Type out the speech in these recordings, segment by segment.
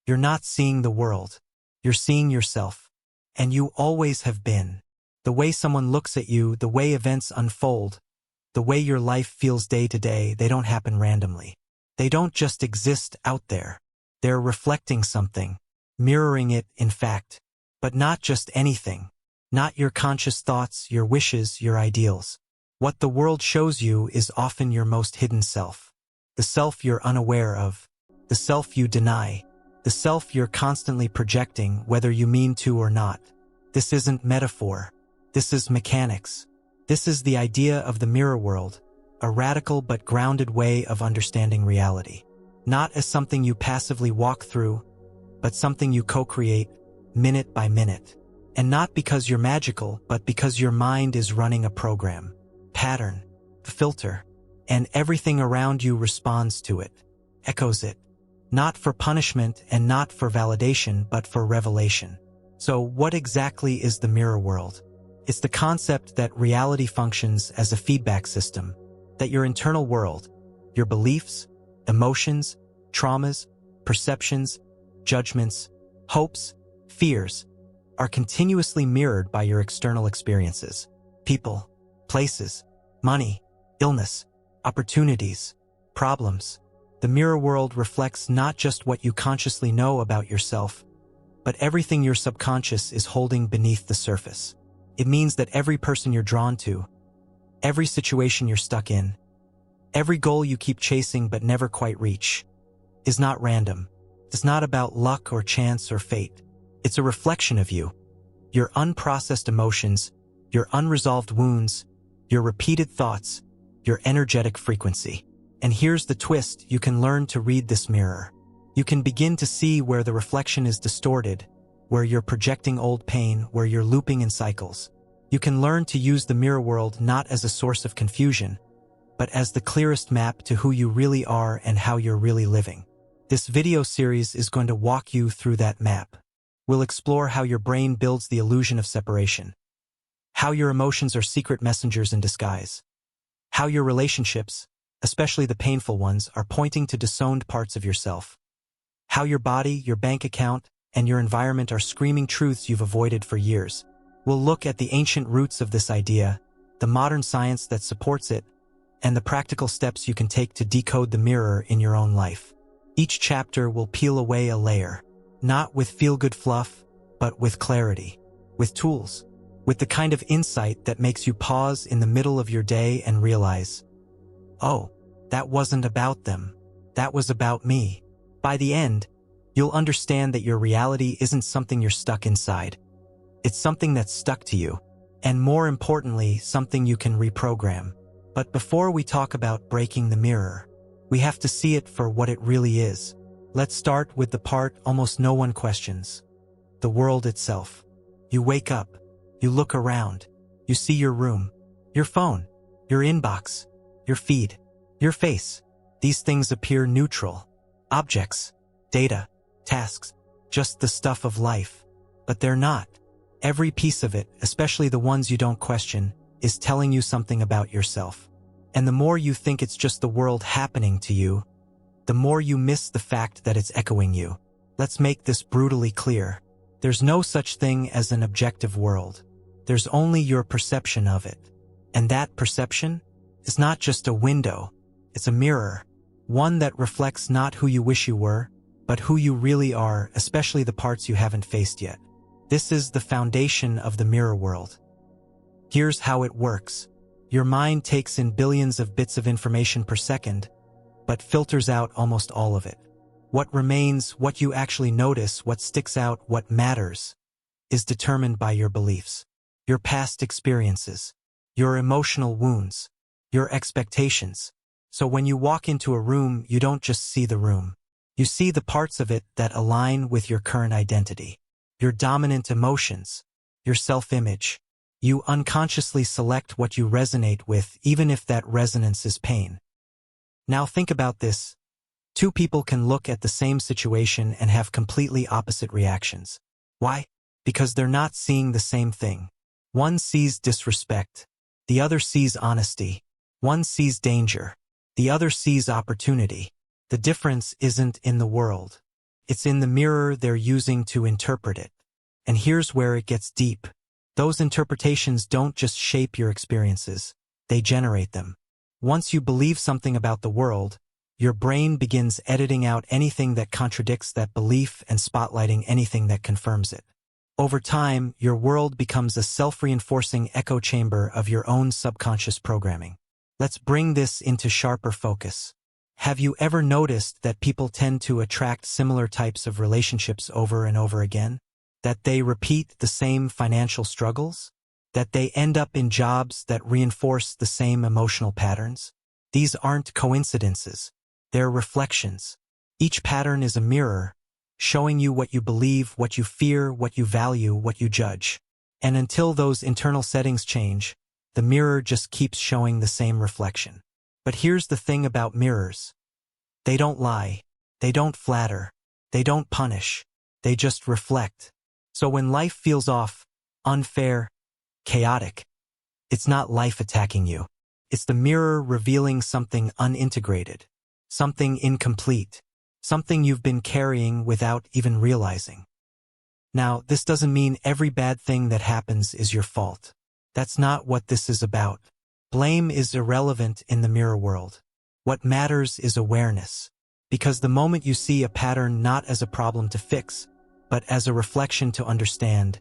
You're not seeing the world. You're seeing yourself. And you always have been. The way someone looks at you, the way events unfold, the way your life feels day to day, they don't happen randomly. They don't just exist out there. They're reflecting something, mirroring it, in fact. But not just anything. Not your conscious thoughts, your wishes, your ideals. What the world shows you is often your most hidden self. The self you're unaware of. The self you deny. The self you're constantly projecting, whether you mean to or not. This isn't metaphor. This is mechanics. This is the idea of the mirror world, a radical but grounded way of understanding reality. Not as something you passively walk through, but something you co-create, minute by minute. And not because you're magical, but because your mind is running a program, pattern, filter, and everything around you responds to it, echoes it. Not for punishment and not for validation, but for revelation. So what exactly is the mirror world? It's the concept that reality functions as a feedback system, that your internal world, your beliefs, emotions, traumas, perceptions, judgments, hopes, fears, are continuously mirrored by your external experiences. People, places, money, illness, opportunities, problems. The mirror world reflects not just what you consciously know about yourself, but everything your subconscious is holding beneath the surface. It means that every person you're drawn to, every situation you're stuck in, every goal you keep chasing but never quite reach, is not random. It's not about luck or chance or fate. It's a reflection of you, your unprocessed emotions, your unresolved wounds, your repeated thoughts, your energetic frequency. And here's the twist: you can learn to read this mirror. You can begin to see where the reflection is distorted, where you're projecting old pain, where you're looping in cycles. You can learn to use the mirror world not as a source of confusion, but as the clearest map to who you really are and how you're really living. This video series is going to walk you through that map. We'll explore how your brain builds the illusion of separation, how your emotions are secret messengers in disguise, how your relationships, especially the painful ones, are pointing to disowned parts of yourself, how your body, your bank account, and your environment are screaming truths you've avoided for years. We'll look at the ancient roots of this idea, the modern science that supports it, and the practical steps you can take to decode the mirror in your own life. Each chapter will peel away a layer, not with feel-good fluff, but with clarity, with tools, with the kind of insight that makes you pause in the middle of your day and realize, oh, that wasn't about them. That was about me. By the end, you'll understand that your reality isn't something you're stuck inside. It's something that's stuck to you, and more importantly, something you can reprogram. But before we talk about breaking the mirror, we have to see it for what it really is. Let's start with the part almost no one questions: the world itself. You wake up, you look around, you see your room, your phone, your inbox, your feed, your face. These things appear neutral. Objects, data, tasks, just the stuff of life. But they're not. Every piece of it, especially the ones you don't question, is telling you something about yourself. And the more you think it's just the world happening to you, the more you miss the fact that it's echoing you. Let's make this brutally clear. There's no such thing as an objective world. There's only your perception of it. And that perception is not just a window, it's a mirror. One that reflects not who you wish you were, but who you really are, especially the parts you haven't faced yet. This is the foundation of the mirror world. Here's how it works. Your mind takes in billions of bits of information per second, but filters out almost all of it. What remains, what you actually notice, what sticks out, what matters, is determined by your beliefs, your past experiences, your emotional wounds, your expectations. So when you walk into a room, you don't just see the room. You see the parts of it that align with your current identity, your dominant emotions, your self-image. You unconsciously select what you resonate with, even if that resonance is pain. Now think about this. Two people can look at the same situation and have completely opposite reactions. Why? Because they're not seeing the same thing. One sees disrespect. The other sees honesty. One sees danger. The other sees opportunity. The difference isn't in the world. It's in the mirror they're using to interpret it. And here's where it gets deep. Those interpretations don't just shape your experiences, they generate them. Once you believe something about the world, your brain begins editing out anything that contradicts that belief and spotlighting anything that confirms it. Over time, your world becomes a self-reinforcing echo chamber of your own subconscious programming. Let's bring this into sharper focus. Have you ever noticed that people tend to attract similar types of relationships over and over again? That they repeat the same financial struggles? That they end up in jobs that reinforce the same emotional patterns? These aren't coincidences. They're reflections. Each pattern is a mirror, showing you what you believe, what you fear, what you value, what you judge. And until those internal settings change, the mirror just keeps showing the same reflection. But here's the thing about mirrors. They don't lie. They don't flatter. They don't punish. They just reflect. So when life feels off, unfair, chaotic, it's not life attacking you. It's the mirror revealing something unintegrated, something incomplete, something you've been carrying without even realizing. Now, this doesn't mean every bad thing that happens is your fault. That's not what this is about. Blame is irrelevant in the mirror world. What matters is awareness. Because the moment you see a pattern not as a problem to fix, but as a reflection to understand,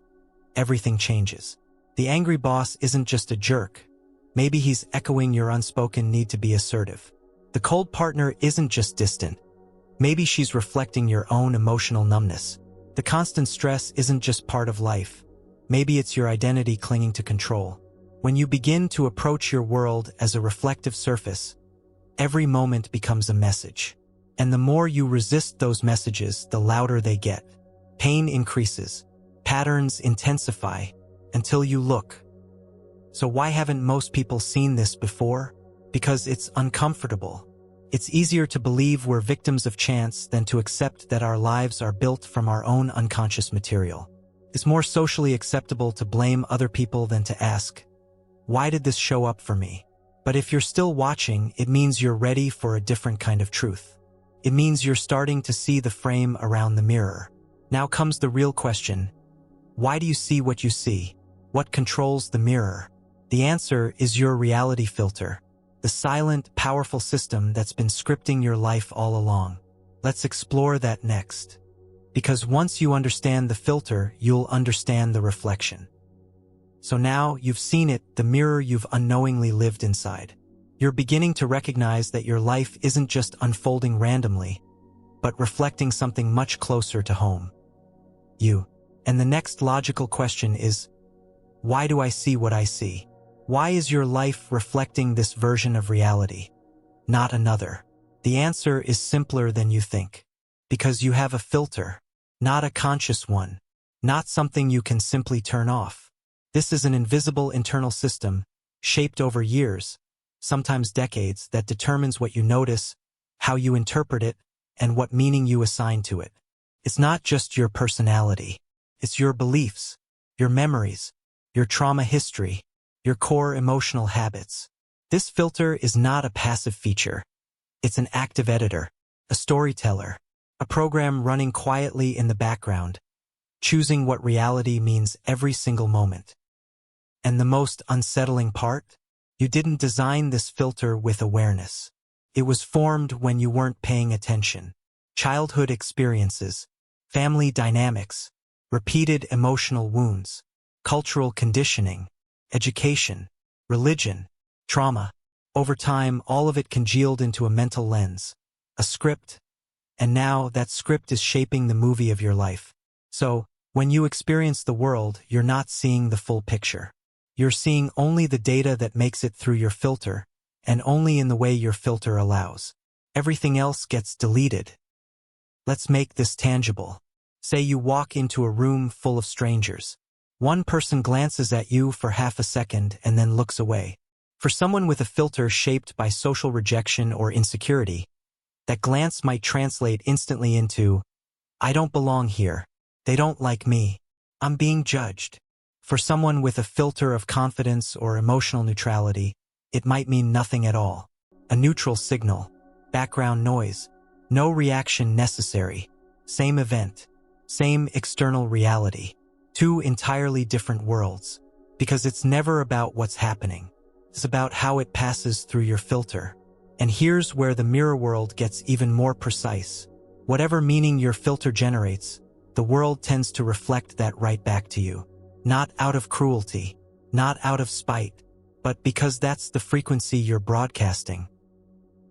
everything changes. The angry boss isn't just a jerk. Maybe he's echoing your unspoken need to be assertive. The cold partner isn't just distant. Maybe she's reflecting your own emotional numbness. The constant stress isn't just part of life. Maybe it's your identity clinging to control. When you begin to approach your world as a reflective surface, every moment becomes a message. And the more you resist those messages, the louder they get. Pain increases. Patterns intensify until you look. So why haven't most people seen this before? Because it's uncomfortable. It's easier to believe we're victims of chance than to accept that our lives are built from our own unconscious material. It's more socially acceptable to blame other people than to ask, why did this show up for me? But if you're still watching, it means you're ready for a different kind of truth. It means you're starting to see the frame around the mirror. Now comes the real question. Why do you see what you see? What controls the mirror? The answer is your reality filter, the silent, powerful system that's been scripting your life all along. Let's explore that next. Because once you understand the filter, you'll understand the reflection. So now you've seen it, the mirror you've unknowingly lived inside. You're beginning to recognize that your life isn't just unfolding randomly, but reflecting something much closer to home. You. And the next logical question is, why do I see what I see? Why is your life reflecting this version of reality, not another? The answer is simpler than you think. Because you have a filter, not a conscious one, not something you can simply turn off. This is an invisible internal system, shaped over years, sometimes decades, that determines what you notice, how you interpret it, and what meaning you assign to it. It's not just your personality. It's your beliefs, your memories, your trauma history, your core emotional habits. This filter is not a passive feature. It's an active editor, a storyteller, a program running quietly in the background, choosing what reality means every single moment. And the most unsettling part? You didn't design this filter with awareness. It was formed when you weren't paying attention. Childhood experiences, family dynamics, repeated emotional wounds, cultural conditioning, education, religion, trauma. Over time, all of it congealed into a mental lens, a script, and now that script is shaping the movie of your life. So, when you experience the world, you're not seeing the full picture. You're seeing only the data that makes it through your filter, and only in the way your filter allows. Everything else gets deleted. Let's make this tangible. Say you walk into a room full of strangers. One person glances at you for half a second and then looks away. For someone with a filter shaped by social rejection or insecurity, that glance might translate instantly into, I don't belong here. They don't like me. I'm being judged. For someone with a filter of confidence or emotional neutrality, it might mean nothing at all. A neutral signal, background noise, no reaction necessary. same event, same external reality. Two entirely different worlds. Because it's never about what's happening. It's about how it passes through your filter. And here's where the mirror world gets even more precise. Whatever meaning your filter generates, the world tends to reflect that right back to you. Not out of cruelty, not out of spite, but because that's the frequency you're broadcasting.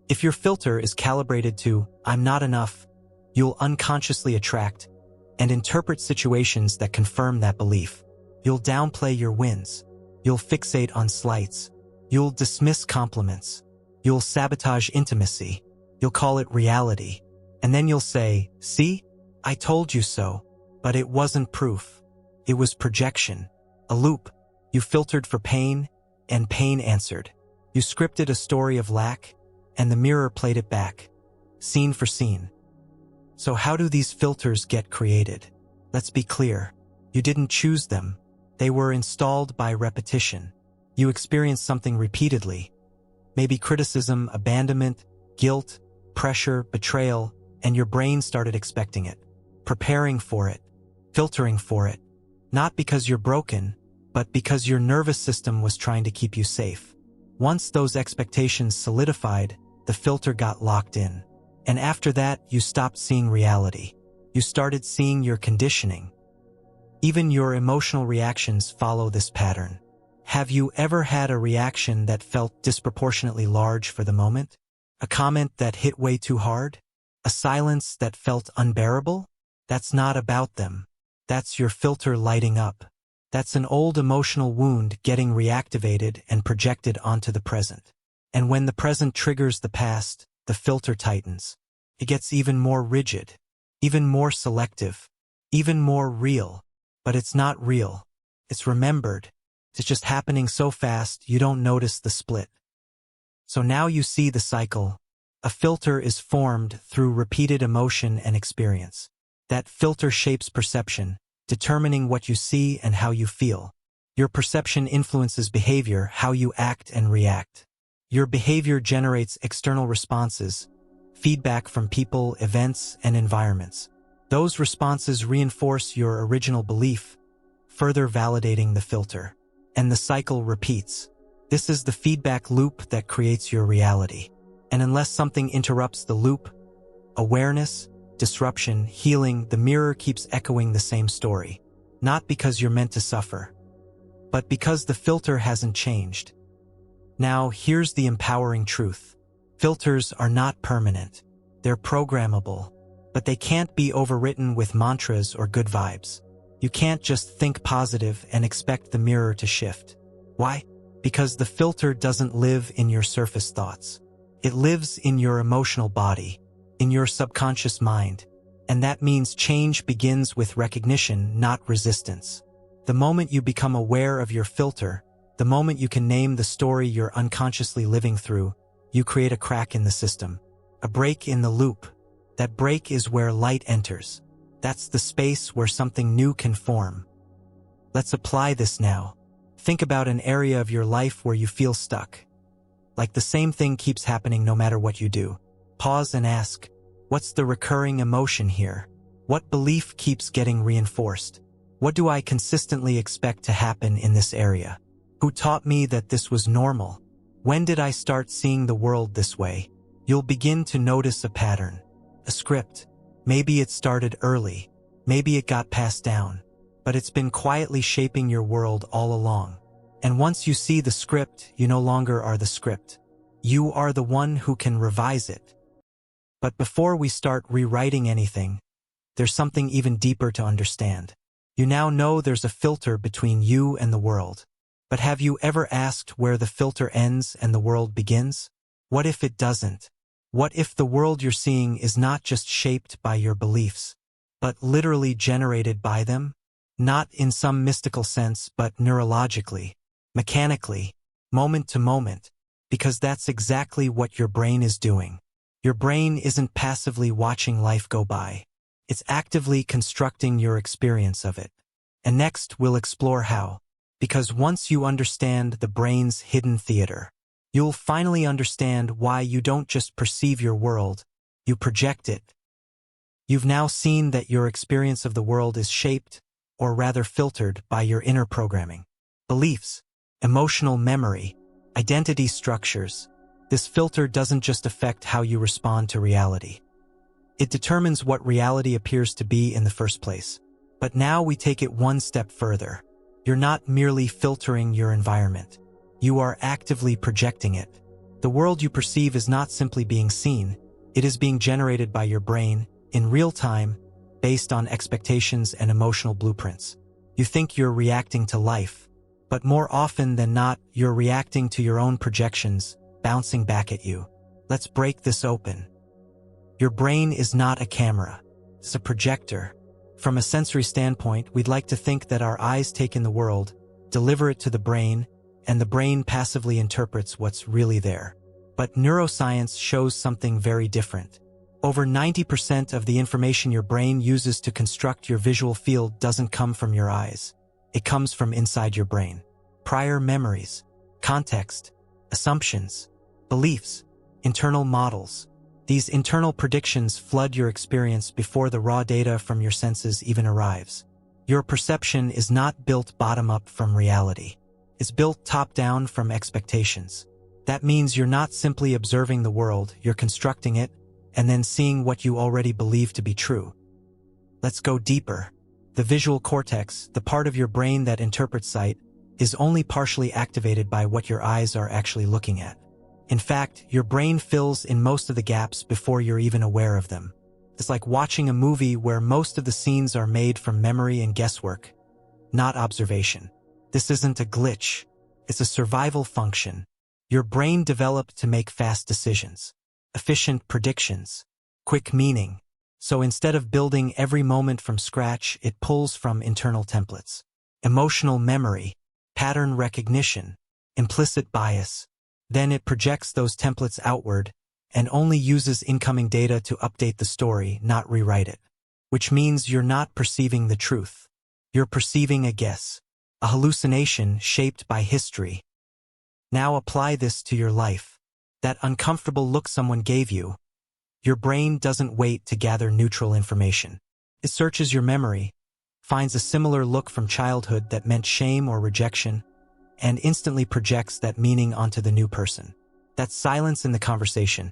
If your filter is calibrated to, "I'm not enough," you'll unconsciously attract and interpret situations that confirm that belief. You'll downplay your wins. You'll fixate on slights. You'll dismiss compliments. You'll sabotage intimacy. You'll call it reality. And then you'll say, "See? I told you so." But it wasn't proof. It was projection. A loop. You filtered for pain, and pain answered. You scripted a story of lack, and the mirror played it back. Scene for scene. So how do these filters get created? Let's be clear. You didn't choose them. They were installed by repetition. You experienced something repeatedly. Maybe criticism, abandonment, guilt, pressure, betrayal, and your brain started expecting it, preparing for it, filtering for it. Not because you're broken, but because your nervous system was trying to keep you safe. Once those expectations solidified, the filter got locked in. And after that, you stopped seeing reality. You started seeing your conditioning. Even your emotional reactions follow this pattern. Have you ever had a reaction that felt disproportionately large for the moment? A comment that hit way too hard? A silence that felt unbearable? That's not about them. That's your filter lighting up. That's an old emotional wound getting reactivated and projected onto the present. And when the present triggers the past, the filter tightens. It gets even more rigid, even more selective, even more real. But it's not real. It's remembered. It's just happening so fast you don't notice the split. So now you see the cycle. A filter is formed through repeated emotion and experience. That filter shapes perception, determining what you see and how you feel. Your perception influences behavior, how you act and react. Your behavior generates external responses, feedback from people, events, and environments. Those responses reinforce your original belief, further validating the filter. And the cycle repeats. This is the feedback loop that creates your reality. And unless something interrupts the loop, awareness, disruption, healing, the mirror keeps echoing the same story. Not because you're meant to suffer, but because the filter hasn't changed. Now, here's the empowering truth. Filters are not permanent. They're programmable. But they can't be overwritten with mantras or good vibes. You can't just think positive and expect the mirror to shift. Why? Because the filter doesn't live in your surface thoughts. It lives in your emotional body, in your subconscious mind. And that means change begins with recognition, not resistance. The moment you become aware of your filter, the moment you can name the story you're unconsciously living through, you create a crack in the system, a break in the loop. That break is where light enters. That's the space where something new can form. Let's apply this now. Think about an area of your life where you feel stuck. Like the same thing keeps happening no matter what you do. Pause and ask, what's the recurring emotion here? What belief keeps getting reinforced? What do I consistently expect to happen in this area? Who taught me that this was normal? When did I start seeing the world this way? You'll begin to notice a pattern. A script. Maybe it started early. Maybe it got passed down. But it's been quietly shaping your world all along. And once you see the script, you no longer are the script. You are the one who can revise it. But before we start rewriting anything, there's something even deeper to understand. You now know there's a filter between you and the world. But have you ever asked where the filter ends and the world begins? What if it doesn't? What if the world you're seeing is not just shaped by your beliefs, but literally generated by them? Not in some mystical sense, but neurologically, mechanically, moment to moment, because that's exactly what your brain is doing. Your brain isn't passively watching life go by. It's actively constructing your experience of it. And next, we'll explore how. Because once you understand the brain's hidden theater, you'll finally understand why you don't just perceive your world, you project it. You've now seen that your experience of the world is shaped, or rather filtered, by your inner programming. Beliefs, emotional memory, identity structures. This filter doesn't just affect how you respond to reality. It determines what reality appears to be in the first place. But now we take it one step further. You're not merely filtering your environment. You are actively projecting it. The world you perceive is not simply being seen. It is being generated by your brain, in real time, based on expectations and emotional blueprints. You think you're reacting to life, but more often than not, you're reacting to your own projections, bouncing back at you. Let's break this open. Your brain is not a camera. It's a projector. From a sensory standpoint, we'd like to think that our eyes take in the world, deliver it to the brain, and the brain passively interprets what's really there. But neuroscience shows something very different. Over 90% of the information your brain uses to construct your visual field doesn't come from your eyes. It comes from inside your brain. Prior memories, context, assumptions, beliefs, internal models. These internal predictions flood your experience before the raw data from your senses even arrives. Your perception is not built bottom-up from reality. It's built top-down from expectations. That means you're not simply observing the world, you're constructing it, and then seeing what you already believe to be true. Let's go deeper. The visual cortex, the part of your brain that interprets sight, is only partially activated by what your eyes are actually looking at. In fact, your brain fills in most of the gaps before you're even aware of them. It's like watching a movie where most of the scenes are made from memory and guesswork, not observation. This isn't a glitch. It's a survival function. Your brain developed to make fast decisions, efficient predictions, quick meaning. So instead of building every moment from scratch, it pulls from internal templates. Emotional memory, pattern recognition, implicit bias. Then it projects those templates outward and only uses incoming data to update the story, not rewrite it. Which means you're not perceiving the truth. You're perceiving a guess, a hallucination shaped by history. Now apply this to your life. That uncomfortable look someone gave you. Your brain doesn't wait to gather neutral information. It searches your memory, finds a similar look from childhood that meant shame or rejection, and instantly projects that meaning onto the new person. That silence in the conversation.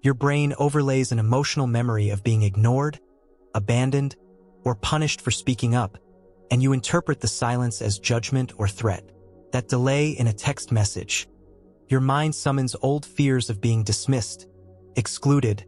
Your brain overlays an emotional memory of being ignored, abandoned, or punished for speaking up, and you interpret the silence as judgment or threat. That delay in a text message. Your mind summons old fears of being dismissed, excluded,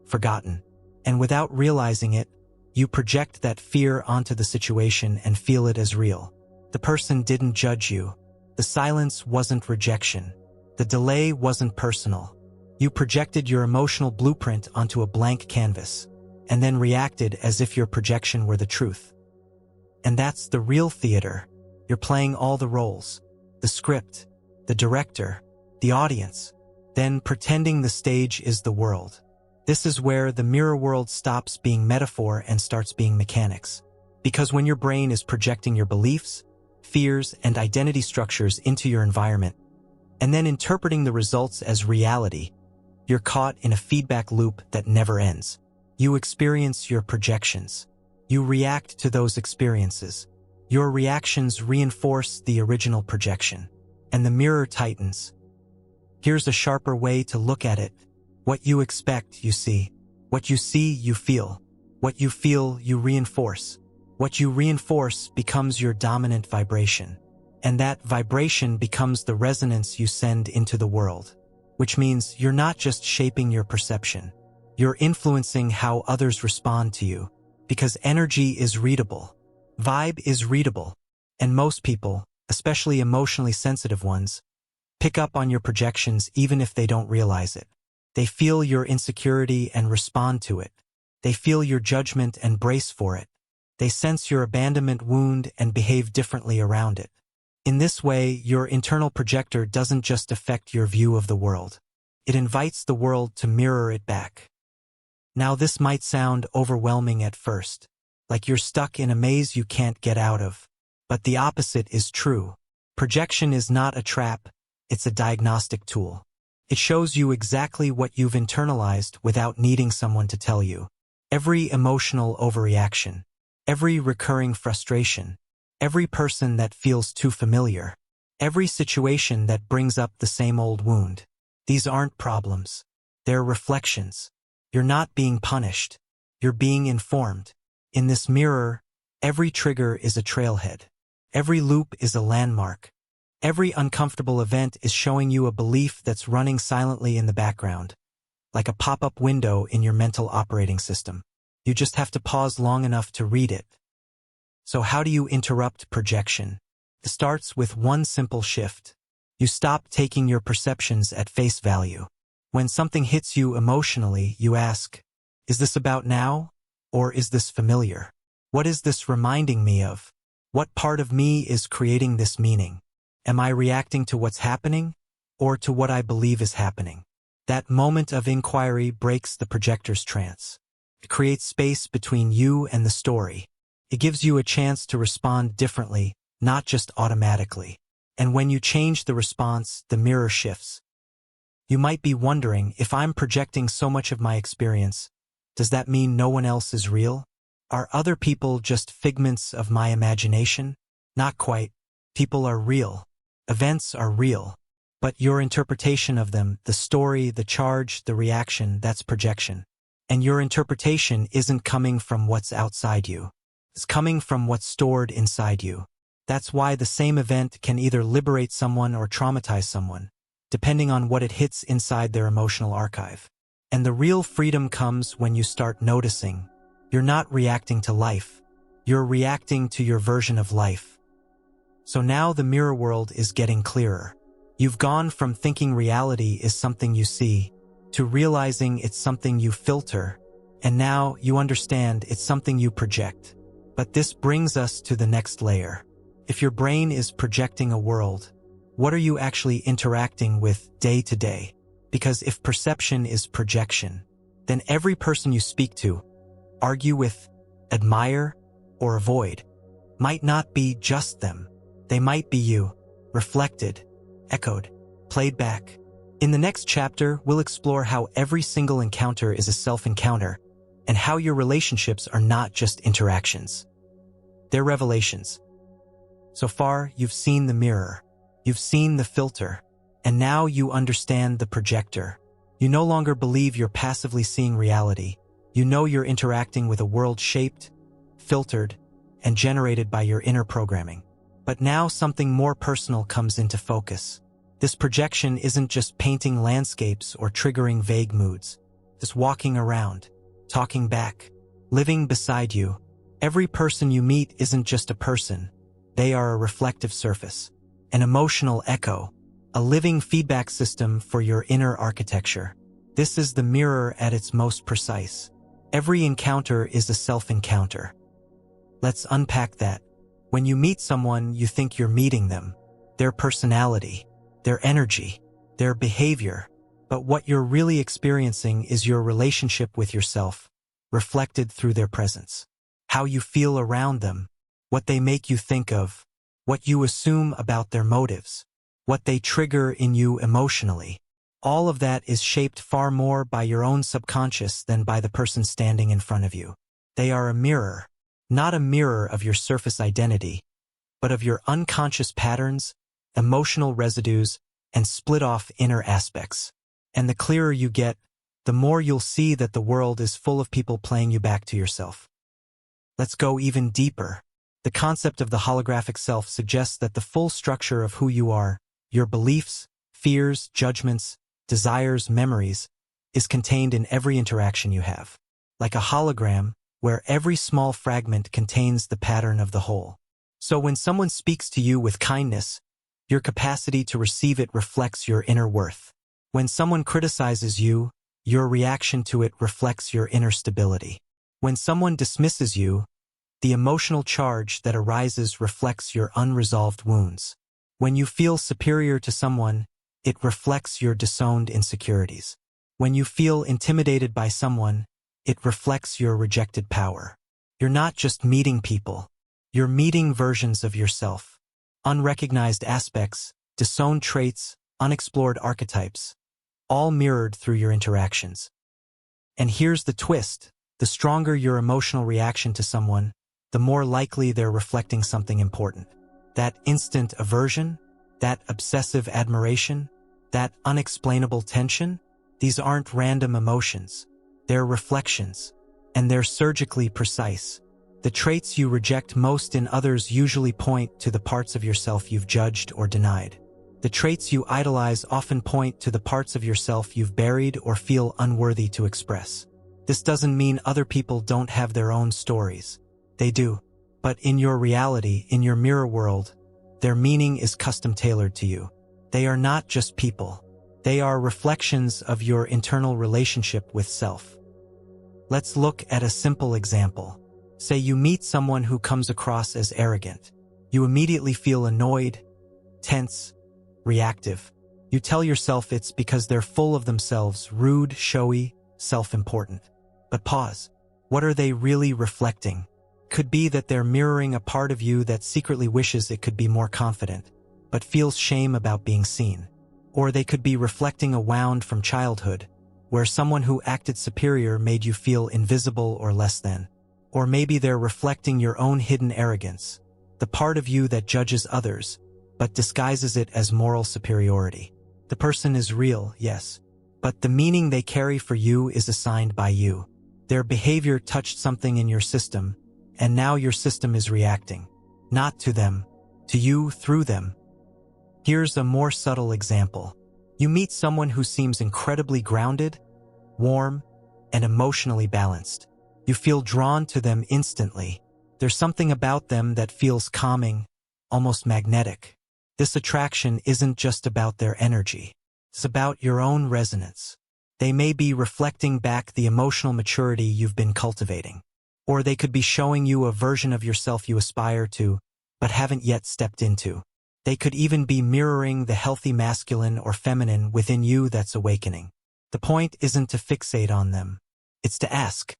forgotten. And without realizing it, you project that fear onto the situation and feel it as real. The person didn't judge you. The silence wasn't rejection. The delay wasn't personal. You projected your emotional blueprint onto a blank canvas, and then reacted as if your projection were the truth. And that's the real theater. You're playing all the roles. The script, the director, the audience, then pretending the stage is the world. This is where the mirror world stops being metaphor and starts being mechanics. Because when your brain is projecting your beliefs, fears, and identity structures into your environment, and then interpreting the results as reality, you're caught in a feedback loop that never ends. You experience your projections. You react to those experiences. Your reactions reinforce the original projection, and the mirror tightens. Here's a sharper way to look at it. What you expect, you see. What you see, you feel. What you feel, you reinforce. What you reinforce becomes your dominant vibration. And that vibration becomes the resonance you send into the world. Which means you're not just shaping your perception. You're influencing how others respond to you. Because energy is readable. Vibe is readable. And most people, especially emotionally sensitive ones, pick up on your projections even if they don't realize it. They feel your insecurity and respond to it. They feel your judgment and brace for it. They sense your abandonment wound and behave differently around it. In this way, your internal projector doesn't just affect your view of the world. It invites the world to mirror it back. Now this might sound overwhelming at first, like you're stuck in a maze you can't get out of. But the opposite is true. Projection is not a trap, it's a diagnostic tool. It shows you exactly what you've internalized without needing someone to tell you. Every emotional overreaction, every recurring frustration, every person that feels too familiar, every situation that brings up the same old wound. These aren't problems. They're reflections. You're not being punished. You're being informed. In this mirror, every trigger is a trailhead. Every loop is a landmark. Every uncomfortable event is showing you a belief that's running silently in the background, like a pop-up window in your mental operating system. You just have to pause long enough to read it. So how do you interrupt projection? It starts with one simple shift. You stop taking your perceptions at face value. When something hits you emotionally, you ask, is this about now? Or is this familiar? What is this reminding me of? What part of me is creating this meaning? Am I reacting to what's happening, or to what I believe is happening? That moment of inquiry breaks the projector's trance. It creates space between you and the story. It gives you a chance to respond differently, not just automatically. And when you change the response, the mirror shifts. You might be wondering, if I'm projecting so much of my experience, does that mean no one else is real? Are other people just figments of my imagination? Not quite. People are real. Events are real. But your interpretation of them, the story, the charge, the reaction, that's projection. And your interpretation isn't coming from what's outside you. It's coming from what's stored inside you. That's why the same event can either liberate someone or traumatize someone, depending on what it hits inside their emotional archive. And the real freedom comes when you start noticing. You're not reacting to life. You're reacting to your version of life. So now the mirror world is getting clearer. You've gone from thinking reality is something you see, to realizing it's something you filter, and now you understand it's something you project. But this brings us to the next layer. If your brain is projecting a world, what are you actually interacting with day to day? Because if perception is projection, then every person you speak to, argue with, admire, or avoid, might not be just them. They might be you, reflected, echoed, played back. In the next chapter, we'll explore how every single encounter is a self-encounter, and how your relationships are not just interactions. They're revelations. So far, you've seen the mirror, you've seen the filter, and now you understand the projector. You no longer believe you're passively seeing reality. You know you're interacting with a world shaped, filtered, and generated by your inner programming. But now something more personal comes into focus. This projection isn't just painting landscapes or triggering vague moods. It's walking around, talking back, living beside you. Every person you meet isn't just a person. They are a reflective surface, an emotional echo, a living feedback system for your inner architecture. This is the mirror at its most precise. Every encounter is a self-encounter. Let's unpack that. When you meet someone, you think you're meeting them, their personality, their energy, their behavior. But what you're really experiencing is your relationship with yourself, reflected through their presence. How you feel around them, what they make you think of, what you assume about their motives, what they trigger in you emotionally. All of that is shaped far more by your own subconscious than by the person standing in front of you. They are a mirror, not a mirror of your surface identity, but of your unconscious patterns, emotional residues, and split-off inner aspects. And the clearer you get, the more you'll see that the world is full of people playing you back to yourself. Let's go even deeper. The concept of the holographic self suggests that the full structure of who you are, your beliefs, fears, judgments, desires, memories, is contained in every interaction you have. Like a hologram, where every small fragment contains the pattern of the whole. So when someone speaks to you with kindness, your capacity to receive it reflects your inner worth. When someone criticizes you, your reaction to it reflects your inner stability. When someone dismisses you, the emotional charge that arises reflects your unresolved wounds. When you feel superior to someone, it reflects your disowned insecurities. When you feel intimidated by someone, it reflects your rejected power. You're not just meeting people. You're meeting versions of yourself. Unrecognized aspects, disowned traits, unexplored archetypes, all mirrored through your interactions. And here's the twist. The stronger your emotional reaction to someone, the more likely they're reflecting something important. That instant aversion, that obsessive admiration, that unexplainable tension, these aren't random emotions. They're reflections, and they're surgically precise. The traits you reject most in others usually point to the parts of yourself you've judged or denied. The traits you idolize often point to the parts of yourself you've buried or feel unworthy to express. This doesn't mean other people don't have their own stories. They do. But in your reality, in your mirror world, their meaning is custom-tailored to you. They are not just people. They are reflections of your internal relationship with self. Let's look at a simple example. Say you meet someone who comes across as arrogant. You immediately feel annoyed, tense, reactive. You tell yourself it's because they're full of themselves, rude, showy, self-important. But pause. What are they really reflecting? Could be that they're mirroring a part of you that secretly wishes it could be more confident, but feels shame about being seen. Or they could be reflecting a wound from childhood, where someone who acted superior made you feel invisible or less than. Or maybe they're reflecting your own hidden arrogance, the part of you that judges others, but disguises it as moral superiority. The person is real, yes, but the meaning they carry for you is assigned by you. Their behavior touched something in your system, and now your system is reacting. Not to them, to you through them. Here's a more subtle example. You meet someone who seems incredibly grounded, warm, and emotionally balanced. You feel drawn to them instantly. There's something about them that feels calming, almost magnetic. This attraction isn't just about their energy. It's about your own resonance. They may be reflecting back the emotional maturity you've been cultivating. Or they could be showing you a version of yourself you aspire to, but haven't yet stepped into. They could even be mirroring the healthy masculine or feminine within you that's awakening. The point isn't to fixate on them. It's to ask,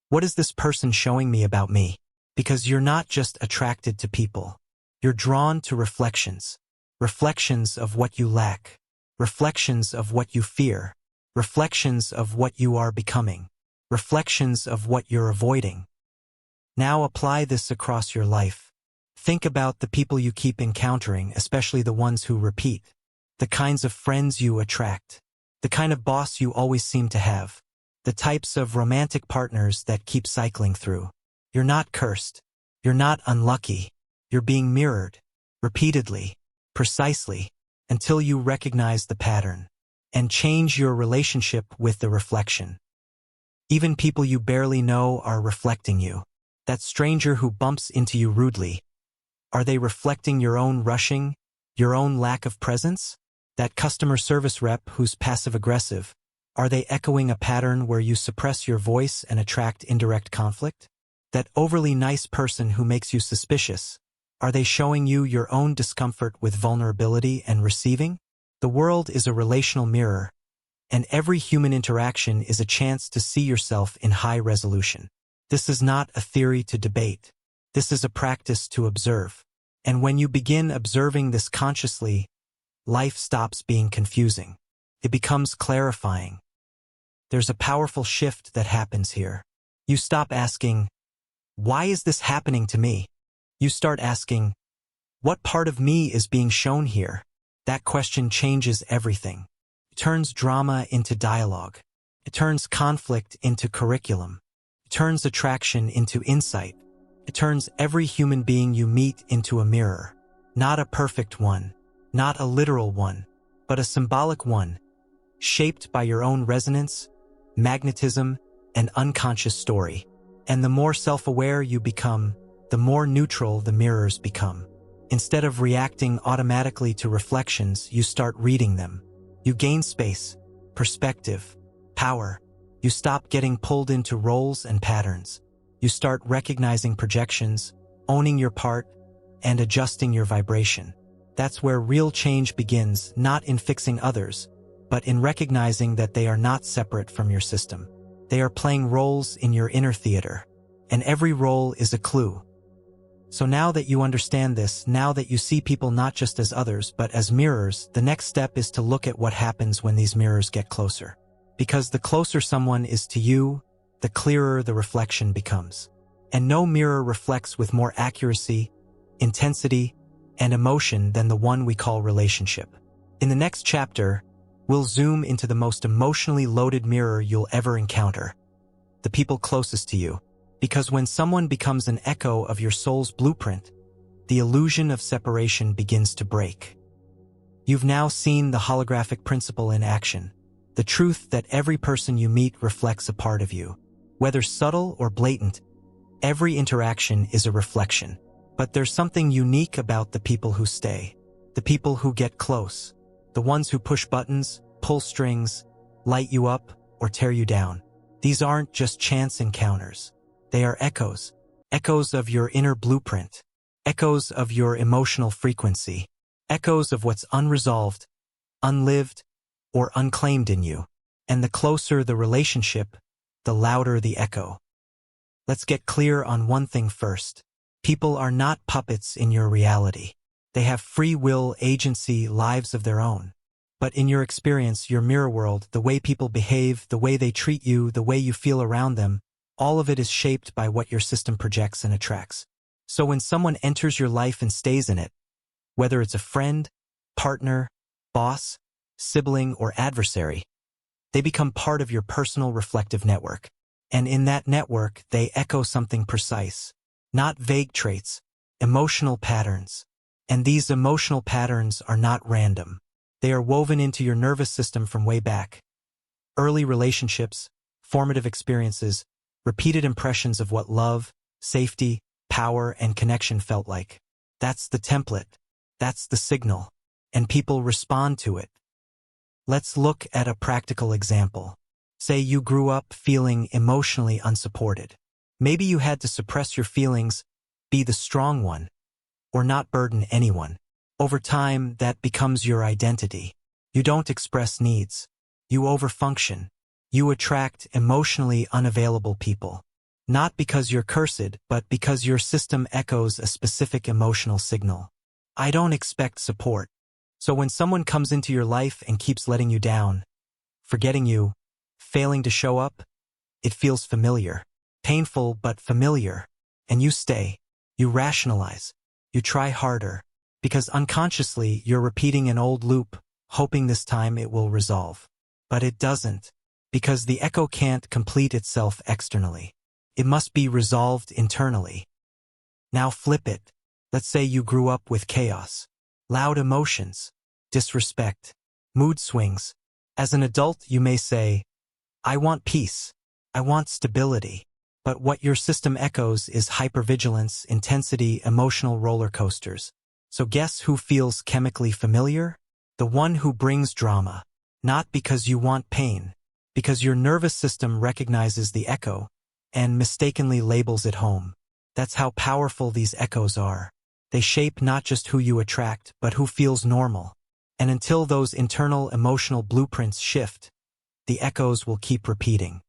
what is this person showing me about me? Because you're not just attracted to people. You're drawn to reflections. Reflections of what you lack. Reflections of what you fear. Reflections of what you are becoming. Reflections of what you're avoiding. Now apply this across your life. Think about the people you keep encountering, especially the ones who repeat. The kinds of friends you attract. The kind of boss you always seem to have. The types of romantic partners that keep cycling through. You're not cursed. You're not unlucky. You're being mirrored. Repeatedly. Precisely. Until you recognize the pattern. And change your relationship with the reflection. Even people you barely know are reflecting you. That stranger who bumps into you rudely. Are they reflecting your own rushing, your own lack of presence? That customer service rep who's passive-aggressive, are they echoing a pattern where you suppress your voice and attract indirect conflict? That overly nice person who makes you suspicious, are they showing you your own discomfort with vulnerability and receiving? The world is a relational mirror, and every human interaction is a chance to see yourself in high resolution. This is not a theory to debate. This is a practice to observe. And when you begin observing this consciously, life stops being confusing. It becomes clarifying. There's a powerful shift that happens here. You stop asking, why is this happening to me? You start asking, what part of me is being shown here? That question changes everything. It turns drama into dialogue. It turns conflict into curriculum. It turns attraction into insight. It turns every human being you meet into a mirror. Not a perfect one, not a literal one, but a symbolic one, shaped by your own resonance, magnetism, and unconscious story. And the more self-aware you become, the more neutral the mirrors become. Instead of reacting automatically to reflections, you start reading them. You gain space, perspective, power. You stop getting pulled into roles and patterns. You start recognizing projections, owning your part, and adjusting your vibration. That's where real change begins, not in fixing others, but in recognizing that they are not separate from your system. They are playing roles in your inner theater, and every role is a clue. So now that you understand this, now that you see people not just as others but as mirrors, the next step is to look at what happens when these mirrors get closer. Because the closer someone is to you, the clearer the reflection becomes. And no mirror reflects with more accuracy, intensity, and emotion than the one we call relationship. In the next chapter, we'll zoom into the most emotionally loaded mirror you'll ever encounter, the people closest to you. Because when someone becomes an echo of your soul's blueprint, the illusion of separation begins to break. You've now seen the holographic principle in action, the truth that every person you meet reflects a part of you. Whether subtle or blatant, every interaction is a reflection. But there's something unique about the people who stay, the people who get close, the ones who push buttons, pull strings, light you up, or tear you down. These aren't just chance encounters. They are echoes, echoes of your inner blueprint, echoes of your emotional frequency, echoes of what's unresolved, unlived, or unclaimed in you. And the closer the relationship, the louder the echo. Let's get clear on one thing first. People are not puppets in your reality. They have free will, agency, lives of their own. But in your experience, your mirror world, the way people behave, the way they treat you, the way you feel around them, all of it is shaped by what your system projects and attracts. So when someone enters your life and stays in it, whether it's a friend, partner, boss, sibling, or adversary, they become part of your personal reflective network. And in that network, they echo something precise, not vague traits, emotional patterns. And these emotional patterns are not random. They are woven into your nervous system from way back. Early relationships, formative experiences, repeated impressions of what love, safety, power, and connection felt like. That's the template. That's the signal. And people respond to it. Let's look at a practical example. Say you grew up feeling emotionally unsupported. Maybe you had to suppress your feelings, be the strong one, or not burden anyone. Over time, that becomes your identity. You don't express needs. You overfunction. You attract emotionally unavailable people. Not because you're cursed, but because your system echoes a specific emotional signal. I don't expect support. So when someone comes into your life and keeps letting you down, forgetting you, failing to show up, it feels familiar. Painful, but familiar. And you stay. You rationalize. You try harder. Because unconsciously, you're repeating an old loop, hoping this time it will resolve. But it doesn't. Because the echo can't complete itself externally. It must be resolved internally. Now flip it. Let's say you grew up with chaos, loud emotions, disrespect, mood swings. As an adult, you may say, I want peace. I want stability. But what your system echoes is hypervigilance, intensity, emotional roller coasters. So guess who feels chemically familiar? The one who brings drama. Not because you want pain, because your nervous system recognizes the echo and mistakenly labels it home. That's how powerful these echoes are. They shape not just who you attract, but who feels normal. And until those internal emotional blueprints shift, the echoes will keep repeating.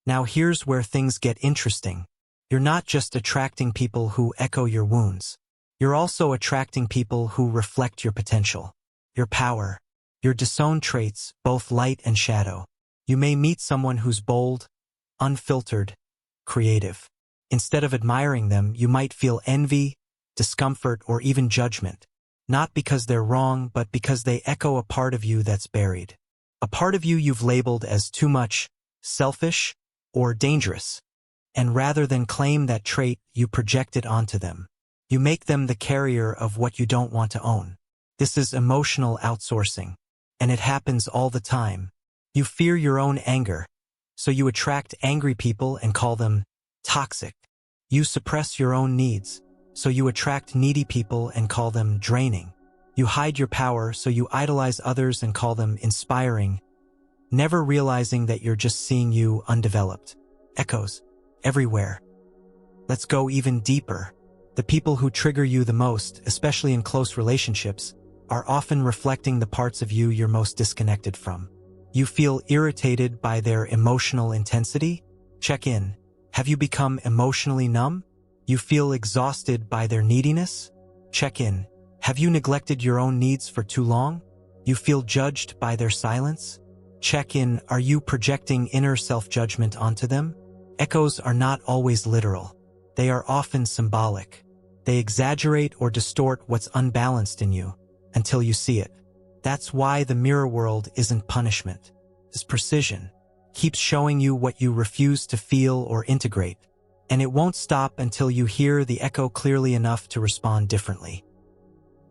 Now here's where things get interesting. You're not just attracting people who echo your wounds. You're also attracting people who reflect your potential, your power, your disowned traits, both light and shadow. You may meet someone who's bold, unfiltered, creative. Instead of admiring them, you might feel envy, discomfort, or even judgment. Not because they're wrong, but because they echo a part of you that's buried. A part of you you've labeled as too much, selfish, or dangerous. And rather than claim that trait, you project it onto them. You make them the carrier of what you don't want to own. This is emotional outsourcing. And it happens all the time. You fear your own anger, so you attract angry people and call them toxic. You suppress your own needs, so you attract needy people and call them draining. You hide your power, so you idolize others and call them inspiring, never realizing that you're just seeing you undeveloped. Echoes everywhere. Let's go even deeper. The people who trigger you the most, especially in close relationships, are often reflecting the parts of you you're most disconnected from. You feel irritated by their emotional intensity? Check in. Have you become emotionally numb? You feel exhausted by their neediness? Check in. Have you neglected your own needs for too long? You feel judged by their silence? Check in. Are you projecting inner self-judgment onto them? Echoes are not always literal. They are often symbolic. They exaggerate or distort what's unbalanced in you until you see it. That's why the mirror world isn't punishment. It's precision. Keeps showing you what you refuse to feel or integrate. And it won't stop until you hear the echo clearly enough to respond differently.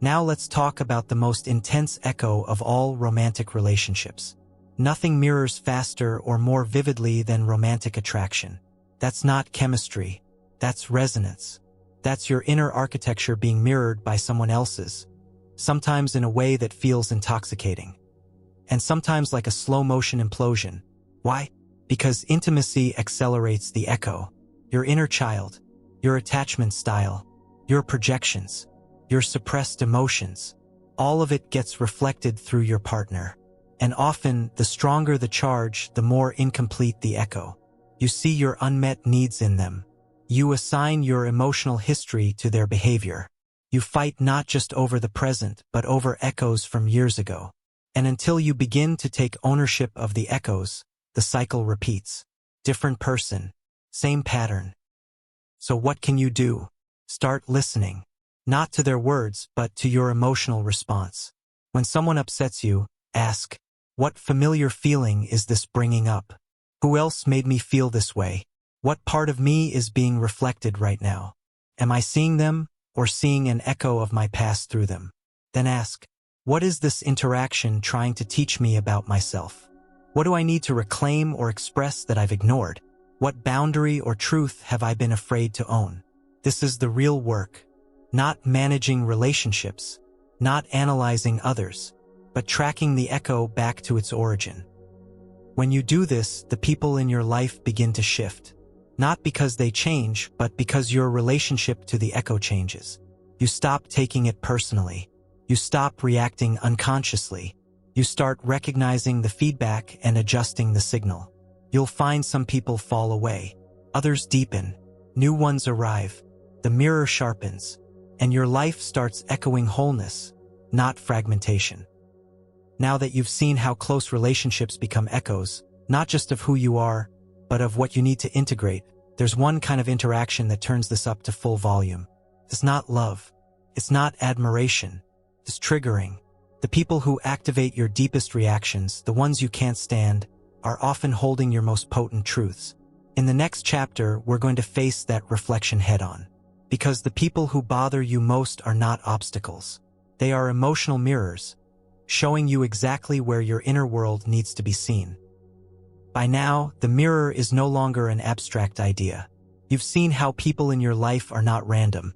Now let's talk about the most intense echo of all romantic relationships. Nothing mirrors faster or more vividly than romantic attraction. That's not chemistry. That's resonance. That's your inner architecture being mirrored by someone else's, sometimes in a way that feels intoxicating, and sometimes like a slow-motion implosion. Why? Because intimacy accelerates the echo. Your inner child, your attachment style, your projections, your suppressed emotions, all of it gets reflected through your partner. And often, the stronger the charge, the more incomplete the echo. You see your unmet needs in them. You assign your emotional history to their behavior. You fight not just over the present, but over echoes from years ago. And until you begin to take ownership of the echoes, the cycle repeats. Different person, same pattern. So what can you do? Start listening. Not to their words, but to your emotional response. When someone upsets you, ask, what familiar feeling is this bringing up? Who else made me feel this way? What part of me is being reflected right now? Am I seeing them, or seeing an echo of my past through them? Then ask, what is this interaction trying to teach me about myself? What do I need to reclaim or express that I've ignored? What boundary or truth have I been afraid to own? This is the real work. Not managing relationships, not analyzing others, but tracking the echo back to its origin. When you do this, the people in your life begin to shift. Not because they change, but because your relationship to the echo changes. You stop taking it personally. You stop reacting unconsciously. You start recognizing the feedback and adjusting the signal. You'll find some people fall away. Others deepen. New ones arrive. The mirror sharpens. And your life starts echoing wholeness, not fragmentation. Now that you've seen how close relationships become echoes, not just of who you are, but of what you need to integrate, there's one kind of interaction that turns this up to full volume. It's not love. It's not admiration. It's triggering. The people who activate your deepest reactions, the ones you can't stand, are often holding your most potent truths. In the next chapter, we're going to face that reflection head-on. Because the people who bother you most are not obstacles. They are emotional mirrors, showing you exactly where your inner world needs to be seen. By now, the mirror is no longer an abstract idea. You've seen how people in your life are not random.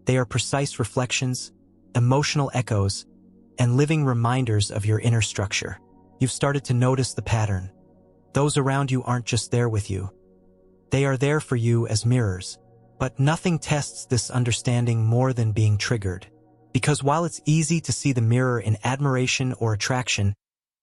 They are precise reflections, emotional echoes, and living reminders of your inner structure. You've started to notice the pattern. Those around you aren't just there with you. They are there for you as mirrors. But nothing tests this understanding more than being triggered. Because while it's easy to see the mirror in admiration or attraction,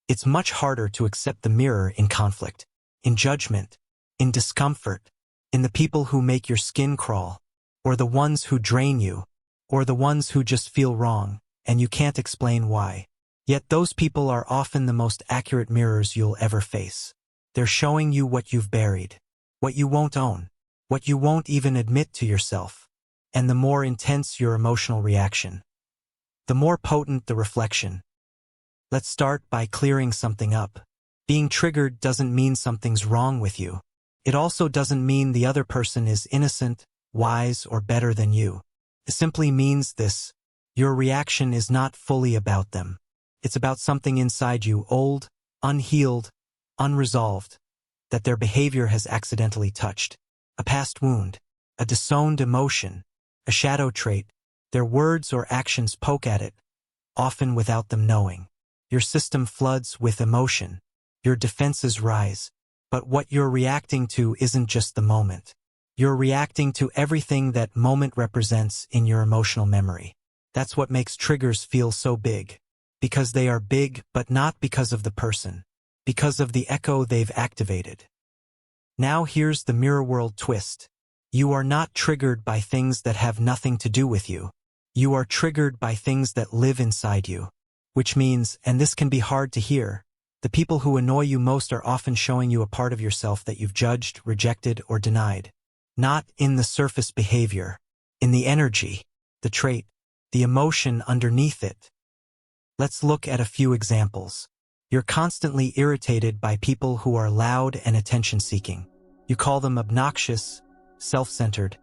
it's much harder to accept the mirror in conflict, in judgment, in discomfort, in the people who make your skin crawl, or the ones who drain you, or the ones who just feel wrong, and you can't explain why. Yet those people are often the most accurate mirrors you'll ever face. They're showing you what you've buried, what you won't own, what you won't even admit to yourself, and the more intense your emotional reaction, the more potent the reflection. Let's start by clearing something up. Being triggered doesn't mean something's wrong with you. It also doesn't mean the other person is innocent, wise, or better than you. It simply means this: your reaction is not fully about them. It's about something inside you, old, unhealed, unresolved, that their behavior has accidentally touched. A past wound, a disowned emotion, a shadow trait. Their words or actions poke at it, often without them knowing. Your system floods with emotion. Your defenses rise. But what you're reacting to isn't just the moment. You're reacting to everything that moment represents in your emotional memory. That's what makes triggers feel so big. Because they are big, but not because of the person. Because of the echo they've activated. Now here's the Mirrorworld twist. You are not triggered by things that have nothing to do with you. You are triggered by things that live inside you. Which means, and this can be hard to hear, The people who annoy you most are often showing you a part of yourself that you've judged, rejected, or denied. Not in the surface behavior, in the energy, the trait, the emotion underneath it. Let's look at a few examples. You're constantly irritated by people who are loud and attention-seeking. You call them obnoxious, self-centered,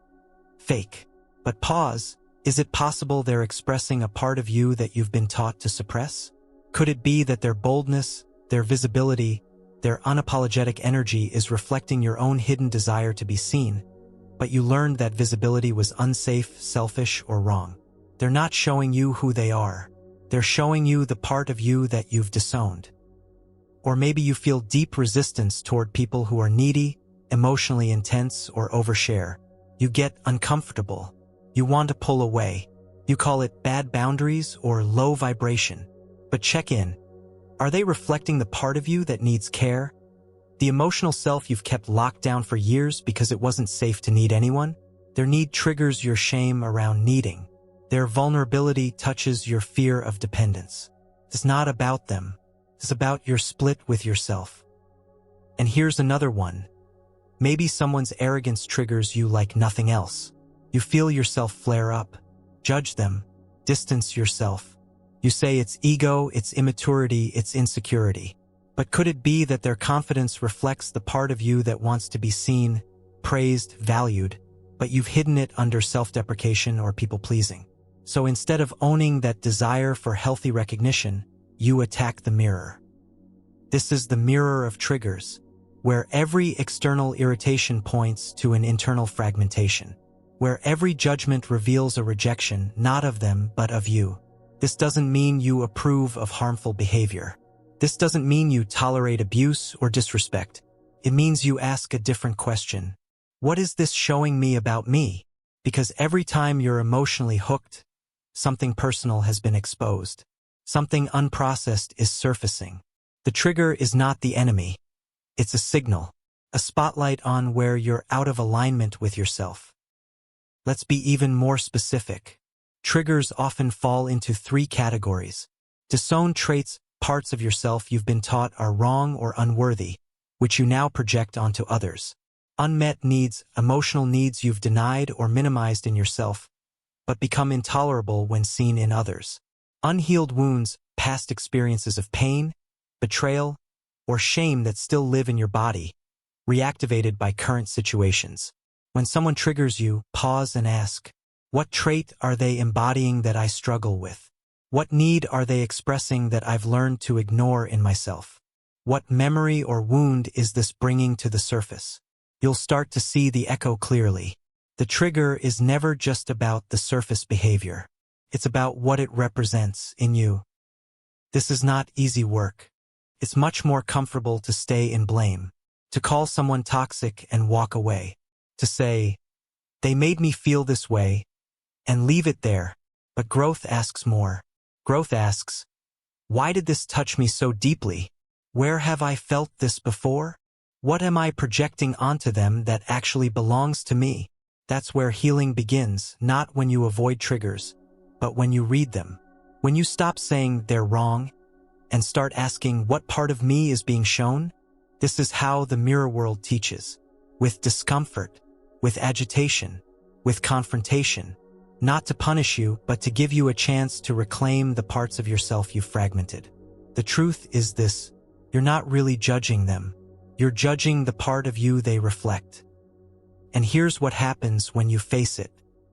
fake. But pause, is it possible they're expressing a part of you that you've been taught to suppress? Could it be that their boldness, their visibility, their unapologetic energy is reflecting your own hidden desire to be seen, but you learned that visibility was unsafe, selfish, or wrong? They're not showing you who they are. They're showing you the part of you that you've disowned. Or maybe you feel deep resistance toward people who are needy, emotionally intense, or overshare. You get uncomfortable. You want to pull away. You call it bad boundaries or low vibration. But check in. Are they reflecting the part of you that needs care? The emotional self you've kept locked down for years because it wasn't safe to need anyone? Their need triggers your shame around needing. Their vulnerability touches your fear of dependence. It's not about them. It's about your split with yourself. And here's another one. Maybe someone's arrogance triggers you like nothing else. You feel yourself flare up, judge them, distance yourself. You say it's ego, it's immaturity, it's insecurity. But could it be that their confidence reflects the part of you that wants to be seen, praised, valued, but you've hidden it under self-deprecation or people-pleasing? So instead of owning that desire for healthy recognition, you attack the mirror. This is the mirror of triggers, where every external irritation points to an internal fragmentation, where every judgment reveals a rejection not of them but of you. This doesn't mean you approve of harmful behavior. This doesn't mean you tolerate abuse or disrespect. It means you ask a different question. What is this showing me about me? Because every time you're emotionally hooked, something personal has been exposed. Something unprocessed is surfacing. The trigger is not the enemy. It's a signal, a spotlight on where you're out of alignment with yourself. Let's be even more specific. Triggers often fall into 3 categories. Disowned traits, parts of yourself you've been taught are wrong or unworthy, which you now project onto others. Unmet needs, emotional needs you've denied or minimized in yourself, but become intolerable when seen in others. Unhealed wounds, past experiences of pain, betrayal, or shame that still live in your body, reactivated by current situations. When someone triggers you, pause and ask, what trait are they embodying that I struggle with? What need are they expressing that I've learned to ignore in myself? What memory or wound is this bringing to the surface? You'll start to see the echo clearly. The trigger is never just about the surface behavior. It's about what it represents in you. This is not easy work. It's much more comfortable to stay in blame, to call someone toxic and walk away, to say, they made me feel this way, and leave it there. But growth asks more. Growth asks, why did this touch me so deeply? Where have I felt this before? What am I projecting onto them that actually belongs to me? That's where healing begins, not when you avoid triggers, but when you read them. When you stop saying they're wrong and start asking what part of me is being shown. This is how the Mirrorworld teaches. With discomfort, with agitation, with confrontation. Not to punish you, but to give you a chance to reclaim the parts of yourself you've fragmented. The truth is this, you're not really judging them. You're judging the part of you they reflect. And here's what happens when you face it.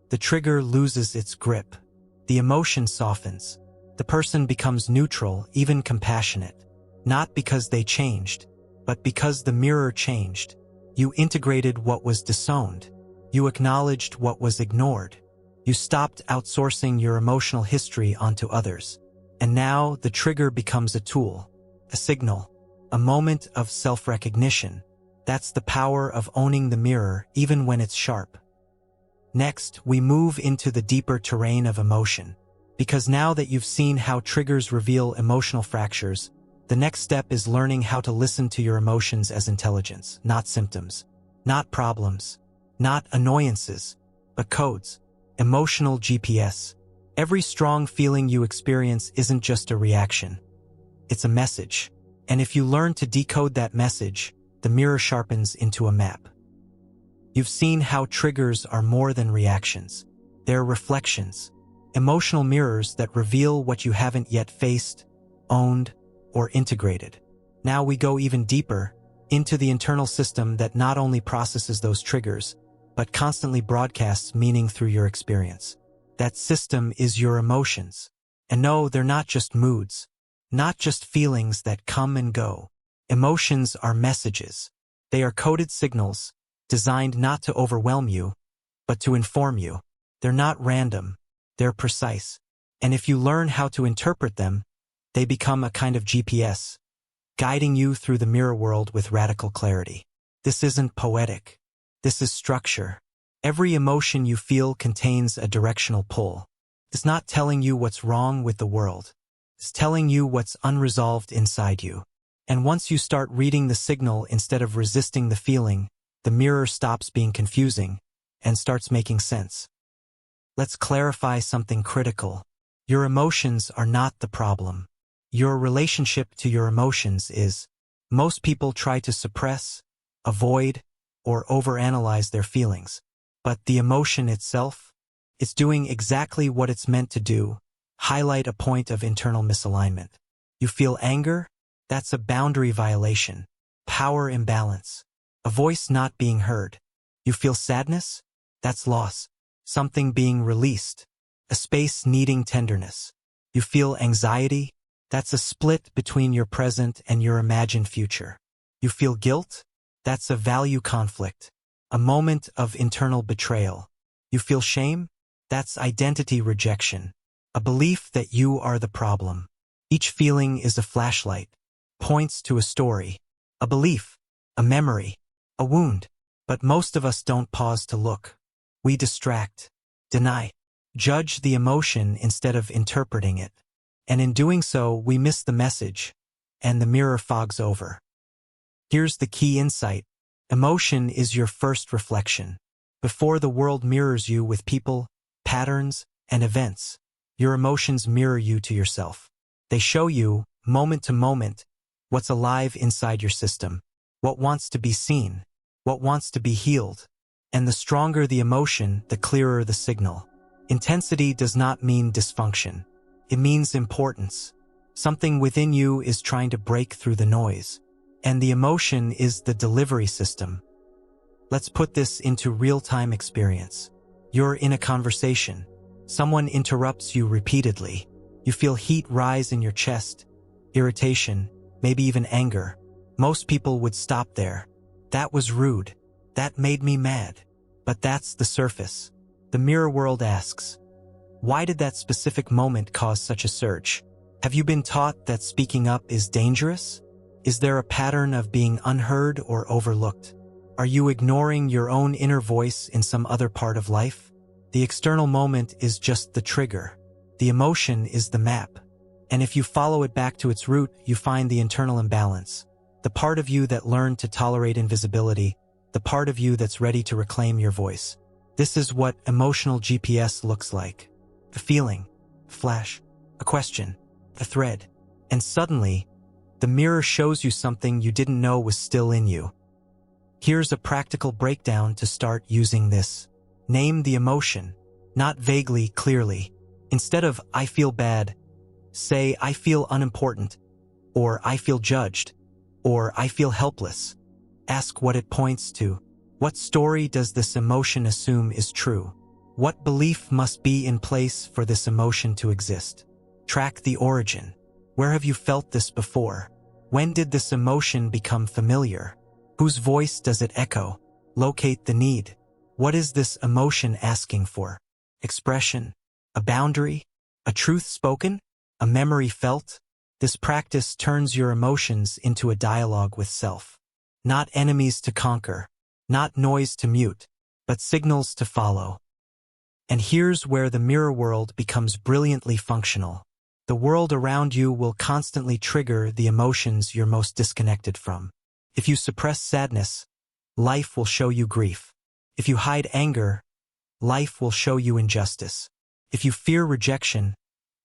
The trigger loses its grip. The emotion softens. The person becomes neutral, even compassionate. Not because they changed, but because the mirror changed. You integrated what was disowned. You acknowledged what was ignored. You stopped outsourcing your emotional history onto others. And now the trigger becomes a tool, a signal, a moment of self-recognition. That's the power of owning the mirror, even when it's sharp. Next, we move into the deeper terrain of emotion. Because now that you've seen how triggers reveal emotional fractures, the next step is learning how to listen to your emotions as intelligence, not symptoms, not problems, not annoyances, but codes. Emotional GPS. Every strong feeling you experience isn't just a reaction. It's a message. And if you learn to decode that message, the mirror sharpens into a map. You've seen how triggers are more than reactions. They're reflections, emotional mirrors that reveal what you haven't yet faced, owned, or integrated. Now we go even deeper into the internal system that not only processes those triggers, but constantly broadcasts meaning through your experience. That system is your emotions. And no, they're not just moods, not just feelings that come and go. Emotions are messages. They are coded signals, designed not to overwhelm you, but to inform you. They're not random, they're precise. And if you learn how to interpret them, they become a kind of GPS, guiding you through the mirror world with radical clarity. This isn't poetic. This is structure. Every emotion you feel contains a directional pull. It's not telling you what's wrong with the world. It's telling you what's unresolved inside you. And once you start reading the signal instead of resisting the feeling, the mirror stops being confusing and starts making sense. Let's clarify something critical. Your emotions are not the problem. Your relationship to your emotions is. Most people try to suppress, avoid, or overanalyze their feelings. But the emotion itself, it's doing exactly what it's meant to do, highlight a point of internal misalignment. You feel anger? That's a boundary violation, power imbalance, a voice not being heard. You feel sadness? That's loss, something being released, a space needing tenderness. You feel anxiety? That's a split between your present and your imagined future. You feel guilt? That's a value conflict, a moment of internal betrayal. You feel shame? That's identity rejection, a belief that you are the problem. Each feeling is a flashlight, points to a story, a belief, a memory, a wound. But most of us don't pause to look. We distract, deny, judge the emotion instead of interpreting it. And in doing so, we miss the message, and the mirror fogs over. Here's the key insight. Emotion is your first reflection. Before the world mirrors you with people, patterns, and events, your emotions mirror you to yourself. They show you, moment to moment, what's alive inside your system, what wants to be seen, what wants to be healed. And the stronger the emotion, the clearer the signal. Intensity does not mean dysfunction. It means importance. Something within you is trying to break through the noise. And the emotion is the delivery system. Let's put this into real-time experience. You're in a conversation. Someone interrupts you repeatedly. You feel heat rise in your chest, irritation, maybe even anger. Most people would stop there. That was rude. That made me mad. But that's the surface. The mirror world asks, why did that specific moment cause such a surge? Have you been taught that speaking up is dangerous? Is there a pattern of being unheard or overlooked? Are you ignoring your own inner voice in some other part of life? The external moment is just the trigger. The emotion is the map. And if you follow it back to its root, you find the internal imbalance. The part of you that learned to tolerate invisibility, the part of you that's ready to reclaim your voice. This is what emotional GPS looks like. A feeling, a flash, a question, a thread. And suddenly, the mirror shows you something you didn't know was still in you. Here's a practical breakdown to start using this. Name the emotion, not vaguely, clearly. Instead of, I feel bad, say, I feel unimportant, or I feel judged, or I feel helpless. Ask what it points to. What story does this emotion assume is true? What belief must be in place for this emotion to exist? Track the origin. Where have you felt this before? When did this emotion become familiar? Whose voice does it echo? Locate the need. What is this emotion asking for? Expression? A boundary? A truth spoken? A memory felt? This practice turns your emotions into a dialogue with self. Not enemies to conquer, not noise to mute, but signals to follow. And here's where the mirror world becomes brilliantly functional. The world around you will constantly trigger the emotions you're most disconnected from. If you suppress sadness, life will show you grief. If you hide anger, life will show you injustice. If you fear rejection,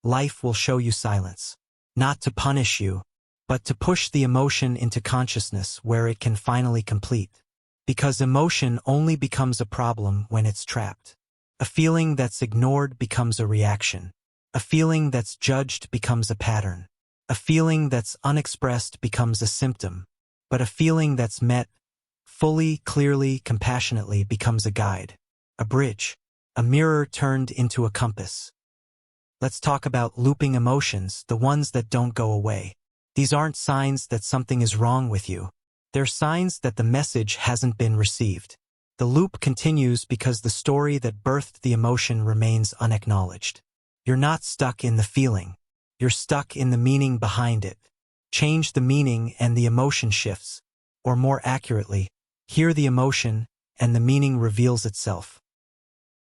life will show you silence. Not to punish you, but to push the emotion into consciousness where it can finally complete. Because emotion only becomes a problem when it's trapped. A feeling that's ignored becomes a reaction. A feeling that's judged becomes a pattern. A feeling that's unexpressed becomes a symptom. But a feeling that's met fully, clearly, compassionately becomes a guide, a bridge, a mirror turned into a compass. Let's talk about looping emotions, the ones that don't go away. These aren't signs that something is wrong with you. They're signs that the message hasn't been received. The loop continues because the story that birthed the emotion remains unacknowledged. You're not stuck in the feeling. You're stuck in the meaning behind it. Change the meaning and the emotion shifts. Or more accurately, hear the emotion and the meaning reveals itself.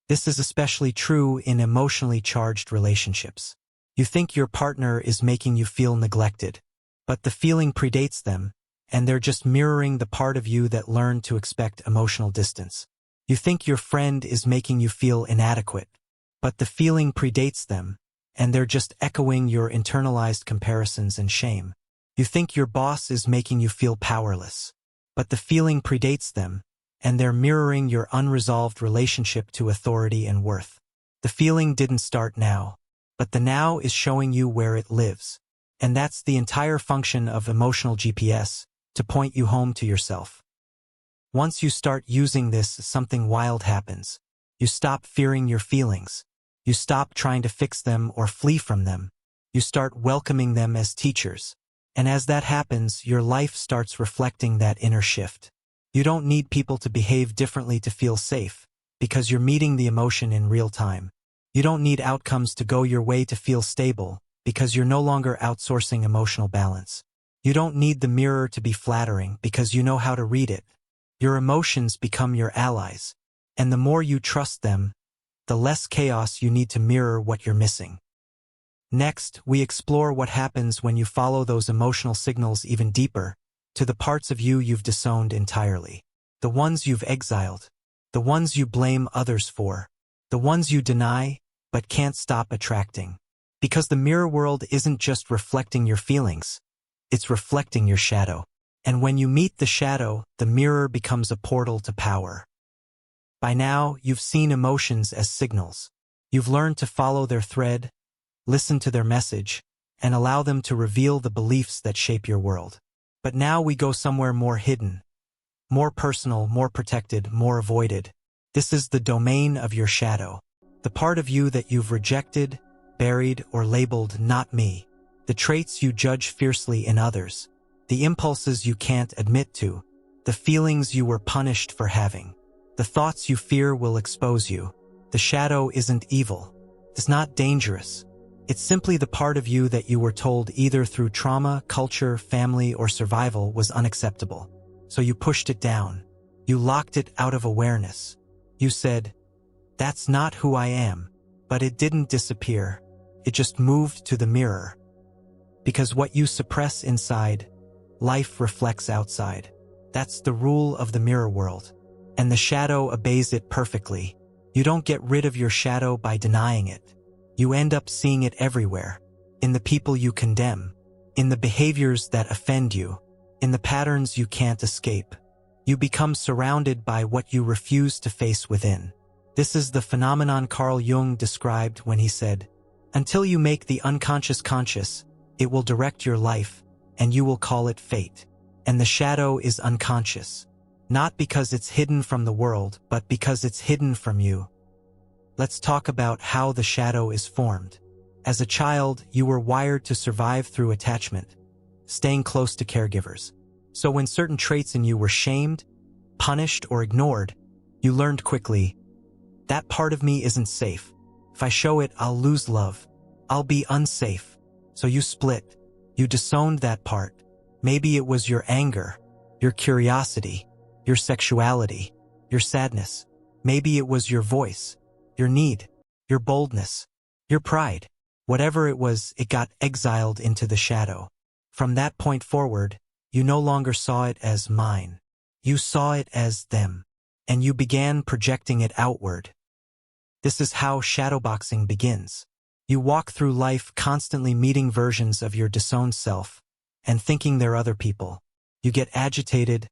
This is especially true in emotionally charged relationships. You think your partner is making you feel neglected, but the feeling predates them, and they're just mirroring the part of you that learned to expect emotional distance. You think your friend is making you feel inadequate, but the feeling predates them, and they're just echoing your internalized comparisons and shame. You think your boss is making you feel powerless, but the feeling predates them, and they're mirroring your unresolved relationship to authority and worth. The feeling didn't start now, but the now is showing you where it lives. And that's the entire function of emotional GPS, to point you home to yourself. Once you start using this, something wild happens. You stop fearing your feelings. You stop trying to fix them or flee from them. You start welcoming them as teachers. And as that happens, your life starts reflecting that inner shift. You don't need people to behave differently to feel safe, because you're meeting the emotion in real time. You don't need outcomes to go your way to feel stable, because you're no longer outsourcing emotional balance. You don't need the mirror to be flattering, because you know how to read it. Your emotions become your allies, and the more you trust them, the less chaos you need to mirror what you're missing. Next, we explore what happens when you follow those emotional signals even deeper, to the parts of you you've disowned entirely. The ones you've exiled. The ones you blame others for. The ones you deny, but can't stop attracting. Because the mirror world isn't just reflecting your feelings, it's reflecting your shadow. And when you meet the shadow, the mirror becomes a portal to power. By now, you've seen emotions as signals. You've learned to follow their thread, listen to their message, and allow them to reveal the beliefs that shape your world. But now we go somewhere more hidden, more personal, more protected, more avoided. This is the domain of your shadow. The part of you that you've rejected, buried, or labeled not me. The traits you judge fiercely in others. The impulses you can't admit to. The feelings you were punished for having. The thoughts you fear will expose you. The shadow isn't evil. It's not dangerous. It's simply the part of you that you were told either through trauma, culture, family, or survival was unacceptable. So you pushed it down. You locked it out of awareness. You said, "That's not who I am." But it didn't disappear. It just moved to the mirror. Because what you suppress inside, life reflects outside. That's the rule of the mirror world. And the shadow obeys it perfectly. You don't get rid of your shadow by denying it. You end up seeing it everywhere. In the people you condemn. In the behaviors that offend you. In the patterns you can't escape. You become surrounded by what you refuse to face within. This is the phenomenon Carl Jung described when he said, "Until you make the unconscious conscious, it will direct your life, and you will call it fate." And the shadow is unconscious. Not because it's hidden from the world, but because it's hidden from you. Let's talk about how the shadow is formed. As a child, you were wired to survive through attachment, staying close to caregivers. So when certain traits in you were shamed, punished, or ignored, you learned quickly, that part of me isn't safe. If I show it, I'll lose love. I'll be unsafe. So you split. You disowned that part. Maybe it was your anger, your curiosity, your sexuality, your sadness. Maybe it was your voice, your need, your boldness, your pride. Whatever it was, it got exiled into the shadow. From that point forward, you no longer saw it as mine. You saw it as them. And you began projecting it outward. This is how shadowboxing begins. You walk through life constantly meeting versions of your disowned self, and thinking they're other people. You get agitated,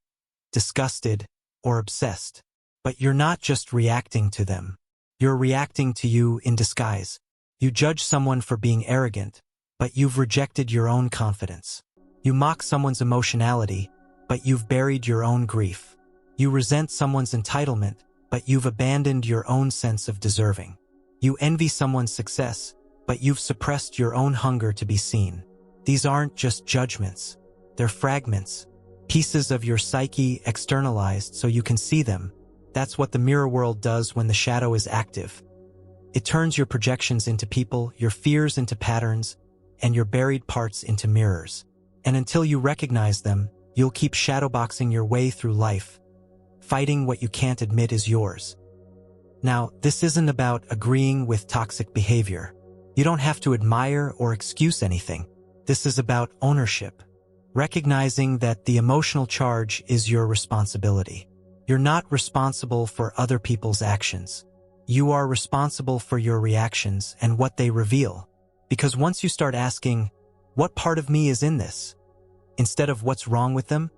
disgusted, or obsessed. But you're not just reacting to them. You're reacting to you in disguise. You judge someone for being arrogant, but you've rejected your own confidence. You mock someone's emotionality, but you've buried your own grief. You resent someone's entitlement, but you've abandoned your own sense of deserving. You envy someone's success, but you've suppressed your own hunger to be seen. These aren't just judgments. They're fragments, pieces of your psyche externalized so you can see them. That's what the mirror world does when the shadow is active. It turns your projections into people, your fears into patterns, and your buried parts into mirrors. And until you recognize them, you'll keep shadowboxing your way through life, fighting what you can't admit is yours. Now, this isn't about agreeing with toxic behavior. You don't have to admire or excuse anything. This is about ownership, recognizing that the emotional charge is your responsibility. You're not responsible for other people's actions. You are responsible for your reactions and what they reveal. Because once you start asking, what part of me is in this? Instead of what's wrong with them,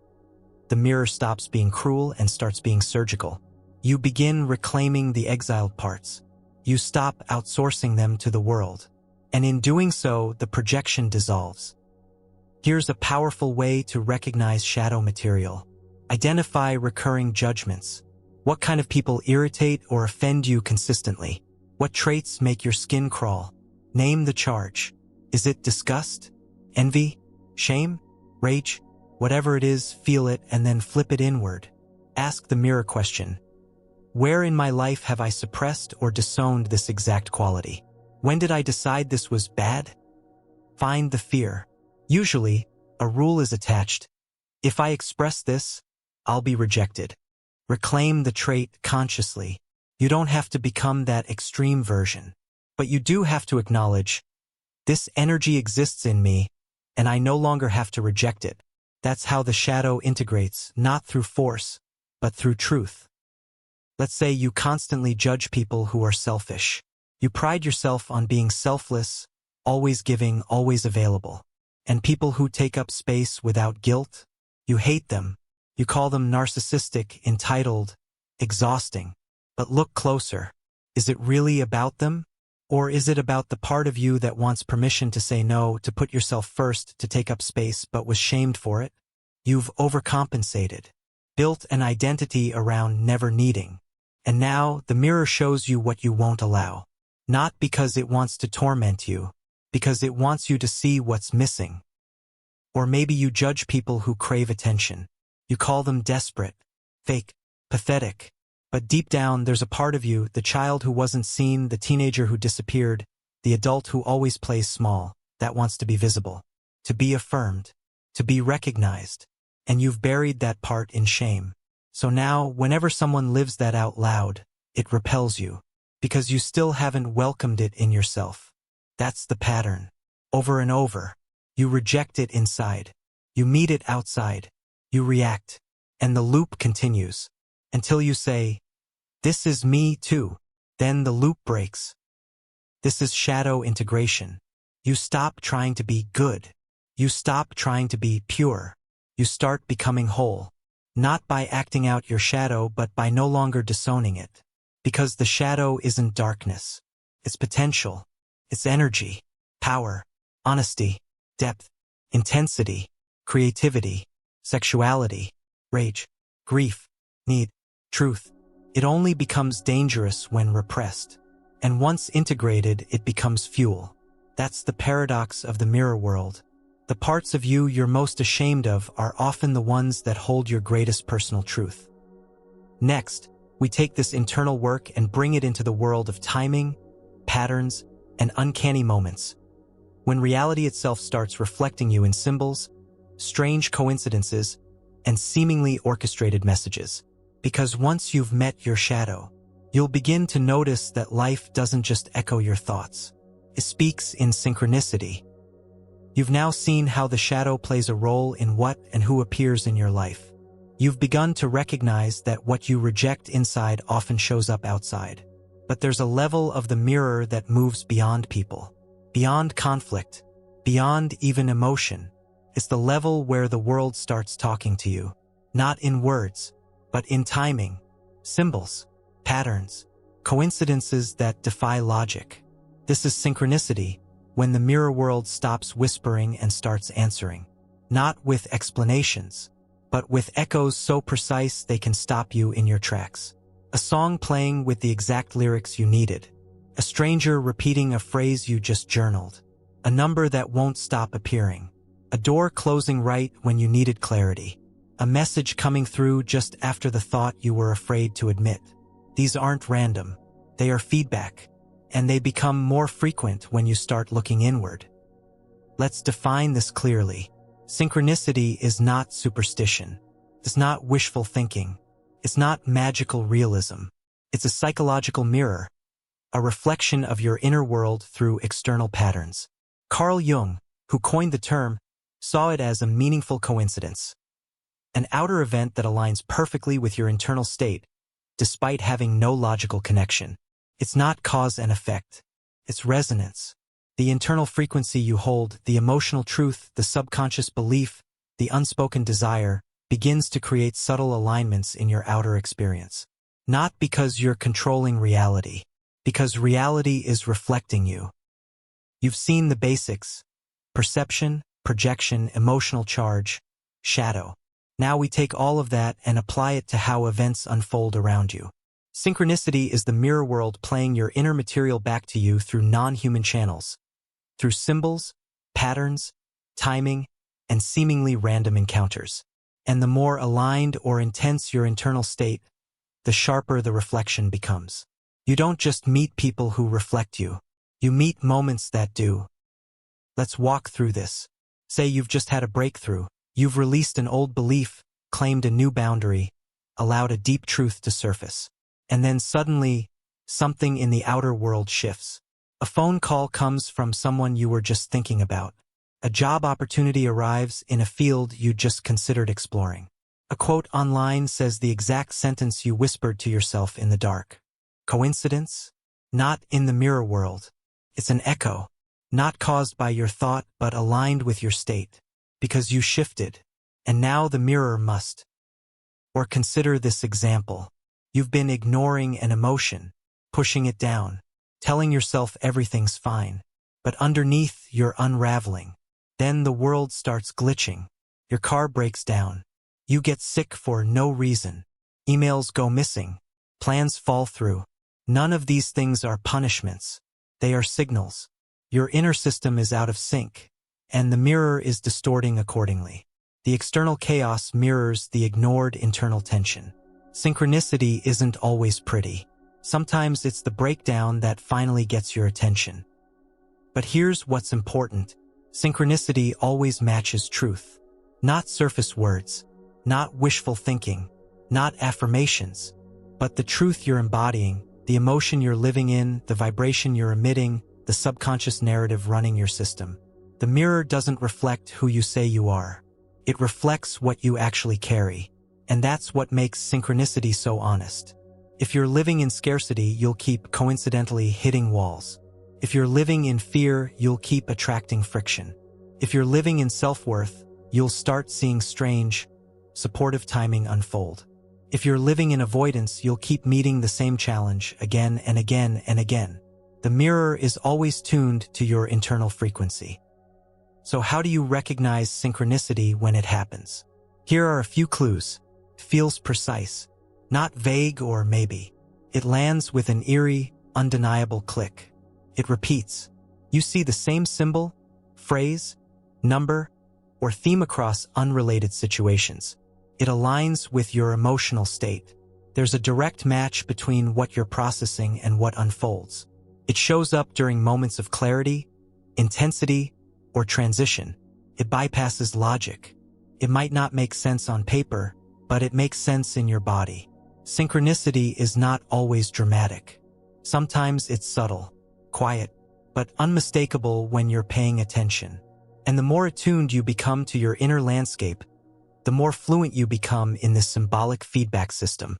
the mirror stops being cruel and starts being surgical. You begin reclaiming the exiled parts. You stop outsourcing them to the world. And in doing so, the projection dissolves. Here's a powerful way to recognize shadow material. Identify recurring judgments. What kind of people irritate or offend you consistently? What traits make your skin crawl? Name the charge. Is it disgust, envy, shame, rage? Whatever it is, feel it and then flip it inward. Ask the mirror question. Where in my life have I suppressed or disowned this exact quality? When did I decide this was bad? Find the fear. Usually, a rule is attached. If I express this, I'll be rejected. Reclaim the trait consciously. You don't have to become that extreme version. But you do have to acknowledge, this energy exists in me, and I no longer have to reject it. That's how the shadow integrates, not through force, but through truth. Let's say you constantly judge people who are selfish. You pride yourself on being selfless, always giving, always available. And people who take up space without guilt, you hate them. You call them narcissistic, entitled, exhausting. But look closer. Is it really about them? Or is it about the part of you that wants permission to say no, to put yourself first, to take up space, but was shamed for it? You've overcompensated, built an identity around never needing. And now the mirror shows you what you won't allow. Not because it wants to torment you, because it wants you to see what's missing. Or maybe you judge people who crave attention. You call them desperate, fake, pathetic. But deep down, there's a part of you, the child who wasn't seen, the teenager who disappeared, the adult who always plays small, that wants to be visible, to be affirmed, to be recognized. And you've buried that part in shame. So now, whenever someone lives that out loud, it repels you, because you still haven't welcomed it in yourself. That's the pattern. Over and over. You reject it inside. You meet it outside. You react. And the loop continues. Until you say, this is me too. Then the loop breaks. This is shadow integration. You stop trying to be good. You stop trying to be pure. You start becoming whole. Not by acting out your shadow, but by no longer disowning it. Because the shadow isn't darkness. It's potential. It's energy, power, honesty, depth, intensity, creativity, sexuality, rage, grief, need, truth. It only becomes dangerous when repressed. And once integrated, it becomes fuel. That's the paradox of the mirror world. The parts of you you're most ashamed of are often the ones that hold your greatest personal truth. Next, we take this internal work and bring it into the world of timing, patterns, and uncanny moments. When reality itself starts reflecting you in symbols, strange coincidences, and seemingly orchestrated messages. Because once you've met your shadow, you'll begin to notice that life doesn't just echo your thoughts. It speaks in synchronicity. You've now seen how the shadow plays a role in what and who appears in your life. You've begun to recognize that what you reject inside often shows up outside. But there's a level of the mirror that moves beyond people, beyond conflict, beyond even emotion. It's the level where the world starts talking to you, not in words, but in timing, symbols, patterns, coincidences that defy logic. This is synchronicity, when the mirror world stops whispering and starts answering, not with explanations, but with echoes so precise they can stop you in your tracks. A song playing with the exact lyrics you needed, a stranger repeating a phrase you just journaled, a number that won't stop appearing, a door closing right when you needed clarity, a message coming through just after the thought you were afraid to admit. These aren't random, they are feedback, and they become more frequent when you start looking inward. Let's define this clearly. Synchronicity is not superstition. It's not wishful thinking. It's not magical realism. It's a psychological mirror, a reflection of your inner world through external patterns. Carl Jung, who coined the term, saw it as a meaningful coincidence, an outer event that aligns perfectly with your internal state, despite having no logical connection. It's not cause and effect. It's resonance. The internal frequency you hold, the emotional truth, the subconscious belief, the unspoken desire, begins to create subtle alignments in your outer experience. Not because you're controlling reality, because reality is reflecting you. You've seen the basics: perception, projection, emotional charge, shadow. Now we take all of that and apply it to how events unfold around you. Synchronicity is the mirror world playing your inner material back to you through non-human channels, through symbols, patterns, timing, and seemingly random encounters. And the more aligned or intense your internal state, the sharper the reflection becomes. You don't just meet people who reflect you. You meet moments that do. Let's walk through this. Say you've just had a breakthrough. You've released an old belief, claimed a new boundary, allowed a deep truth to surface. And then suddenly, something in the outer world shifts. A phone call comes from someone you were just thinking about. A job opportunity arrives in a field you just considered exploring. A quote online says the exact sentence you whispered to yourself in the dark. Coincidence? Not in the mirror world. It's an echo, not caused by your thought but aligned with your state. Because you shifted, and now the mirror must. Or consider this example. You've been ignoring an emotion, pushing it down, telling yourself everything's fine, but underneath you're unraveling. Then the world starts glitching. Your car breaks down. You get sick for no reason. Emails go missing. Plans fall through. None of these things are punishments. They are signals. Your inner system is out of sync, and the mirror is distorting accordingly. The external chaos mirrors the ignored internal tension. Synchronicity isn't always pretty. Sometimes it's the breakdown that finally gets your attention. But here's what's important. Synchronicity always matches truth. Not surface words, not wishful thinking, not affirmations, but the truth you're embodying, the emotion you're living in, the vibration you're emitting, the subconscious narrative running your system. The mirror doesn't reflect who you say you are. It reflects what you actually carry. And that's what makes synchronicity so honest. If you're living in scarcity, you'll keep coincidentally hitting walls. If you're living in fear, you'll keep attracting friction. If you're living in self-worth, you'll start seeing strange, supportive timing unfold. If you're living in avoidance, you'll keep meeting the same challenge again and again and again. The mirror is always tuned to your internal frequency. So how do you recognize synchronicity when it happens? Here are a few clues. It feels precise, not vague or maybe. It lands with an eerie, undeniable click. It repeats. You see the same symbol, phrase, number, or theme across unrelated situations. It aligns with your emotional state. There's a direct match between what you're processing and what unfolds. It shows up during moments of clarity, intensity, or transition. It bypasses logic. It might not make sense on paper, but it makes sense in your body. Synchronicity is not always dramatic. Sometimes it's subtle, quiet, but unmistakable when you're paying attention. And the more attuned you become to your inner landscape, the more fluent you become in this symbolic feedback system.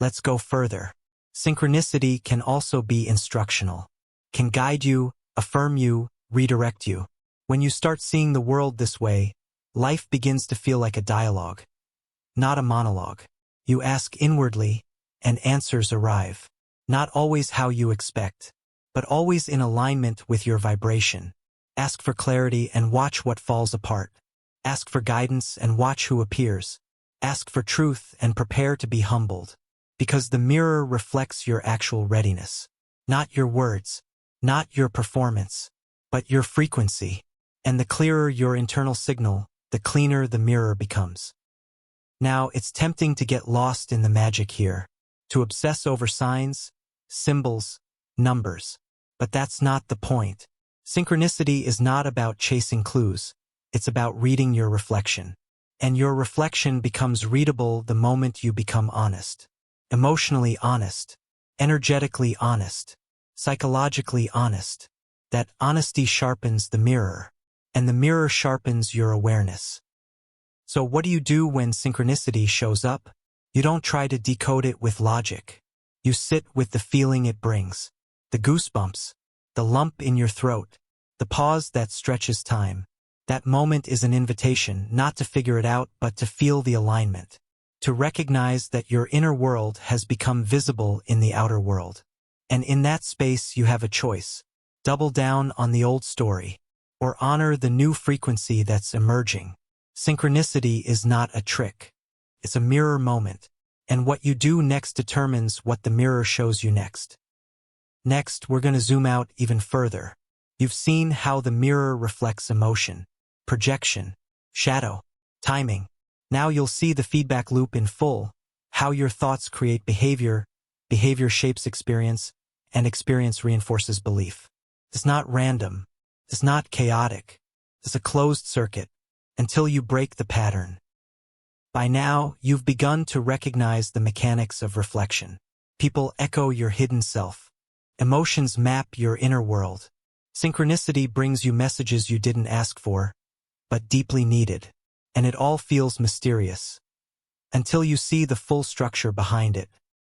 Let's go further. Synchronicity can also be instructional, can guide you, affirm you, redirect you. When you start seeing the world this way, life begins to feel like a dialogue, not a monologue. You ask inwardly, and answers arrive. Not always how you expect, but always in alignment with your vibration. Ask for clarity and watch what falls apart. Ask for guidance and watch who appears. Ask for truth and prepare to be humbled. Because the mirror reflects your actual readiness. Not your words, not your performance, but your frequency. And the clearer your internal signal, the cleaner the mirror becomes. Now, it's tempting to get lost in the magic here, to obsess over signs, symbols, numbers. But that's not the point. Synchronicity is not about chasing clues. It's about reading your reflection. And your reflection becomes readable the moment you become honest. Emotionally honest. Energetically honest. Psychologically honest. That honesty sharpens the mirror. And the mirror sharpens your awareness. So what do you do when synchronicity shows up? You don't try to decode it with logic. You sit with the feeling it brings. The goosebumps. The lump in your throat. The pause that stretches time. That moment is an invitation not to figure it out but to feel the alignment. To recognize that your inner world has become visible in the outer world. And in that space you have a choice. Double down on the old story. Or honor the new frequency that's emerging. Synchronicity is not a trick. It's a mirror moment. And what you do next determines what the mirror shows you next. Next, we're going to zoom out even further. You've seen how the mirror reflects emotion, projection, shadow, timing. Now you'll see the feedback loop in full, how your thoughts create behavior, behavior shapes experience, and experience reinforces belief. It's not random. It's not chaotic. It's a closed circuit, until you break the pattern. By now, you've begun to recognize the mechanics of reflection. People echo your hidden self. Emotions map your inner world. Synchronicity brings you messages you didn't ask for, but deeply needed. And it all feels mysterious. Until you see the full structure behind it.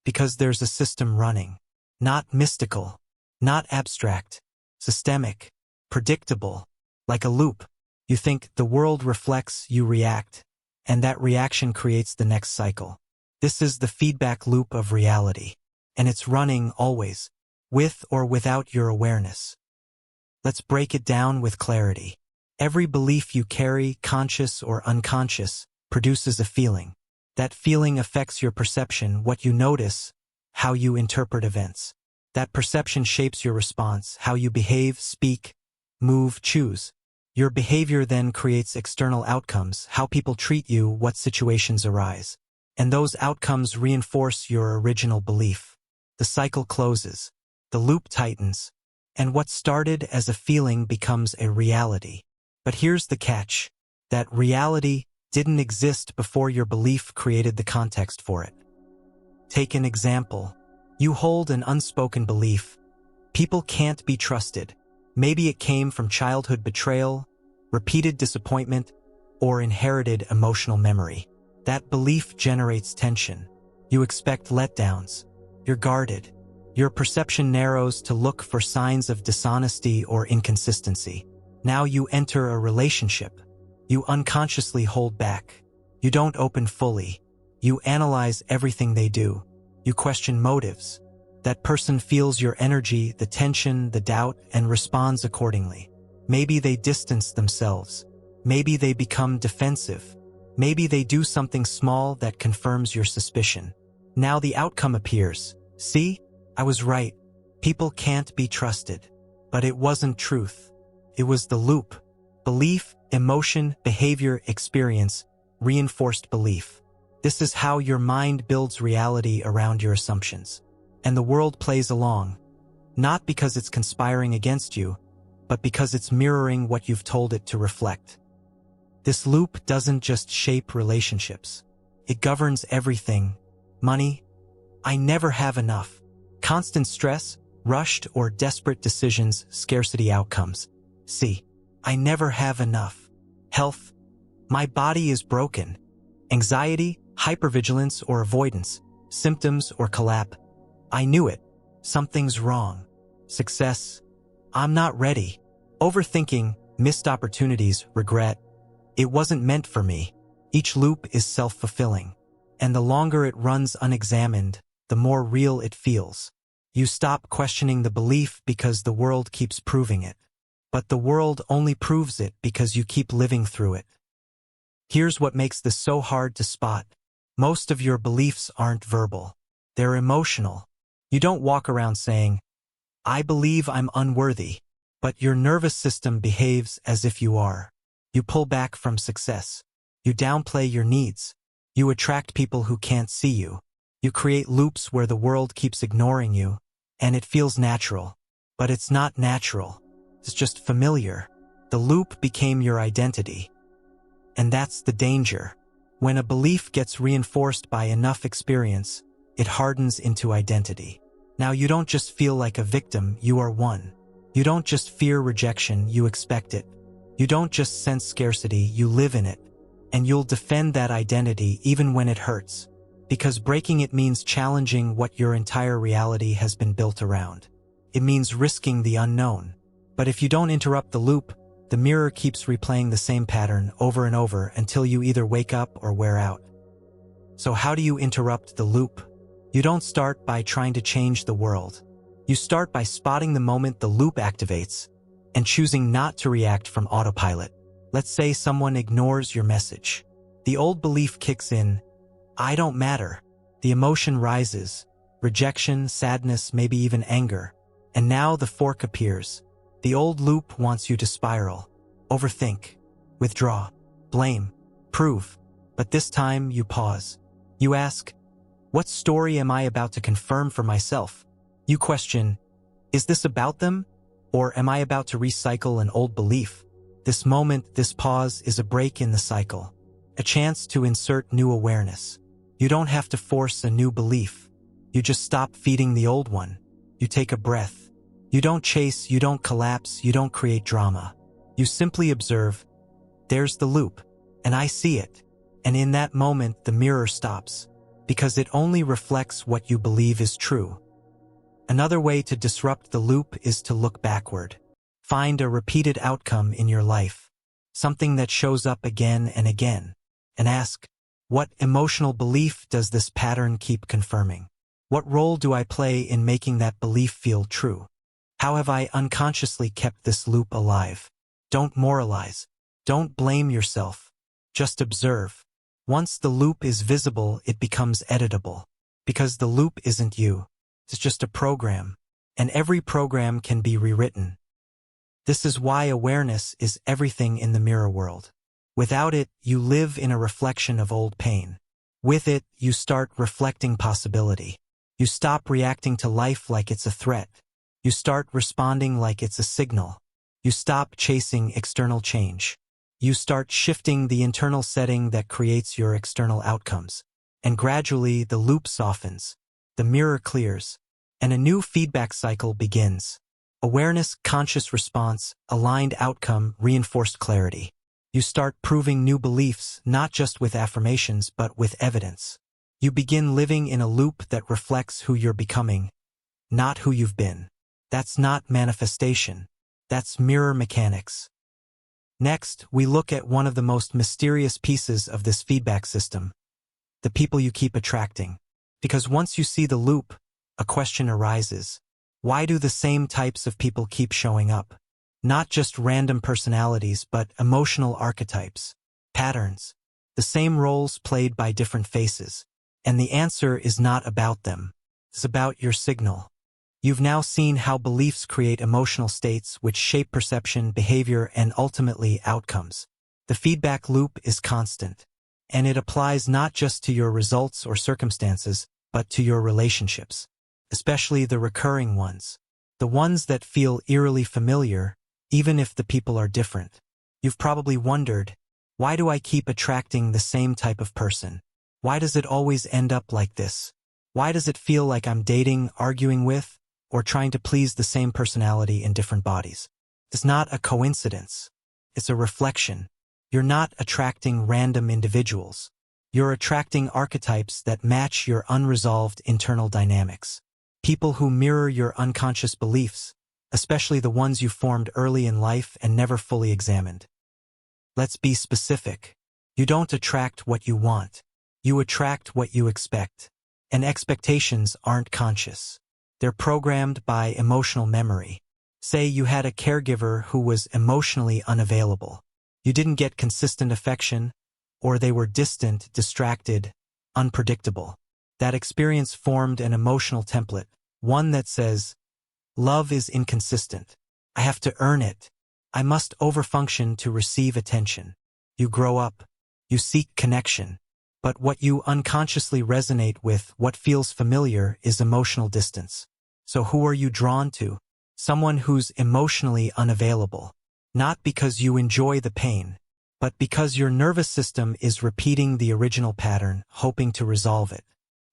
Because there's a system running. Not mystical. Not abstract. Systemic. Predictable. Like a loop. You think the world reflects, you react. And that reaction creates the next cycle. This is the feedback loop of reality. And it's running always. With or without your awareness. Let's break it down with clarity. Every belief you carry, conscious or unconscious, produces a feeling. That feeling affects your perception, what you notice, how you interpret events. That perception shapes your response, how you behave, speak, move, choose. Your behavior then creates external outcomes, how people treat you, what situations arise. And those outcomes reinforce your original belief. The cycle closes. The loop tightens. And what started as a feeling becomes a reality. But here's the catch. That reality didn't exist before your belief created the context for it. Take an example. You hold an unspoken belief. People can't be trusted. Maybe it came from childhood betrayal, repeated disappointment, or inherited emotional memory. That belief generates tension. You expect letdowns. You're guarded. Your perception narrows to look for signs of dishonesty or inconsistency. Now you enter a relationship. You unconsciously hold back. You don't open fully. You analyze everything they do. You question motives. That person feels your energy, the tension, the doubt, and responds accordingly. Maybe they distance themselves. Maybe they become defensive. Maybe they do something small that confirms your suspicion. Now the outcome appears. See? I was right. People can't be trusted. But it wasn't truth. It was the loop. Belief, emotion, behavior, experience, reinforced belief. This is how your mind builds reality around your assumptions. And the world plays along. Not because it's conspiring against you, but because it's mirroring what you've told it to reflect. This loop doesn't just shape relationships. It governs everything. Money. I never have enough. Constant stress, rushed or desperate decisions, scarcity outcomes. See, I never have enough. Health. My body is broken. Anxiety, hypervigilance or avoidance, symptoms or collapse. I knew it. Something's wrong. Success. I'm not ready. Overthinking, missed opportunities, regret. It wasn't meant for me. Each loop is self-fulfilling. And the longer it runs unexamined, the more real it feels. You stop questioning the belief because the world keeps proving it. But the world only proves it because you keep living through it. Here's what makes this so hard to spot. Most of your beliefs aren't verbal. They're emotional. You don't walk around saying, "I believe I'm unworthy," but your nervous system behaves as if you are. You pull back from success. You downplay your needs. You attract people who can't see you. You create loops where the world keeps ignoring you, and it feels natural. But it's not natural. It's just familiar. The loop became your identity. And that's the danger. When a belief gets reinforced by enough experience, it hardens into identity. Now you don't just feel like a victim, you are one. You don't just fear rejection, you expect it. You don't just sense scarcity, you live in it. And you'll defend that identity even when it hurts. Because breaking it means challenging what your entire reality has been built around. It means risking the unknown. But if you don't interrupt the loop, the mirror keeps replaying the same pattern over and over until you either wake up or wear out. So how do you interrupt the loop? You don't start by trying to change the world. You start by spotting the moment the loop activates and choosing not to react from autopilot. Let's say someone ignores your message. The old belief kicks in, "I don't matter." The emotion rises, rejection, sadness, maybe even anger. And now the fork appears. The old loop wants you to spiral, overthink, withdraw, blame, prove. But this time you pause. You ask, what story am I about to confirm for myself? You question, is this about them? Or am I about to recycle an old belief? This moment, this pause, is a break in the cycle. A chance to insert new awareness. You don't have to force a new belief. You just stop feeding the old one. You take a breath. You don't chase, you don't collapse, you don't create drama. You simply observe, there's the loop, and I see it. And in that moment, the mirror stops, because it only reflects what you believe is true. Another way to disrupt the loop is to look backward. Find a repeated outcome in your life, something that shows up again and again, and ask, what emotional belief does this pattern keep confirming? What role do I play in making that belief feel true? How have I unconsciously kept this loop alive? Don't moralize. Don't blame yourself. Just observe. Once the loop is visible, it becomes editable. Because the loop isn't you. It's just a program. And every program can be rewritten. This is why awareness is everything in the mirror world. Without it, you live in a reflection of old pain. With it, you start reflecting possibility. You stop reacting to life like it's a threat. You start responding like it's a signal. You stop chasing external change. You start shifting the internal setting that creates your external outcomes. And gradually, the loop softens. The mirror clears. And a new feedback cycle begins. Awareness, conscious response, aligned outcome, reinforced clarity. You start proving new beliefs, not just with affirmations, but with evidence. You begin living in a loop that reflects who you're becoming, not who you've been. That's not manifestation. That's mirror mechanics. Next, we look at one of the most mysterious pieces of this feedback system, the people you keep attracting. Because once you see the loop, a question arises. Why do the same types of people keep showing up? Not just random personalities, but emotional archetypes, patterns, the same roles played by different faces. And the answer is not about them. It's about your signal. You've now seen how beliefs create emotional states which shape perception, behavior, and ultimately outcomes. The feedback loop is constant, and it applies not just to your results or circumstances, but to your relationships, especially the recurring ones, the ones that feel eerily familiar, even if the people are different. You've probably wondered, why do I keep attracting the same type of person? Why does it always end up like this? Why does it feel like I'm dating, arguing with, or trying to please the same personality in different bodies? It's not a coincidence. It's a reflection. You're not attracting random individuals. You're attracting archetypes that match your unresolved internal dynamics. People who mirror your unconscious beliefs, especially the ones you formed early in life and never fully examined. Let's be specific. You don't attract what you want. You attract what you expect. And expectations aren't conscious. They're programmed by emotional memory. Say you had a caregiver who was emotionally unavailable. You didn't get consistent affection, or they were distant, distracted, unpredictable. That experience formed an emotional template, one that says, love is inconsistent. I have to earn it. I must overfunction to receive attention. You grow up. You seek connection. But what you unconsciously resonate with, what feels familiar, is emotional distance. So who are you drawn to? Someone who's emotionally unavailable. Not because you enjoy the pain, but because your nervous system is repeating the original pattern, hoping to resolve it.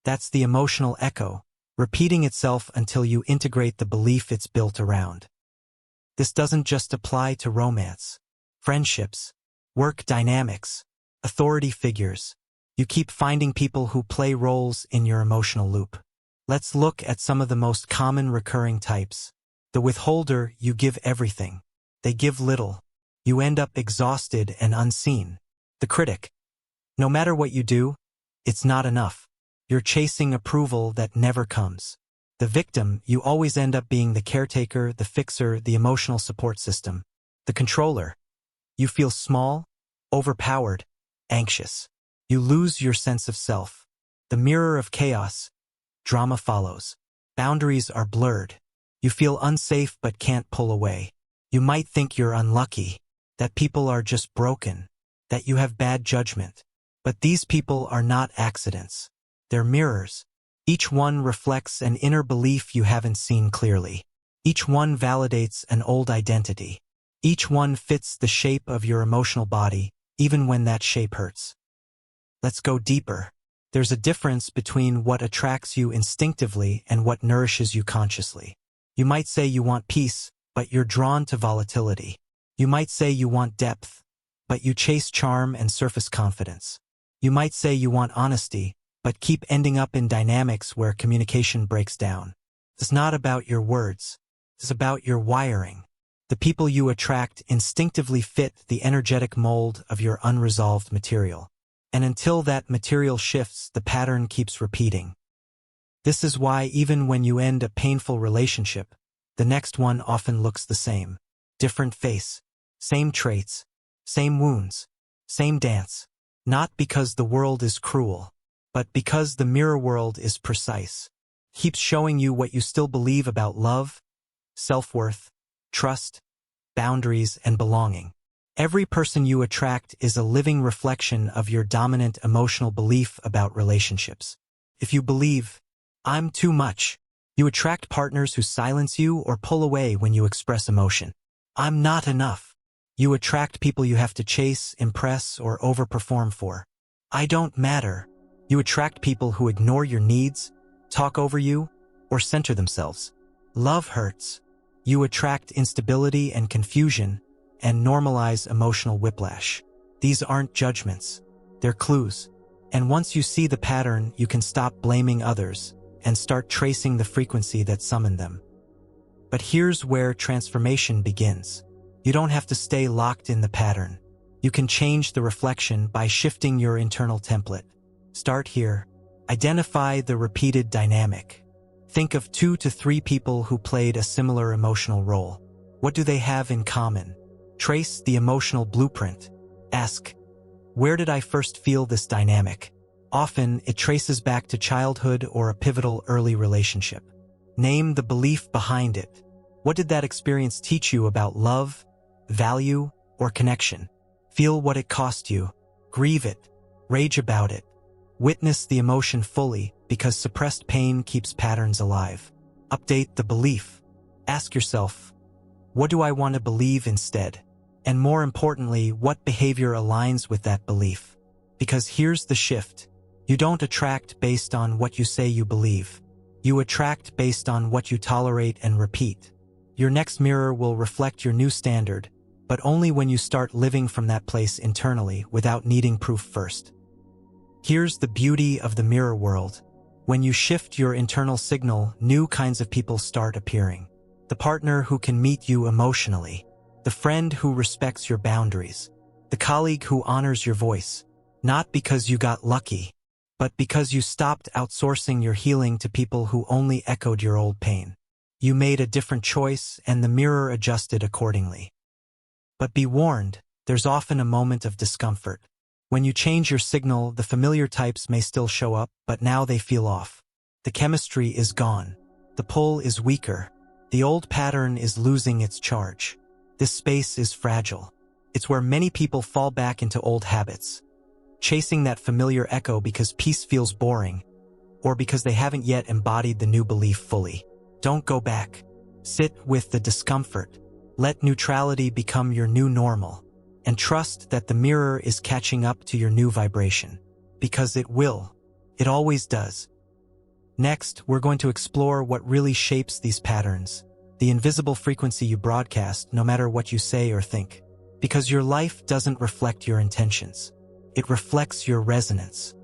That's the emotional echo, repeating itself until you integrate the belief it's built around. This doesn't just apply to romance, friendships, work dynamics, authority figures. You keep finding people who play roles in your emotional loop. Let's look at some of the most common recurring types. The withholder, you give everything. They give little. You end up exhausted and unseen. The critic, no matter what you do, it's not enough. You're chasing approval that never comes. The victim, you always end up being the caretaker, the fixer, the emotional support system. The controller, you feel small, overpowered, anxious. You lose your sense of self. The mirror of chaos, drama follows. Boundaries are blurred. You feel unsafe but can't pull away. You might think you're unlucky, that people are just broken, that you have bad judgment. But these people are not accidents. They're mirrors. Each one reflects an inner belief you haven't seen clearly. Each one validates an old identity. Each one fits the shape of your emotional body, even when that shape hurts. Let's go deeper. There's a difference between what attracts you instinctively and what nourishes you consciously. You might say you want peace, but you're drawn to volatility. You might say you want depth, but you chase charm and surface confidence. You might say you want honesty, but keep ending up in dynamics where communication breaks down. It's not about your words. It's about your wiring. The people you attract instinctively fit the energetic mold of your unresolved material. And until that material shifts, the pattern keeps repeating. This is why even when you end a painful relationship, the next one often looks the same. Different face, same traits, same wounds, same dance. Not because the world is cruel, but because the mirror world is precise. Keeps showing you what you still believe about love, self-worth, trust, boundaries, and belonging. Every person you attract is a living reflection of your dominant emotional belief about relationships. If you believe, I'm too much, you attract partners who silence you or pull away when you express emotion. I'm not enough. You attract people you have to chase, impress, or overperform for. I don't matter. You attract people who ignore your needs, talk over you, or center themselves. Love hurts. You attract instability and confusion, and normalize emotional whiplash. These aren't judgments. They're clues. And once you see the pattern, you can stop blaming others and start tracing the frequency that summoned them. But here's where transformation begins. You don't have to stay locked in the pattern. You can change the reflection by shifting your internal template. Start here. Identify the repeated dynamic. Think of 2 to 3 people who played a similar emotional role. What do they have in common? Trace the emotional blueprint. Ask, where did I first feel this dynamic? Often, it traces back to childhood or a pivotal early relationship. Name the belief behind it. What did that experience teach you about love, value, or connection? Feel what it cost you. Grieve it. Rage about it. Witness the emotion fully, because suppressed pain keeps patterns alive. Update the belief. Ask yourself, what do I want to believe instead? And more importantly, what behavior aligns with that belief? Because here's the shift. You don't attract based on what you say you believe. You attract based on what you tolerate and repeat. Your next mirror will reflect your new standard, but only when you start living from that place internally without needing proof first. Here's the beauty of the mirror world. When you shift your internal signal, new kinds of people start appearing. The partner who can meet you emotionally. The friend who respects your boundaries. The The colleague who honors your voice, not because you got lucky, but because you stopped outsourcing your healing to people who only echoed your old pain. You made a different choice, and the mirror adjusted accordingly. But be warned, there's often a moment of discomfort. When you change your signal, the familiar types may still show up, but now they feel off. The chemistry is gone. The pull is weaker. The old pattern is losing its charge. This space is fragile. It's where many people fall back into old habits, chasing that familiar echo because peace feels boring, or because they haven't yet embodied the new belief fully. Don't go back. Sit with the discomfort. Let neutrality become your new normal, and trust that the mirror is catching up to your new vibration. Because it will. It always does. Next, we're going to explore what really shapes these patterns, the invisible frequency you broadcast no matter what you say or think. Because your life doesn't reflect your intentions. It reflects your resonance.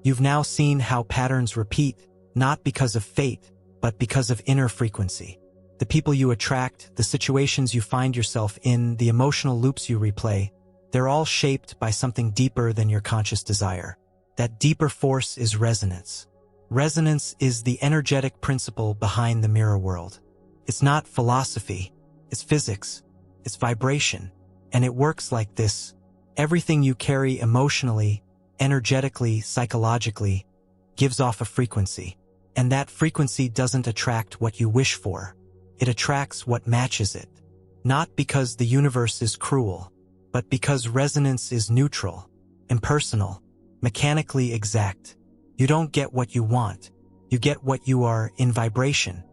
You've now seen how patterns repeat, not because of fate, but because of inner frequency. The people you attract, the situations you find yourself in, the emotional loops you replay, they're all shaped by something deeper than your conscious desire. That deeper force is resonance. Resonance is the energetic principle behind the mirror world. It's not philosophy, it's physics, it's vibration, and it works like this. Everything you carry emotionally, energetically, psychologically, gives off a frequency. And that frequency doesn't attract what you wish for. It attracts what matches it. Not because the universe is cruel, but because resonance is neutral, impersonal, mechanically exact. You don't get what you want. You get what you are in vibration.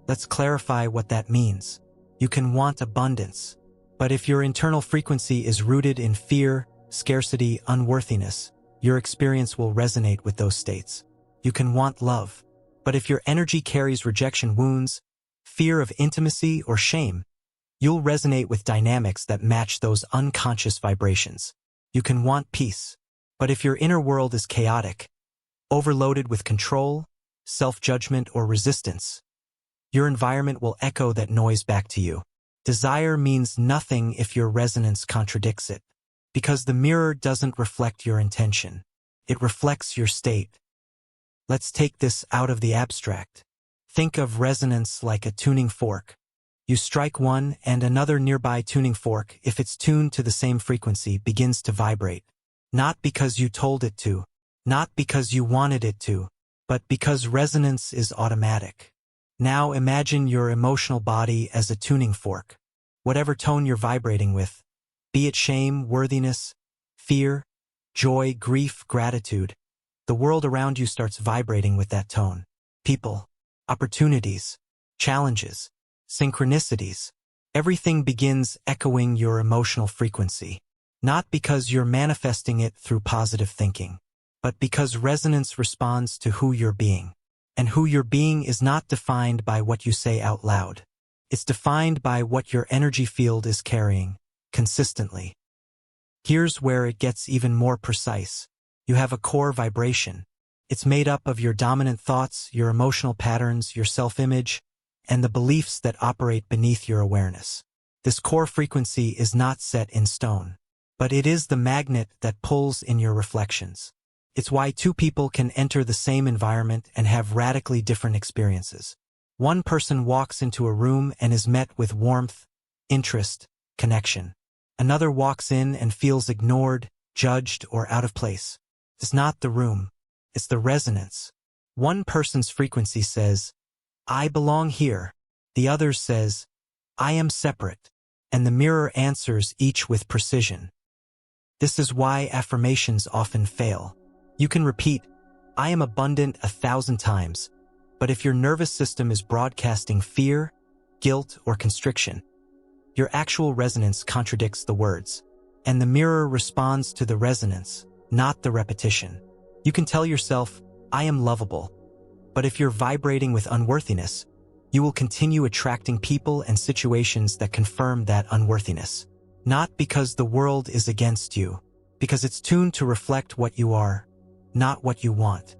Let's clarify what that means. You can want abundance, but if your internal frequency is rooted in fear, scarcity, unworthiness, your experience will resonate with those states. You can want love, but if your energy carries rejection wounds, fear of intimacy, or shame, you'll resonate with dynamics that match those unconscious vibrations. You can want peace, but if your inner world is chaotic, overloaded with control, self-judgment, or resistance, your environment will echo that noise back to you. Desire means nothing if your resonance contradicts it, because the mirror doesn't reflect your intention. It reflects your state. Let's take this out of the abstract. Think of resonance like a tuning fork. You strike one and another nearby tuning fork, if it's tuned to the same frequency, begins to vibrate. Not because you told it to, not because you wanted it to, but because resonance is automatic. Now imagine your emotional body as a tuning fork. Whatever tone you're vibrating with, be it shame, worthiness, fear, joy, grief, gratitude, the world around you starts vibrating with that tone. People, opportunities, challenges, synchronicities, everything begins echoing your emotional frequency. Not because you're manifesting it through positive thinking, but because resonance responds to who you're being. And who you're being is not defined by what you say out loud. It's defined by what your energy field is carrying, consistently. Here's where it gets even more precise. You have a core vibration. It's made up of your dominant thoughts, your emotional patterns, your self-image, and the beliefs that operate beneath your awareness. This core frequency is not set in stone, but it is the magnet that pulls in your reflections. It's why two people can enter the same environment and have radically different experiences. One person walks into a room and is met with warmth, interest, connection. Another walks in and feels ignored, judged, or out of place. It's not the room, it's the resonance. One person's frequency says, "I belong here." The other says, "I am separate." And the mirror answers each with precision. This is why affirmations often fail. You can repeat, "I am abundant" 1,000 times, but if your nervous system is broadcasting fear, guilt, or constriction, your actual resonance contradicts the words, and the mirror responds to the resonance, not the repetition. You can tell yourself, "I am lovable," but if you're vibrating with unworthiness, you will continue attracting people and situations that confirm that unworthiness. Not because the world is against you, because it's tuned to reflect what you are, not what you want.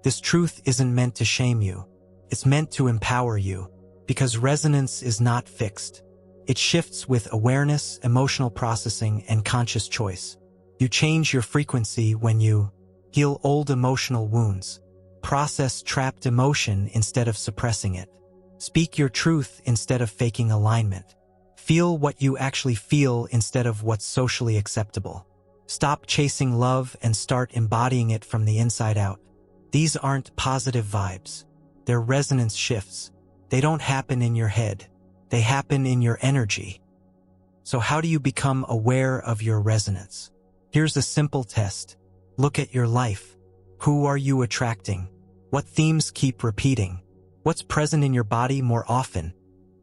This truth isn't meant to shame you. It's meant to empower you, because resonance is not fixed. It shifts with awareness, emotional processing, and conscious choice. You change your frequency when you heal old emotional wounds, process trapped emotion instead of suppressing it, speak your truth instead of faking alignment, feel what you actually feel instead of what's socially acceptable. Stop chasing love and start embodying it from the inside out. These aren't positive vibes. They're resonance shifts. They don't happen in your head. They happen in your energy. So how do you become aware of your resonance? Here's a simple test. Look at your life. Who are you attracting? What themes keep repeating? What's present in your body more often?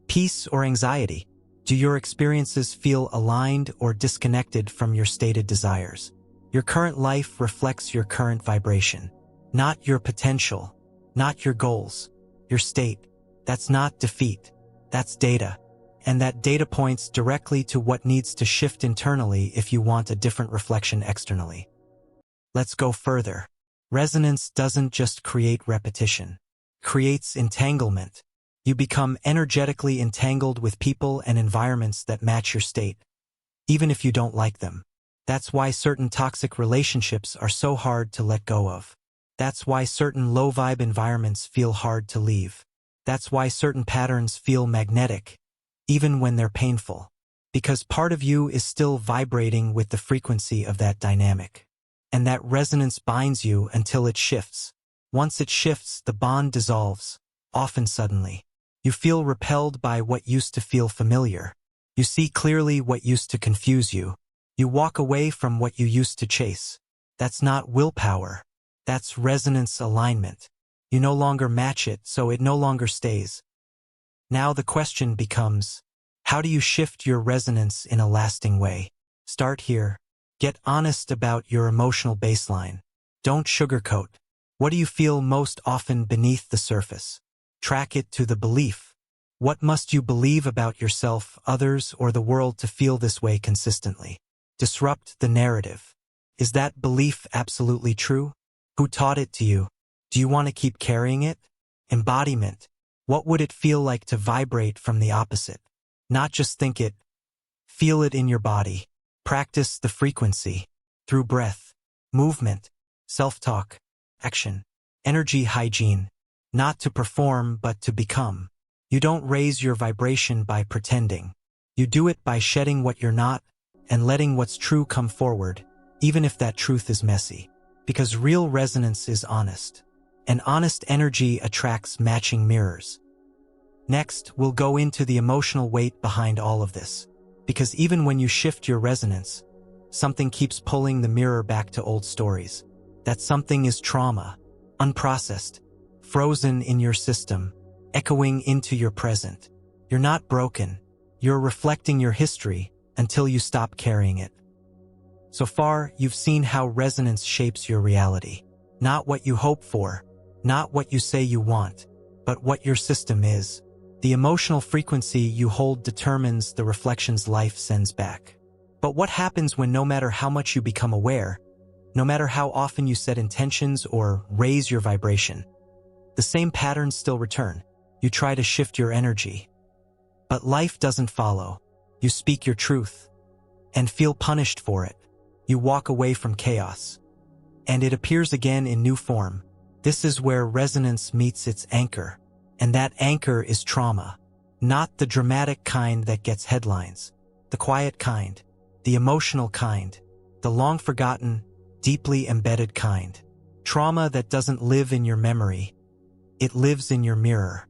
Peace or anxiety? Do your experiences feel aligned or disconnected from your stated desires? Your current life reflects your current vibration, not your potential, not your goals, your state. That's not defeat. That's data. And that data points directly to what needs to shift internally if you want a different reflection externally. Let's go further. Resonance doesn't just create repetition. It creates entanglement. You become energetically entangled with people and environments that match your state, even if you don't like them. That's why certain toxic relationships are so hard to let go of. That's why certain low-vibe environments feel hard to leave. That's why certain patterns feel magnetic, even when they're painful. Because part of you is still vibrating with the frequency of that dynamic. And that resonance binds you until it shifts. Once it shifts, the bond dissolves, often suddenly. You feel repelled by what used to feel familiar. You see clearly what used to confuse you. You walk away from what you used to chase. That's not willpower. That's resonance alignment. You no longer match it, so it no longer stays. Now the question becomes, how do you shift your resonance in a lasting way? Start here. Get honest about your emotional baseline. Don't sugarcoat. What do you feel most often beneath the surface? Track it to the belief. What must you believe about yourself, others, or the world to feel this way consistently? Disrupt the narrative. Is that belief absolutely true? Who taught it to you? Do you want to keep carrying it? Embodiment. What would it feel like to vibrate from the opposite? Not just think it. Feel it in your body. Practice the frequency. Through breath, movement, self-talk, action, energy hygiene. Not to perform, but to become. You don't raise your vibration by pretending. You do it by shedding what you're not and letting what's true come forward, even if that truth is messy. Because real resonance is honest. And honest energy attracts matching mirrors. Next, we'll go into the emotional weight behind all of this. Because even when you shift your resonance, something keeps pulling the mirror back to old stories. That something is trauma, unprocessed, frozen in your system, echoing into your present. You're not broken. You're reflecting your history until you stop carrying it. So far, you've seen how resonance shapes your reality. Not what you hope for, not what you say you want, but what your system is. The emotional frequency you hold determines the reflections life sends back. But what happens when no matter how much you become aware, no matter how often you set intentions or raise your vibration, the same patterns still return. You try to shift your energy. But life doesn't follow. You speak your truth and feel punished for it. You walk away from chaos. And it appears again in new form. This is where resonance meets its anchor. And that anchor is trauma. Not the dramatic kind that gets headlines. The quiet kind. The emotional kind. The long-forgotten, deeply embedded kind. Trauma that doesn't live in your memory. It lives in your mirror.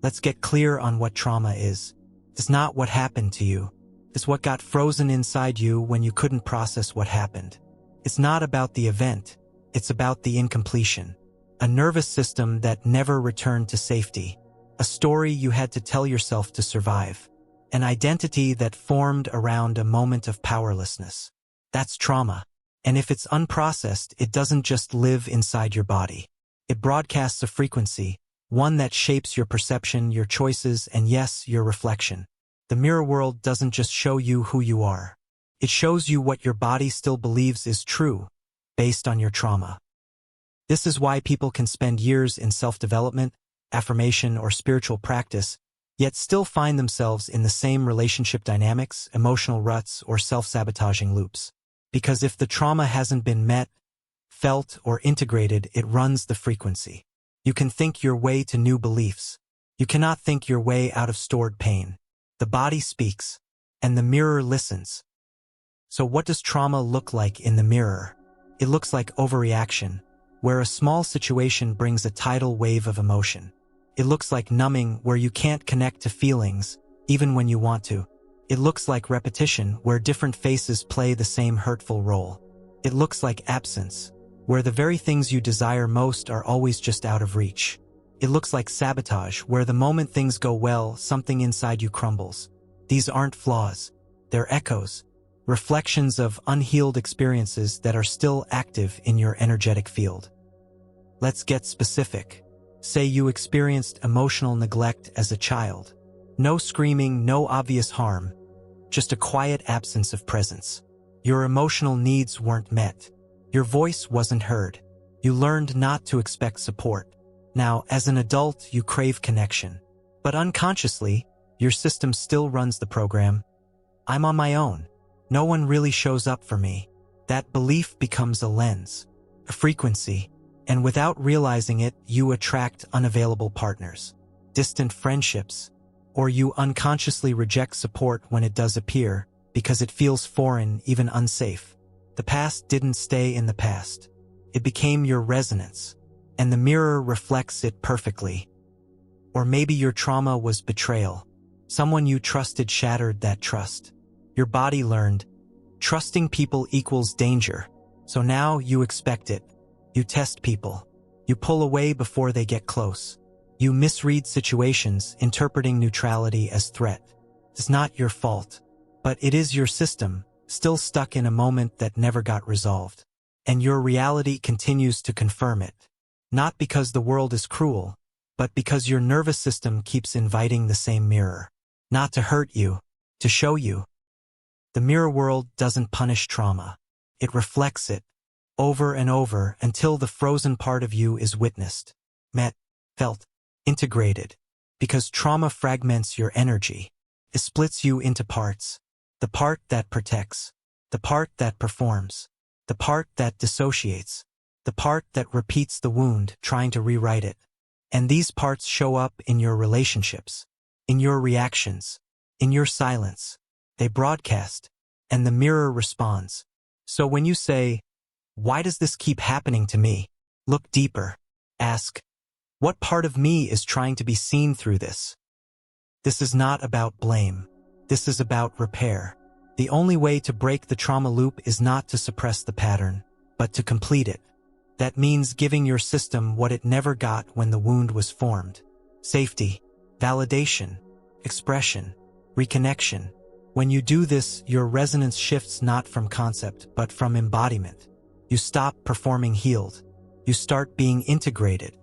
Let's get clear on what trauma is. It's not what happened to you. It's what got frozen inside you when you couldn't process what happened. It's not about the event. It's about the incompletion. A nervous system that never returned to safety. A story you had to tell yourself to survive. An identity that formed around a moment of powerlessness. That's trauma. And if it's unprocessed, it doesn't just live inside your body. It broadcasts a frequency, one that shapes your perception, your choices, and yes, your reflection. The mirror world doesn't just show you who you are. It shows you what your body still believes is true, based on your trauma. This is why people can spend years in self-development, affirmation, or spiritual practice, yet still find themselves in the same relationship dynamics, emotional ruts, or self-sabotaging loops. Because if the trauma hasn't been met, felt, or integrated, it runs the frequency. You can think your way to new beliefs. You cannot think your way out of stored pain. The body speaks, and the mirror listens. So what does trauma look like in the mirror? It looks like overreaction, where a small situation brings a tidal wave of emotion. It looks like numbing, where you can't connect to feelings, even when you want to. It looks like repetition, where different faces play the same hurtful role. It looks like absence, where the very things you desire most are always just out of reach. It looks like sabotage, where the moment things go well, something inside you crumbles. These aren't flaws. They're echoes, reflections of unhealed experiences that are still active in your energetic field. Let's get specific. Say you experienced emotional neglect as a child. No screaming, no obvious harm, just a quiet absence of presence. Your emotional needs weren't met. Your voice wasn't heard. You learned not to expect support. Now, as an adult, you crave connection. But unconsciously, your system still runs the program. I'm on my own. No one really shows up for me. That belief becomes a lens, a frequency, and without realizing it, you attract unavailable partners, distant friendships, or you unconsciously reject support when it does appear because it feels foreign, even unsafe. The past didn't stay in the past. It became your resonance, and the mirror reflects it perfectly. Or maybe your trauma was betrayal. Someone you trusted shattered that trust. Your body learned, trusting people equals danger. So now you expect it. You test people. You pull away before they get close. You misread situations, interpreting neutrality as threat. It's not your fault, but it is your system, still stuck in a moment that never got resolved. And your reality continues to confirm it. Not because the world is cruel, but because your nervous system keeps inviting the same mirror. Not to hurt you, to show you. The mirror world doesn't punish trauma. It reflects it, over and over, until the frozen part of you is witnessed, met, felt, integrated. Because trauma fragments your energy. It splits you into parts. The part that protects, the part that performs, the part that dissociates, the part that repeats the wound, trying to rewrite it. And these parts show up in your relationships, in your reactions, in your silence. They broadcast, and the mirror responds. So when you say, "Why does this keep happening to me?" look deeper. Ask, what part of me is trying to be seen through this? This is not about blame. This is about repair. The only way to break the trauma loop is not to suppress the pattern, but to complete it. That means giving your system what it never got when the wound was formed. Safety, validation, expression, reconnection. When you do this, your resonance shifts not from concept, but from embodiment. You stop performing healed. You start being integrated,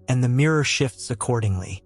and the mirror shifts accordingly.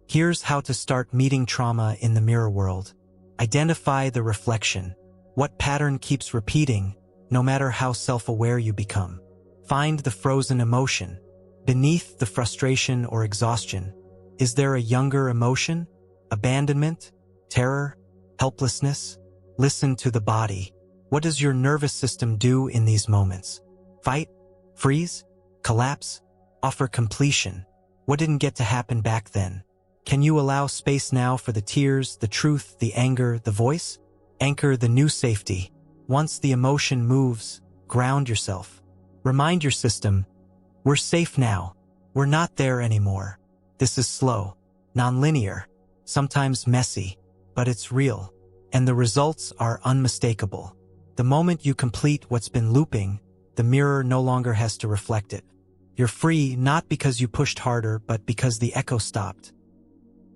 Here's how to start meeting trauma in the mirror world. Identify the reflection. What pattern keeps repeating, no matter how self-aware you become? Find the frozen emotion. Beneath the frustration or exhaustion, is there a younger emotion? Abandonment? Terror? Helplessness? Listen to the body. What does your nervous system do in these moments? Fight? Freeze? Collapse? Offer completion? What didn't get to happen back then? Can you allow space now for the tears, the truth, the anger, the voice? Anchor the new safety. Once the emotion moves, ground yourself. Remind your system, we're safe now. We're not there anymore. This is slow, non-linear, sometimes messy, but it's real, and the results are unmistakable. The moment you complete what's been looping, the mirror no longer has to reflect it. You're free not because you pushed harder, but because the echo stopped.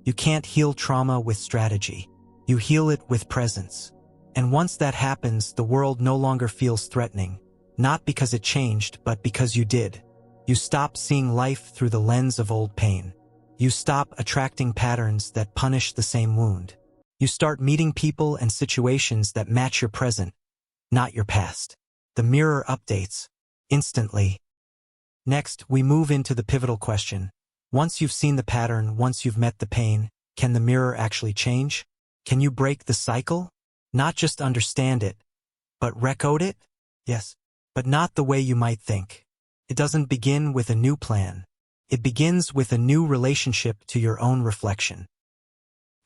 You can't heal trauma with strategy. You heal it with presence. And once that happens, the world no longer feels threatening, not because it changed, but because you did. You stop seeing life through the lens of old pain. You stop attracting patterns that punish the same wound. You start meeting people and situations that match your present, not your past. The mirror updates instantly. Next, we move into the pivotal question. Once you've seen the pattern, once you've met the pain, Can the mirror actually change? Can you break the cycle? Not just understand it, but recode it? Yes, but not the way you might think. It doesn't begin with a new plan. It begins with a new relationship to your own reflection.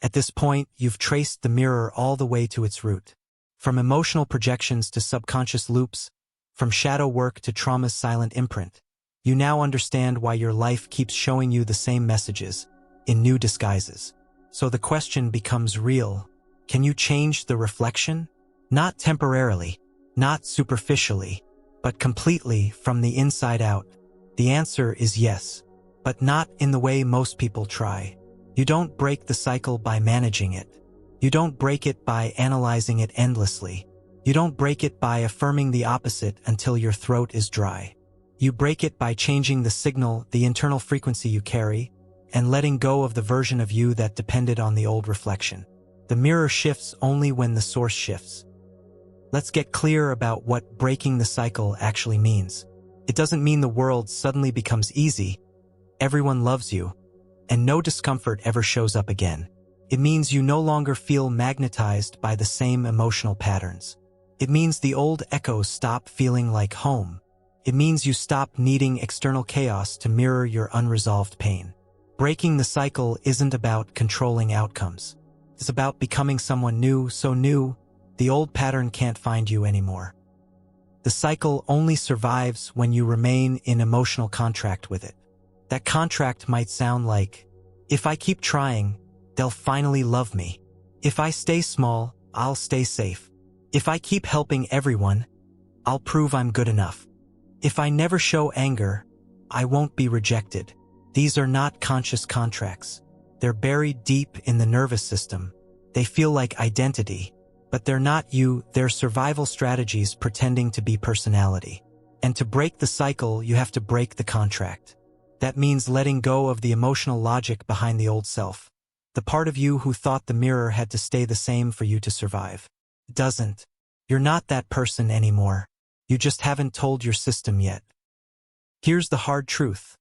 At this point, you've traced the mirror all the way to its root. From emotional projections to subconscious loops, from shadow work to trauma's silent imprint, you now understand why your life keeps showing you the same messages, in new disguises. So the question becomes real. Can you change the reflection? Not temporarily, not superficially, but completely from the inside out. The answer is yes, but not in the way most people try. You don't break the cycle by managing it. You don't break it by analyzing it endlessly. You don't break it by affirming the opposite until your throat is dry. You break it by changing the signal, the internal frequency you carry, and letting go of the version of you that depended on the old reflection. The mirror shifts only when the source shifts. Let's get clear about what breaking the cycle actually means. It doesn't mean the world suddenly becomes easy, everyone loves you, and no discomfort ever shows up again. It means you no longer feel magnetized by the same emotional patterns. It means the old echoes stop feeling like home. It means you stop needing external chaos to mirror your unresolved pain. Breaking the cycle isn't about controlling outcomes. It's about becoming someone new, so new, the old pattern can't find you anymore. The cycle only survives when you remain in emotional contract with it. That contract might sound like, if I keep trying, they'll finally love me. If I stay small, I'll stay safe. If I keep helping everyone, I'll prove I'm good enough. If I never show anger, I won't be rejected. These are not conscious contracts. They're buried deep in the nervous system. They feel like identity, but they're not you, they're survival strategies pretending to be personality. And to break the cycle, you have to break the contract. That means letting go of the emotional logic behind the old self. The part of you who thought the mirror had to stay the same for you to survive. It doesn't. You're not that person anymore. You just haven't told your system yet. Here's the hard truth.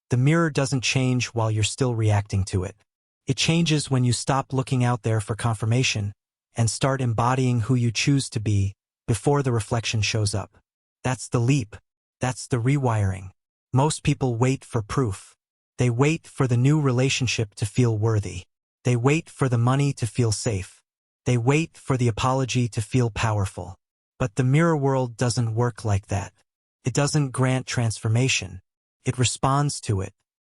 The mirror doesn't change while you're still reacting to it. It changes when you stop looking out there for confirmation and start embodying who you choose to be before the reflection shows up. That's the leap. That's the rewiring. Most people wait for proof. They wait for the new relationship to feel worthy. They wait for the money to feel safe. They wait for the apology to feel powerful. But the mirror world doesn't work like that. It doesn't grant transformation. It responds to it.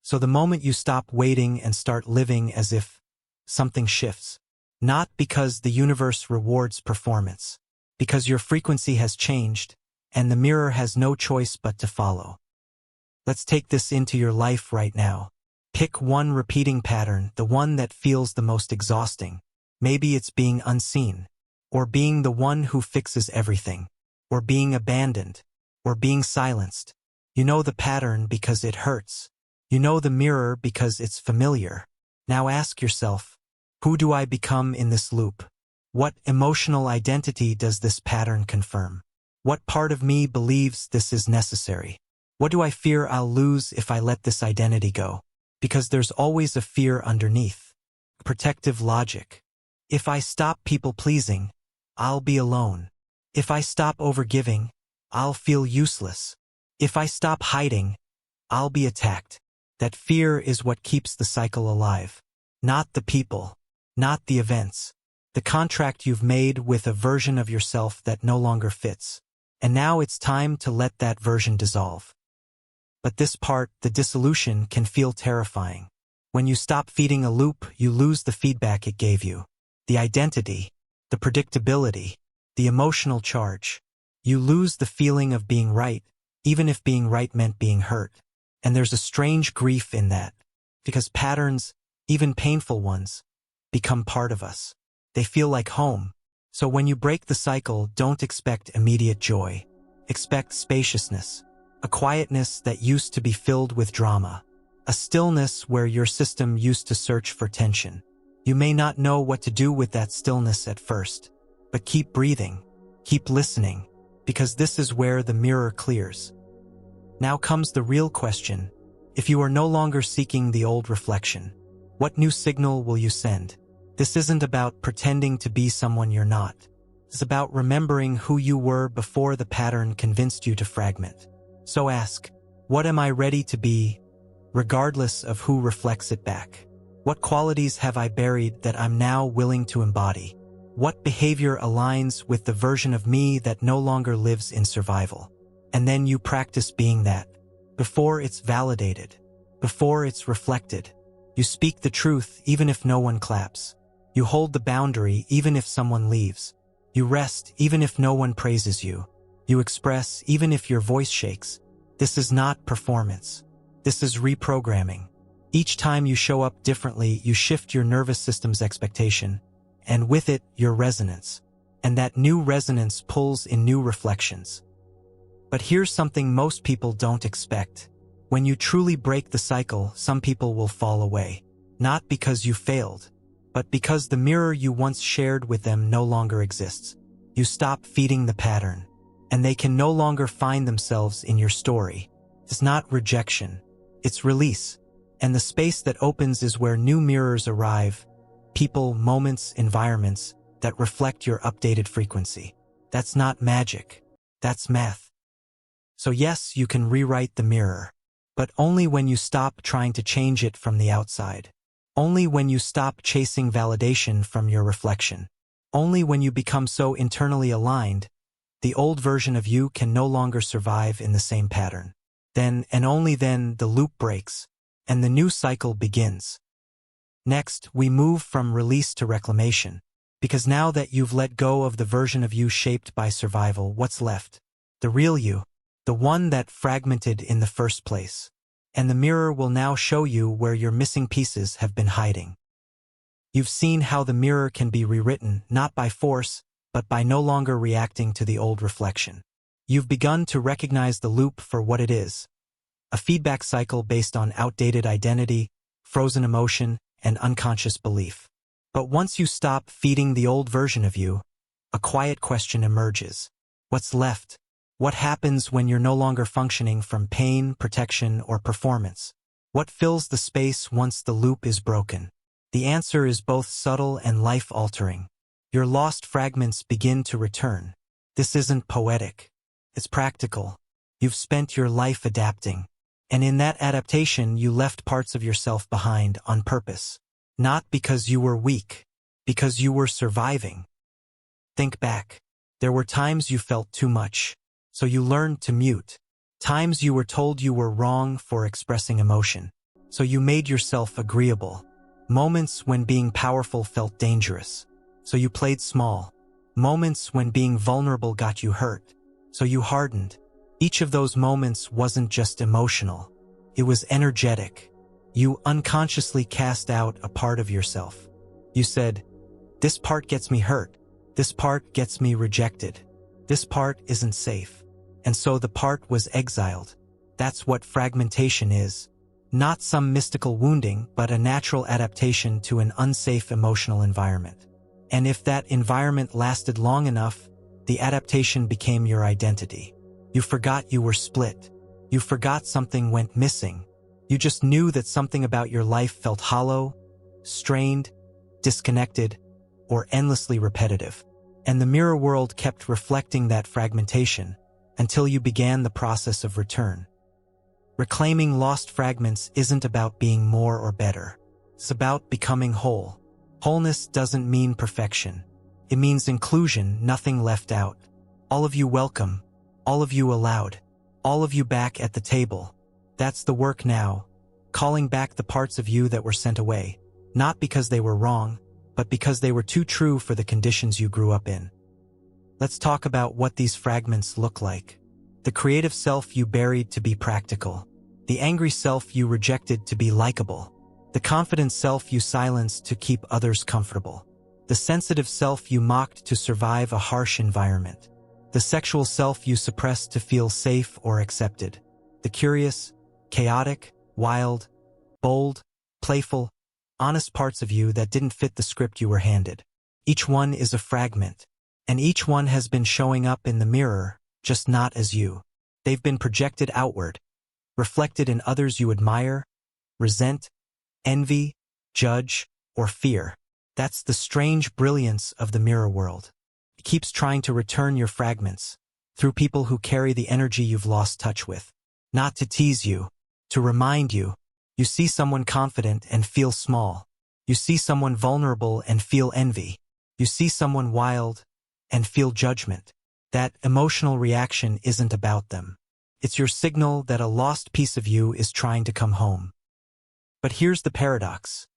So the moment you stop waiting and start living as if something shifts, not because the universe rewards performance, because your frequency has changed and the mirror has no choice but to follow. Let's take this into your life right now. Pick one repeating pattern, the one that feels the most exhausting. Maybe it's being unseen, or being the one who fixes everything, or being abandoned, or being silenced. You know the pattern because it hurts. You know the mirror because it's familiar. Now ask yourself, who do I become in this loop? What emotional identity does this pattern confirm? What part of me believes this is necessary? What do I fear I'll lose if I let this identity go? Because there's always a fear underneath. Protective logic. If I stop people-pleasing, I'll be alone. If I stop overgiving, I'll feel useless. If I stop hiding, I'll be attacked. That fear is what keeps the cycle alive. Not the people, not the events. The contract you've made with a version of yourself that no longer fits. And now it's time to let that version dissolve. But this part, the dissolution, can feel terrifying. When you stop feeding a loop, you lose the feedback it gave you. The identity, the predictability, the emotional charge. You lose the feeling of being right, even if being right meant being hurt. And there's a strange grief in that, because patterns, even painful ones, become part of us. They feel like home. So when you break the cycle, don't expect immediate joy. Expect spaciousness. A quietness that used to be filled with drama. A stillness where your system used to search for tension. You may not know what to do with that stillness at first, but keep breathing, keep listening, because this is where the mirror clears. Now comes the real question. If you are no longer seeking the old reflection, What new signal will you send? This isn't about pretending to be someone you're not. It's about remembering who you were before the pattern convinced you to fragment. So ask, what am I ready to be, regardless of who reflects it back? What qualities have I buried that I'm now willing to embody? What behavior aligns with the version of me that no longer lives in survival? And then you practice being that, before it's validated, before it's reflected. You speak the truth even if no one claps. You hold the boundary even if someone leaves. You rest even if no one praises you. You express even if your voice shakes. This is not performance. This is reprogramming. Each time you show up differently, you shift your nervous system's expectation, and with it, your resonance. And that new resonance pulls in new reflections. But here's something most people don't expect. When you truly break the cycle, some people will fall away. Not because you failed, but because the mirror you once shared with them no longer exists. You stop feeding the pattern, and they can no longer find themselves in your story. It's not rejection, it's release. And the space that opens is where new mirrors arrive, people, moments, environments that reflect your updated frequency. That's not magic, that's math. So yes, you can rewrite the mirror, but only when you stop trying to change it from the outside. Only when you stop chasing validation from your reflection. Only when you become so internally aligned, the old version of you can no longer survive in the same pattern. Then, and only then, the loop breaks, and the new cycle begins. Next, we move from release to reclamation, because now that you've let go of the version of you shaped by survival, what's left? The real you, the one that fragmented in the first place. And the mirror will now show you where your missing pieces have been hiding. You've seen how the mirror can be rewritten, not by force, but by no longer reacting to the old reflection. You've begun to recognize the loop for what it is. A feedback cycle based on outdated identity, frozen emotion, and unconscious belief. But once you stop feeding the old version of you, a quiet question emerges. What's left? What happens when you're no longer functioning from pain, protection, or performance? What fills the space once the loop is broken? The answer is both subtle and life-altering. Your lost fragments begin to return. This isn't poetic. It's practical. You've spent your life adapting. And in that adaptation, you left parts of yourself behind on purpose. Not because you were weak, because you were surviving. Think back. There were times you felt too much, so you learned to mute. Times you were told you were wrong for expressing emotion, so you made yourself agreeable. Moments when being powerful felt dangerous, so you played small. Moments when being vulnerable got you hurt, so you hardened. Each of those moments wasn't just emotional, it was energetic. You unconsciously cast out a part of yourself. You said, "This part gets me hurt. This part gets me rejected. This part isn't safe." And so the part was exiled. That's what fragmentation is. Not some mystical wounding, but a natural adaptation to an unsafe emotional environment. And if that environment lasted long enough, the adaptation became your identity. You forgot you were split. You forgot something went missing. You just knew that something about your life felt hollow, strained, disconnected, or endlessly repetitive. And the mirror world kept reflecting that fragmentation until you began the process of return. Reclaiming lost fragments isn't about being more or better. It's about becoming whole. Wholeness doesn't mean perfection. It means inclusion, nothing left out. All of you welcome. All of you allowed. All of you back at the table. That's the work now. Calling back the parts of you that were sent away. Not because they were wrong, but because they were too true for the conditions you grew up in. Let's talk about what these fragments look like. The creative self you buried to be practical. The angry self you rejected to be likable. The confident self you silenced to keep others comfortable. The sensitive self you mocked to survive a harsh environment. The sexual self you suppressed to feel safe or accepted. The curious, chaotic, wild, bold, playful, honest parts of you that didn't fit the script you were handed. Each one is a fragment, and each one has been showing up in the mirror, just not as you. They've been projected outward, reflected in others you admire, resent, envy, judge, or fear. That's the strange brilliance of the mirror world. It keeps trying to return your fragments through people who carry the energy you've lost touch with. Not to tease you, to remind you. You see someone confident and feel small. You see someone vulnerable and feel envy. You see someone wild and feel judgment. That emotional reaction isn't about them. It's your signal that a lost piece of you is trying to come home. But here's the paradox.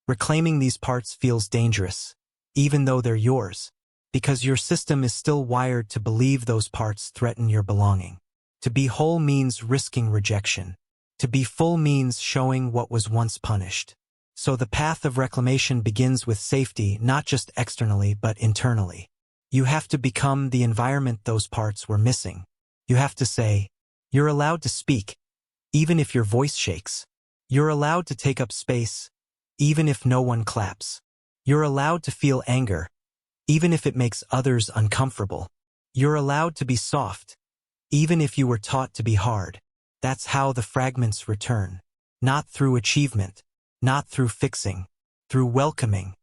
Reclaiming these parts feels dangerous, even though they're yours, because your system is still wired to believe those parts threaten your belonging. To be whole means risking rejection. To be full means showing what was once punished. So the path of reclamation begins with safety, not just externally but internally. You have to become the environment those parts were missing. You have to say, you're allowed to speak, even if your voice shakes. You're allowed to take up space, even if no one claps. You're allowed to feel anger, even if it makes others uncomfortable. You're allowed to be soft, even if you were taught to be hard. That's how the fragments return. Not through achievement, not through fixing, through welcoming.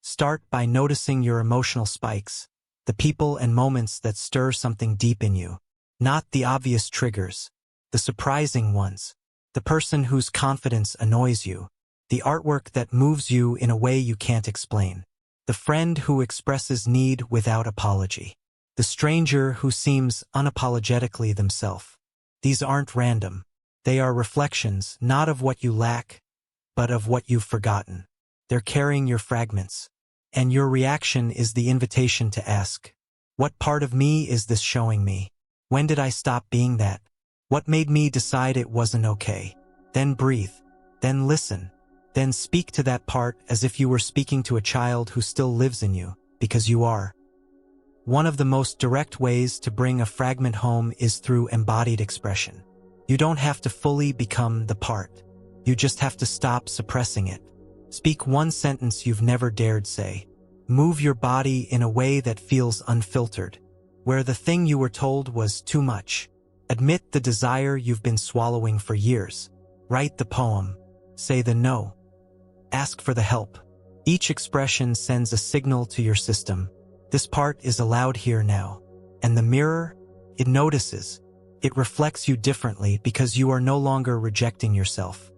Start by noticing your emotional spikes, the people and moments that stir something deep in you. Not the obvious triggers, the surprising ones. The person whose confidence annoys you. The artwork that moves you in a way you can't explain. The friend who expresses need without apology. The stranger who seems unapologetically themselves. These aren't random. They are reflections, not of what you lack, but of what you've forgotten. They're carrying your fragments. And your reaction is the invitation to ask, what part of me is this showing me? When did I stop being that? What made me decide it wasn't okay? Then breathe. Then listen. Then speak to that part as if you were speaking to a child who still lives in you, because you are. One of the most direct ways to bring a fragment home is through embodied expression. You don't have to fully become the part. You just have to stop suppressing it. Speak one sentence you've never dared say. Move your body in a way that feels unfiltered, where the thing you were told was too much. Admit the desire you've been swallowing for years. Write the poem. Say the no. Ask for the help. Each expression sends a signal to your system. This part is allowed here now. And the mirror, it notices. It reflects you differently because you are no longer rejecting yourself.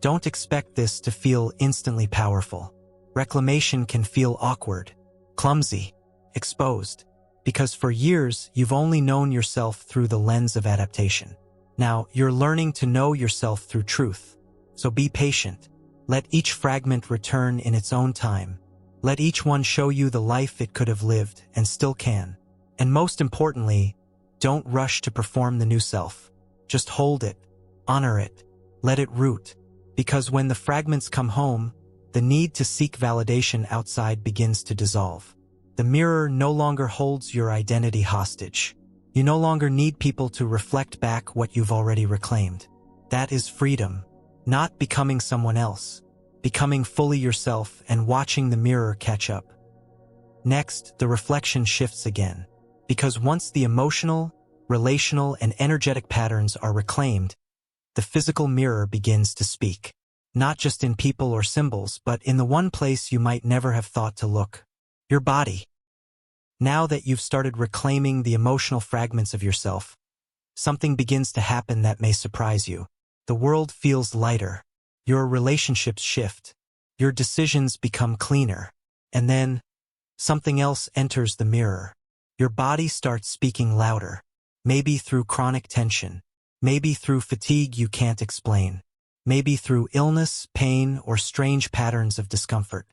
Don't expect this to feel instantly powerful. Reclamation can feel awkward, clumsy, exposed, because for years you've only known yourself through the lens of adaptation. Now you're learning to know yourself through truth. So be patient. Let each fragment return in its own time. Let each one show you the life it could have lived and still can. And most importantly, don't rush to perform the new self. Just hold it, honor it, let it root. Because when the fragments come home, the need to seek validation outside begins to dissolve. The mirror no longer holds your identity hostage. You no longer need people to reflect back what you've already reclaimed. That is freedom, not becoming someone else, becoming fully yourself and watching the mirror catch up. Next, the reflection shifts again, because once the emotional, relational, and energetic patterns are reclaimed, the physical mirror begins to speak. Not just in people or symbols, but in the one place you might never have thought to look. Your body. Now that you've started reclaiming the emotional fragments of yourself, something begins to happen that may surprise you. The world feels lighter. Your relationships shift. Your decisions become cleaner. And then, something else enters the mirror. Your body starts speaking louder. Maybe through chronic tension. Maybe through fatigue you can't explain. Maybe through illness, pain, or strange patterns of discomfort.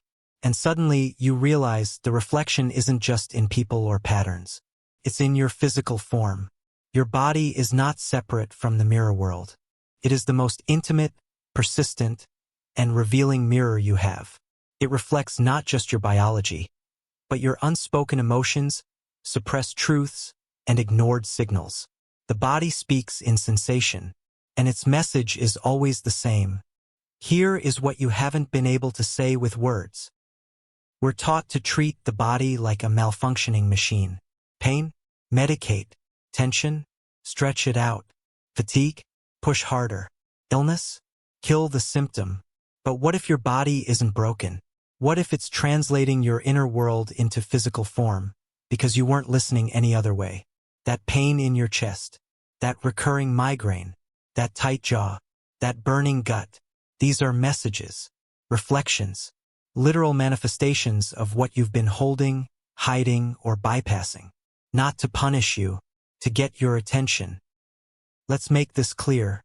And suddenly you realize the reflection isn't just in people or patterns. It's in your physical form. Your body is not separate from the mirror world. It is the most intimate, persistent, and revealing mirror you have. It reflects not just your biology, but your unspoken emotions, suppressed truths, and ignored signals. The body speaks in sensation, and its message is always the same. Here is what you haven't been able to say with words. We're taught to treat the body like a malfunctioning machine. Pain? Medicate. Tension? Stretch it out. Fatigue? Push harder. Illness? Kill the symptom. But what if your body isn't broken? What if it's translating your inner world into physical form because you weren't listening any other way? That pain in your chest, that recurring migraine, that tight jaw, that burning gut, these are messages, reflections, literal manifestations of what you've been holding, hiding, or bypassing. Not to punish you, to get your attention. Let's make this clear.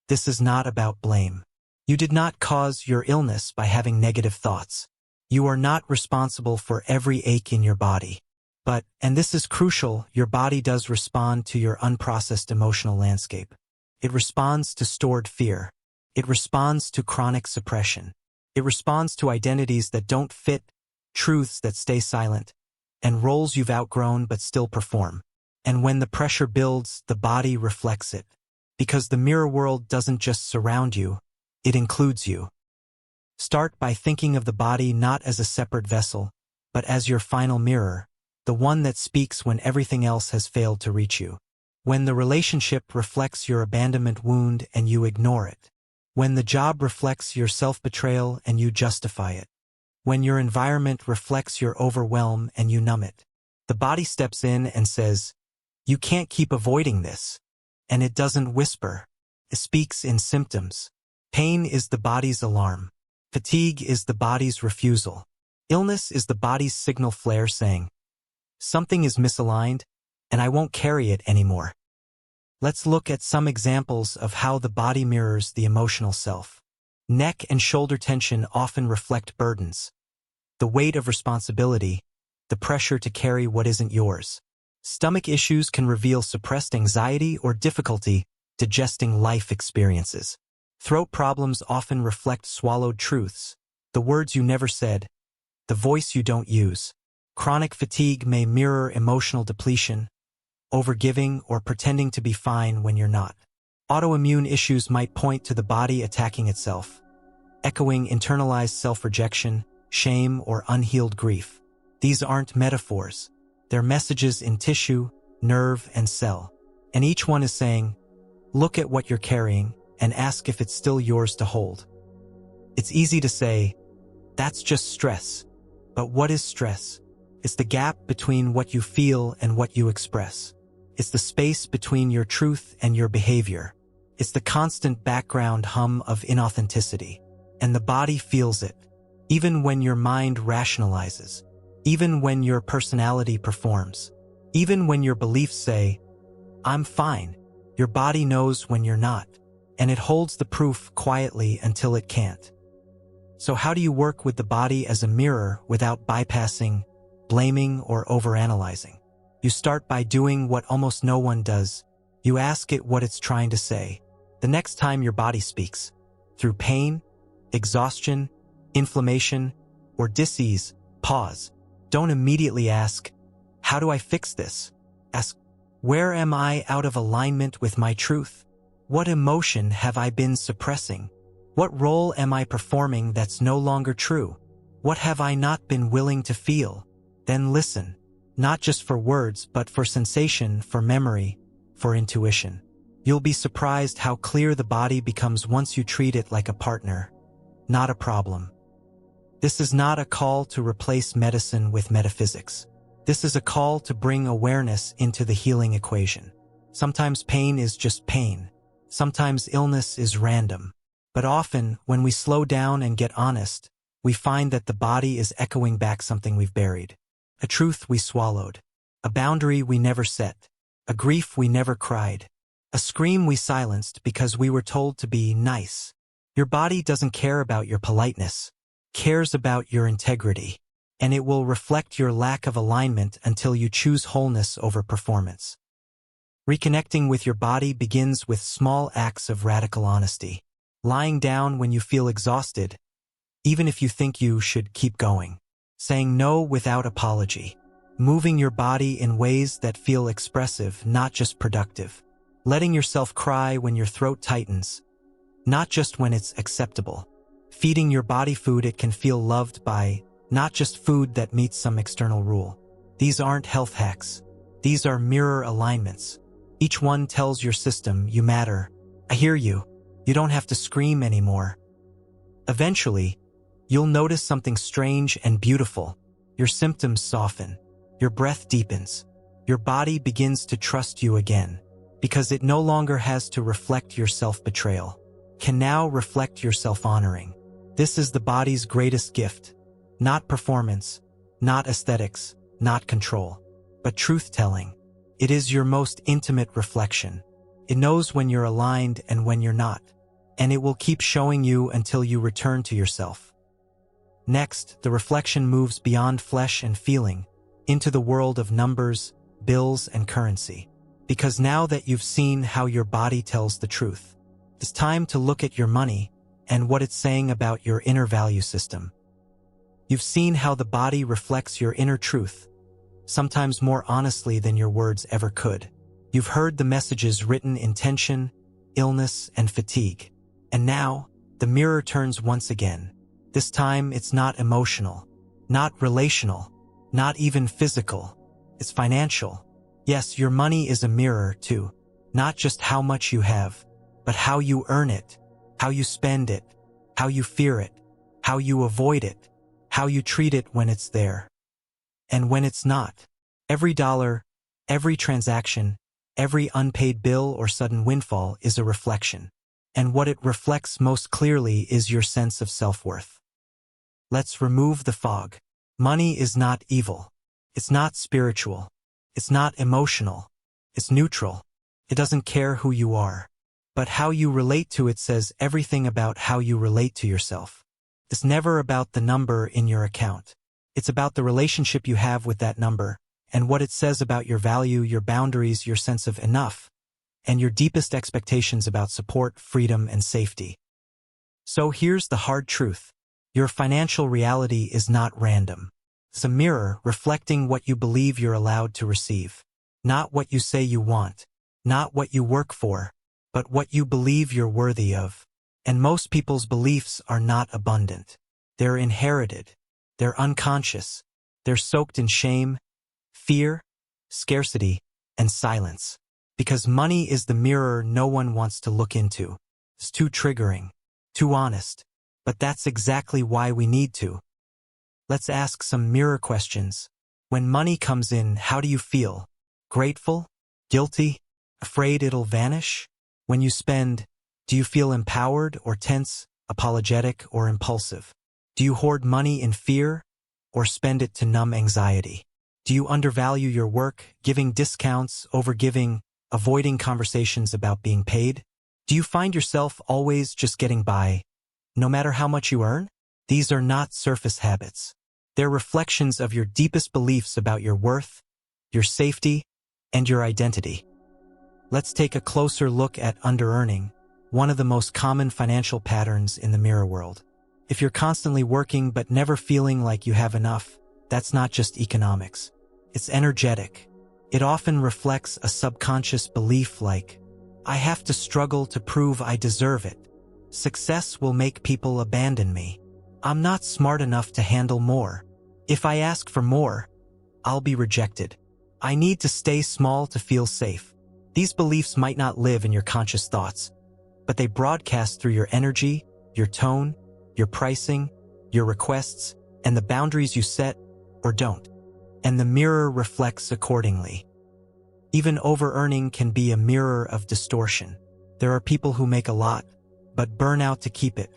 This is not about blame. You did not cause your illness by having negative thoughts. You are not responsible for every ache in your body. But, and this is crucial, your body does respond to your unprocessed emotional landscape. It responds to stored fear. It responds to chronic suppression. It responds to identities that don't fit, truths that stay silent, and roles you've outgrown but still perform. And when the pressure builds, the body reflects it. Because the mirror world doesn't just surround you, it includes you. Start by thinking of the body not as a separate vessel, but as your final mirror, the one that speaks when everything else has failed to reach you. When the relationship reflects your abandonment wound and you ignore it. When the job reflects your self-betrayal and you justify it. When your environment reflects your overwhelm and you numb it. The body steps in and says, "You can't keep avoiding this." And it doesn't whisper. It speaks in symptoms. Pain is the body's alarm. Fatigue is the body's refusal. Illness is the body's signal flare saying, "Something is misaligned, and I won't carry it anymore." Let's look at some examples of how the body mirrors the emotional self. Neck and shoulder tension often reflect burdens. The weight of responsibility, the pressure to carry what isn't yours. Stomach issues can reveal suppressed anxiety or difficulty digesting life experiences. Throat problems often reflect swallowed truths, the words you never said, the voice you don't use. Chronic fatigue may mirror emotional depletion, overgiving, or pretending to be fine when you're not. Autoimmune issues might point to the body attacking itself, echoing internalized self-rejection, shame, or unhealed grief. These aren't metaphors. They're messages in tissue, nerve, and cell. And each one is saying, look at what you're carrying and ask if it's still yours to hold. It's easy to say, that's just stress. But what is stress? It's the gap between what you feel and what you express. It's the space between your truth and your behavior. It's the constant background hum of inauthenticity. And the body feels it, even when your mind rationalizes, even when your personality performs, even when your beliefs say, I'm fine. Your body knows when you're not, and it holds the proof quietly until it can't. So how do you work with the body as a mirror without bypassing, blaming, or overanalyzing? You start by doing what almost no one does. You ask it what it's trying to say. The next time your body speaks, through pain, exhaustion, inflammation, or dis-ease, pause. Don't immediately ask, how do I fix this? Ask, where am I out of alignment with my truth? What emotion have I been suppressing? What role am I performing that's no longer true? What have I not been willing to feel? Then listen, not just for words, but for sensation, for memory, for intuition. You'll be surprised how clear the body becomes once you treat it like a partner, not a problem. This is not a call to replace medicine with metaphysics. This is a call to bring awareness into the healing equation. Sometimes pain is just pain. Sometimes illness is random. But often, when we slow down and get honest, we find that the body is echoing back something we've buried. A truth we swallowed. A boundary we never set. A grief we never cried. A scream we silenced because we were told to be nice. Your body doesn't care about your politeness. It cares about your integrity. And it will reflect your lack of alignment until you choose wholeness over performance. Reconnecting with your body begins with small acts of radical honesty. Lying down when you feel exhausted, even if you think you should keep going. Saying no without apology. Moving your body in ways that feel expressive, not just productive. Letting yourself cry when your throat tightens, not just when it's acceptable. Feeding your body food it can feel loved by, not just food that meets some external rule. These aren't health hacks. These are mirror alignments. Each one tells your system, you matter. I hear you. You don't have to scream anymore. Eventually, you'll notice something strange and beautiful. Your symptoms soften. Your breath deepens. Your body begins to trust you again, because it no longer has to reflect your self-betrayal. Can now reflect your self-honoring. This is the body's greatest gift. Not performance, not aesthetics, not control, but truth-telling. It is your most intimate reflection. It knows when you're aligned and when you're not, and it will keep showing you until you return to yourself. Next, the reflection moves beyond flesh and feeling, into the world of numbers, bills, and currency. Because now that you've seen how your body tells the truth, it's time to look at your money and what it's saying about your inner value system. You've seen how the body reflects your inner truth, sometimes more honestly than your words ever could. You've heard the messages written in tension, illness, and fatigue. And now, the mirror turns once again. This time, it's not emotional, not relational, not even physical. It's financial. Yes, your money is a mirror, too. Not just how much you have, but how you earn it, how you spend it, how you fear it, how you avoid it, how you treat it when it's there. And when it's not. Every dollar, every transaction, every unpaid bill or sudden windfall is a reflection. And what it reflects most clearly is your sense of self-worth. Let's remove the fog. Money is not evil. It's not spiritual. It's not emotional. It's neutral. It doesn't care who you are. But how you relate to it says everything about how you relate to yourself. It's never about the number in your account. It's about the relationship you have with that number, and what it says about your value, your boundaries, your sense of enough, and your deepest expectations about support, freedom, and safety. So here's the hard truth. Your financial reality is not random. It's a mirror reflecting what you believe you're allowed to receive. Not what you say you want, not what you work for, but what you believe you're worthy of. And most people's beliefs are not abundant. They're inherited. They're unconscious. They're soaked in shame, fear, scarcity, and silence. Because money is the mirror no one wants to look into. It's too triggering, too honest. But that's exactly why we need to. Let's ask some mirror questions. When money comes in, how do you feel? Grateful? Guilty? Afraid it'll vanish? When you spend, do you feel empowered or tense, apologetic or impulsive? Do you hoard money in fear or spend it to numb anxiety? Do you undervalue your work, giving discounts, overgiving, avoiding conversations about being paid? Do you find yourself always just getting by, no matter how much you earn? These are not surface habits. They're reflections of your deepest beliefs about your worth, your safety, and your identity. Let's take a closer look at under-earning, one of the most common financial patterns in the mirror world. If you're constantly working but never feeling like you have enough, that's not just economics. It's energetic. It often reflects a subconscious belief like, I have to struggle to prove I deserve it. Success will make people abandon me. I'm not smart enough to handle more. If I ask for more, I'll be rejected. I need to stay small to feel safe. These beliefs might not live in your conscious thoughts, but they broadcast through your energy, your tone, your pricing, your requests, and the boundaries you set or don't. And the mirror reflects accordingly. Even over-earning can be a mirror of distortion. There are people who make a lot, but burn out to keep it,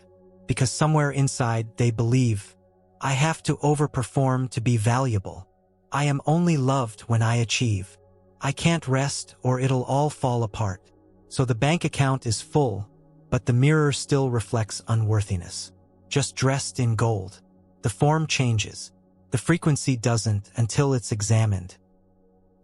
because somewhere inside they believe, I have to overperform to be valuable. I am only loved when I achieve. I can't rest or it'll all fall apart. So the bank account is full, but the mirror still reflects unworthiness. Just dressed in gold. The form changes. The frequency doesn't until it's examined.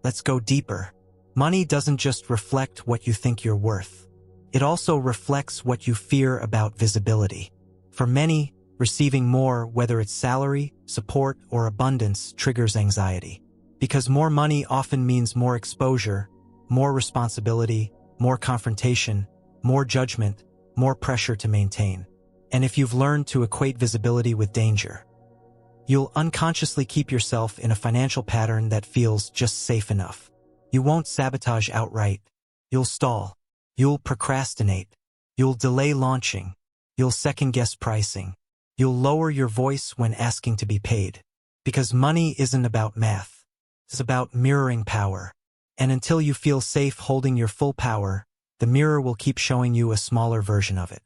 Let's go deeper. Money doesn't just reflect what you think you're worth. It also reflects what you fear about visibility. For many, receiving more, whether it's salary, support, or abundance, triggers anxiety. Because more money often means more exposure, more responsibility, more confrontation, more judgment, more pressure to maintain. And if you've learned to equate visibility with danger, you'll unconsciously keep yourself in a financial pattern that feels just safe enough. You won't sabotage outright. You'll stall. You'll procrastinate. You'll delay launching. You'll second-guess pricing. You'll lower your voice when asking to be paid. Because money isn't about math. It's about mirroring power. And until you feel safe holding your full power, the mirror will keep showing you a smaller version of it.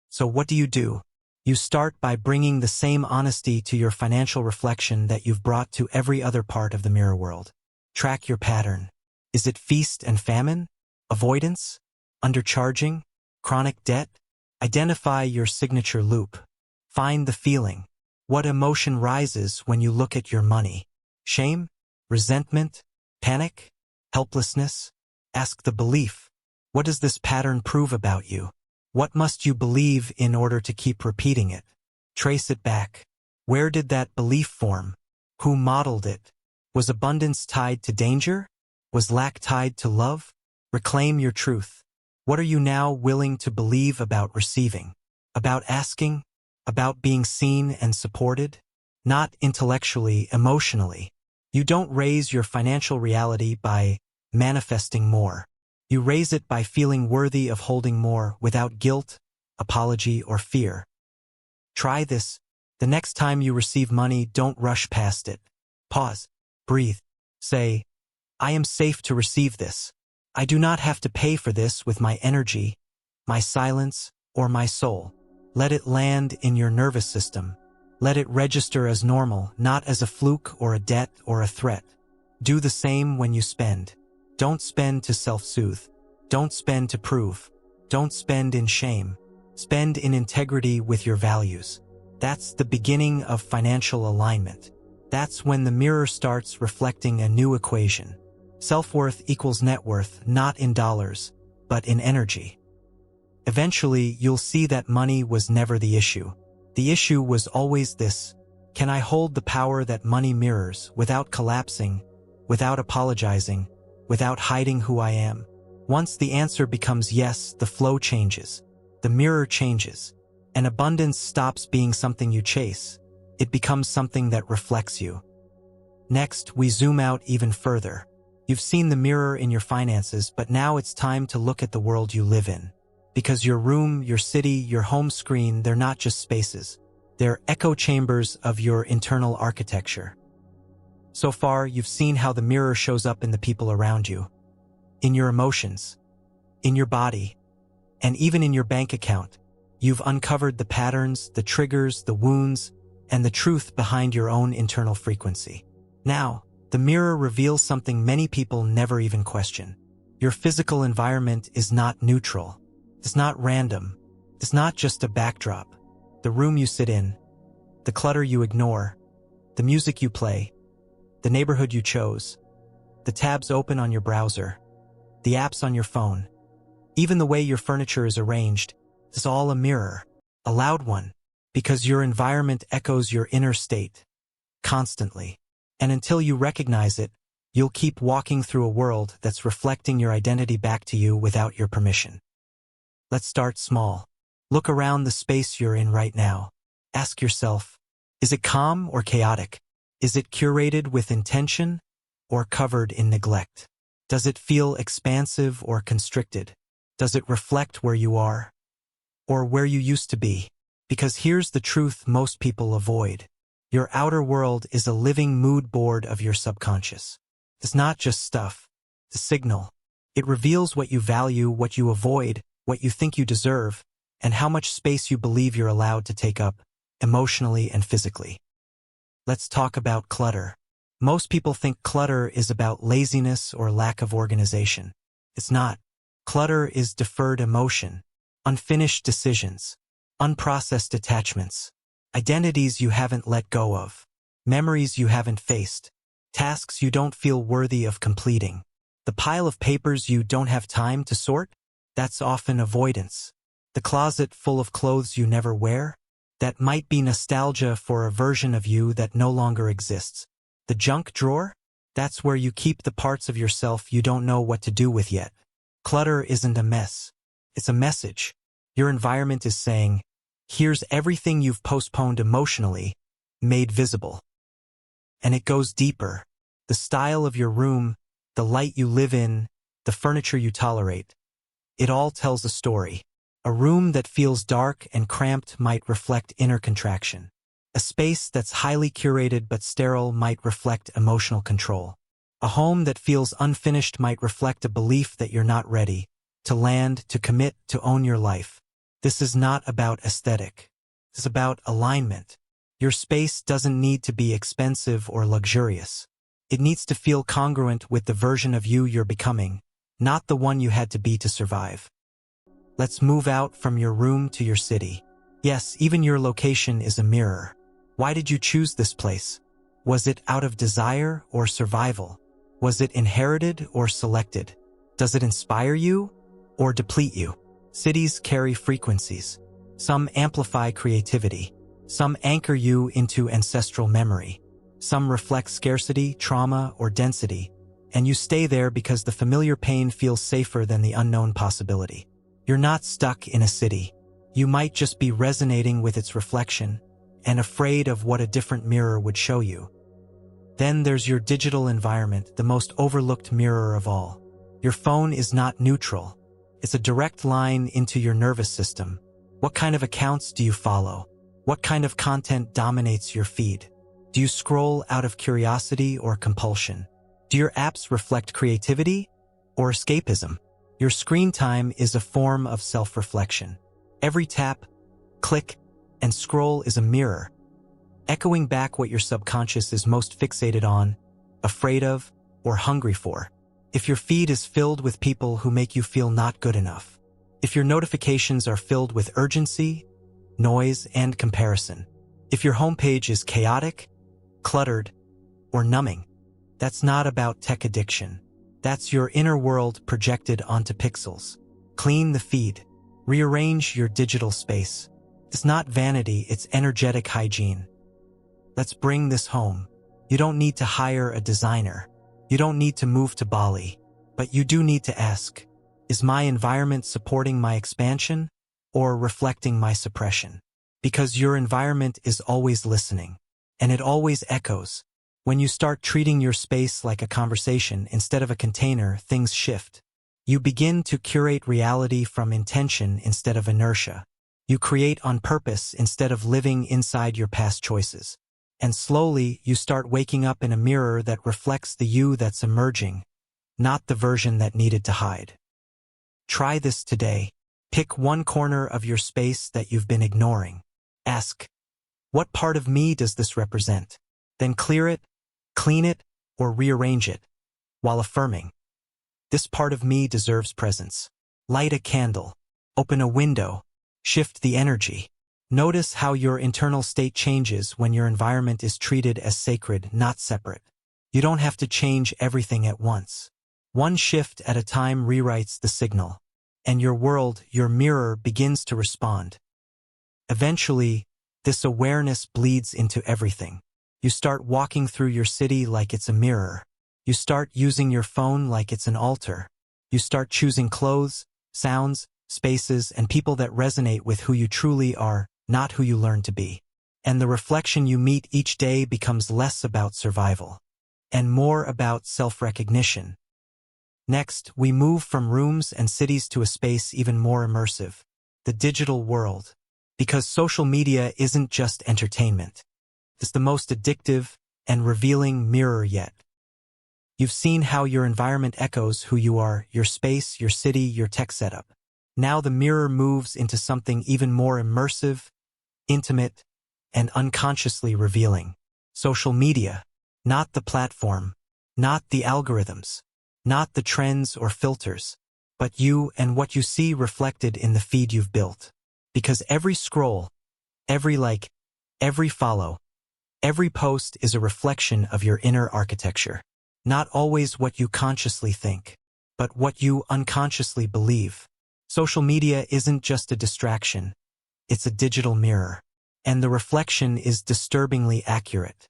So what do? You start by bringing the same honesty to your financial reflection that you've brought to every other part of the mirror world. Track your pattern. Is it feast and famine? Avoidance? Undercharging? Chronic debt? Identify your signature loop. Find the feeling. What emotion rises when you look at your money? Shame? Resentment? Panic? Helplessness? Ask the belief. What does this pattern prove about you? What must you believe in order to keep repeating it? Trace it back. Where did that belief form? Who modeled it? Was abundance tied to danger? Was lack tied to love? Reclaim your truth. What are you now willing to believe about receiving? About asking? About being seen and supported? Not intellectually, emotionally. You don't raise your financial reality by manifesting more. You raise it by feeling worthy of holding more without guilt, apology, or fear. Try this. The next time you receive money, don't rush past it. Pause. Breathe. Say, I am safe to receive this. I do not have to pay for this with my energy, my silence, or my soul. Let it land in your nervous system. Let it register as normal, not as a fluke or a debt or a threat. Do the same when you spend. Don't spend to self-soothe. Don't spend to prove. Don't spend in shame. Spend in integrity with your values. That's the beginning of financial alignment. That's when the mirror starts reflecting a new equation. Self-worth equals net worth, not in dollars, but in energy. Eventually, you'll see that money was never the issue. The issue was always this: can I hold the power that money mirrors without collapsing, without apologizing, without hiding who I am? Once the answer becomes yes, the flow changes. The mirror changes. And abundance stops being something you chase. It becomes something that reflects you. Next, we zoom out even further. You've seen the mirror in your finances, but now it's time to look at the world you live in. Because your room, your city, your home screen, they're not just spaces. They're echo chambers of your internal architecture. So far, you've seen how the mirror shows up in the people around you, in your emotions, in your body, and even in your bank account. You've uncovered the patterns, the triggers, the wounds, and the truth behind your own internal frequency. Now, the mirror reveals something many people never even question. Your physical environment is not neutral. It's not random. It's not just a backdrop. The room you sit in, the clutter you ignore, the music you play, the neighborhood you chose, the tabs open on your browser, the apps on your phone, even the way your furniture is arranged, is all a mirror, a loud one, because your environment echoes your inner state, constantly. And until you recognize it, you'll keep walking through a world that's reflecting your identity back to you without your permission. Let's start small. Look around the space you're in right now. Ask yourself, is it calm or chaotic? Is it curated with intention or covered in neglect? Does it feel expansive or constricted? Does it reflect where you are or where you used to be? Because here's the truth most people avoid. Your outer world is a living mood board of your subconscious. It's not just stuff. It's a signal. It reveals what you value, what you avoid, what you think you deserve, and how much space you believe you're allowed to take up, emotionally and physically. Let's talk about clutter. Most people think clutter is about laziness or lack of organization. It's not. Clutter is deferred emotion, unfinished decisions, unprocessed attachments, identities you haven't let go of, memories you haven't faced, tasks you don't feel worthy of completing. The pile of papers you don't have time to sort? That's often avoidance. The closet full of clothes you never wear? That might be nostalgia for a version of you that no longer exists. The junk drawer? That's where you keep the parts of yourself you don't know what to do with yet. Clutter isn't a mess. It's a message. Your environment is saying, here's everything you've postponed emotionally, made visible. And it goes deeper. The style of your room, the light you live in, the furniture you tolerate. It all tells a story. A room that feels dark and cramped might reflect inner contraction. A space that's highly curated but sterile might reflect emotional control. A home that feels unfinished might reflect a belief that you're not ready to land, to commit, to own your life. This is not about aesthetic. It's about alignment. Your space doesn't need to be expensive or luxurious. It needs to feel congruent with the version of you you're becoming, not the one you had to be to survive. Let's move out from your room to your city. Yes, even your location is a mirror. Why did you choose this place? Was it out of desire or survival? Was it inherited or selected? Does it inspire you or deplete you? Cities carry frequencies. Some amplify creativity. Some anchor you into ancestral memory. Some reflect scarcity, trauma, or density, and you stay there because the familiar pain feels safer than the unknown possibility. You're not stuck in a city. You might just be resonating with its reflection and afraid of what a different mirror would show you. Then there's your digital environment, the most overlooked mirror of all. Your phone is not neutral. It's a direct line into your nervous system. What kind of accounts do you follow? What kind of content dominates your feed? Do you scroll out of curiosity or compulsion? Do your apps reflect creativity or escapism? Your screen time is a form of self-reflection. Every tap, click, and scroll is a mirror, echoing back what your subconscious is most fixated on, afraid of, or hungry for. If your feed is filled with people who make you feel not good enough, if your notifications are filled with urgency, noise, and comparison, if your homepage is chaotic, cluttered, or numbing, that's not about tech addiction. That's your inner world projected onto pixels. Clean the feed. Rearrange your digital space. It's not vanity, it's energetic hygiene. Let's bring this home. You don't need to hire a designer. You don't need to move to Bali. But you do need to ask, is my environment supporting my expansion or reflecting my suppression? Because your environment is always listening, and it always echoes. When you start treating your space like a conversation instead of a container, things shift. You begin to curate reality from intention instead of inertia. You create on purpose instead of living inside your past choices. And slowly, you start waking up in a mirror that reflects the you that's emerging, not the version that needed to hide. Try this today. Pick one corner of your space that you've been ignoring. Ask, what part of me does this represent? Then clear it, clean it, or rearrange it, while affirming, this part of me deserves presence. Light a candle, open a window, shift the energy. Notice how your internal state changes when your environment is treated as sacred, not separate. You don't have to change everything at once. One shift at a time rewrites the signal, and your world, your mirror, begins to respond. Eventually, this awareness bleeds into everything. You start walking through your city like it's a mirror. You start using your phone like it's an altar. You start choosing clothes, sounds, spaces, and people that resonate with who you truly are, not who you learn to be. And the reflection you meet each day becomes less about survival and more about self-recognition. Next, we move from rooms and cities to a space even more immersive, the digital world. Because social media isn't just entertainment. It's the most addictive and revealing mirror yet. You've seen how your environment echoes who you are, your space, your city, your tech setup. Now the mirror moves into something even more immersive, intimate, and unconsciously revealing. Social media, not the platform, not the algorithms, not the trends or filters, but you and what you see reflected in the feed you've built. Because every scroll, every like, every follow, every post is a reflection of your inner architecture. Not always what you consciously think, but what you unconsciously believe. Social media isn't just a distraction, it's a digital mirror. And the reflection is disturbingly accurate.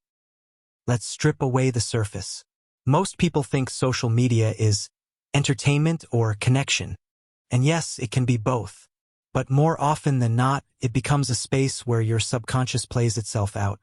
Let's strip away the surface. Most people think social media is entertainment or connection. And yes, it can be both. But more often than not, it becomes a space where your subconscious plays itself out,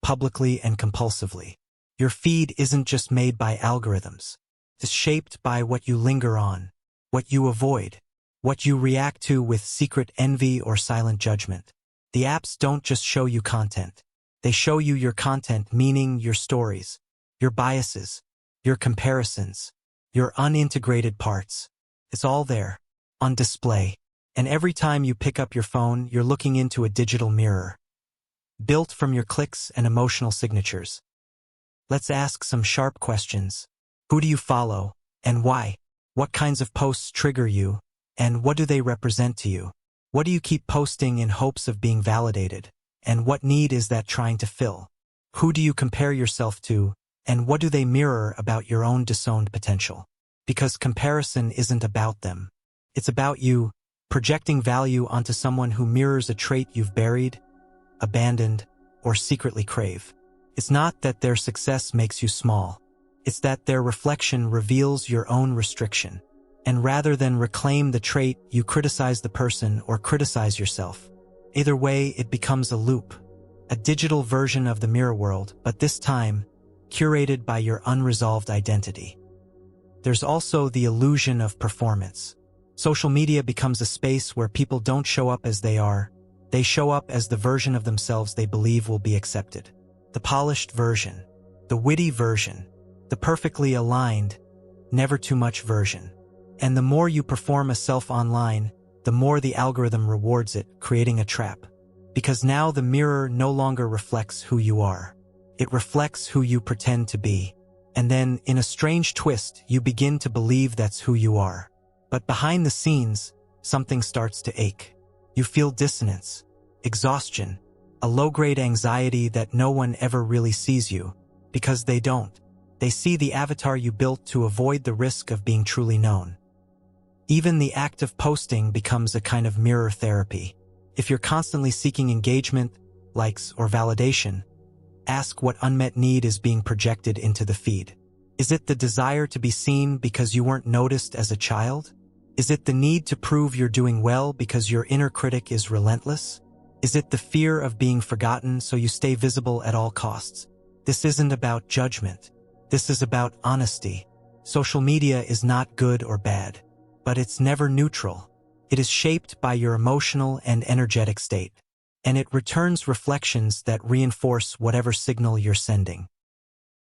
publicly and compulsively. Your feed isn't just made by algorithms. It's shaped by what you linger on, what you avoid, what you react to with secret envy or silent judgment. The apps don't just show you content. They show you your content, meaning your stories, your biases, your comparisons, your unintegrated parts. It's all there, on display. And every time you pick up your phone, you're looking into a digital mirror, built from your clicks and emotional signatures. Let's ask some sharp questions. Who do you follow, and why? What kinds of posts trigger you, and what do they represent to you? What do you keep posting in hopes of being validated, and what need is that trying to fill? Who do you compare yourself to, and what do they mirror about your own disowned potential? Because comparison isn't about them. It's about you, projecting value onto someone who mirrors a trait you've buried, abandoned, or secretly crave. It's not that their success makes you small. It's that their reflection reveals your own restriction. And rather than reclaim the trait, you criticize the person or criticize yourself. Either way, it becomes a loop, a digital version of the mirror world, but this time, curated by your unresolved identity. There's also the illusion of performance. Social media becomes a space where people don't show up as they are. They show up as the version of themselves they believe will be accepted. The polished version, the witty version, the perfectly aligned, never too much version. And the more you perform a self online, the more the algorithm rewards it, creating a trap. Because now the mirror no longer reflects who you are. It reflects who you pretend to be. And then, in a strange twist, you begin to believe that's who you are. But behind the scenes, something starts to ache. You feel dissonance, exhaustion, a low-grade anxiety that no one ever really sees you, because they don't. They see the avatar you built to avoid the risk of being truly known. Even the act of posting becomes a kind of mirror therapy. If you're constantly seeking engagement, likes, or validation, ask what unmet need is being projected into the feed. Is it the desire to be seen because you weren't noticed as a child? Is it the need to prove you're doing well because your inner critic is relentless? Is it the fear of being forgotten so you stay visible at all costs? This isn't about judgment. This is about honesty. Social media is not good or bad, but it's never neutral. It is shaped by your emotional and energetic state, and it returns reflections that reinforce whatever signal you're sending.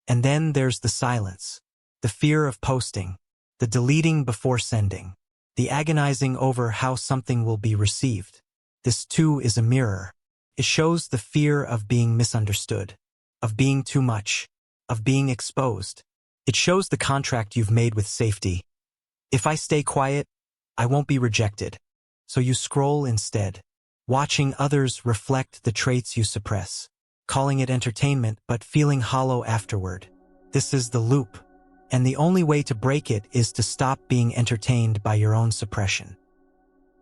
And then there's the silence, the fear of posting, the deleting before sending, the agonizing over how something will be received. This too is a mirror. It shows the fear of being misunderstood, of being too much, of being exposed. It shows the contract you've made with safety. If I stay quiet, I won't be rejected. So you scroll instead, watching others reflect the traits you suppress, calling it entertainment but feeling hollow afterward. This is the loop, and the only way to break it is to stop being entertained by your own suppression.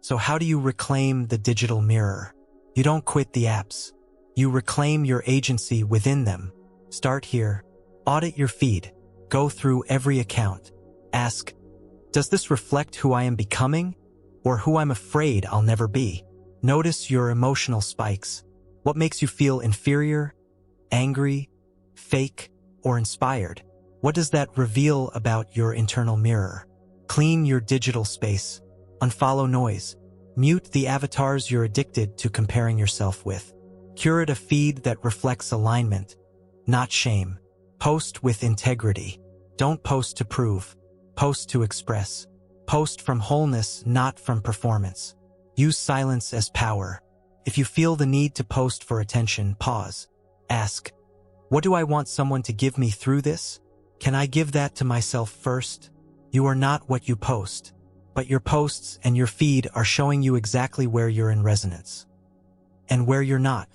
So how do you reclaim the digital mirror? You don't quit the apps. You reclaim your agency within them. Start here. Audit your feed. Go through every account. Ask, does this reflect who I am becoming, or who I'm afraid I'll never be? Notice your emotional spikes. What makes you feel inferior, angry, fake, or inspired? What does that reveal about your internal mirror? Clean your digital space. Unfollow noise. Mute the avatars you're addicted to comparing yourself with. Curate a feed that reflects alignment, not shame. Post with integrity. Don't post to prove. Post to express. Post from wholeness, not from performance. Use silence as power. If you feel the need to post for attention, pause. Ask, what do I want someone to give me through this? Can I give that to myself first? You are not what you post, but your posts and your feed are showing you exactly where you're in resonance and where you're not.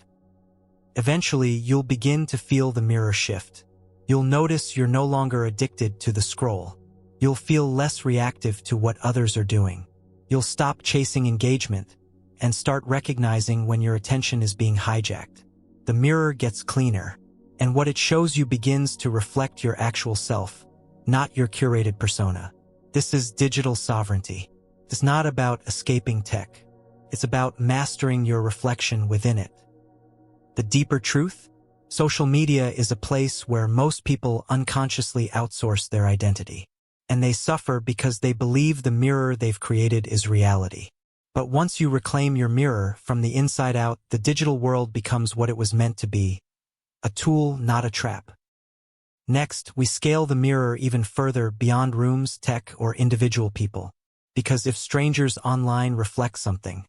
Eventually, you'll begin to feel the mirror shift. You'll notice you're no longer addicted to the scroll. You'll feel less reactive to what others are doing. You'll stop chasing engagement and start recognizing when your attention is being hijacked. The mirror gets cleaner, and what it shows you begins to reflect your actual self, not your curated persona. This is digital sovereignty. It's not about escaping tech. It's about mastering your reflection within it. The deeper truth? Social media is a place where most people unconsciously outsource their identity. and they suffer because they believe the mirror they've created is reality. But once you reclaim your mirror from the inside out, the digital world becomes what it was meant to be, a tool, not a trap. Next, we scale the mirror even further beyond rooms, tech, or individual people. Because if strangers online reflect something,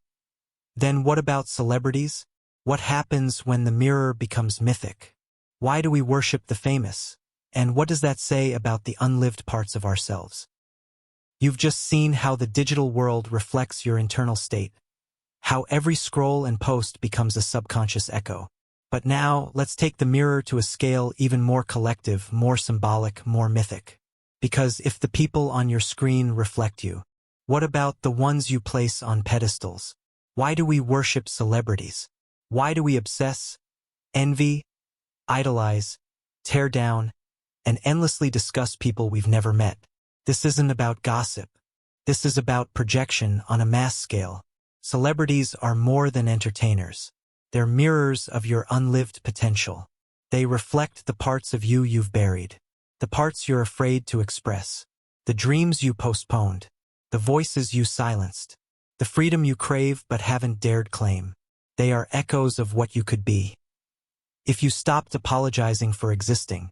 then what about celebrities? What happens when the mirror becomes mythic? Why do we worship the famous? And what does that say about the unlived parts of ourselves? You've just seen how the digital world reflects your internal state, how every scroll and post becomes a subconscious echo. But now, let's take the mirror to a scale even more collective, more symbolic, more mythic. Because if the people on your screen reflect you, what about the ones you place on pedestals? Why do we worship celebrities? Why do we obsess, envy, idolize, tear down, and endlessly discuss people we've never met? This isn't about gossip. This is about projection on a mass scale. Celebrities are more than entertainers. They're mirrors of your unlived potential. They reflect the parts of you you've buried, the parts you're afraid to express, the dreams you postponed, the voices you silenced, the freedom you crave but haven't dared claim. They are echoes of what you could be. If you stopped apologizing for existing,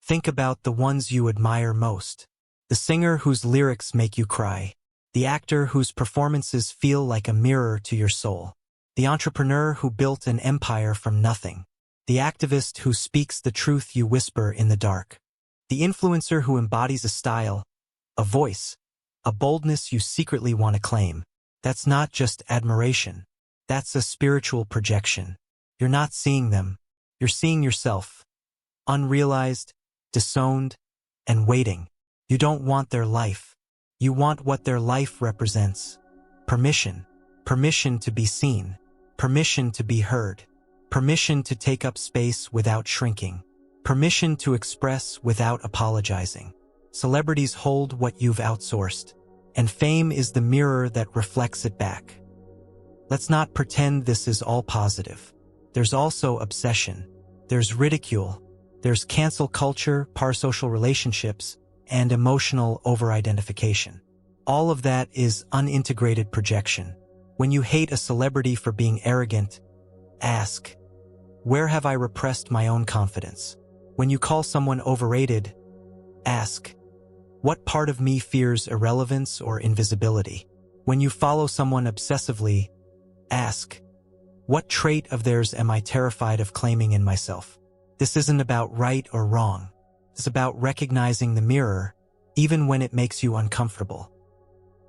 think about the ones you admire most. The singer whose lyrics make you cry, the actor whose performances feel like a mirror to your soul, the entrepreneur who built an empire from nothing, the activist who speaks the truth you whisper in the dark, the influencer who embodies a style, a voice, a boldness you secretly want to claim. That's not just admiration. That's a spiritual projection. You're not seeing them. You're seeing yourself. Unrealized, disowned, and waiting. You don't want their life. You want what their life represents. Permission. Permission to be seen. Permission to be heard. Permission to take up space without shrinking. Permission to express without apologizing. Celebrities hold what you've outsourced, and fame is the mirror that reflects it back. Let's not pretend this is all positive. There's also obsession. There's ridicule. There's cancel culture, parasocial relationships, and emotional over-identification. All of that is unintegrated projection. When you hate a celebrity for being arrogant, ask, where have I repressed my own confidence? When you call someone overrated, ask, what part of me fears irrelevance or invisibility? When you follow someone obsessively, ask, what trait of theirs am I terrified of claiming in myself? This isn't about right or wrong. It's about recognizing the mirror, even when it makes you uncomfortable.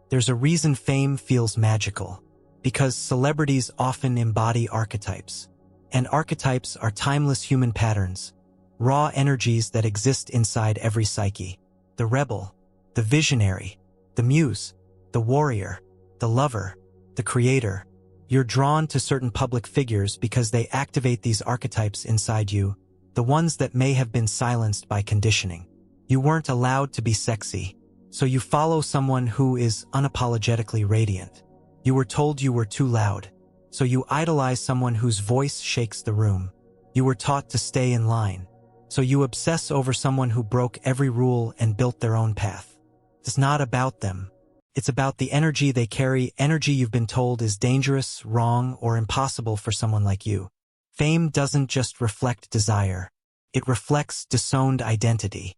There's a reason fame feels magical, because celebrities often embody archetypes. And archetypes are timeless human patterns, raw energies that exist inside every psyche. The rebel, the visionary, the muse, the warrior, the lover, the creator. You're drawn to certain public figures because they activate these archetypes inside you, the ones that may have been silenced by conditioning. You weren't allowed to be sexy, so you follow someone who is unapologetically radiant. You were told you were too loud, so you idolize someone whose voice shakes the room. You were taught to stay in line, so you obsess over someone who broke every rule and built their own path. It's not about them. It's about the energy they carry, energy you've been told is dangerous, wrong, or impossible for someone like you. Fame doesn't just reflect desire. It reflects disowned identity.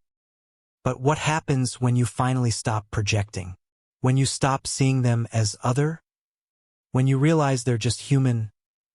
But what happens when you finally stop projecting? When you stop seeing them as other? When you realize they're just human,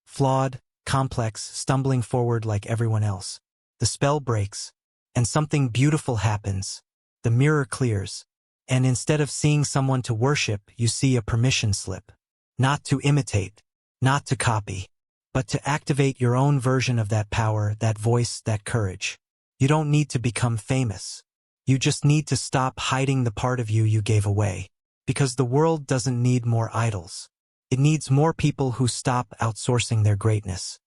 flawed, complex, stumbling forward like everyone else. The spell breaks, and something beautiful happens. The mirror clears, and instead of seeing someone to worship, you see a permission slip. Not to imitate, not to copy, but to activate your own version of that power, that voice, that courage. You don't need to become famous. You just need to stop hiding the part of you gave away. Because the world doesn't need more idols. It needs more people who stop outsourcing their greatness.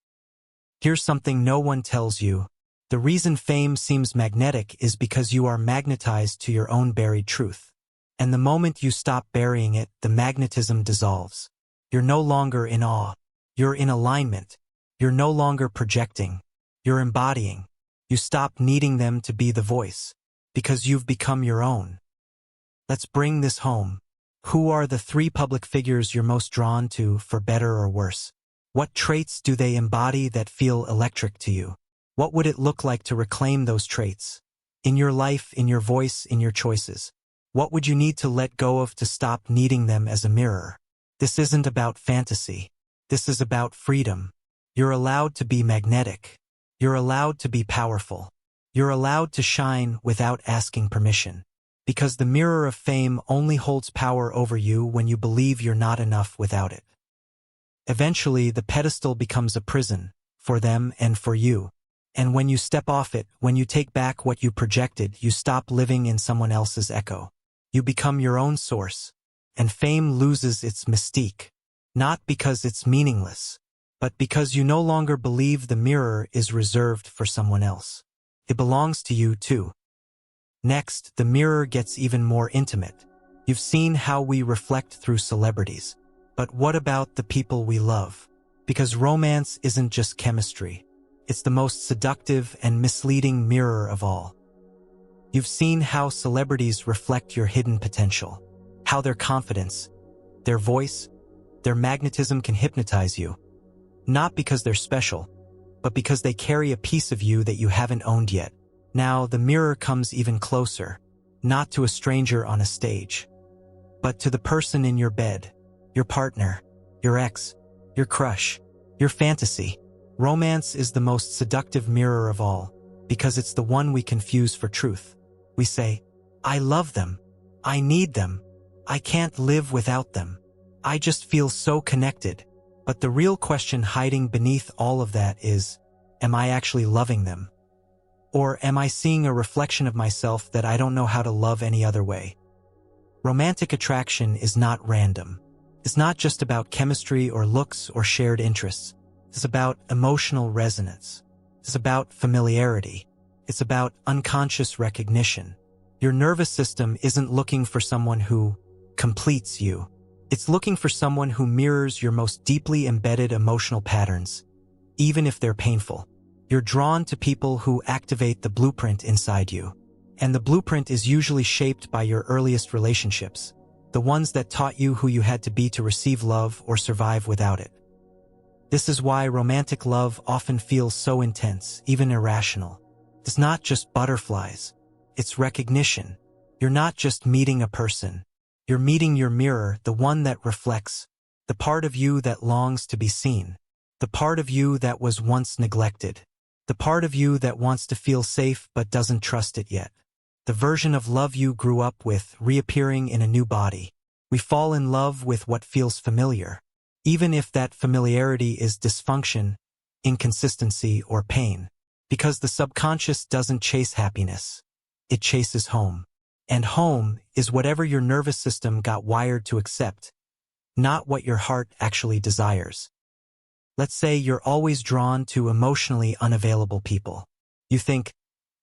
Here's something no one tells you. The reason fame seems magnetic is because you are magnetized to your own buried truth. And the moment you stop burying it, the magnetism dissolves. You're no longer in awe. You're in alignment. You're no longer projecting. You're embodying. You stop needing them to be the voice, because you've become your own. Let's bring this home. Who are the 3 public figures you're most drawn to, for better or worse? What traits do they embody that feel electric to you? What would it look like to reclaim those traits? In your life, in your voice, in your choices. What would you need to let go of to stop needing them as a mirror? This isn't about fantasy. This is about freedom. You're allowed to be magnetic. You're allowed to be powerful. You're allowed to shine without asking permission. Because the mirror of fame only holds power over you when you believe you're not enough without it. Eventually, the pedestal becomes a prison, for them and for you. And when you step off it, when you take back what you projected, you stop living in someone else's echo. You become your own source, and fame loses its mystique. Not because it's meaningless, but because you no longer believe the mirror is reserved for someone else. It belongs to you too. Next, the mirror gets even more intimate. You've seen how we reflect through celebrities. But what about the people we love? Because romance isn't just chemistry. It's the most seductive and misleading mirror of all. You've seen how celebrities reflect your hidden potential, how their confidence, their voice, their magnetism can hypnotize you. Not because they're special, but because they carry a piece of you that you haven't owned yet. Now, the mirror comes even closer, not to a stranger on a stage, but to the person in your bed, your partner, your ex, your crush, your fantasy. Romance is the most seductive mirror of all, because it's the one we confuse for truth. We say, I love them. I need them. I can't live without them. I just feel so connected. But the real question hiding beneath all of that is, am I actually loving them? Or am I seeing a reflection of myself that I don't know how to love any other way? Romantic attraction is not random. It's not just about chemistry or looks or shared interests. It's about emotional resonance. It's about familiarity. It's about unconscious recognition. Your nervous system isn't looking for someone who completes you. It's looking for someone who mirrors your most deeply embedded emotional patterns, even if they're painful. You're drawn to people who activate the blueprint inside you. And the blueprint is usually shaped by your earliest relationships, the ones that taught you who you had to be to receive love or survive without it. This is why romantic love often feels so intense, even irrational. It's not just butterflies. It's recognition. You're not just meeting a person. You're meeting your mirror, the one that reflects, the part of you that longs to be seen, the part of you that was once neglected, the part of you that wants to feel safe but doesn't trust it yet. The version of love you grew up with reappearing in a new body. We fall in love with what feels familiar, even if that familiarity is dysfunction, inconsistency, or pain. Because the subconscious doesn't chase happiness. It chases home. And home is whatever your nervous system got wired to accept, not what your heart actually desires. Let's say you're always drawn to emotionally unavailable people. You think,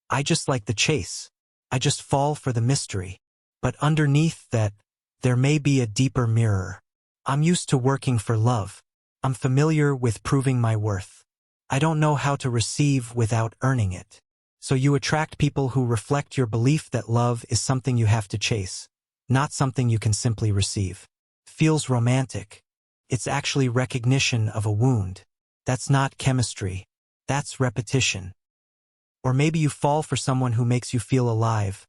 I just like the chase. I just fall for the mystery. But underneath that, there may be a deeper mirror. I'm used to working for love. I'm familiar with proving my worth. I don't know how to receive without earning it. So you attract people who reflect your belief that love is something you have to chase, not something you can simply receive. Feels romantic. It's actually recognition of a wound. That's not chemistry. That's repetition. Or maybe you fall for someone who makes you feel alive.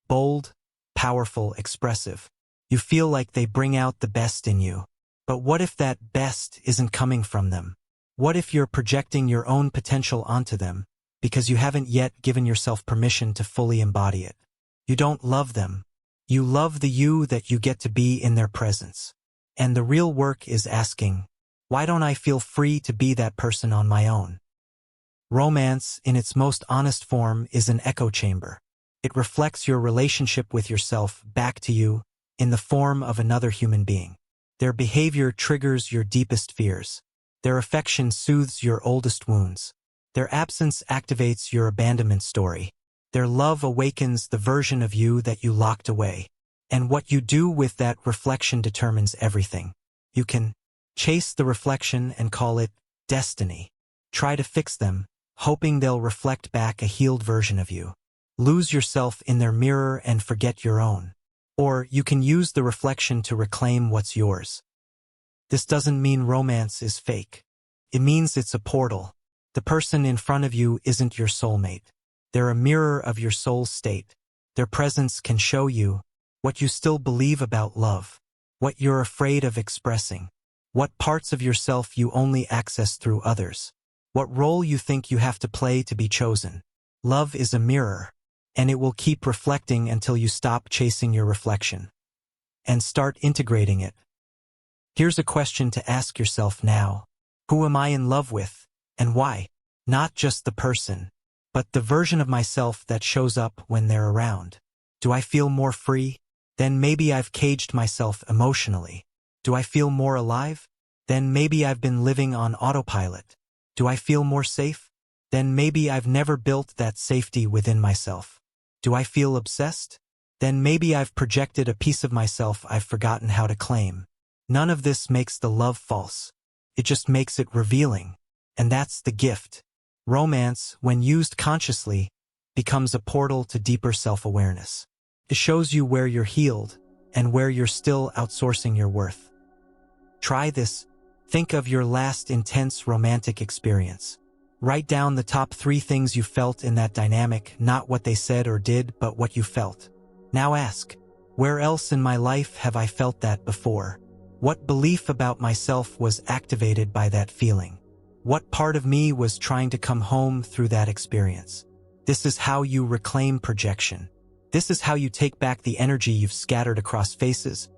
Bold, powerful, expressive. You feel like they bring out the best in you. But what if that best isn't coming from them? What if you're projecting your own potential onto them, because you haven't yet given yourself permission to fully embody it? You don't love them. You love the you that you get to be in their presence. And the real work is asking, why don't I feel free to be that person on my own? Romance, in its most honest form, is an echo chamber. It reflects your relationship with yourself back to you in the form of another human being. Their behavior triggers your deepest fears. Their affection soothes your oldest wounds. Their absence activates your abandonment story. Their love awakens the version of you that you locked away. And what you do with that reflection determines everything. You can chase the reflection and call it destiny. Try to fix them, hoping they'll reflect back a healed version of you. Lose yourself in their mirror and forget your own. Or you can use the reflection to reclaim what's yours. This doesn't mean romance is fake. It means it's a portal. The person in front of you isn't your soulmate. They're a mirror of your soul's state. Their presence can show you what you still believe about love, what you're afraid of expressing, what parts of yourself you only access through others, what role you think you have to play to be chosen. Love is a mirror, and it will keep reflecting until you stop chasing your reflection and start integrating it. Here's a question to ask yourself now. Who am I in love with, and why? Not just the person, but the version of myself that shows up when they're around. Do I feel more free? Then maybe I've caged myself emotionally. Do I feel more alive? Then maybe I've been living on autopilot. Do I feel more safe? Then maybe I've never built that safety within myself. Do I feel obsessed? Then maybe I've projected a piece of myself I've forgotten how to claim. None of this makes the love false. It just makes it revealing. And that's the gift. Romance, when used consciously, becomes a portal to deeper self-awareness. It shows you where you're healed and where you're still outsourcing your worth. Try this. Think of your last intense romantic experience. Write down the top 3 things you felt in that dynamic, not what they said or did, but what you felt. Now ask, where else in my life have I felt that before? What belief about myself was activated by that feeling? What part of me was trying to come home through that experience? This is how you reclaim projection. This is how you take back the energy you've scattered across faces,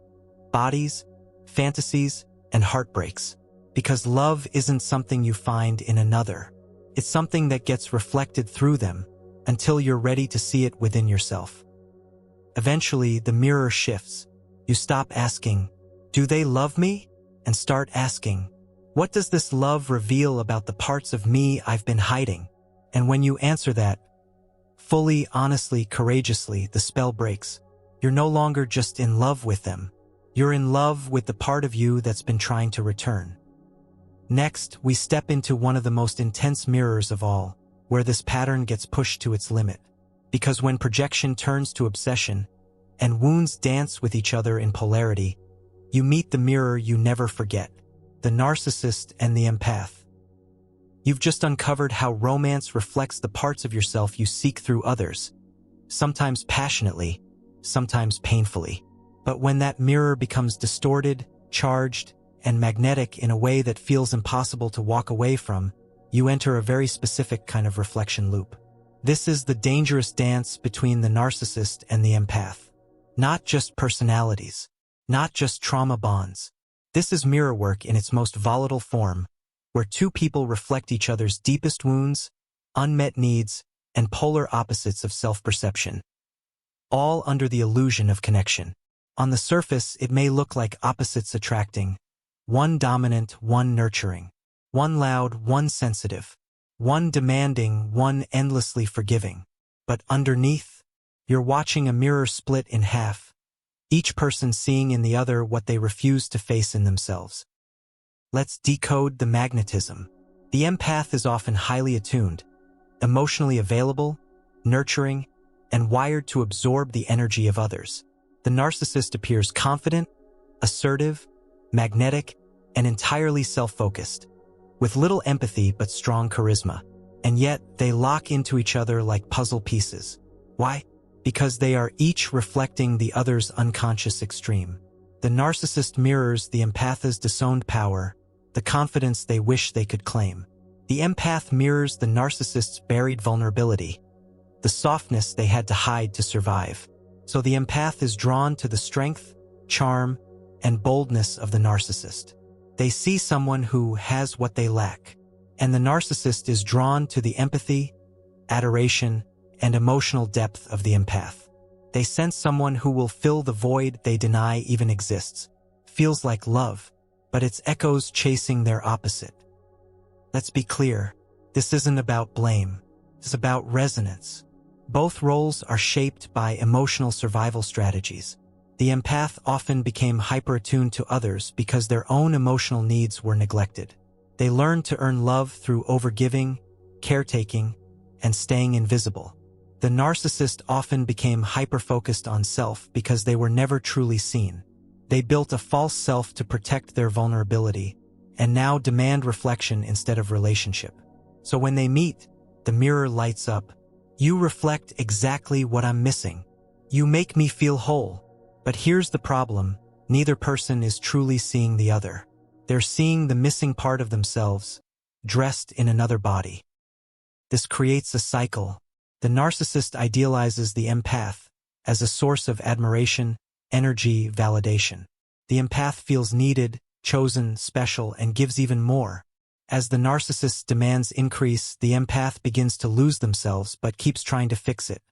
bodies, fantasies, and heartbreaks. Because love isn't something you find in another. It's something that gets reflected through them until you're ready to see it within yourself. Eventually, the mirror shifts. You stop asking, "Do they love me?" and start asking, "What does this love reveal about the parts of me I've been hiding?" And when you answer that, fully, honestly, courageously, the spell breaks. You're no longer just in love with them. You're in love with the part of you that's been trying to return. Next, we step into one of the most intense mirrors of all, where this pattern gets pushed to its limit. Because when projection turns to obsession, and wounds dance with each other in polarity, you meet the mirror you never forget, the narcissist and the empath. You've just uncovered how romance reflects the parts of yourself you seek through others, sometimes passionately, sometimes painfully. But when that mirror becomes distorted, charged, and magnetic in a way that feels impossible to walk away from, you enter a very specific kind of reflection loop. This is the dangerous dance between the narcissist and the empath. Not just personalities, not just trauma bonds. This is mirror work in its most volatile form, where 2 people reflect each other's deepest wounds, unmet needs, and polar opposites of self-perception, all under the illusion of connection. On the surface, it may look like opposites attracting, one dominant, one nurturing, one loud, one sensitive, one demanding, one endlessly forgiving. But underneath, you're watching a mirror split in half, each person seeing in the other what they refuse to face in themselves. Let's decode the magnetism. The empath is often highly attuned, emotionally available, nurturing, and wired to absorb the energy of others. The narcissist appears confident, assertive, magnetic, and entirely self-focused, with little empathy but strong charisma. And yet, they lock into each other like puzzle pieces. Why? Because they are each reflecting the other's unconscious extreme. The narcissist mirrors the empath's disowned power, the confidence they wish they could claim. The empath mirrors the narcissist's buried vulnerability, the softness they had to hide to survive. So the empath is drawn to the strength, charm, and boldness of the narcissist. They see someone who has what they lack, and the narcissist is drawn to the empathy, adoration, and emotional depth of the empath. They sense someone who will fill the void they deny even exists. Feels like love, but it's echoes chasing their opposite. Let's be clear, this isn't about blame. It's about resonance. Both roles are shaped by emotional survival strategies. The empath often became hyper-attuned to others because their own emotional needs were neglected. They learned to earn love through overgiving, caretaking, and staying invisible. The narcissist often became hyper-focused on self because they were never truly seen. They built a false self to protect their vulnerability, and now demand reflection instead of relationship. So when they meet, the mirror lights up. You reflect exactly what I'm missing. You make me feel whole. But here's the problem. Neither person is truly seeing the other. They're seeing the missing part of themselves, dressed in another body. This creates a cycle. The narcissist idealizes the empath as a source of admiration, energy, validation. The empath feels needed, chosen, special, and gives even more. As the narcissist's demands increase, the empath begins to lose themselves but keeps trying to fix it.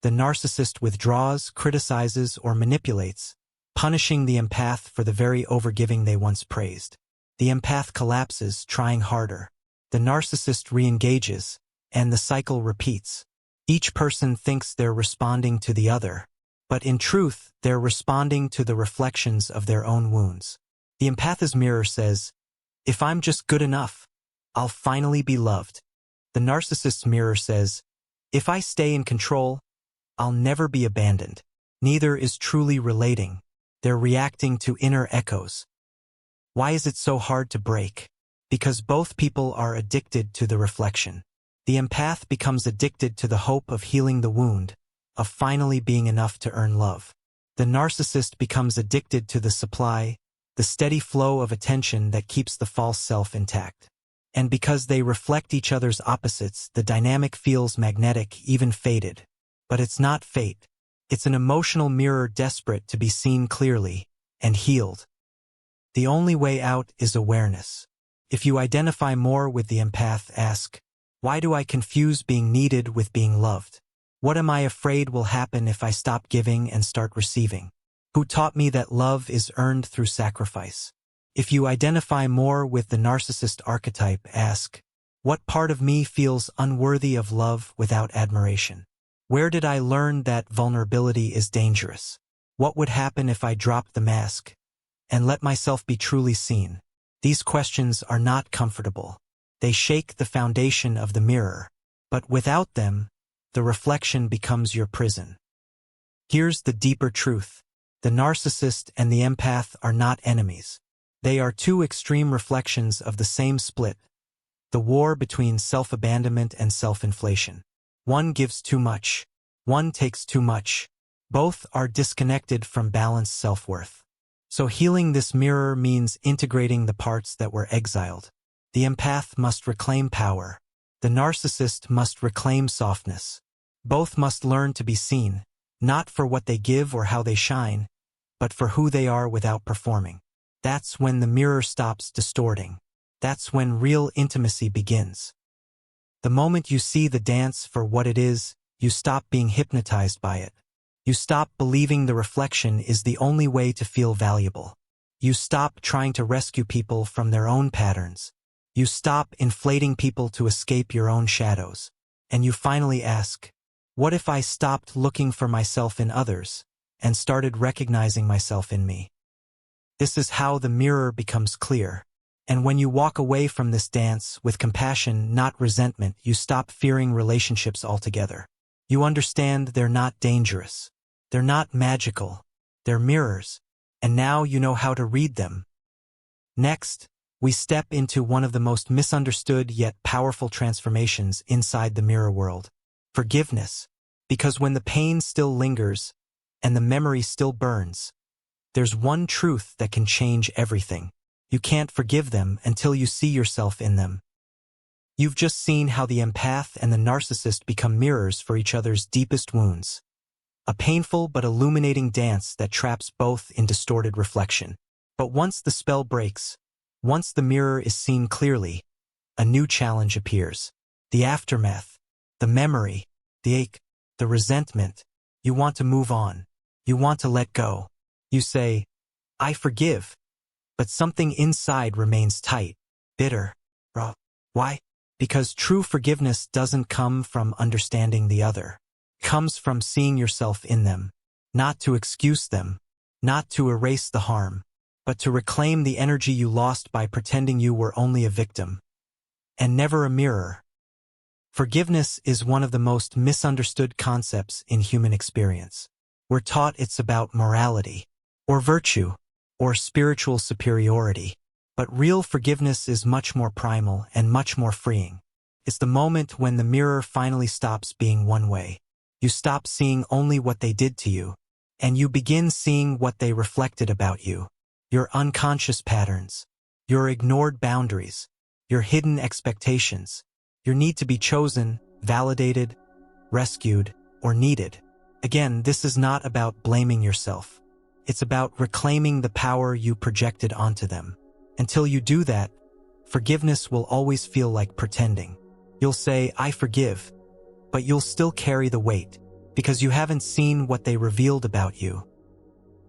The narcissist withdraws, criticizes, or manipulates, punishing the empath for the very overgiving they once praised. The empath collapses, trying harder. The narcissist re-engages, and the cycle repeats. Each person thinks they're responding to the other, but in truth, they're responding to the reflections of their own wounds. The empath's mirror says, "If I'm just good enough, I'll finally be loved." The narcissist's mirror says, "If I stay in control, I'll never be abandoned." Neither is truly relating. They're reacting to inner echoes. Why is it so hard to break? Because both people are addicted to the reflection. The empath becomes addicted to the hope of healing the wound, of finally being enough to earn love. The narcissist becomes addicted to the supply, the steady flow of attention that keeps the false self intact. And because they reflect each other's opposites, the dynamic feels magnetic, even fated. But it's not fate. It's an emotional mirror desperate to be seen clearly and healed. The only way out is awareness. If you identify more with the empath, ask, why do I confuse being needed with being loved? What am I afraid will happen if I stop giving and start receiving? Who taught me that love is earned through sacrifice? If you identify more with the narcissist archetype, ask, what part of me feels unworthy of love without admiration? Where did I learn that vulnerability is dangerous? What would happen if I dropped the mask and let myself be truly seen? These questions are not comfortable. They shake the foundation of the mirror, but without them, the reflection becomes your prison. Here's the deeper truth. The narcissist and the empath are not enemies. They are two extreme reflections of the same split, the war between self-abandonment and self-inflation. One gives too much. One takes too much. Both are disconnected from balanced self-worth. So healing this mirror means integrating the parts that were exiled. The empath must reclaim power. The narcissist must reclaim softness. Both must learn to be seen, not for what they give or how they shine, but for who they are without performing. That's when the mirror stops distorting. That's when real intimacy begins. The moment you see the dance for what it is, you stop being hypnotized by it. You stop believing the reflection is the only way to feel valuable. You stop trying to rescue people from their own patterns. You stop inflating people to escape your own shadows. And you finally ask, what if I stopped looking for myself in others and started recognizing myself in me? This is how the mirror becomes clear. And when you walk away from this dance with compassion, not resentment, you stop fearing relationships altogether. You understand they're not dangerous. They're not magical. They're mirrors. And now you know how to read them. Next, we step into one of the most misunderstood yet powerful transformations inside the mirror world. Forgiveness. Because when the pain still lingers and the memory still burns, there's one truth that can change everything. You can't forgive them until you see yourself in them. You've just seen how the empath and the narcissist become mirrors for each other's deepest wounds. A painful but illuminating dance that traps both in distorted reflection. But once the spell breaks, once the mirror is seen clearly, a new challenge appears. The aftermath, the memory, the ache, the resentment. You want to move on. You want to let go. You say, I forgive. But something inside remains tight, bitter, raw. Why? Because true forgiveness doesn't come from understanding the other. It comes from seeing yourself in them, not to excuse them, not to erase the harm, but to reclaim the energy you lost by pretending you were only a victim and never a mirror. Forgiveness is one of the most misunderstood concepts in human experience. We're taught it's about morality, or virtue, or spiritual superiority. But real forgiveness is much more primal and much more freeing. It's the moment when the mirror finally stops being one way. You stop seeing only what they did to you, and you begin seeing what they reflected about you. Your unconscious patterns, your ignored boundaries, your hidden expectations, your need to be chosen, validated, rescued, or needed. Again, this is not about blaming yourself. It's about reclaiming the power you projected onto them. Until you do that, forgiveness will always feel like pretending. You'll say, "I forgive," but you'll still carry the weight, because you haven't seen what they revealed about you.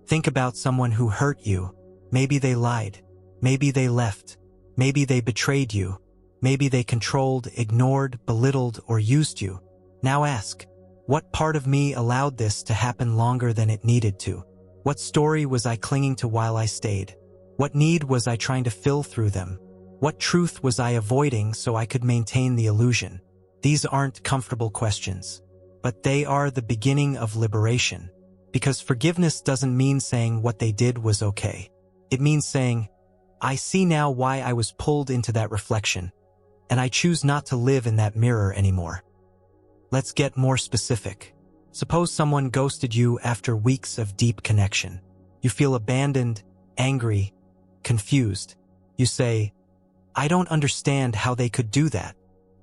Think about someone who hurt you. Maybe they lied. Maybe they left. Maybe they betrayed you. Maybe they controlled, ignored, belittled, or used you. Now ask, what part of me allowed this to happen longer than it needed to? What story was I clinging to while I stayed? What need was I trying to fill through them? What truth was I avoiding so I could maintain the illusion? These aren't comfortable questions, but they are the beginning of liberation. Because forgiveness doesn't mean saying what they did was okay. It means saying, "I see now why I was pulled into that reflection, and I choose not to live in that mirror anymore." Let's get more specific. Suppose someone ghosted you after weeks of deep connection. You feel abandoned, angry, confused. You say, "I don't understand how they could do that."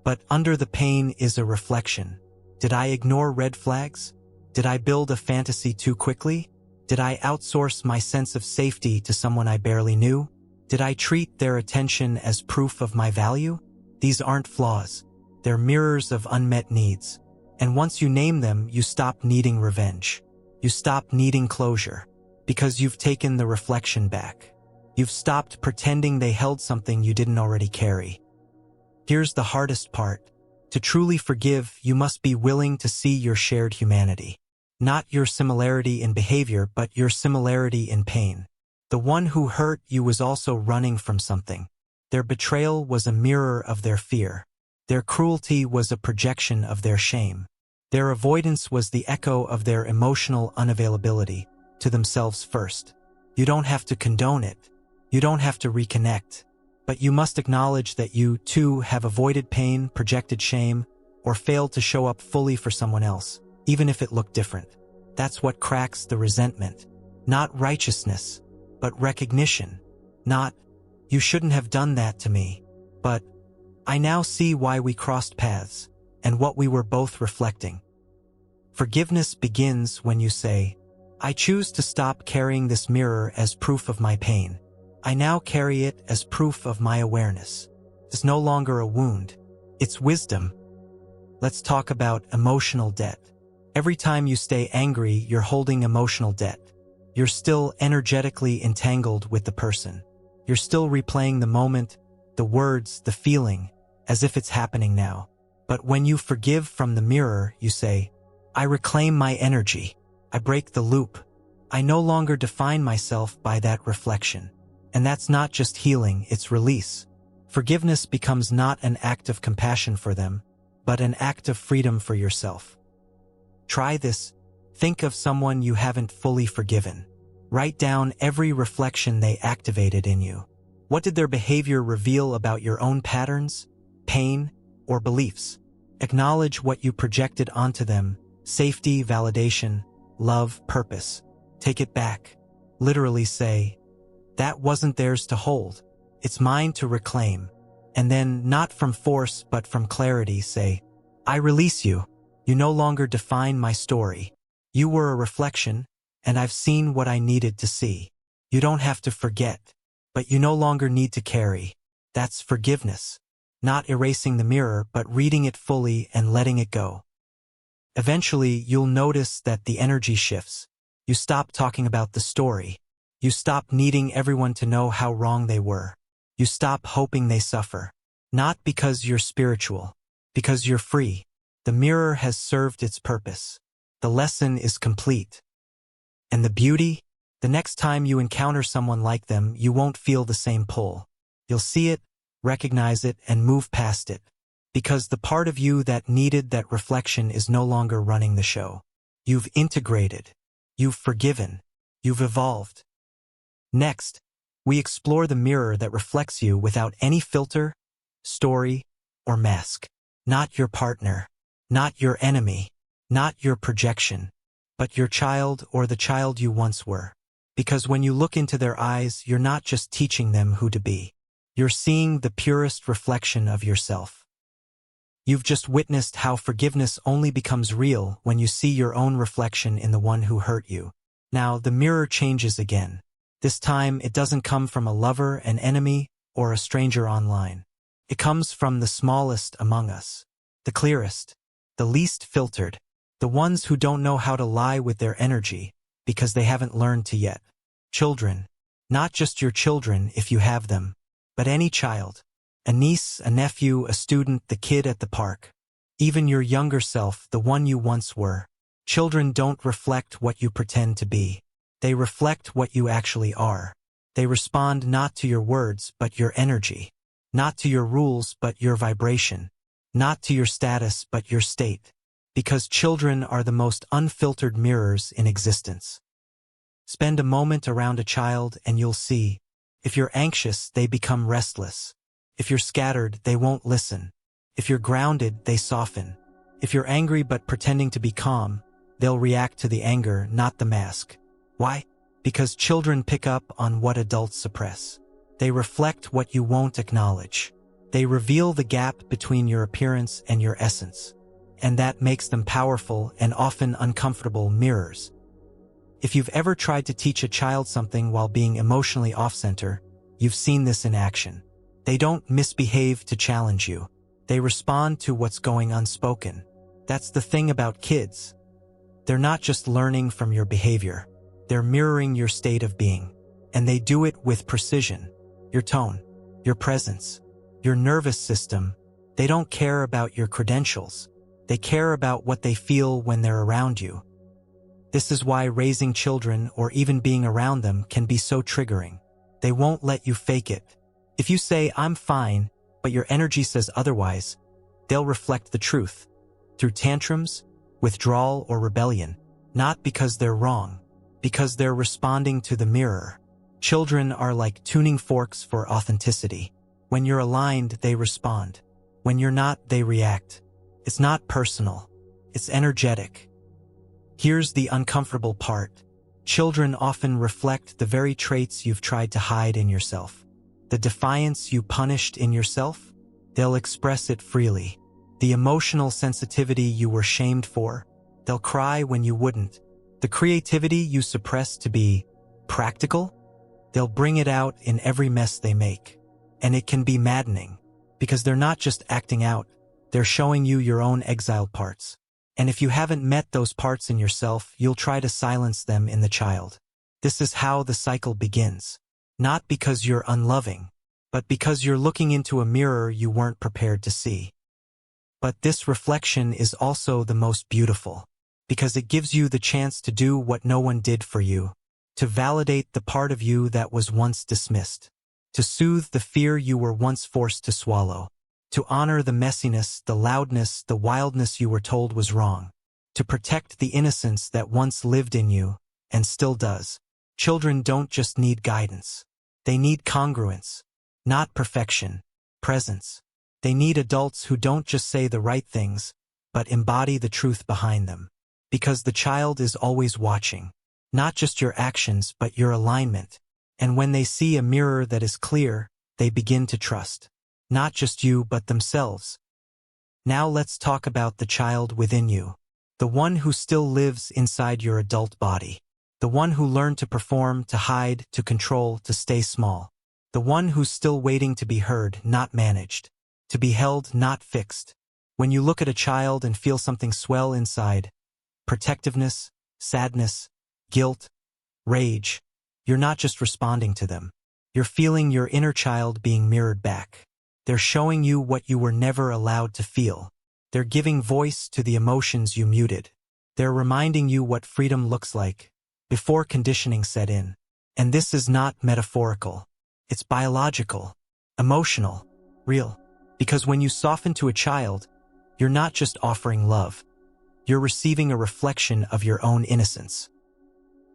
But under the pain is a reflection. Did I ignore red flags? Did I build a fantasy too quickly? Did I outsource my sense of safety to someone I barely knew? Did I treat their attention as proof of my value? These aren't flaws. They're mirrors of unmet needs. And once you name them, you stop needing revenge. You stop needing closure, because you've taken the reflection back. You've stopped pretending they held something you didn't already carry. Here's the hardest part. To truly forgive, you must be willing to see your shared humanity. Not your similarity in behavior, but your similarity in pain. The one who hurt you was also running from something. Their betrayal was a mirror of their fear. Their cruelty was a projection of their shame. Their avoidance was the echo of their emotional unavailability to themselves first. You don't have to condone it. You don't have to reconnect. But you must acknowledge that you, too, have avoided pain, projected shame, or failed to show up fully for someone else, even if it looked different. That's what cracks the resentment. Not righteousness, but recognition. Not, "You shouldn't have done that to me," but, "I now see why we crossed paths, and what we were both reflecting." Forgiveness begins when you say, "I choose to stop carrying this mirror as proof of my pain. I now carry it as proof of my awareness." It's no longer a wound. It's wisdom. Let's talk about emotional debt. Every time you stay angry, you're holding emotional debt. You're still energetically entangled with the person. You're still replaying the moment, the words, the feeling, as if it's happening now. But when you forgive from the mirror, you say, "I reclaim my energy. I break the loop. I no longer define myself by that reflection." And that's not just healing, it's release. Forgiveness becomes not an act of compassion for them, but an act of freedom for yourself. Try this. Think of someone you haven't fully forgiven. Write down every reflection they activated in you. What did their behavior reveal about your own patterns, pain, or beliefs? Acknowledge what you projected onto them: safety, validation, love, purpose. Take it back. Literally say, "That wasn't theirs to hold. It's mine to reclaim." And then, not from force but from clarity, say, "I release you. You no longer define my story. You were a reflection, and I've seen what I needed to see. You don't have to forget, but you no longer need to carry." That's forgiveness. Not erasing the mirror, but reading it fully and letting it go. Eventually, you'll notice that the energy shifts. You stop talking about the story. You stop needing everyone to know how wrong they were. You stop hoping they suffer. Not because you're spiritual, because you're free. The mirror has served its purpose. The lesson is complete. And the beauty? The next time you encounter someone like them, you won't feel the same pull. You'll see it, recognize it, and move past it. Because the part of you that needed that reflection is no longer running the show. You've integrated. You've forgiven. You've evolved. Next, we explore the mirror that reflects you without any filter, story, or mask. Not your partner. Not your enemy. Not your projection. But your child or the child you once were. Because when you look into their eyes, you're not just teaching them who to be. You're seeing the purest reflection of yourself. You've just witnessed how forgiveness only becomes real when you see your own reflection in the one who hurt you. Now, the mirror changes again. This time, it doesn't come from a lover, an enemy, or a stranger online. It comes from the smallest among us. The clearest. The least filtered. The ones who don't know how to lie with their energy, because they haven't learned to yet. Children. Not just your children if you have them, but any child. A niece, a nephew, a student, the kid at the park. Even your younger self, the one you once were. Children don't reflect what you pretend to be. They reflect what you actually are. They respond not to your words, but your energy. Not to your rules, but your vibration. Not to your status, but your state. Because children are the most unfiltered mirrors in existence. Spend a moment around a child and you'll see. If you're anxious, they become restless. If you're scattered, they won't listen. If you're grounded, they soften. If you're angry but pretending to be calm, they'll react to the anger, not the mask. Why? Because children pick up on what adults suppress. They reflect what you won't acknowledge. They reveal the gap between your appearance and your essence. And that makes them powerful and often uncomfortable mirrors. If you've ever tried to teach a child something while being emotionally off-center, you've seen this in action. They don't misbehave to challenge you. They respond to what's going unspoken. That's the thing about kids. They're not just learning from your behavior. They're mirroring your state of being. And they do it with precision. Your tone, your presence, your nervous system. They don't care about your credentials. They care about what they feel when they're around you. This is why raising children or even being around them can be so triggering. They won't let you fake it. If you say, "I'm fine," but your energy says otherwise, they'll reflect the truth. Through tantrums, withdrawal, or rebellion. Not because they're wrong, because they're responding to the mirror. Children are like tuning forks for authenticity. When you're aligned, they respond. When you're not, they react. It's not personal. It's energetic. Here's the uncomfortable part. Children often reflect the very traits you've tried to hide in yourself. The defiance you punished in yourself, they'll express it freely. The emotional sensitivity you were shamed for, they'll cry when you wouldn't. The creativity you suppressed to be practical, they'll bring it out in every mess they make. And it can be maddening, because they're not just acting out, they're showing you your own exiled parts. And if you haven't met those parts in yourself, you'll try to silence them in the child. This is how the cycle begins. Not because you're unloving, but because you're looking into a mirror you weren't prepared to see. But this reflection is also the most beautiful, because it gives you the chance to do what no one did for you, to validate the part of you that was once dismissed, to soothe the fear you were once forced to swallow, to honor the messiness, the loudness, the wildness you were told was wrong, to protect the innocence that once lived in you, and still does. Children don't just need guidance. They need congruence, not perfection, presence. They need adults who don't just say the right things, but embody the truth behind them. Because the child is always watching, not just your actions, but your alignment. And when they see a mirror that is clear, they begin to trust. Not just you, but themselves. Now let's talk about the child within you. The one who still lives inside your adult body. The one who learned to perform, to hide, to control, to stay small. The one who's still waiting to be heard, not managed. To be held, not fixed. When you look at a child and feel something swell inside, protectiveness, sadness, guilt, rage, you're not just responding to them. You're feeling your inner child being mirrored back. They're showing you what you were never allowed to feel. They're giving voice to the emotions you muted. They're reminding you what freedom looks like, before conditioning set in. And this is not metaphorical. It's biological, emotional, real. Because when you soften to a child, you're not just offering love. You're receiving a reflection of your own innocence.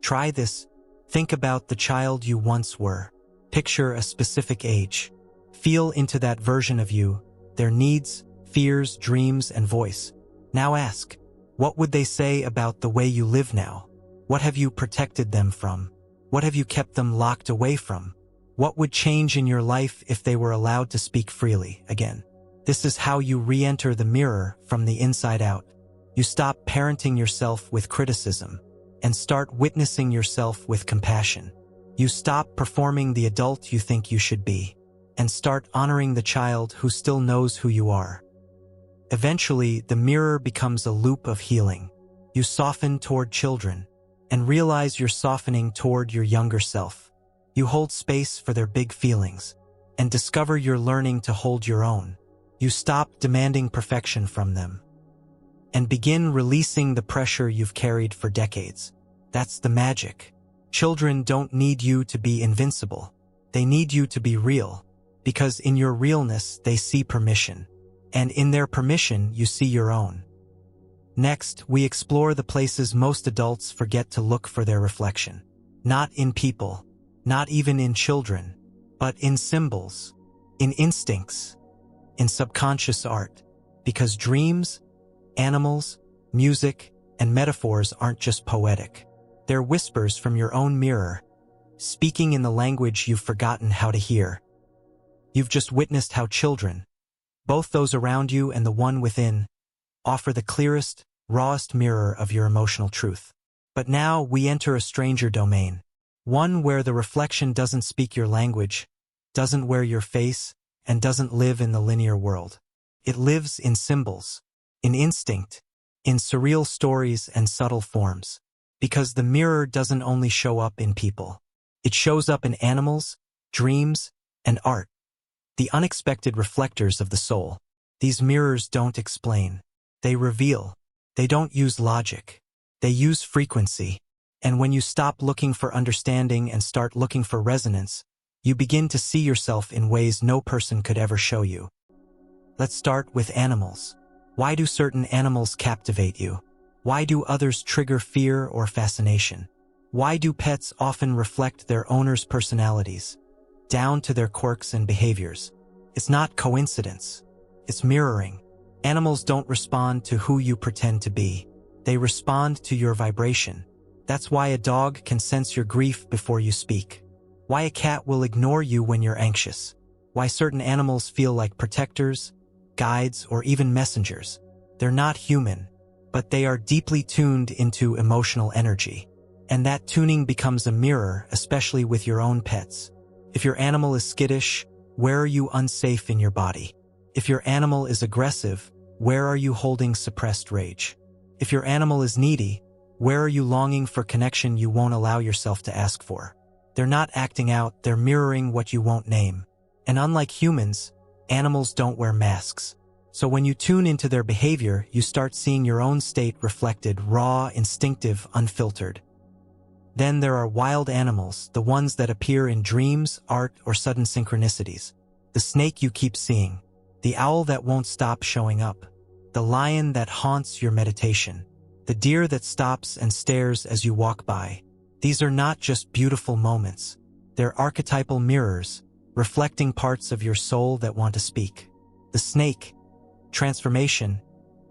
Try this. Think about the child you once were. Picture a specific age. Feel into that version of you, their needs, fears, dreams, and voice. Now ask, what would they say about the way you live now? What have you protected them from? What have you kept them locked away from? What would change in your life if they were allowed to speak freely again? This is how you re-enter the mirror from the inside out. You stop parenting yourself with criticism and start witnessing yourself with compassion. You stop performing the adult you think you should be and start honoring the child who still knows who you are. Eventually, the mirror becomes a loop of healing. You soften toward children and realize you're softening toward your younger self. You hold space for their big feelings and discover you're learning to hold your own. You stop demanding perfection from them and begin releasing the pressure you've carried for decades. That's the magic. Children don't need you to be invincible. They need you to be real, because in your realness they see permission, and in their permission you see your own. Next, we explore the places most adults forget to look for their reflection. Not in people, not even in children, but in symbols, in instincts, in subconscious art, because dreams, animals, music, and metaphors aren't just poetic. They're whispers from your own mirror, speaking in the language you've forgotten how to hear. You've just witnessed how children, both those around you and the one within, offer the clearest, rawest mirror of your emotional truth. But now we enter a stranger domain, one where the reflection doesn't speak your language, doesn't wear your face, and doesn't live in the linear world. It lives in symbols, in instinct, in surreal stories and subtle forms. Because the mirror doesn't only show up in people. It shows up in animals, dreams, and art. The unexpected reflectors of the soul. These mirrors don't explain. They reveal. They don't use logic. They use frequency. And when you stop looking for understanding and start looking for resonance, you begin to see yourself in ways no person could ever show you. Let's start with animals. Why do certain animals captivate you? Why do others trigger fear or fascination? Why do pets often reflect their owners' personalities, down to their quirks and behaviors? It's not coincidence. It's mirroring. Animals don't respond to who you pretend to be. They respond to your vibration. That's why a dog can sense your grief before you speak. Why a cat will ignore you when you're anxious. Why certain animals feel like protectors, guides, or even messengers. They're not human, but they are deeply tuned into emotional energy. And that tuning becomes a mirror, especially with your own pets. If your animal is skittish, where are you unsafe in your body? If your animal is aggressive, where are you holding suppressed rage? If your animal is needy, where are you longing for connection you won't allow yourself to ask for? They're not acting out, they're mirroring what you won't name. And unlike humans, animals don't wear masks. So when you tune into their behavior, you start seeing your own state reflected, raw, instinctive, unfiltered. Then there are wild animals, the ones that appear in dreams, art, or sudden synchronicities. The snake you keep seeing, the owl that won't stop showing up, the lion that haunts your meditation, the deer that stops and stares as you walk by. These are not just beautiful moments. They're archetypal mirrors, reflecting parts of your soul that want to speak. The snake, transformation,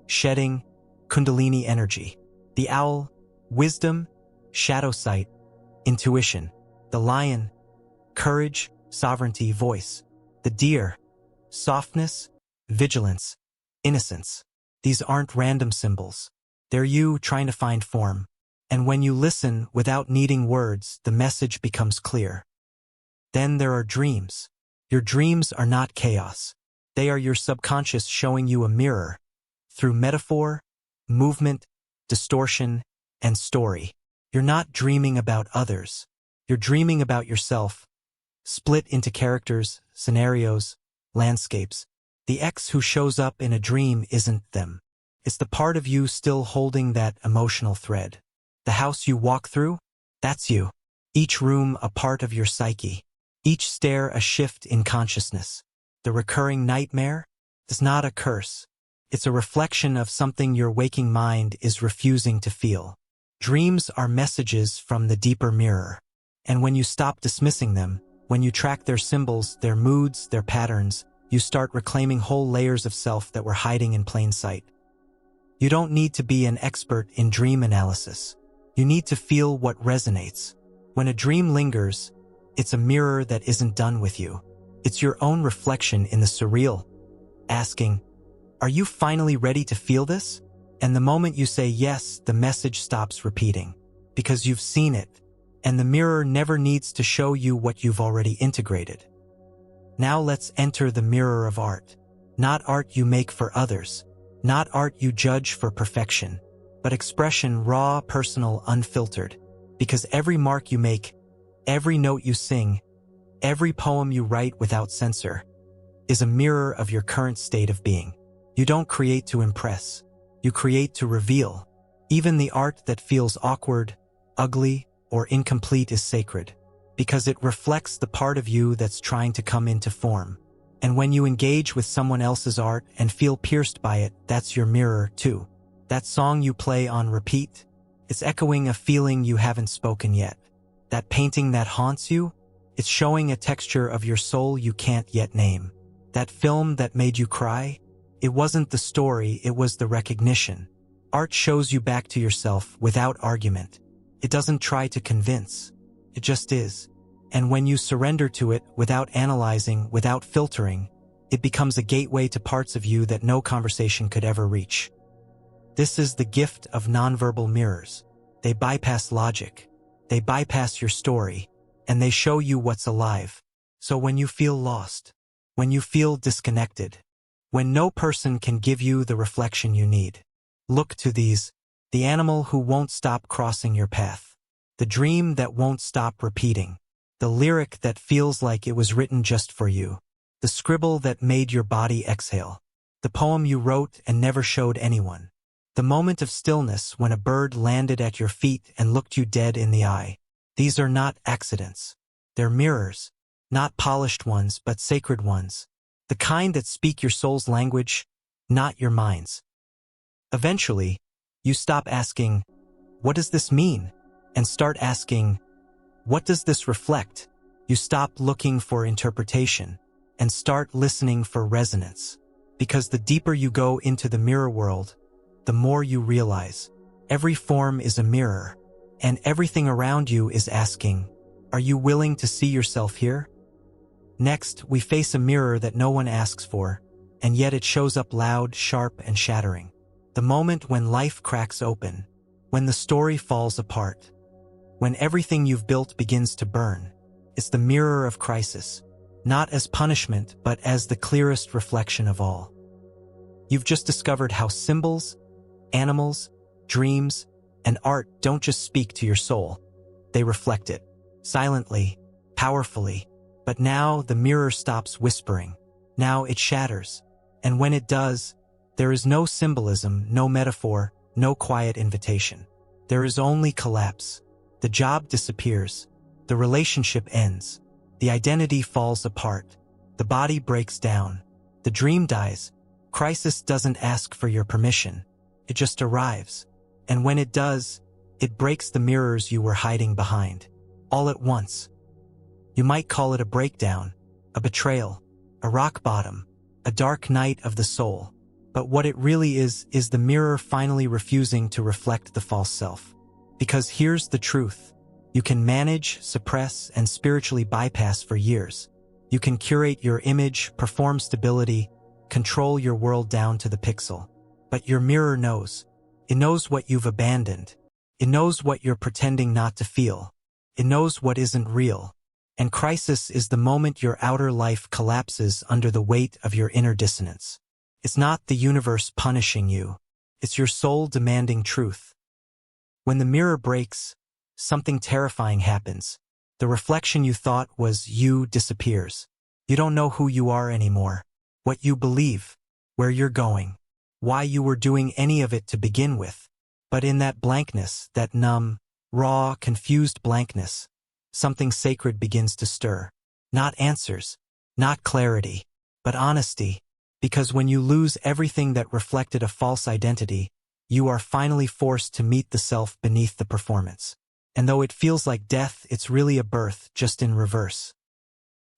shedding, kundalini energy. The owl, wisdom, shadow sight, intuition. The lion, courage, sovereignty, voice. The deer, softness, vigilance, innocence. These aren't random symbols. They're you trying to find form. And when you listen without needing words, the message becomes clear. Then there are dreams. Your dreams are not chaos. They are your subconscious showing you a mirror through metaphor, movement, distortion, and story. You're not dreaming about others. You're dreaming about yourself, split into characters, scenarios, landscapes. The X who shows up in a dream isn't them. It's the part of you still holding that emotional thread. The house you walk through, that's you. Each room a part of your psyche. Each stair a shift in consciousness. The recurring nightmare, It's not a curse. It's a reflection of something your waking mind is refusing to feel. Dreams are messages from the deeper mirror. And when you stop dismissing them, when you track their symbols, their moods, their patterns, you start reclaiming whole layers of self that were hiding in plain sight. You don't need to be an expert in dream analysis. You need to feel what resonates. When a dream lingers, it's a mirror that isn't done with you. It's your own reflection in the surreal, asking, "Are you finally ready to feel this?" And the moment you say yes, the message stops repeating, because you've seen it, and the mirror never needs to show you what you've already integrated. Now let's enter the mirror of art. Not art you make for others, not art you judge for perfection, but expression raw, personal, unfiltered. Because every mark you make, every note you sing, every poem you write without censor, is a mirror of your current state of being. You don't create to impress. You create to reveal. Even the art that feels awkward, ugly, or incomplete is sacred, because it reflects the part of you that's trying to come into form. And when you engage with someone else's art and feel pierced by it, that's your mirror too. That song you play on repeat, it's echoing a feeling you haven't spoken yet. That painting that haunts you, it's showing a texture of your soul you can't yet name. That film that made you cry, it wasn't the story, it was the recognition. Art shows you back to yourself without argument. It doesn't try to convince. It just is. And when you surrender to it without analyzing, without filtering, it becomes a gateway to parts of you that no conversation could ever reach. This is the gift of nonverbal mirrors. They bypass logic. They bypass your story, and they show you what's alive. So when you feel lost, when you feel disconnected, when no person can give you the reflection you need, look to these, the animal who won't stop crossing your path, the dream that won't stop repeating, the lyric that feels like it was written just for you, the scribble that made your body exhale, the poem you wrote and never showed anyone, the moment of stillness when a bird landed at your feet and looked you dead in the eye. These are not accidents. They're mirrors, not polished ones but sacred ones, the kind that speak your soul's language, not your mind's. Eventually, you stop asking, "What does this mean?" and start asking, "What does this reflect?" You stop looking for interpretation and start listening for resonance. Because the deeper you go into the mirror world, the more you realize every form is a mirror, and everything around you is asking, "Are you willing to see yourself here?" Next, we face a mirror that no one asks for, and yet it shows up loud, sharp, and shattering. The moment when life cracks open, when the story falls apart, when everything you've built begins to burn. It's the mirror of crisis, not as punishment but as the clearest reflection of all. You've just discovered how symbols, animals, dreams, and art don't just speak to your soul. They reflect it, silently, powerfully. But now the mirror stops whispering. Now it shatters. And when it does, there is no symbolism, no metaphor, no quiet invitation. There is only collapse. The job disappears. The relationship ends. The identity falls apart. The body breaks down. The dream dies. Crisis doesn't ask for your permission. It just arrives. And when it does, it breaks the mirrors you were hiding behind. All at once. You might call it a breakdown, a betrayal, a rock bottom, a dark night of the soul. But what it really is the mirror finally refusing to reflect the false self. Because here's the truth. You can manage, suppress, and spiritually bypass for years. You can curate your image, perform stability, control your world down to the pixel. But your mirror knows. It knows what you've abandoned. It knows what you're pretending not to feel. It knows what isn't real. And crisis is the moment your outer life collapses under the weight of your inner dissonance. It's not the universe punishing you. It's your soul demanding truth. When the mirror breaks, something terrifying happens. The reflection you thought was you disappears. You don't know who you are anymore, what you believe, where you're going, why you were doing any of it to begin with. But in that blankness, that numb, raw, confused blankness, something sacred begins to stir. Not answers, not clarity, but honesty. Because when you lose everything that reflected a false identity, you are finally forced to meet the self beneath the performance. And though it feels like death, it's really a birth, just in reverse.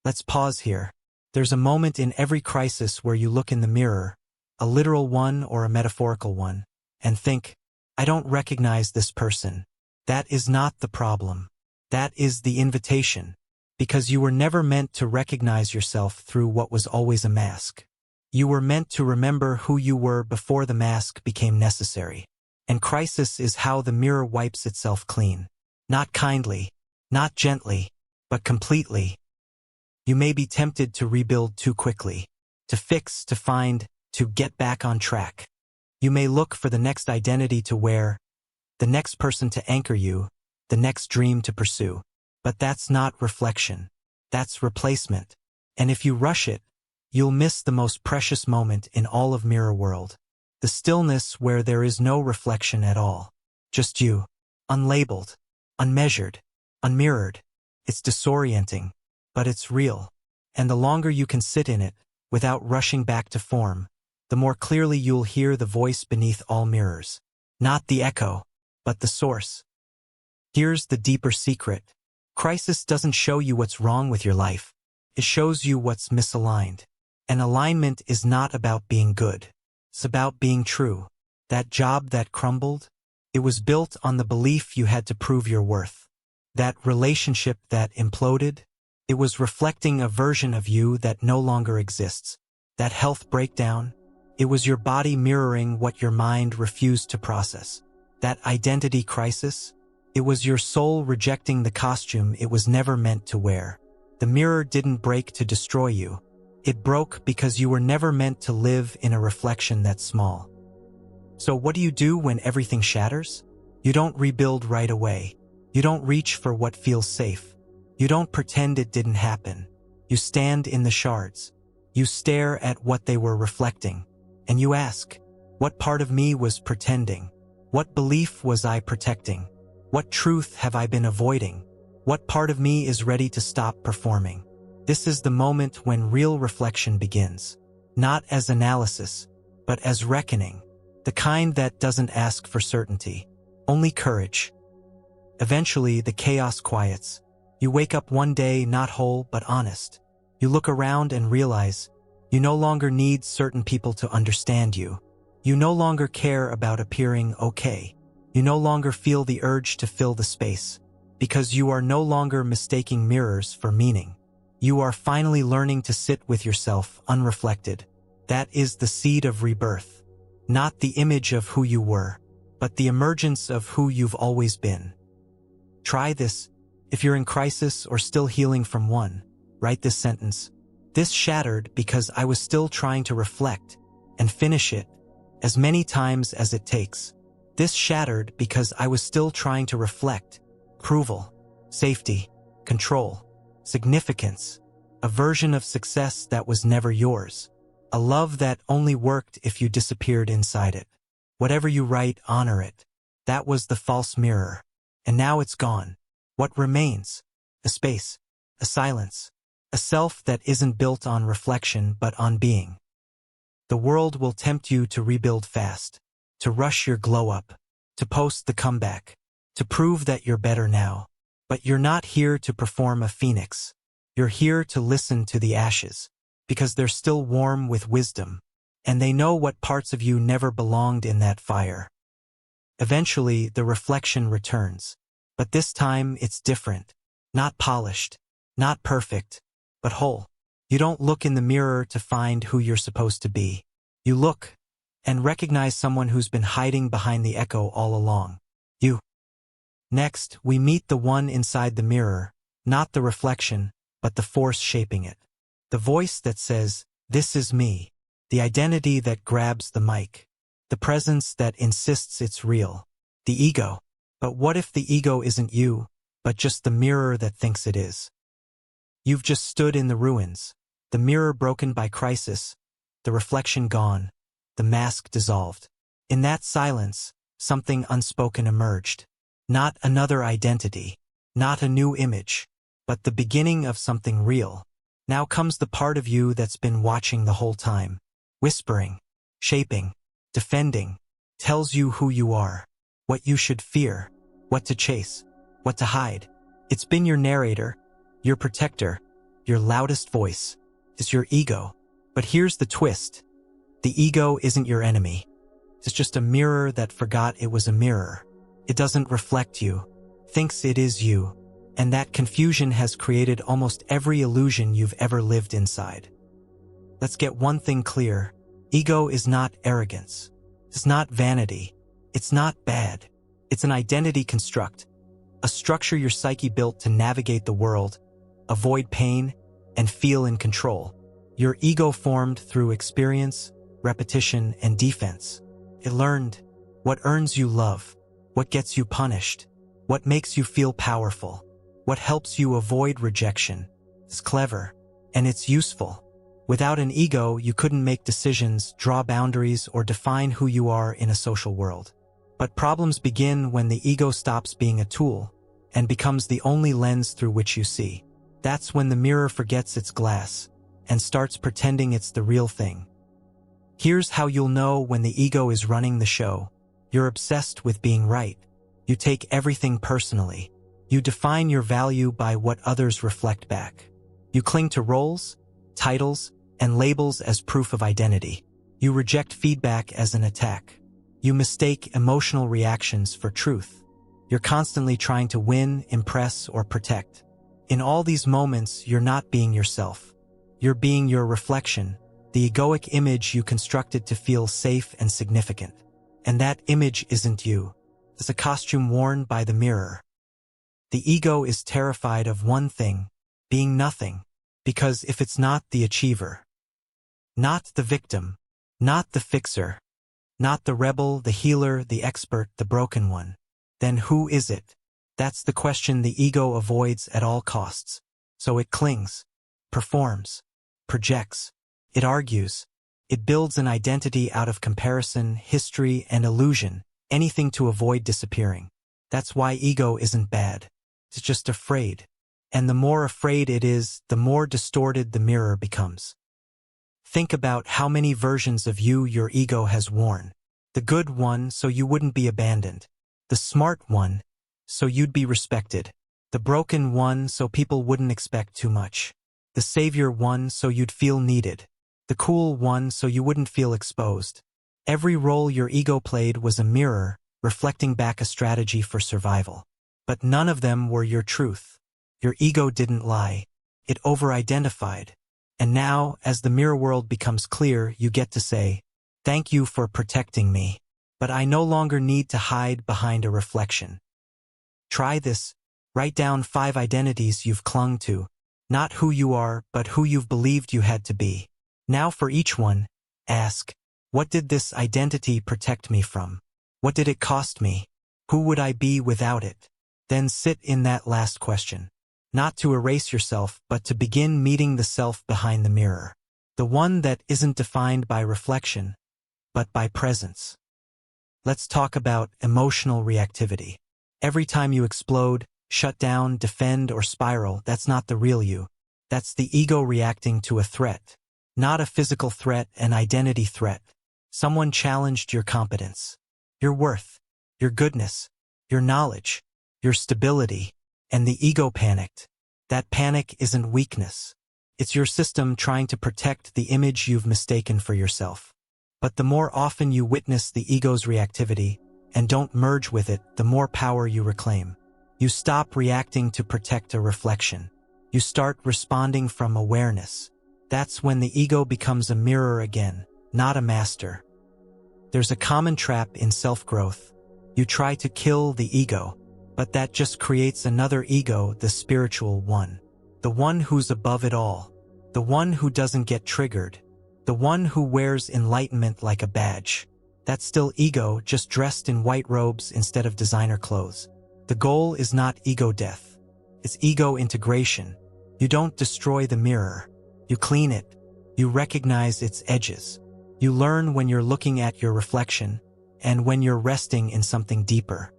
Let's pause here. There's a moment in every crisis where you look in the mirror, a literal one or a metaphorical one, and think, I don't recognize this person. That is not the problem. That is the invitation. Because you were never meant to recognize yourself through what was always a mask. You were meant to remember who you were before the mask became necessary. And crisis is how the mirror wipes itself clean. Not kindly, not gently, but completely. You may be tempted to rebuild too quickly, to fix, to find, to get back on track. You may look for the next identity to wear, the next person to anchor you, the next dream to pursue. But that's not reflection. That's replacement. And if you rush it, you'll miss the most precious moment in all of Mirrorworld. The stillness where there is no reflection at all. Just you. Unlabeled. Unmeasured. Unmirrored. It's disorienting. But it's real. And the longer you can sit in it, without rushing back to form, the more clearly you'll hear the voice beneath all mirrors. Not the echo, but the source. Here's the deeper secret. Crisis doesn't show you what's wrong with your life. It shows you what's misaligned. And alignment is not about being good. It's about being true. That job that crumbled, it was built on the belief you had to prove your worth. That relationship that imploded, it was reflecting a version of you that no longer exists. That health breakdown, it was your body mirroring what your mind refused to process. That identity crisis, it was your soul rejecting the costume it was never meant to wear. The mirror didn't break to destroy you. It broke because you were never meant to live in a reflection that small. So what do you do when everything shatters? You don't rebuild right away. You don't reach for what feels safe. You don't pretend it didn't happen. You stand in the shards. You stare at what they were reflecting. And you ask, what part of me was pretending? What belief was I protecting? What truth have I been avoiding? What part of me is ready to stop performing? This is the moment when real reflection begins. Not as analysis, but as reckoning. The kind that doesn't ask for certainty. Only courage. Eventually, the chaos quiets. You wake up one day not whole but honest. You look around and realize you no longer need certain people to understand you. You no longer care about appearing okay. You no longer feel the urge to fill the space, because you are no longer mistaking mirrors for meaning. You are finally learning to sit with yourself unreflected. That is the seed of rebirth. Not the image of who you were, but the emergence of who you've always been. Try this. If you're in crisis or still healing from one, write this sentence. This shattered because I was still trying to reflect, and finish it as many times as it takes. This shattered because I was still trying to reflect. Approval, safety, control, significance, a version of success that was never yours, a love that only worked if you disappeared inside it. Whatever you write, honor it. That was the false mirror. And now it's gone. What remains? A space, a silence, a self that isn't built on reflection but on being. The world will tempt you to rebuild fast, to rush your glow up, to post the comeback, to prove that you're better now. But you're not here to perform a phoenix. You're here to listen to the ashes, because they're still warm with wisdom, and they know what parts of you never belonged in that fire. Eventually, the reflection returns, but this time it's different. Not polished, not perfect, but whole. You don't look in the mirror to find who you're supposed to be. You look and recognize someone who's been hiding behind the echo all along. You. Next, we meet the one inside the mirror, not the reflection, but the force shaping it. The voice that says, "This is me." The identity that grabs the mic. The presence that insists it's real. The ego. But what if the ego isn't you, but just the mirror that thinks it is? You've just stood in the ruins. The mirror broken by crisis. The reflection gone. The mask dissolved. In that silence, something unspoken emerged. Not another identity. Not a new image. But the beginning of something real. Now comes the part of you that's been watching the whole time. whispering, shaping, defending, tells you who you are, what you should fear, what to chase, what to hide. It's been your narrator, your protector, your loudest voice. It's your ego. But here's the twist. The ego isn't your enemy. It's just a mirror that forgot it was a mirror. It doesn't reflect you, thinks it is you, and that confusion has created almost every illusion you've ever lived inside. Let's get one thing clear. Ego is not arrogance. It's not vanity. It's not bad. It's an identity construct, a structure your psyche built to navigate the world, avoid pain, and feel in control. Your ego formed through experience, repetition, and defense. It learned what earns you love, what gets you punished, what makes you feel powerful, what helps you avoid rejection. It's clever, and it's useful. Without an ego, you couldn't make decisions, draw boundaries, or define who you are in a social world. But problems begin when the ego stops being a tool and becomes the only lens through which you see. That's when the mirror forgets its glass and starts pretending it's the real thing. Here's how you'll know when the ego is running the show. You're obsessed with being right. You take everything personally. You define your value by what others reflect back. You cling to roles, titles, and labels as proof of identity. You reject feedback as an attack. You mistake emotional reactions for truth. You're constantly trying to win, impress, or protect. In all these moments, you're not being yourself. You're being your reflection, the egoic image you constructed to feel safe and significant. And that image isn't you. It's a costume worn by the mirror. The ego is terrified of one thing, being nothing, because if it's not the achiever, not the victim, not the fixer, not the rebel, the healer, the expert, the broken one, then who is it? That's the question the ego avoids at all costs. So it clings, performs, projects, it argues, it builds an identity out of comparison, history, and illusion, anything to avoid disappearing. That's why ego isn't bad. It's just afraid. And the more afraid it is, the more distorted the mirror becomes. Think about how many versions of you your ego has worn. The good one, so you wouldn't be abandoned. The smart one, so you'd be respected. The broken one, so people wouldn't expect too much. The savior one, so you'd feel needed. The cool one, so you wouldn't feel exposed. Every role your ego played was a mirror, reflecting back a strategy for survival. But none of them were your truth. Your ego didn't lie. It over-identified. And now, as the mirror world becomes clear, you get to say, "Thank you for protecting me, but I no longer need to hide behind a reflection." Try this. Write down 5 identities you've clung to, not who you are, but who you've believed you had to be. Now for each one, ask, what did this identity protect me from? What did it cost me? Who would I be without it? Then sit in that last question. Not to erase yourself, but to begin meeting the self behind the mirror. The one that isn't defined by reflection, but by presence. Let's talk about emotional reactivity. Every time you explode, shut down, defend, or spiral, that's not the real you. That's the ego reacting to a threat. Not a physical threat, an identity threat. Someone challenged your competence, your worth, your goodness, your knowledge, your stability, and the ego panicked. That panic isn't weakness. It's your system trying to protect the image you've mistaken for yourself. But the more often you witness the ego's reactivity and don't merge with it, the more power you reclaim. You stop reacting to protect a reflection. You start responding from awareness. That's when the ego becomes a mirror again, not a master. There's a common trap in self-growth. You try to kill the ego, but that just creates another ego, the spiritual one. The one who's above it all. The one who doesn't get triggered. The one who wears enlightenment like a badge. That's still ego, just dressed in white robes instead of designer clothes. The goal is not ego death. It's ego integration. You don't destroy the mirror. You clean it. You recognize its edges. You learn when you're looking at your reflection and when you're resting in something deeper.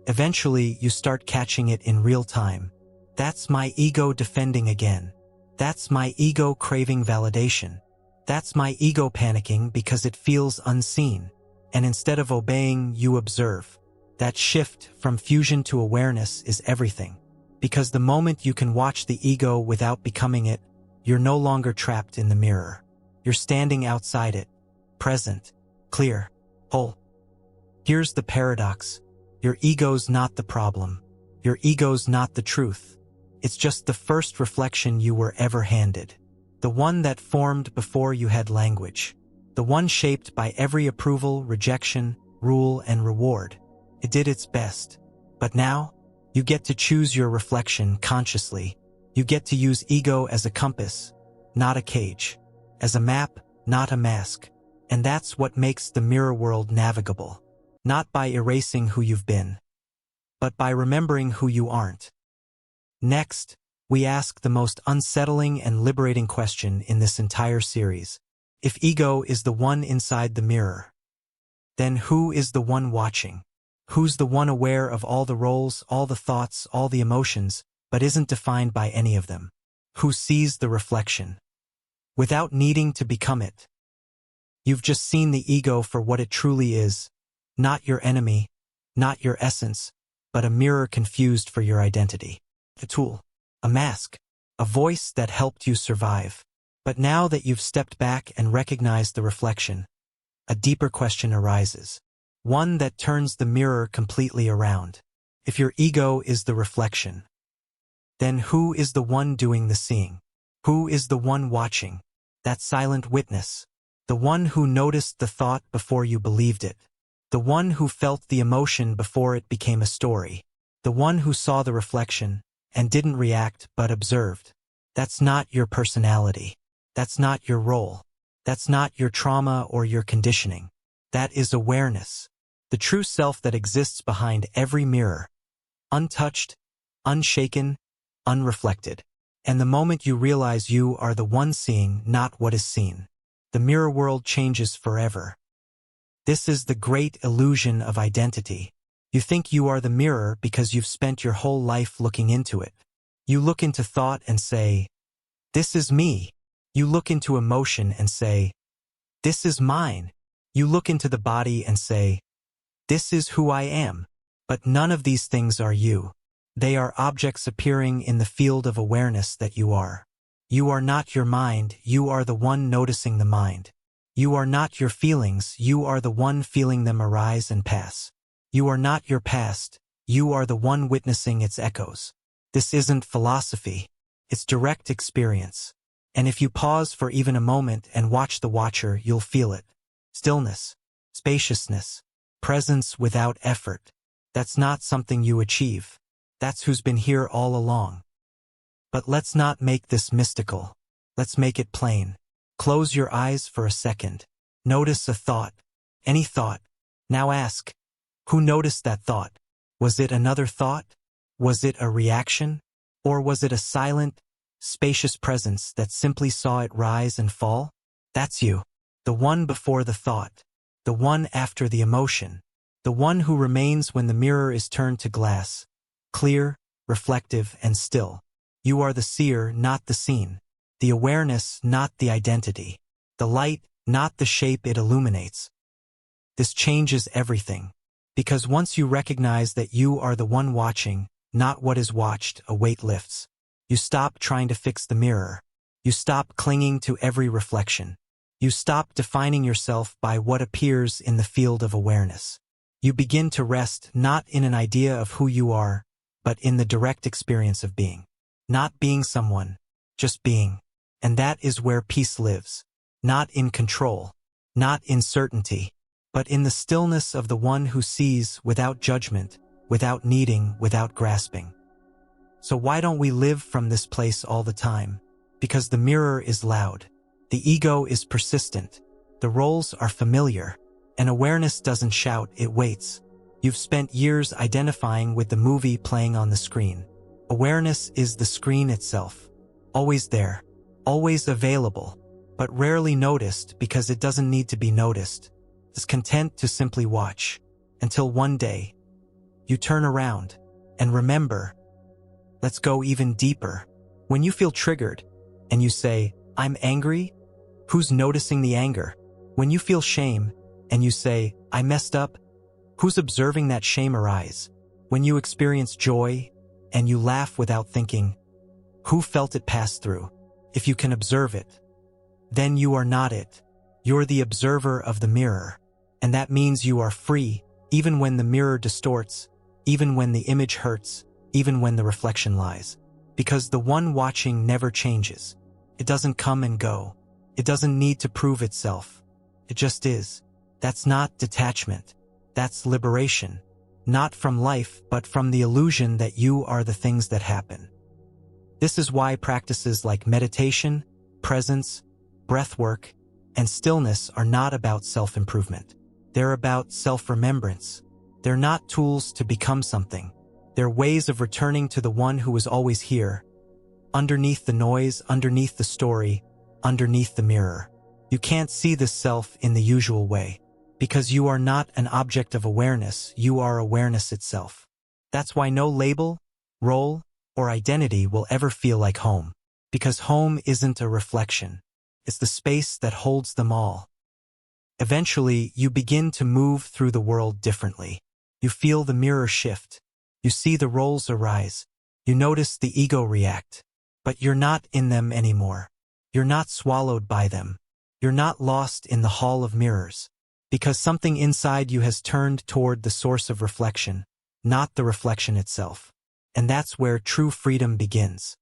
Eventually, you start catching it in real time. That's my ego defending again. That's my ego craving validation. That's my ego panicking because it feels unseen. And instead of obeying, you observe. That shift from fusion to awareness is everything. Because the moment you can watch the ego without becoming it, you're no longer trapped in the mirror. You're standing outside it, present, clear, whole. Here's the paradox. Your ego's not the problem. Your ego's not the truth. It's just the first reflection you were ever handed. The one that formed before you had language. The one shaped by every approval, rejection, rule, and reward. It did its best. But now, you get to choose your reflection consciously. You get to use ego as a compass, not a cage. As a map, not a mask. And that's what makes the mirror world navigable. Not by erasing who you've been, but by remembering who you aren't. Next, we ask the most unsettling and liberating question in this entire series. If ego is the one inside the mirror, then who is the one watching? Who's the one aware of all the roles, all the thoughts, all the emotions, but isn't defined by any of them? Who sees the reflection without needing to become it? You've just seen the ego for what it truly is, not your enemy, not your essence, but a mirror confused for your identity. A tool, a mask, a voice that helped you survive. But now that you've stepped back and recognized the reflection, a deeper question arises. One that turns the mirror completely around. If your ego is the reflection, then who is the one doing the seeing? Who is the one watching? That silent witness. The one who noticed the thought before you believed it. The one who felt the emotion before it became a story. The one who saw the reflection and didn't react but observed. That's not your personality. That's not your role. That's not your trauma or your conditioning. That is awareness. The true self that exists behind every mirror. Untouched, unshaken, unreflected. And the moment you realize you are the one seeing, not what is seen, the mirror world changes forever. This is the great illusion of identity. You think you are the mirror because you've spent your whole life looking into it. You look into thought and say, "This is me." You look into emotion and say, "This is mine." You look into the body and say, "This is who I am." But none of these things are you. They are objects appearing in the field of awareness that you are. You are not your mind, you are the one noticing the mind. You are not your feelings, you are the one feeling them arise and pass. You are not your past, you are the one witnessing its echoes. This isn't philosophy, it's direct experience. And if you pause for even a moment and watch the watcher, you'll feel it. Stillness, spaciousness, presence without effort. That's not something you achieve. That's who's been here all along. But let's not make this mystical. Let's make it plain. Close your eyes for a second. Notice a thought. Any thought. Now ask, who noticed that thought? Was it another thought? Was it a reaction? Or was it a silent, spacious presence that simply saw it rise and fall? That's you. The one before the thought. The one after the emotion. The one who remains when the mirror is turned to glass. Clear, reflective, and still. You are the seer, not the seen. The awareness, not the identity. The light, not the shape it illuminates. This changes everything. Because once you recognize that you are the one watching, not what is watched, a weight lifts. You stop trying to fix the mirror. You stop clinging to every reflection. You stop defining yourself by what appears in the field of awareness. You begin to rest not in an idea of who you are, but in the direct experience of being. Not being someone, just being. And that is where peace lives. Not in control, not in certainty, but in the stillness of the one who sees without judgment, without needing, without grasping. So why don't we live from this place all the time? Because the mirror is loud. The ego is persistent. The roles are familiar. And awareness doesn't shout, it waits. You've spent years identifying with the movie playing on the screen. Awareness is the screen itself. Always there. Always available. But rarely noticed because it doesn't need to be noticed. It's content to simply watch. Until one day, you turn around. And remember, let's go even deeper. When you feel triggered, and you say, "I'm angry," Who's noticing the anger? When you feel shame and you say, I messed up, who's observing that shame arise? When you experience joy and you laugh without thinking, who felt it pass through? If you can observe it, then you are not it. You're the observer of the mirror. And that means you are free, even when the mirror distorts, even when the image hurts, even when the reflection lies. Because the one watching never changes. It doesn't come and go. It doesn't need to prove itself. It just is. That's not detachment. That's liberation. Not from life, but from the illusion that you are the things that happen. This is why practices like meditation, presence, breathwork, and stillness are not about self-improvement. They're about self-remembrance. They're not tools to become something. They're ways of returning to the one who was always here, underneath the noise, underneath the story, underneath the mirror. You can't see the self in the usual way, because you are not an object of awareness, you are awareness itself. That's why no label, role, or identity will ever feel like home, because home isn't a reflection. It's the space that holds them all. Eventually, you begin to move through the world differently. You feel the mirror shift. You see the roles arise. You notice the ego react. But you're not in them anymore. You're not swallowed by them. You're not lost in the hall of mirrors. Because something inside you has turned toward the source of reflection, not the reflection itself. And that's where true freedom begins.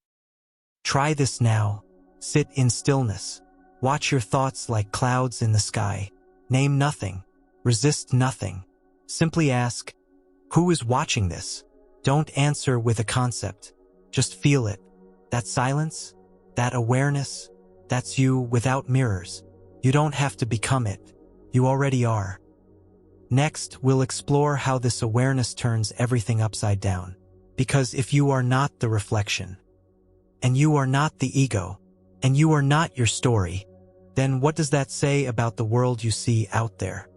Try this now. Sit in stillness. Watch your thoughts like clouds in the sky. Name nothing. Resist nothing. Simply ask, who is watching this? Don't answer with a concept. Just feel it. That silence, that awareness, that's you without mirrors. You don't have to become it. You already are. Next, we'll explore how this awareness turns everything upside down. Because if you are not the reflection, and you are not the ego, and you are not your story, then what does that say about the world you see out there?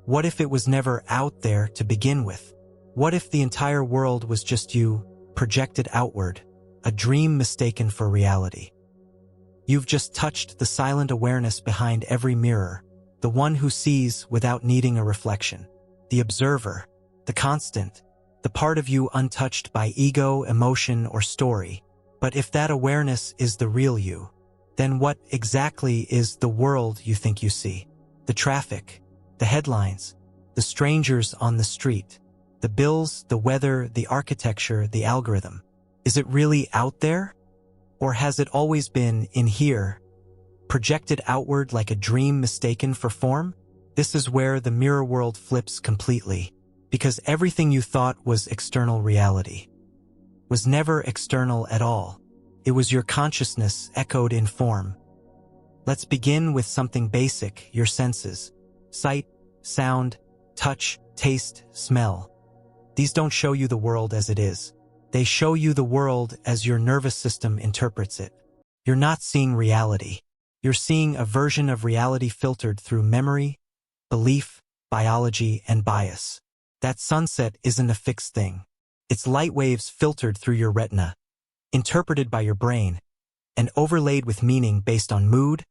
What if it was never out there to begin with? What if the entire world was just you, projected outward, a dream mistaken for reality? You've just touched the silent awareness behind every mirror, the one who sees without needing a reflection, the observer, the constant, the part of you untouched by ego, emotion, or story. But if that awareness is the real you, then what exactly is the world you think you see? The traffic, the headlines, the strangers on the street, the bills, the weather, the architecture, the algorithm. Is it really out there? Or has it always been in here, projected outward like a dream mistaken for form? This is where the mirror world flips completely, because everything you thought was external reality was never external at all. It was your consciousness echoed in form. Let's begin with something basic, your senses. Sight, sound, touch, taste, smell. These don't show you the world as it is. They show you the world as your nervous system interprets it. You're not seeing reality. You're seeing a version of reality filtered through memory, belief, biology, and bias. That sunset isn't a fixed thing. It's light waves filtered through your retina, interpreted by your brain, and overlaid with meaning based on mood,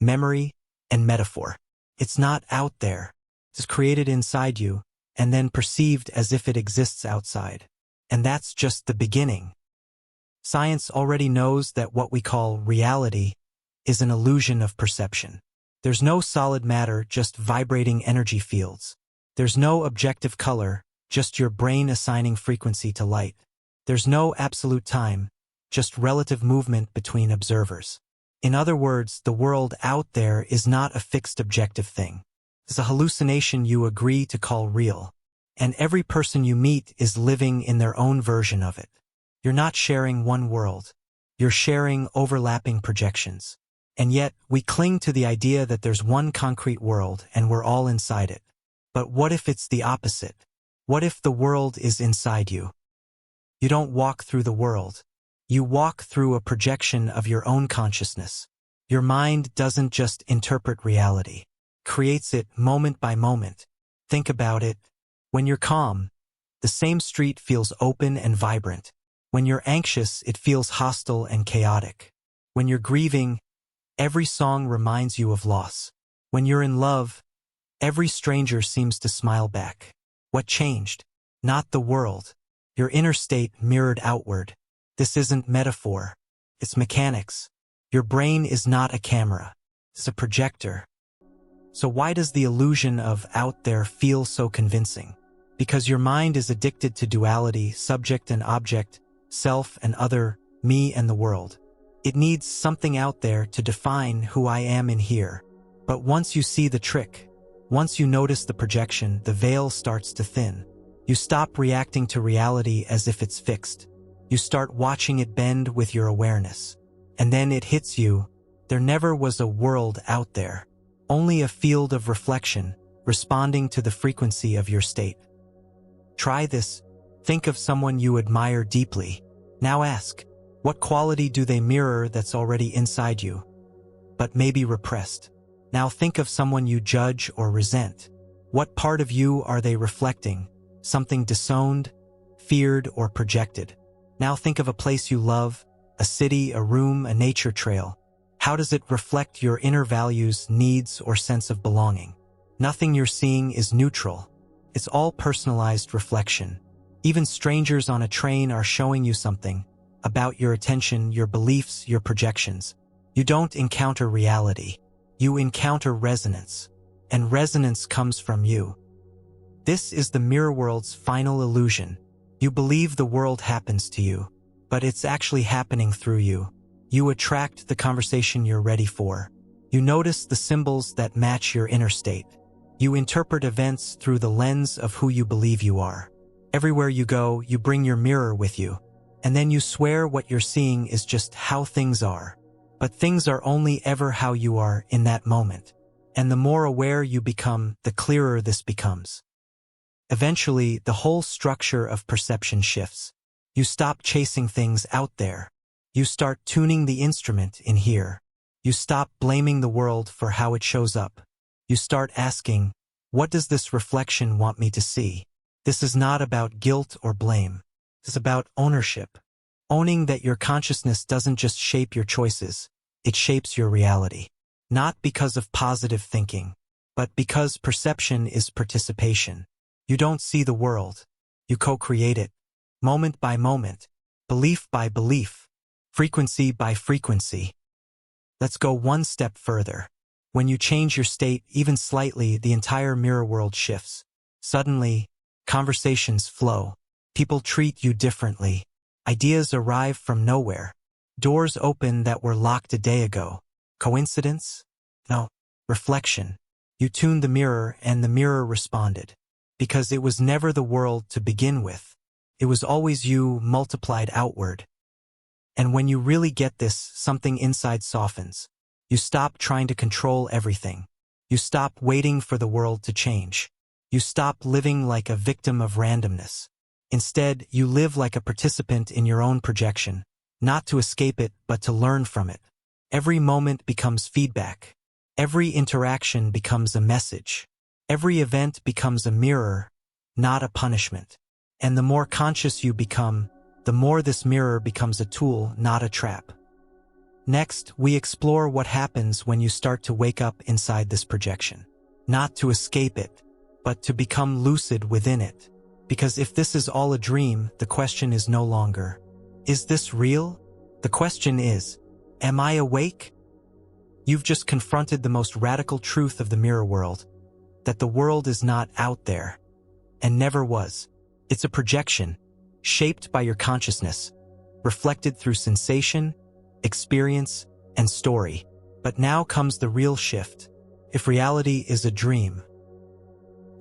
memory, and metaphor. It's not out there. It's created inside you, and then perceived as if it exists outside. And that's just the beginning. Science already knows that what we call reality is an illusion of perception. There's no solid matter, just vibrating energy fields. There's no objective color, just your brain assigning frequency to light. There's no absolute time, just relative movement between observers. In other words, the world out there is not a fixed objective thing. It's a hallucination you agree to call real. And every person you meet is living in their own version of it. You're not sharing one world. You're sharing overlapping projections. And yet, we cling to the idea that there's one concrete world and we're all inside it. But what if it's the opposite? What if the world is inside you? You don't walk through the world. You walk through a projection of your own consciousness. Your mind doesn't just interpret reality. It creates it moment by moment. Think about it. When you're calm, the same street feels open and vibrant. When you're anxious, it feels hostile and chaotic. When you're grieving, Every song reminds you of loss. When you're in love, every stranger seems to smile back. What changed? Not the world. Your inner state mirrored outward. This isn't metaphor. It's mechanics. Your brain is not a camera. It's a projector. So why does the illusion of out there feel so convincing? Because your mind is addicted to duality, subject and object, self and other, me and the world. It needs something out there to define who I am in here. But once you see the trick, once you notice the projection, the veil starts to thin. You stop reacting to reality as if it's fixed. You start watching it bend with your awareness. And then it hits you. There never was a world out there. Only a field of reflection, responding to the frequency of your state. Try this. Think of someone you admire deeply. Now ask, what quality do they mirror that's already inside you, but maybe repressed? Now think of someone you judge or resent. What part of you are they reflecting? Something disowned, feared, or projected? Now think of a place you love, a city, a room, a nature trail. How does it reflect your inner values, needs, or sense of belonging? Nothing you're seeing is neutral. It's all personalized reflection. Even strangers on a train are showing you something about your attention, your beliefs, your projections. You don't encounter reality. You encounter resonance. And resonance comes from you. This is the Mirrorworld's final illusion. You believe the world happens to you, but it's actually happening through you. You attract the conversation you're ready for. You notice the symbols that match your inner state. You interpret events through the lens of who you believe you are. Everywhere you go, you bring your mirror with you. And then you swear what you're seeing is just how things are. But things are only ever how you are in that moment. And the more aware you become, the clearer this becomes. Eventually, the whole structure of perception shifts. You stop chasing things out there. You start tuning the instrument in here. You stop blaming the world for how it shows up. You start asking, what does this reflection want me to see? This is not about guilt or blame. It's about ownership. Owning that your consciousness doesn't just shape your choices, it shapes your reality. Not because of positive thinking, but because perception is participation. You don't see the world. You co-create it, moment by moment, belief by belief, frequency by frequency. Let's go one step further. When you change your state even slightly, the entire mirror world shifts. Suddenly, conversations flow. People treat you differently. Ideas arrive from nowhere. Doors open that were locked a day ago. Coincidence? No. Reflection. You tuned the mirror and the mirror responded. Because it was never the world to begin with. It was always you multiplied outward. And when you really get this, something inside softens. You stop trying to control everything. You stop waiting for the world to change. You stop living like a victim of randomness. Instead, you live like a participant in your own projection, not to escape it, but to learn from it. Every moment becomes feedback. Every interaction becomes a message. Every event becomes a mirror, not a punishment. And the more conscious you become, the more this mirror becomes a tool, not a trap. Next, we explore what happens when you start to wake up inside this projection. Not to escape it, but to become lucid within it. Because if this is all a dream, the question is no longer, is this real? The question is, am I awake? You've just confronted the most radical truth of the mirror world, that the world is not out there, and never was. It's a projection, shaped by your consciousness, reflected through sensation, experience, and story. But now comes the real shift. If reality is a dream,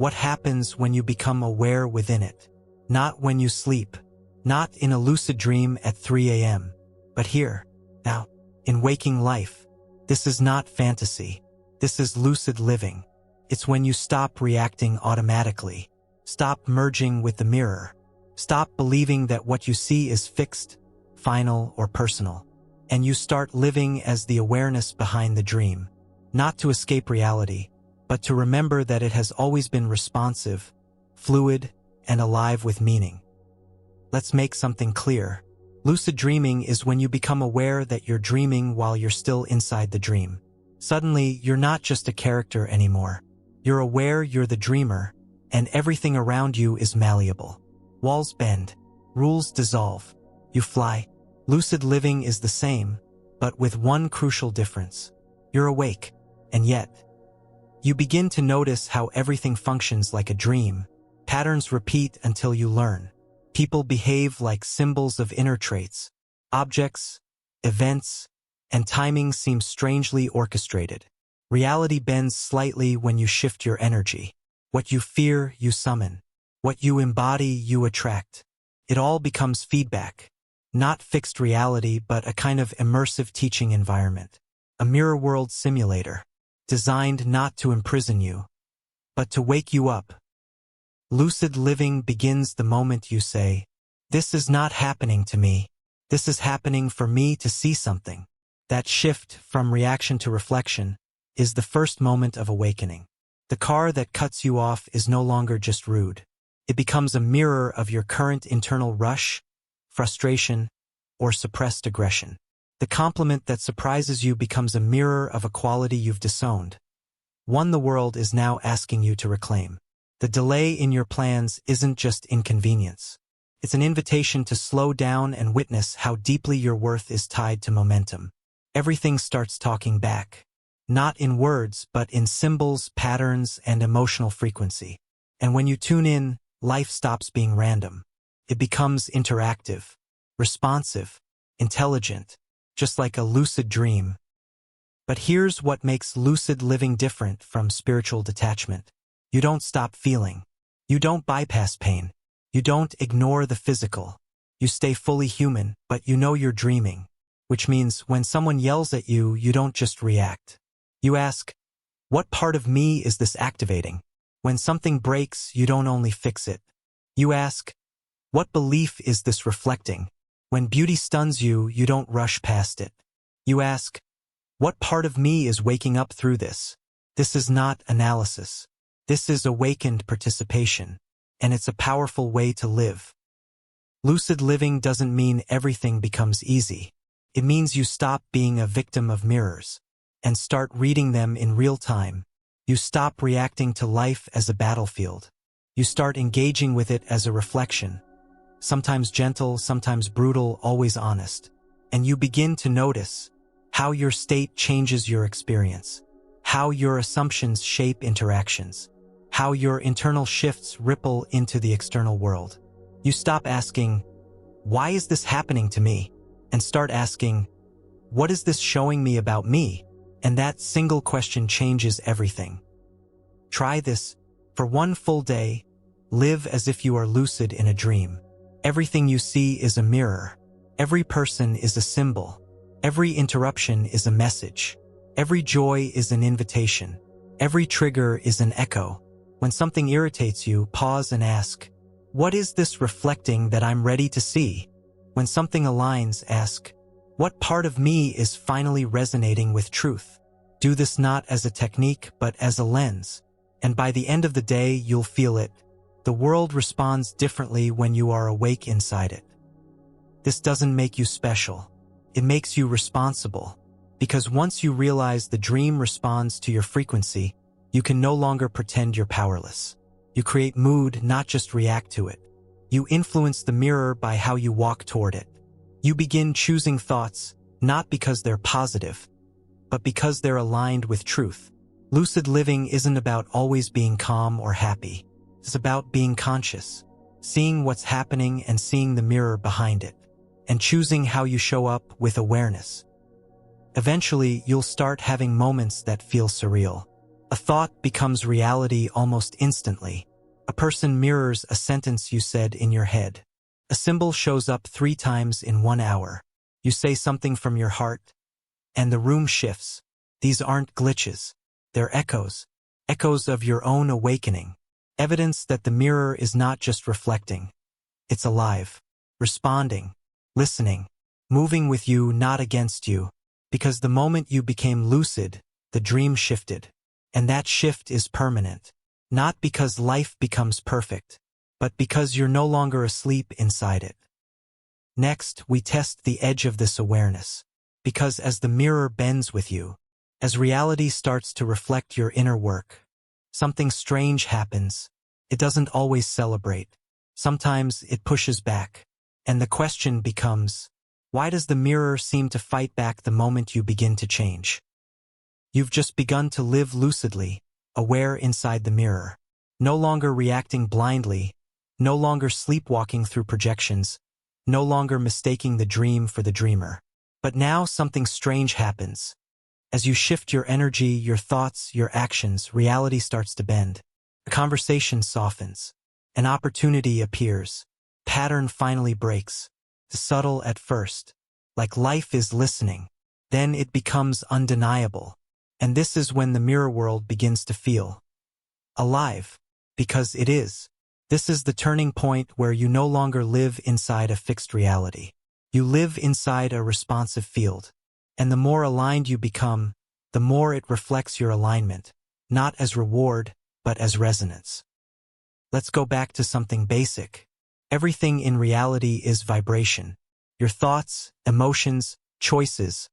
what happens when you become aware within it? Not when you sleep, not in a lucid dream at 3 a.m., but here, now, in waking life. This is not fantasy. This is lucid living. It's when you stop reacting automatically, stop merging with the mirror, stop believing that what you see is fixed, final, or personal, and you start living as the awareness behind the dream, not to escape reality, but to remember that it has always been responsive, fluid, and alive with meaning. Let's make something clear. Lucid dreaming is when you become aware that you're dreaming while you're still inside the dream. Suddenly, you're not just a character anymore. You're aware you're the dreamer, and everything around you is malleable. Walls bend, rules dissolve, you fly. Lucid living is the same, but with one crucial difference. You're awake, and yet, you begin to notice how everything functions like a dream. Patterns repeat until you learn. People behave like symbols of inner traits. Objects, events, and timing seem strangely orchestrated. Reality bends slightly when you shift your energy. What you fear, you summon. What you embody, you attract. It all becomes feedback. Not fixed reality, but a kind of immersive teaching environment. A Mirrorworld simulator, designed not to imprison you, but to wake you up. Lucid living begins the moment you say, "This is not happening to me. This is happening for me to see something." That shift from reaction to reflection is the first moment of awakening. The car that cuts you off is no longer just rude. It becomes a mirror of your current internal rush, frustration, or suppressed aggression. The compliment that surprises you becomes a mirror of a quality you've disowned, one the world is now asking you to reclaim. The delay in your plans isn't just inconvenience. It's an invitation to slow down and witness how deeply your worth is tied to momentum. Everything starts talking back. Not in words, but in symbols, patterns, and emotional frequency. And when you tune in, life stops being random. It becomes interactive, responsive, intelligent, just like a lucid dream. But here's what makes lucid living different from spiritual detachment. You don't stop feeling. You don't bypass pain. You don't ignore the physical. You stay fully human, but you know you're dreaming. Which means when someone yells at you, you don't just react. You ask, what part of me is this activating? When something breaks, you don't only fix it. You ask, what belief is this reflecting? When beauty stuns you, you don't rush past it. You ask, what part of me is waking up through this? This is not analysis. This is awakened participation, and it's a powerful way to live. Lucid living doesn't mean everything becomes easy. It means you stop being a victim of mirrors and start reading them in real time. You stop reacting to life as a battlefield. You start engaging with it as a reflection. Sometimes gentle, sometimes brutal, always honest. And you begin to notice how your state changes your experience, how your assumptions shape interactions, how your internal shifts ripple into the external world. You stop asking, why is this happening to me? And start asking, what is this showing me about me? And that single question changes everything. Try this. For one full day, live as if you are lucid in a dream. Everything you see is a mirror. Every person is a symbol. Every interruption is a message. Every joy is an invitation. Every trigger is an echo. When something irritates you, pause and ask, what is this reflecting that I'm ready to see? When something aligns, ask, what part of me is finally resonating with truth? Do this not as a technique, but as a lens. And by the end of the day, you'll feel it. The world responds differently when you are awake inside it. This doesn't make you special. It makes you responsible. Because once you realize the dream responds to your frequency, you can no longer pretend you're powerless. You create mood, not just react to it. You influence the mirror by how you walk toward it. You begin choosing thoughts, not because they're positive, but because they're aligned with truth. Lucid living isn't about always being calm or happy. It's about being conscious, seeing what's happening and seeing the mirror behind it, and choosing how you show up with awareness. Eventually, you'll start having moments that feel surreal. A thought becomes reality almost instantly. A person mirrors a sentence you said in your head. A symbol shows up 3 times in 1 hour. You say something from your heart, and the room shifts. These aren't glitches. They're echoes. Echoes of your own awakening. Evidence that the mirror is not just reflecting. It's alive, responding, listening, moving with you, not against you. Because the moment you became lucid, the dream shifted. And that shift is permanent. Not because life becomes perfect, but because you're no longer asleep inside it. Next, we test the edge of this awareness. Because as the mirror bends with you, as reality starts to reflect your inner work, something strange happens. It doesn't always celebrate. Sometimes it pushes back. And the question becomes, why does the mirror seem to fight back the moment you begin to change? You've just begun to live lucidly, aware inside the mirror. No longer reacting blindly, no longer sleepwalking through projections, no longer mistaking the dream for the dreamer. But now something strange happens. As you shift your energy, your thoughts, your actions, reality starts to bend. A conversation softens. An opportunity appears. Pattern finally breaks. Subtle at first, like life is listening. Then it becomes undeniable. And this is when the mirror world begins to feel alive, because it is. This is the turning point where you no longer live inside a fixed reality. You live inside a responsive field. And the more aligned you become, the more it reflects your alignment, not as reward, but as resonance. Let's go back to something basic. Everything in reality is vibration. Your thoughts, emotions, choices,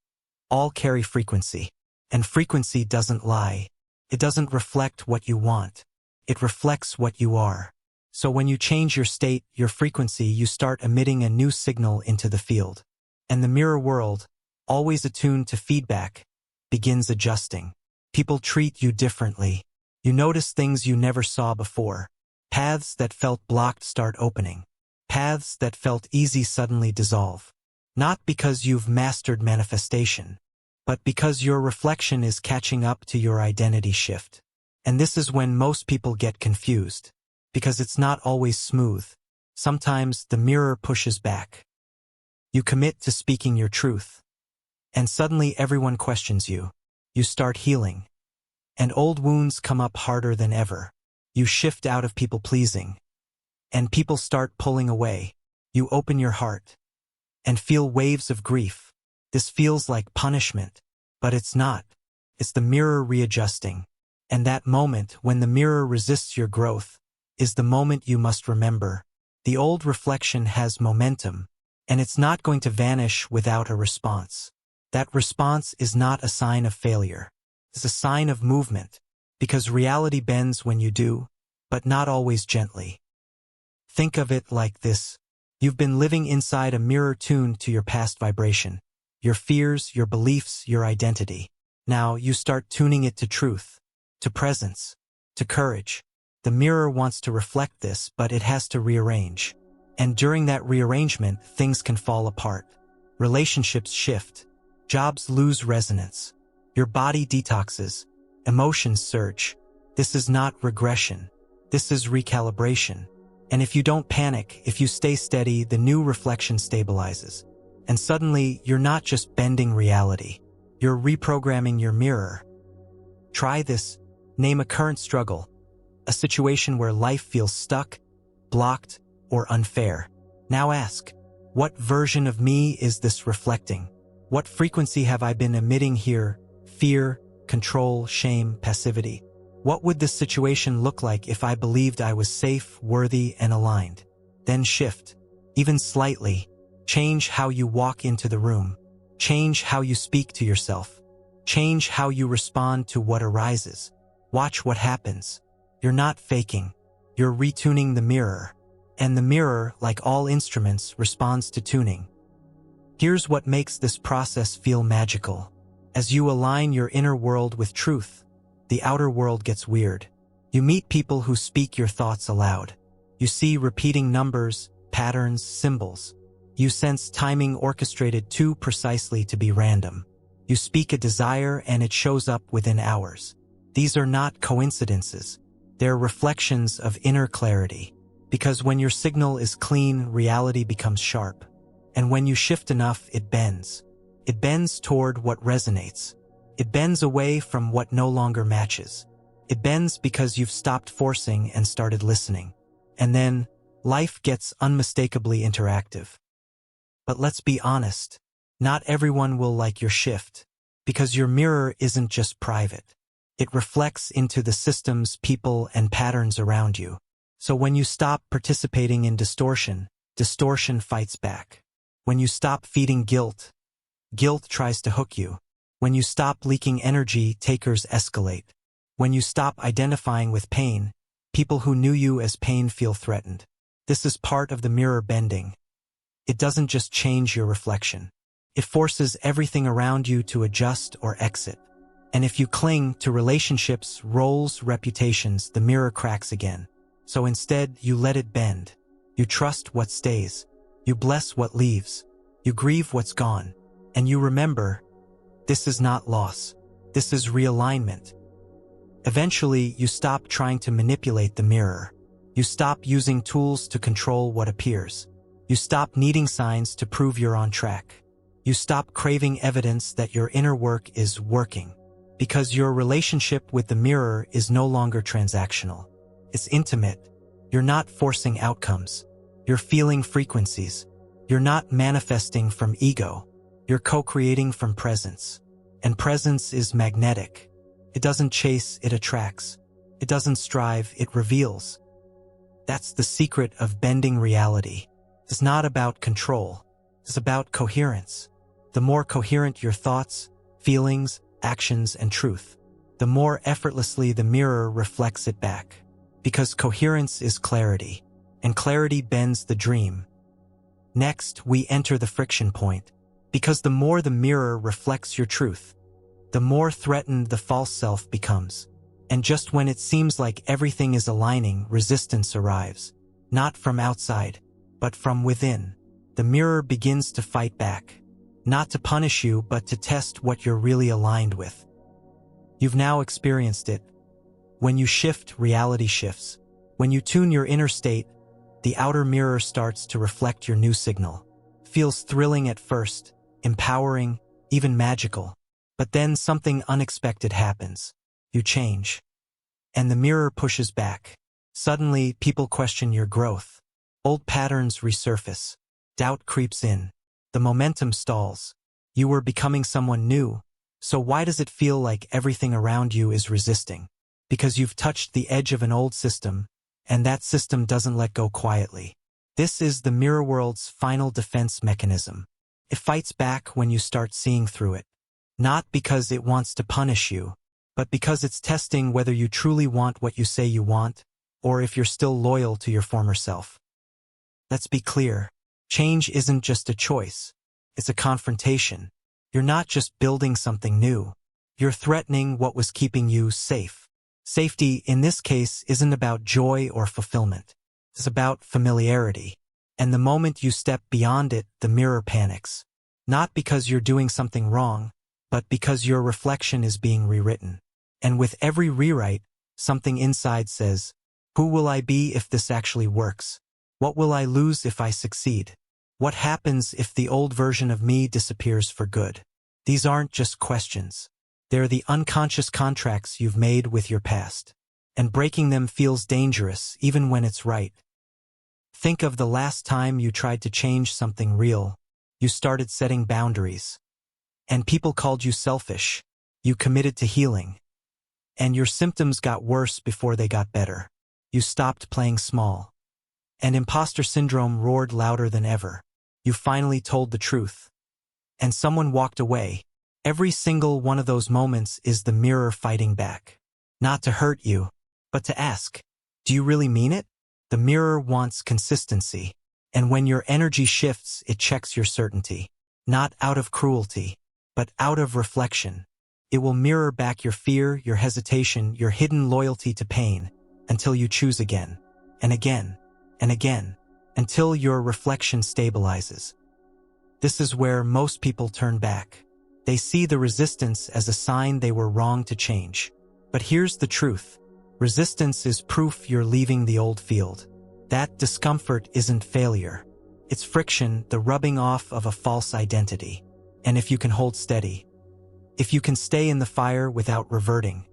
all carry frequency. And frequency doesn't lie. It doesn't reflect what you want. It reflects what you are. So when you change your state, your frequency, you start emitting a new signal into the field. And the mirror world, always attuned to feedback, begins adjusting. People treat you differently. You notice things you never saw before. Paths that felt blocked start opening. Paths that felt easy suddenly dissolve. Not because you've mastered manifestation, but because your reflection is catching up to your identity shift. And this is when most people get confused. Because it's not always smooth. Sometimes the mirror pushes back. You commit to speaking your truth. And suddenly everyone questions you. You start healing. And old wounds come up harder than ever. You shift out of people-pleasing. And people start pulling away. You open your heart. And feel waves of grief. This feels like punishment. But it's not. It's the mirror readjusting. And that moment when the mirror resists your growth is the moment you must remember. The old reflection has momentum, and it's not going to vanish without a response. That response is not a sign of failure. It's a sign of movement, because reality bends when you do, but not always gently. Think of it like this. You've been living inside a mirror tuned to your past vibration, your fears, your beliefs, your identity. Now you start tuning it to truth, to presence, to courage. The mirror wants to reflect this, but it has to rearrange. And during that rearrangement, things can fall apart. Relationships shift. Jobs lose resonance. Your body detoxes. Emotions surge. This is not regression. This is recalibration. And if you don't panic, if you stay steady, the new reflection stabilizes. And suddenly, you're not just bending reality. You're reprogramming your mirror. Try this. Name a current struggle. A situation where life feels stuck, blocked, or unfair. Now ask, what version of me is this reflecting? What frequency have I been emitting here? Fear, control, shame, passivity. What would this situation look like if I believed I was safe, worthy, and aligned? Then shift, even slightly. Change how you walk into the room. Change how you speak to yourself. Change how you respond to what arises. Watch what happens. You're not faking. You're retuning the mirror. And the mirror, like all instruments, responds to tuning. Here's what makes this process feel magical. As you align your inner world with truth, the outer world gets weird. You meet people who speak your thoughts aloud. You see repeating numbers, patterns, symbols. You sense timing orchestrated too precisely to be random. You speak a desire and it shows up within hours. These are not coincidences. They're reflections of inner clarity. Because when your signal is clean, reality becomes sharp. And when you shift enough, it bends. It bends toward what resonates. It bends away from what no longer matches. It bends because you've stopped forcing and started listening. And then, life gets unmistakably interactive. But let's be honest, not everyone will like your shift. Because your mirror isn't just private. It reflects into the systems, people, and patterns around you. So when you stop participating in distortion, distortion fights back. When you stop feeding guilt, guilt tries to hook you. When you stop leaking energy, takers escalate. When you stop identifying with pain, people who knew you as pain feel threatened. This is part of the mirror bending. It doesn't just change your reflection. It forces everything around you to adjust or exit. And if you cling to relationships, roles, reputations, the mirror cracks again. So instead, you let it bend. You trust what stays. You bless what leaves. You grieve what's gone. And you remember, this is not loss. This is realignment. Eventually, you stop trying to manipulate the mirror. You stop using tools to control what appears. You stop needing signs to prove you're on track. You stop craving evidence that your inner work is working. Because your relationship with the mirror is no longer transactional. It's intimate. You're not forcing outcomes. You're feeling frequencies. You're not manifesting from ego. You're co-creating from presence. And presence is magnetic. It doesn't chase, it attracts. It doesn't strive, it reveals. That's the secret of bending reality. It's not about control. It's about coherence. The more coherent your thoughts, feelings, actions, and truth, the more effortlessly the mirror reflects it back. Because coherence is clarity, and clarity bends the dream. Next, we enter the friction point. Because the more the mirror reflects your truth, the more threatened the false self becomes. And just when it seems like everything is aligning, resistance arrives. Not from outside, but from within. The mirror begins to fight back. Not to punish you, but to test what you're really aligned with. You've now experienced it. When you shift, reality shifts. When you tune your inner state, the outer mirror starts to reflect your new signal. Feels thrilling at first, empowering, even magical. But then something unexpected happens. You change. And the mirror pushes back. Suddenly, people question your growth. Old patterns resurface. Doubt creeps in. The momentum stalls. You were becoming someone new. So why does it feel like everything around you is resisting? Because you've touched the edge of an old system, and that system doesn't let go quietly. This is the Mirrorworld's final defense mechanism. It fights back when you start seeing through it. Not because it wants to punish you, but because it's testing whether you truly want what you say you want, or if you're still loyal to your former self. Let's be clear. Change isn't just a choice. It's a confrontation. You're not just building something new. You're threatening what was keeping you safe. Safety, in this case, isn't about joy or fulfillment. It's about familiarity. And the moment you step beyond it, the mirror panics. Not because you're doing something wrong, but because your reflection is being rewritten. And with every rewrite, something inside says, who will I be if this actually works? What will I lose if I succeed? What happens if the old version of me disappears for good? These aren't just questions. They're the unconscious contracts you've made with your past. And breaking them feels dangerous, even when it's right. Think of the last time you tried to change something real. You started setting boundaries. And people called you selfish. You committed to healing. And your symptoms got worse before they got better. You stopped playing small. And imposter syndrome roared louder than ever. You finally told the truth. And someone walked away. Every single one of those moments is the mirror fighting back. Not to hurt you, but to ask, do you really mean it? The mirror wants consistency. And when your energy shifts, it checks your certainty. Not out of cruelty, but out of reflection. It will mirror back your fear, your hesitation, your hidden loyalty to pain, until you choose again, and again, and again, until your reflection stabilizes. This is where most people turn back. They see the resistance as a sign they were wrong to change. But here's the truth. Resistance is proof you're leaving the old field. That discomfort isn't failure. It's friction, the rubbing off of a false identity. And if you can hold steady, if you can stay in the fire without reverting,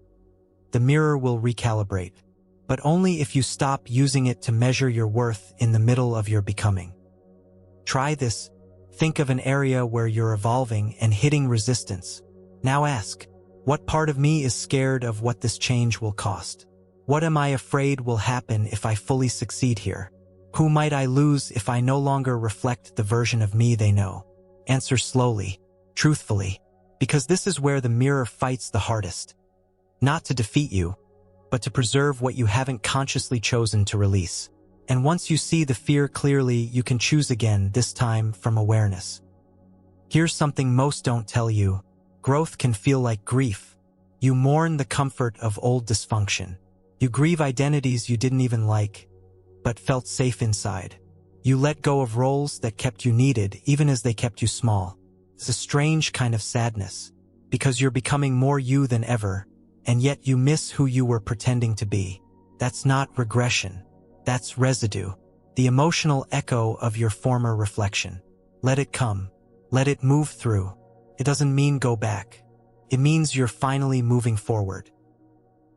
the mirror will recalibrate. But only if you stop using it to measure your worth in the middle of your becoming. Try this. Think of an area where you're evolving and hitting resistance. Now ask, what part of me is scared of what this change will cost? What am I afraid will happen if I fully succeed here? Who might I lose if I no longer reflect the version of me they know? Answer slowly, truthfully, because this is where the mirror fights the hardest. Not to defeat you, but to preserve what you haven't consciously chosen to release. And once you see the fear clearly, you can choose again, this time from awareness. Here's something most don't tell you. Growth can feel like grief. You mourn the comfort of old dysfunction. You grieve identities you didn't even like, but felt safe inside. You let go of roles that kept you needed, even as they kept you small. It's a strange kind of sadness, because you're becoming more you than ever, and yet you miss who you were pretending to be. That's not regression. That's residue, the emotional echo of your former reflection. Let it come. Let it move through. It doesn't mean go back. It means you're finally moving forward.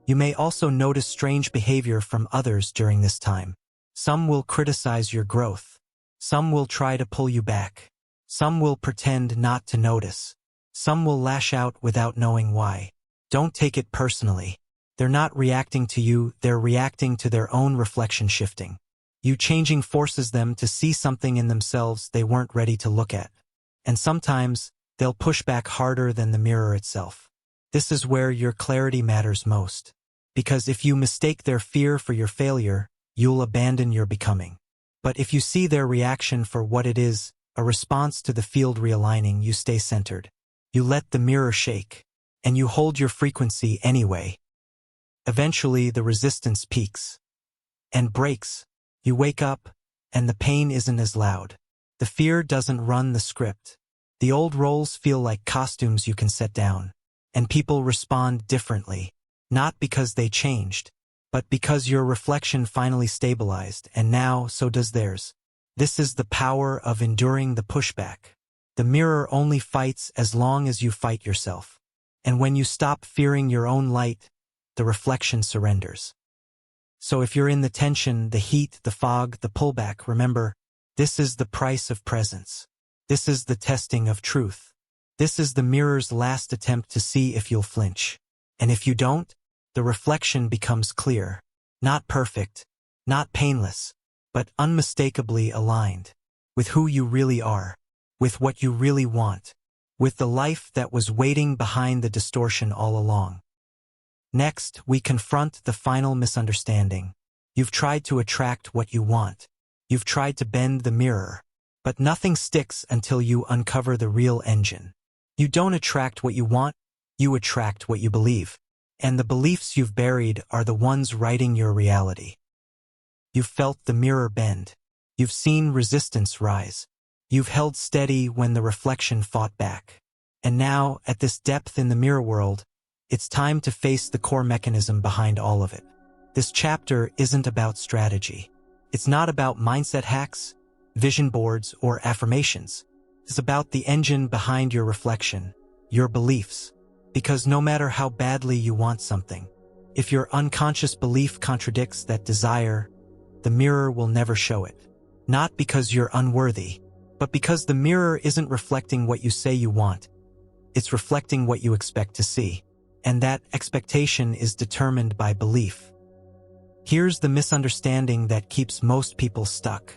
You may also notice strange behavior from others during this time. Some will criticize your growth. Some will try to pull you back. Some will pretend not to notice. Some will lash out without knowing why. Don't take it personally. They're not reacting to you, they're reacting to their own reflection shifting. You changing forces them to see something in themselves they weren't ready to look at. And sometimes, they'll push back harder than the mirror itself. This is where your clarity matters most. Because if you mistake their fear for your failure, you'll abandon your becoming. But if you see their reaction for what it is, a response to the field realigning, you stay centered. You let the mirror shake. And you hold your frequency anyway. Eventually, the resistance peaks and breaks. You wake up, and the pain isn't as loud. The fear doesn't run the script. The old roles feel like costumes you can set down, and people respond differently, not because they changed, but because your reflection finally stabilized, and now so does theirs. This is the power of enduring the pushback. The mirror only fights as long as you fight yourself. And when you stop fearing your own light, the reflection surrenders. So if you're in the tension, the heat, the fog, the pullback, remember, this is the price of presence. This is the testing of truth. This is the mirror's last attempt to see if you'll flinch. And if you don't, the reflection becomes clear. Not perfect, not painless, but unmistakably aligned with who you really are, with what you really want, with the life that was waiting behind the distortion all along. Next, we confront the final misunderstanding. You've tried to attract what you want. You've tried to bend the mirror. But nothing sticks until you uncover the real engine. You don't attract what you want, you attract what you believe. And the beliefs you've buried are the ones writing your reality. You've felt the mirror bend. You've seen resistance rise. You've held steady when the reflection fought back. And now, at this depth in the mirror world, it's time to face the core mechanism behind all of it. This chapter isn't about strategy. It's not about mindset hacks, vision boards, or affirmations. It's about the engine behind your reflection, your beliefs. Because no matter how badly you want something, if your unconscious belief contradicts that desire, the mirror will never show it. Not because you're unworthy, but because the mirror isn't reflecting what you say you want. It's reflecting what you expect to see. And that expectation is determined by belief. Here's the misunderstanding that keeps most people stuck.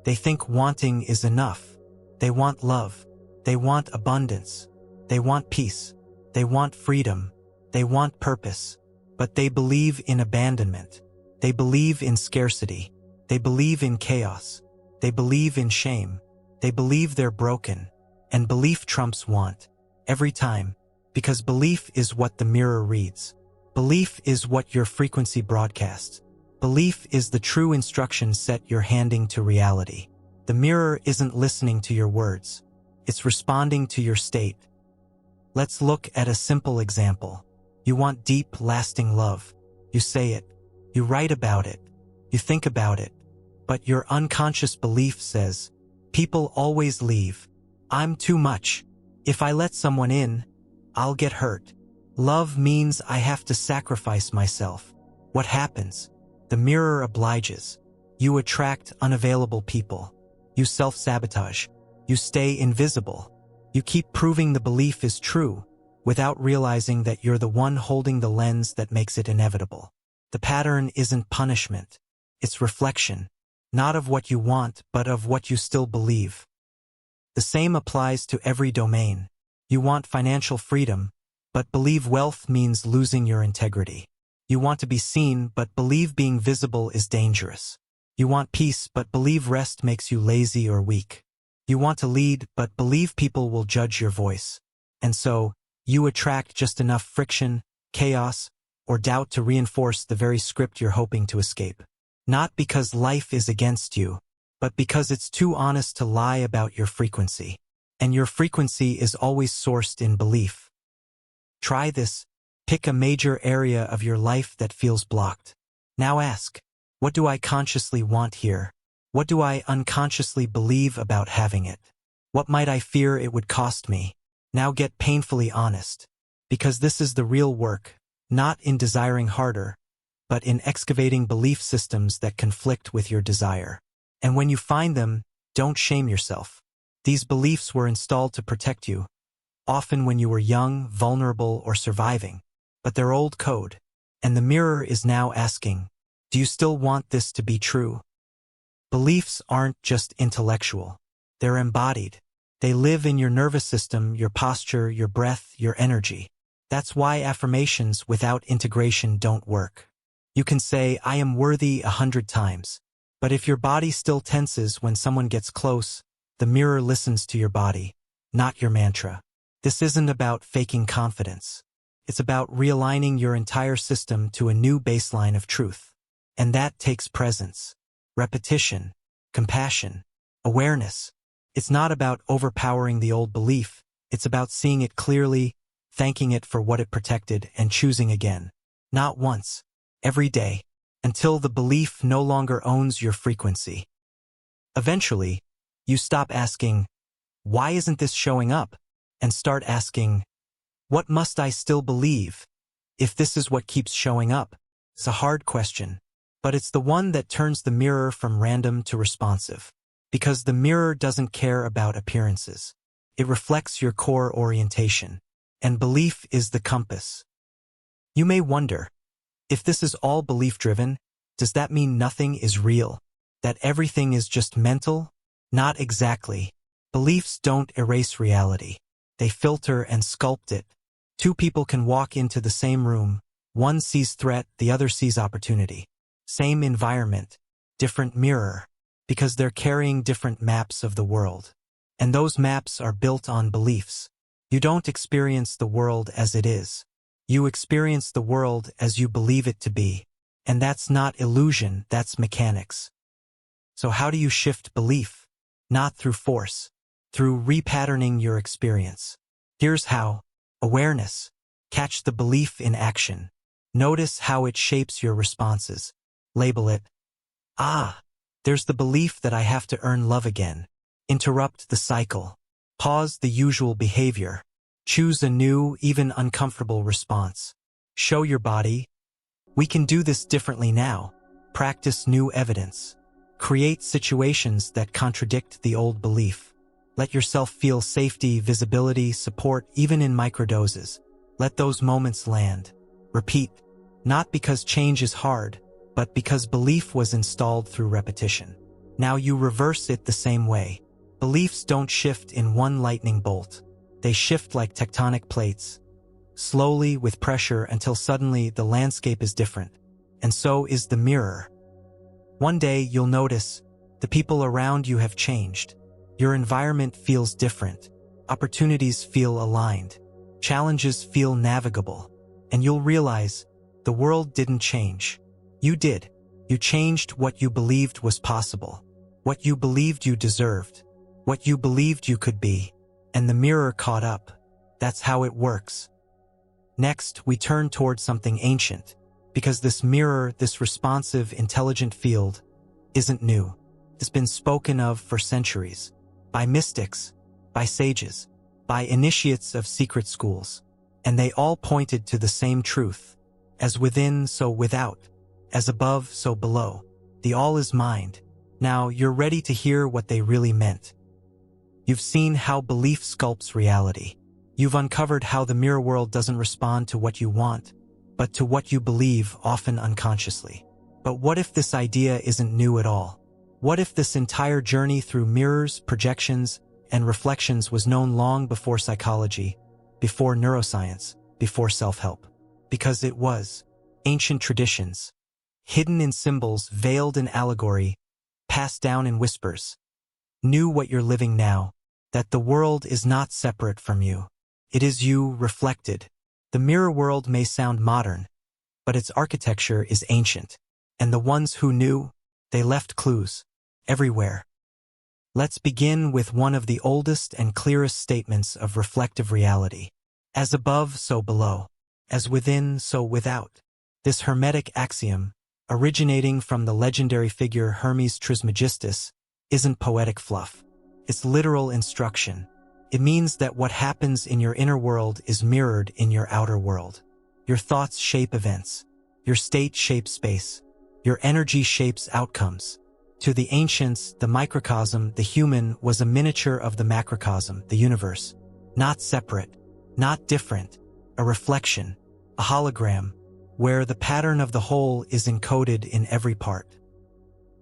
They think wanting is enough. They want love. They want abundance. They want peace. They want freedom. They want purpose. But they believe in abandonment. They believe in scarcity. They believe in chaos. They believe in shame. They believe they're broken. And belief trumps want. Every time. Because belief is what the mirror reads. Belief is what your frequency broadcasts. Belief is the true instruction set you're handing to reality. The mirror isn't listening to your words. It's responding to your state. Let's look at a simple example. You want deep, lasting love. You say it. You write about it. You think about it. But your unconscious belief says, people always leave. I'm too much. If I let someone in, I'll get hurt. Love means I have to sacrifice myself. What happens? The mirror obliges. You attract unavailable people. You self-sabotage. You stay invisible. You keep proving the belief is true, without realizing that you're the one holding the lens that makes it inevitable. The pattern isn't punishment. It's reflection. not of what you want, but of what you still believe. The same applies to every domain. You want financial freedom, but believe wealth means losing your integrity. You want to be seen, but believe being visible is dangerous. You want peace, but believe rest makes you lazy or weak. You want to lead, but believe people will judge your voice. And so, you attract just enough friction, chaos, or doubt to reinforce the very script you're hoping to escape. Not because life is against you, but because it's too honest to lie about your frequency. And your frequency is always sourced in belief. Try this. Pick a major area of your life that feels blocked. Now ask, what do I consciously want here? What do I unconsciously believe about having it? What might I fear it would cost me? Now get painfully honest. Because this is the real work, not in desiring harder, but in excavating belief systems that conflict with your desire. And when you find them, don't shame yourself. These beliefs were installed to protect you, often when you were young, vulnerable, or surviving. But they're old code, and the mirror is now asking, do you still want this to be true? Beliefs aren't just intellectual. They're embodied. They live in your nervous system, your posture, your breath, your energy. That's why affirmations without integration don't work. You can say, I am worthy 100 times. But if your body still tenses when someone gets close, the mirror listens to your body, not your mantra. This isn't about faking confidence. It's about realigning your entire system to a new baseline of truth. And that takes presence, repetition, compassion, awareness. It's not about overpowering the old belief. It's about seeing it clearly, thanking it for what it protected, and choosing again. Not once, every day, until the belief no longer owns your frequency. Eventually, you stop asking, why isn't this showing up? And start asking, what must I still believe if this is what keeps showing up? It's a hard question, but it's the one that turns the mirror from random to responsive. Because the mirror doesn't care about appearances. It reflects your core orientation, and belief is the compass. You may wonder, if this is all belief-driven, does that mean nothing is real? That everything is just mental? Not exactly. Beliefs don't erase reality. They filter and sculpt it. Two people can walk into the same room. One sees threat, the other sees opportunity. Same environment, different mirror, because they're carrying different maps of the world. And those maps are built on beliefs. You don't experience the world as it is. You experience the world as you believe it to be. And that's not illusion, that's mechanics. So how do you shift belief? Not through force, through repatterning your experience. Here's how. Awareness. Catch the belief in action. Notice how it shapes your responses. Label it. There's the belief that I have to earn love again. Interrupt the cycle. Pause the usual behavior. Choose a new, even uncomfortable response. Show your body, we can do this differently now. Practice new evidence. Create situations that contradict the old belief. Let yourself feel safety, visibility, support, even in microdoses. Let those moments land. Repeat. Not because change is hard, but because belief was installed through repetition. Now you reverse it the same way. Beliefs don't shift in one lightning bolt. They shift like tectonic plates, slowly with pressure until suddenly the landscape is different. And so is the mirror. One day you'll notice the people around you have changed. Your environment feels different. Opportunities feel aligned. Challenges feel navigable. And you'll realize the world didn't change. You did. You changed what you believed was possible. What you believed you deserved. What you believed you could be. And the mirror caught up. That's how it works. Next, we turn towards something ancient, because this mirror, this responsive, intelligent field, isn't new. It's been spoken of for centuries, by mystics, by sages, by initiates of secret schools, and they all pointed to the same truth. As within, so without. As above, so below. The all is mind. Now, you're ready to hear what they really meant. You've seen how belief sculpts reality. You've uncovered how the mirror world doesn't respond to what you want, but to what you believe, often unconsciously. But what if this idea isn't new at all? What if this entire journey through mirrors, projections, and reflections was known long before psychology, before neuroscience, before self-help? Because it was. Ancient traditions, hidden in symbols, veiled in allegory, passed down in whispers, knew what you're living now, that the world is not separate from you. It is you reflected. The mirror world may sound modern, but its architecture is ancient. And the ones who knew, they left clues everywhere. Let's begin with one of the oldest and clearest statements of reflective reality. As above, so below. As within, so without. This hermetic axiom, originating from the legendary figure Hermes Trismegistus, isn't poetic fluff. It's literal instruction. It means that what happens in your inner world is mirrored in your outer world. Your thoughts shape events. Your state shapes space. Your energy shapes outcomes. To the ancients, the microcosm, the human, was a miniature of the macrocosm, the universe. Not separate, not different, a reflection, a hologram, where the pattern of the whole is encoded in every part.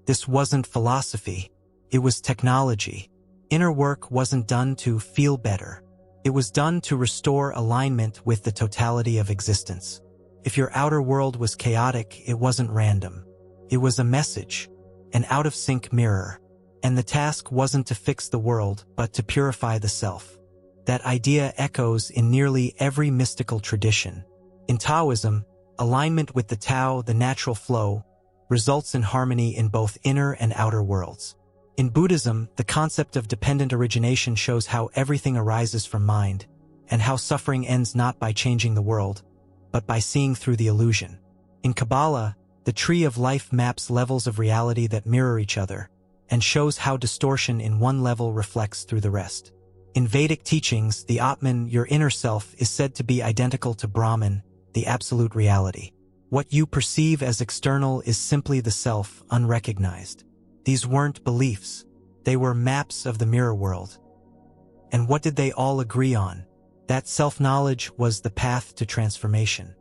This wasn't philosophy, it was technology. Inner work wasn't done to feel better. It was done to restore alignment with the totality of existence. If your outer world was chaotic, it wasn't random. It was a message, an out-of-sync mirror. And the task wasn't to fix the world, but to purify the self. That idea echoes in nearly every mystical tradition. In Taoism, alignment with the Tao, the natural flow, results in harmony in both inner and outer worlds. In Buddhism, the concept of dependent origination shows how everything arises from mind, and how suffering ends not by changing the world, but by seeing through the illusion. In Kabbalah, the tree of life maps levels of reality that mirror each other, and shows how distortion in one level reflects through the rest. In Vedic teachings, the Atman, your inner self, is said to be identical to Brahman, the absolute reality. What you perceive as external is simply the self, unrecognized. These weren't beliefs. They were maps of the mirror world. And what did they all agree on? That self-knowledge was the path to transformation.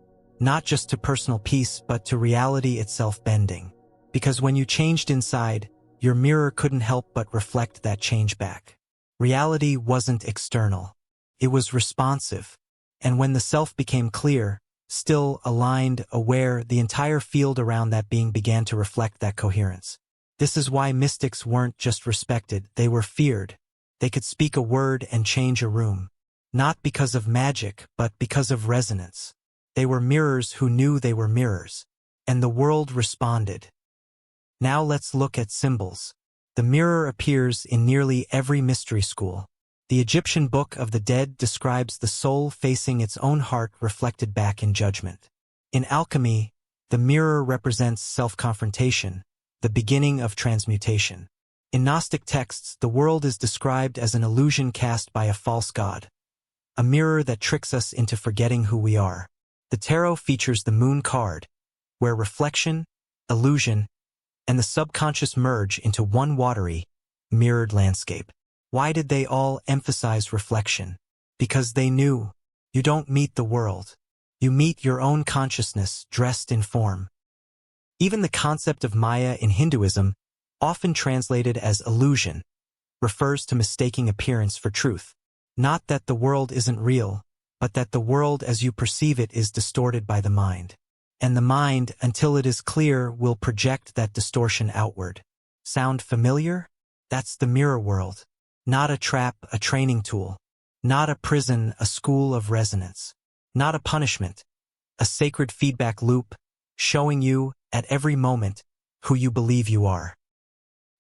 Not just to personal peace, but to reality itself bending. Because when you changed inside, your mirror couldn't help but reflect that change back. Reality wasn't external. It was responsive. And when the self became clear, still, aligned, aware, the entire field around that being began to reflect that coherence. This is why mystics weren't just respected, they were feared. They could speak a word and change a room. Not because of magic, but because of resonance. They were mirrors who knew they were mirrors. And the world responded. Now let's look at symbols. The mirror appears in nearly every mystery school. The Egyptian Book of the Dead describes the soul facing its own heart reflected back in judgment. In alchemy, the mirror represents self-confrontation, the beginning of transmutation. In Gnostic texts, the world is described as an illusion cast by a false god, a mirror that tricks us into forgetting who we are. The tarot features the moon card, where reflection, illusion, and the subconscious merge into one watery, mirrored landscape. Why did they all emphasize reflection? Because they knew, you don't meet the world. You meet your own consciousness dressed in form. Even the concept of Maya in Hinduism, often translated as illusion, refers to mistaking appearance for truth. Not that the world isn't real, but that the world as you perceive it is distorted by the mind. And the mind, until it is clear, will project that distortion outward. Sound familiar? That's the mirror world. Not a trap, a training tool. Not a prison, a school of resonance. Not a punishment, a sacred feedback loop, showing you, at every moment, who you believe you are.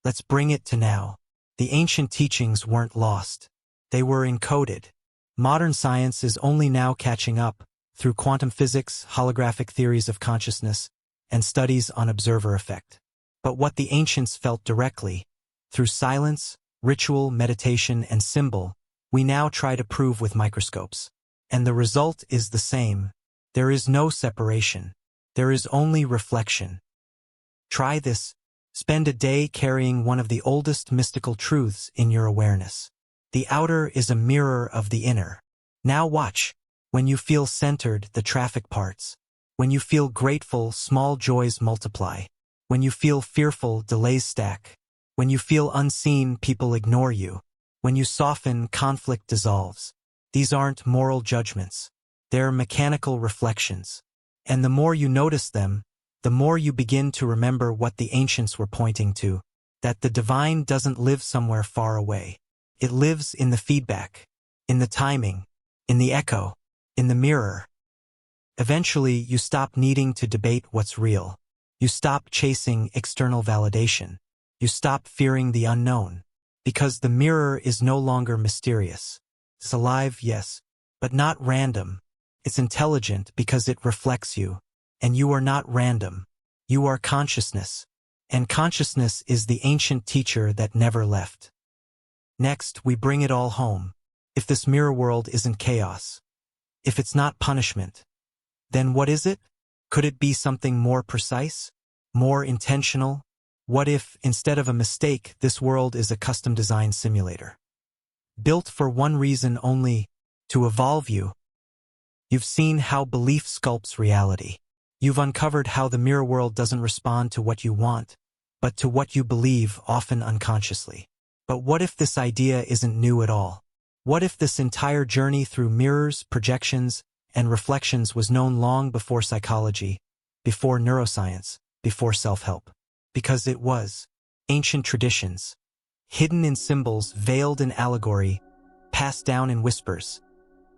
Let's bring it to now. The ancient teachings weren't lost. They were encoded. Modern science is only now catching up, through quantum physics, holographic theories of consciousness, and studies on observer effect. But what the ancients felt directly, through silence, ritual, meditation, and symbol, we now try to prove with microscopes. And the result is the same. There is no separation. There is only reflection. Try this. Spend a day carrying one of the oldest mystical truths in your awareness. The outer is a mirror of the inner. Now watch. When you feel centered, the traffic parts. When you feel grateful, small joys multiply. When you feel fearful, delays stack. When you feel unseen, people ignore you. When you soften, conflict dissolves. These aren't moral judgments. They're mechanical reflections. And the more you notice them, the more you begin to remember what the ancients were pointing to, that the divine doesn't live somewhere far away. It lives in the feedback, in the timing, in the echo, in the mirror. Eventually, you stop needing to debate what's real. You stop chasing external validation. You stop fearing the unknown. Because the mirror is no longer mysterious. It's alive, yes, but not random. It's intelligent because it reflects you. And you are not random. You are consciousness. And consciousness is the ancient teacher that never left. Next, we bring it all home. If this mirror world isn't chaos, if it's not punishment, then what is it? Could it be something more precise? More intentional? What if, instead of a mistake, this world is a custom-designed simulator? Built for one reason only, to evolve you. You've seen how belief sculpts reality. You've uncovered how the mirror world doesn't respond to what you want, but to what you believe, often unconsciously. But what if this idea isn't new at all? What if this entire journey through mirrors, projections, and reflections was known long before psychology, before neuroscience, before self-help? Because it was. Ancient traditions, hidden in symbols, veiled in allegory, passed down in whispers,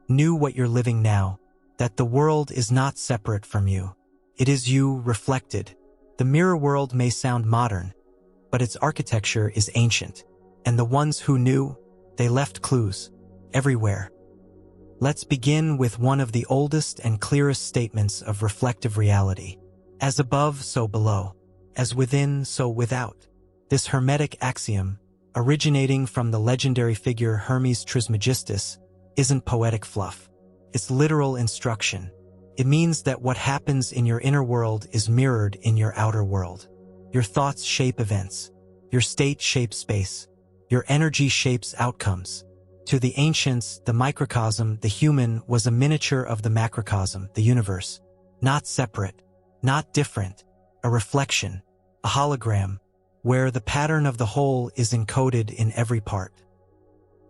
knew what you're living now, that the world is not separate from you. It is you reflected. The mirror world may sound modern, but its architecture is ancient, and the ones who knew, they left clues everywhere. Let's begin with one of the oldest and clearest statements of reflective reality. As above, so below. As within, so without. This hermetic axiom, originating from the legendary figure Hermes Trismegistus, isn't poetic fluff. It's literal instruction. It means that what happens in your inner world is mirrored in your outer world. Your thoughts shape events. Your state shapes space. Your energy shapes outcomes. To the ancients, the microcosm, the human, was a miniature of the macrocosm, the universe. Not separate, not different, a reflection, a hologram, where the pattern of the whole is encoded in every part.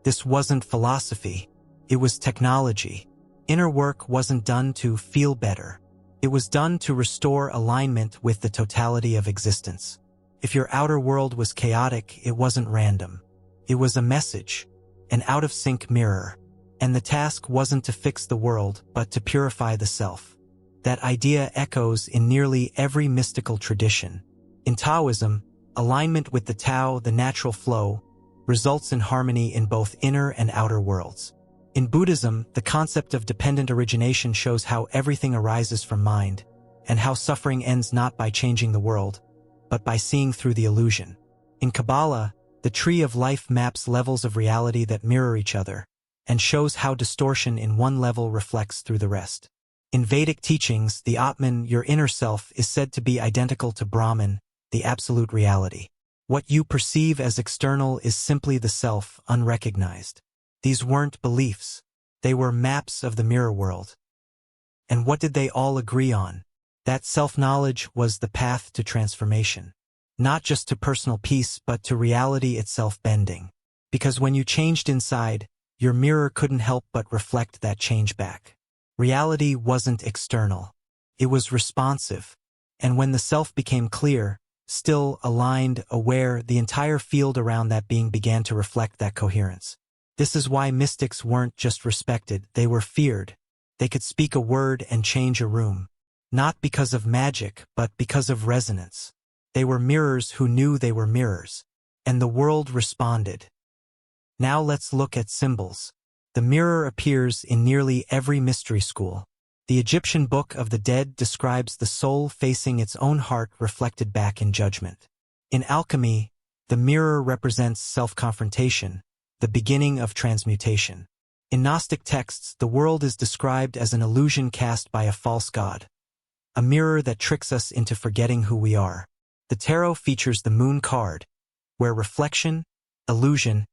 This wasn't philosophy. It was technology. Inner work wasn't done to feel better. It was done to restore alignment with the totality of existence. If your outer world was chaotic, it wasn't random. It was a message, an out-of-sync mirror. And the task wasn't to fix the world, but to purify the self. That idea echoes in nearly every mystical tradition. In Taoism, alignment with the Tao, the natural flow, results in harmony in both inner and outer worlds. In Buddhism, the concept of dependent origination shows how everything arises from mind, and how suffering ends not by changing the world, but by seeing through the illusion. In Kabbalah, the tree of life maps levels of reality that mirror each other, and shows how distortion in one level reflects through the rest. In Vedic teachings, the Atman, your inner self, is said to be identical to Brahman, the absolute reality. What you perceive as external is simply the self, unrecognized. These weren't beliefs. They were maps of the mirror world. And what did they all agree on? That self-knowledge was the path to transformation. Not just to personal peace, but to reality itself bending. Because when you changed inside, your mirror couldn't help but reflect that change back. Reality wasn't external. It was responsive. And when the self became clear, still, aligned, aware, the entire field around that being began to reflect that coherence. This is why mystics weren't just respected, they were feared. They could speak a word and change a room. Not because of magic, but because of resonance. They were mirrors who knew they were mirrors. And the world responded. Now let's look at symbols. The mirror appears in nearly every mystery school. The Egyptian Book of the Dead describes the soul facing its own heart reflected back in judgment. In alchemy, the mirror represents self-confrontation, the beginning of transmutation. In Gnostic texts, the world is described as an illusion cast by a false god, a mirror that tricks us into forgetting who we are. The tarot features the moon card, where reflection, illusion,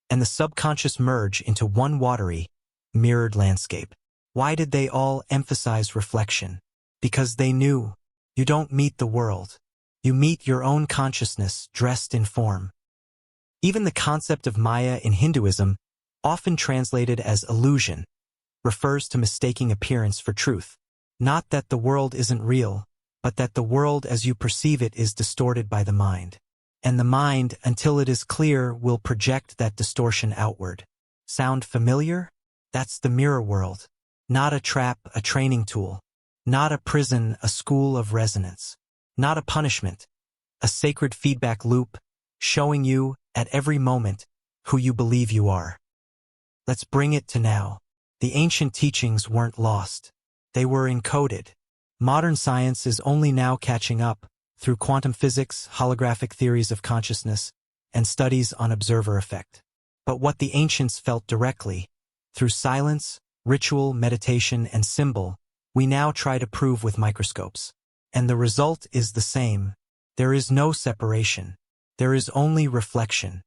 and the subconscious merge into one watery, mirrored landscape. Why did they all emphasize reflection? Because they knew, you don't meet the world. You meet your own consciousness dressed in form. Even the concept of Maya in Hinduism, often translated as illusion, refers to mistaking appearance for truth. Not that the world isn't real, but that the world as you perceive it is distorted by the mind. And the mind, until it is clear, will project that distortion outward. Sound familiar? That's the mirror world. Not a trap, a training tool. Not a prison, a school of resonance. Not a punishment, a sacred feedback loop, showing you, at every moment, who you believe you are. Let's bring it to now. The ancient teachings weren't lost. They were encoded. Modern science is only now catching up, through quantum physics, holographic theories of consciousness, and studies on observer effect. But what the ancients felt directly, through silence, ritual, meditation, and symbol, we now try to prove with microscopes. And the result is the same. There is no separation. There is only reflection.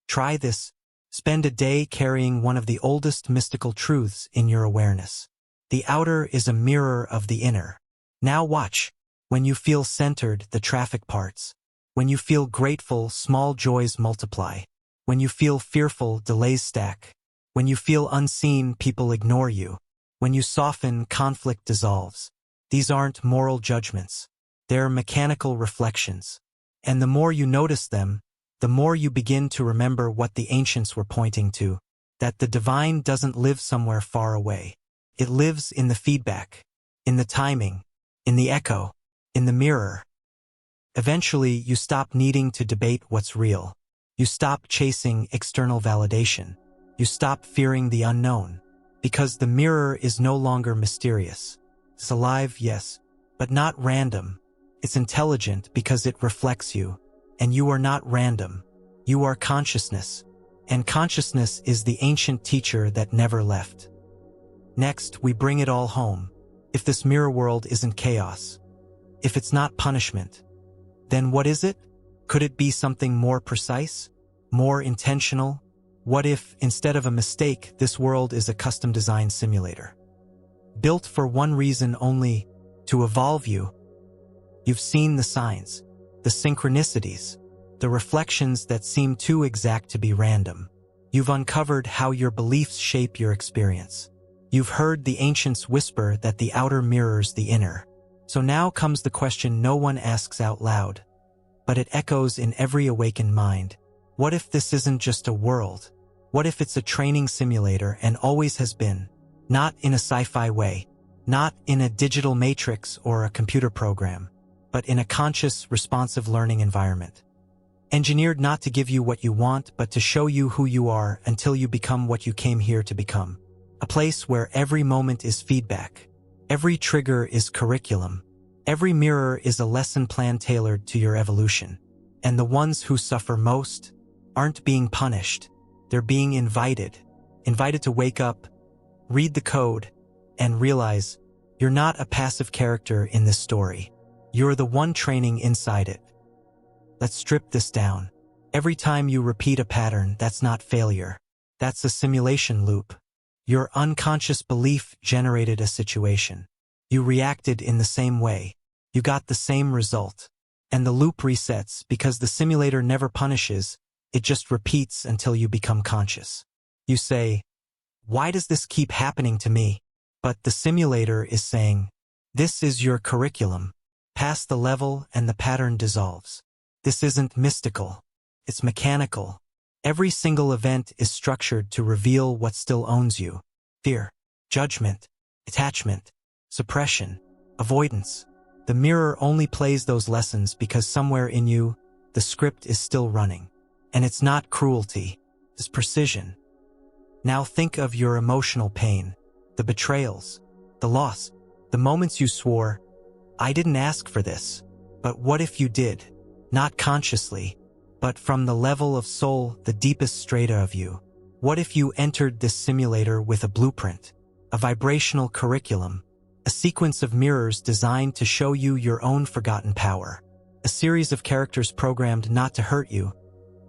Try this. Spend a day carrying one of the oldest mystical truths in your awareness. The outer is a mirror of the inner. Now watch. When you feel centered, the traffic parts. When you feel grateful, small joys multiply. When you feel fearful, delays stack. When you feel unseen, people ignore you. When you soften, conflict dissolves. These aren't moral judgments. They're mechanical reflections. And the more you notice them, the more you begin to remember what the ancients were pointing to, that the divine doesn't live somewhere far away. It lives in the feedback, in the timing, in the echo, in the mirror. Eventually, you stop needing to debate what's real. You stop chasing external validation. You stop fearing the unknown, because the mirror is no longer mysterious. It's alive, yes, but not random. It's intelligent because it reflects you. And you are not random. You are consciousness. And consciousness is the ancient teacher that never left. Next, we bring it all home. If this mirror world isn't chaos, if it's not punishment, then what is it? Could it be something more precise? More intentional? What if, instead of a mistake, this world is a custom-designed simulator? Built for one reason only, to evolve you. You've seen the signs, the synchronicities, the reflections that seem too exact to be random. You've uncovered how your beliefs shape your experience. You've heard the ancients whisper that the outer mirrors the inner. So now comes the question no one asks out loud, but it echoes in every awakened mind. What if this isn't just a world? What if it's a training simulator and always has been? Not in a sci-fi way, not in a digital matrix or a computer program, but in a conscious, responsive learning environment. Engineered not to give you what you want, but to show you who you are until you become what you came here to become. A place where every moment is feedback. Every trigger is curriculum. Every mirror is a lesson plan tailored to your evolution. And the ones who suffer most aren't being punished. They're being invited. Invited to wake up, read the code, and realize you're not a passive character in this story. You're the one training inside it. Let's strip this down. Every time you repeat a pattern, that's not failure. That's a simulation loop. Your unconscious belief generated a situation. You reacted in the same way. You got the same result. And the loop resets because the simulator never punishes, it just repeats until you become conscious. You say, why does this keep happening to me? But the simulator is saying, this is your curriculum. Pass the level and the pattern dissolves. This isn't mystical. It's mechanical. Every single event is structured to reveal what still owns you. Fear, judgment, attachment, suppression, avoidance. The mirror only plays those lessons because somewhere in you, the script is still running. And it's not cruelty, it's precision. Now think of your emotional pain, the betrayals, the loss, the moments you swore, I didn't ask for this. But what if you did? Not consciously, but from the level of soul, the deepest strata of you. What if you entered this simulator with a blueprint, a vibrational curriculum, a sequence of mirrors designed to show you your own forgotten power, a series of characters programmed not to hurt you,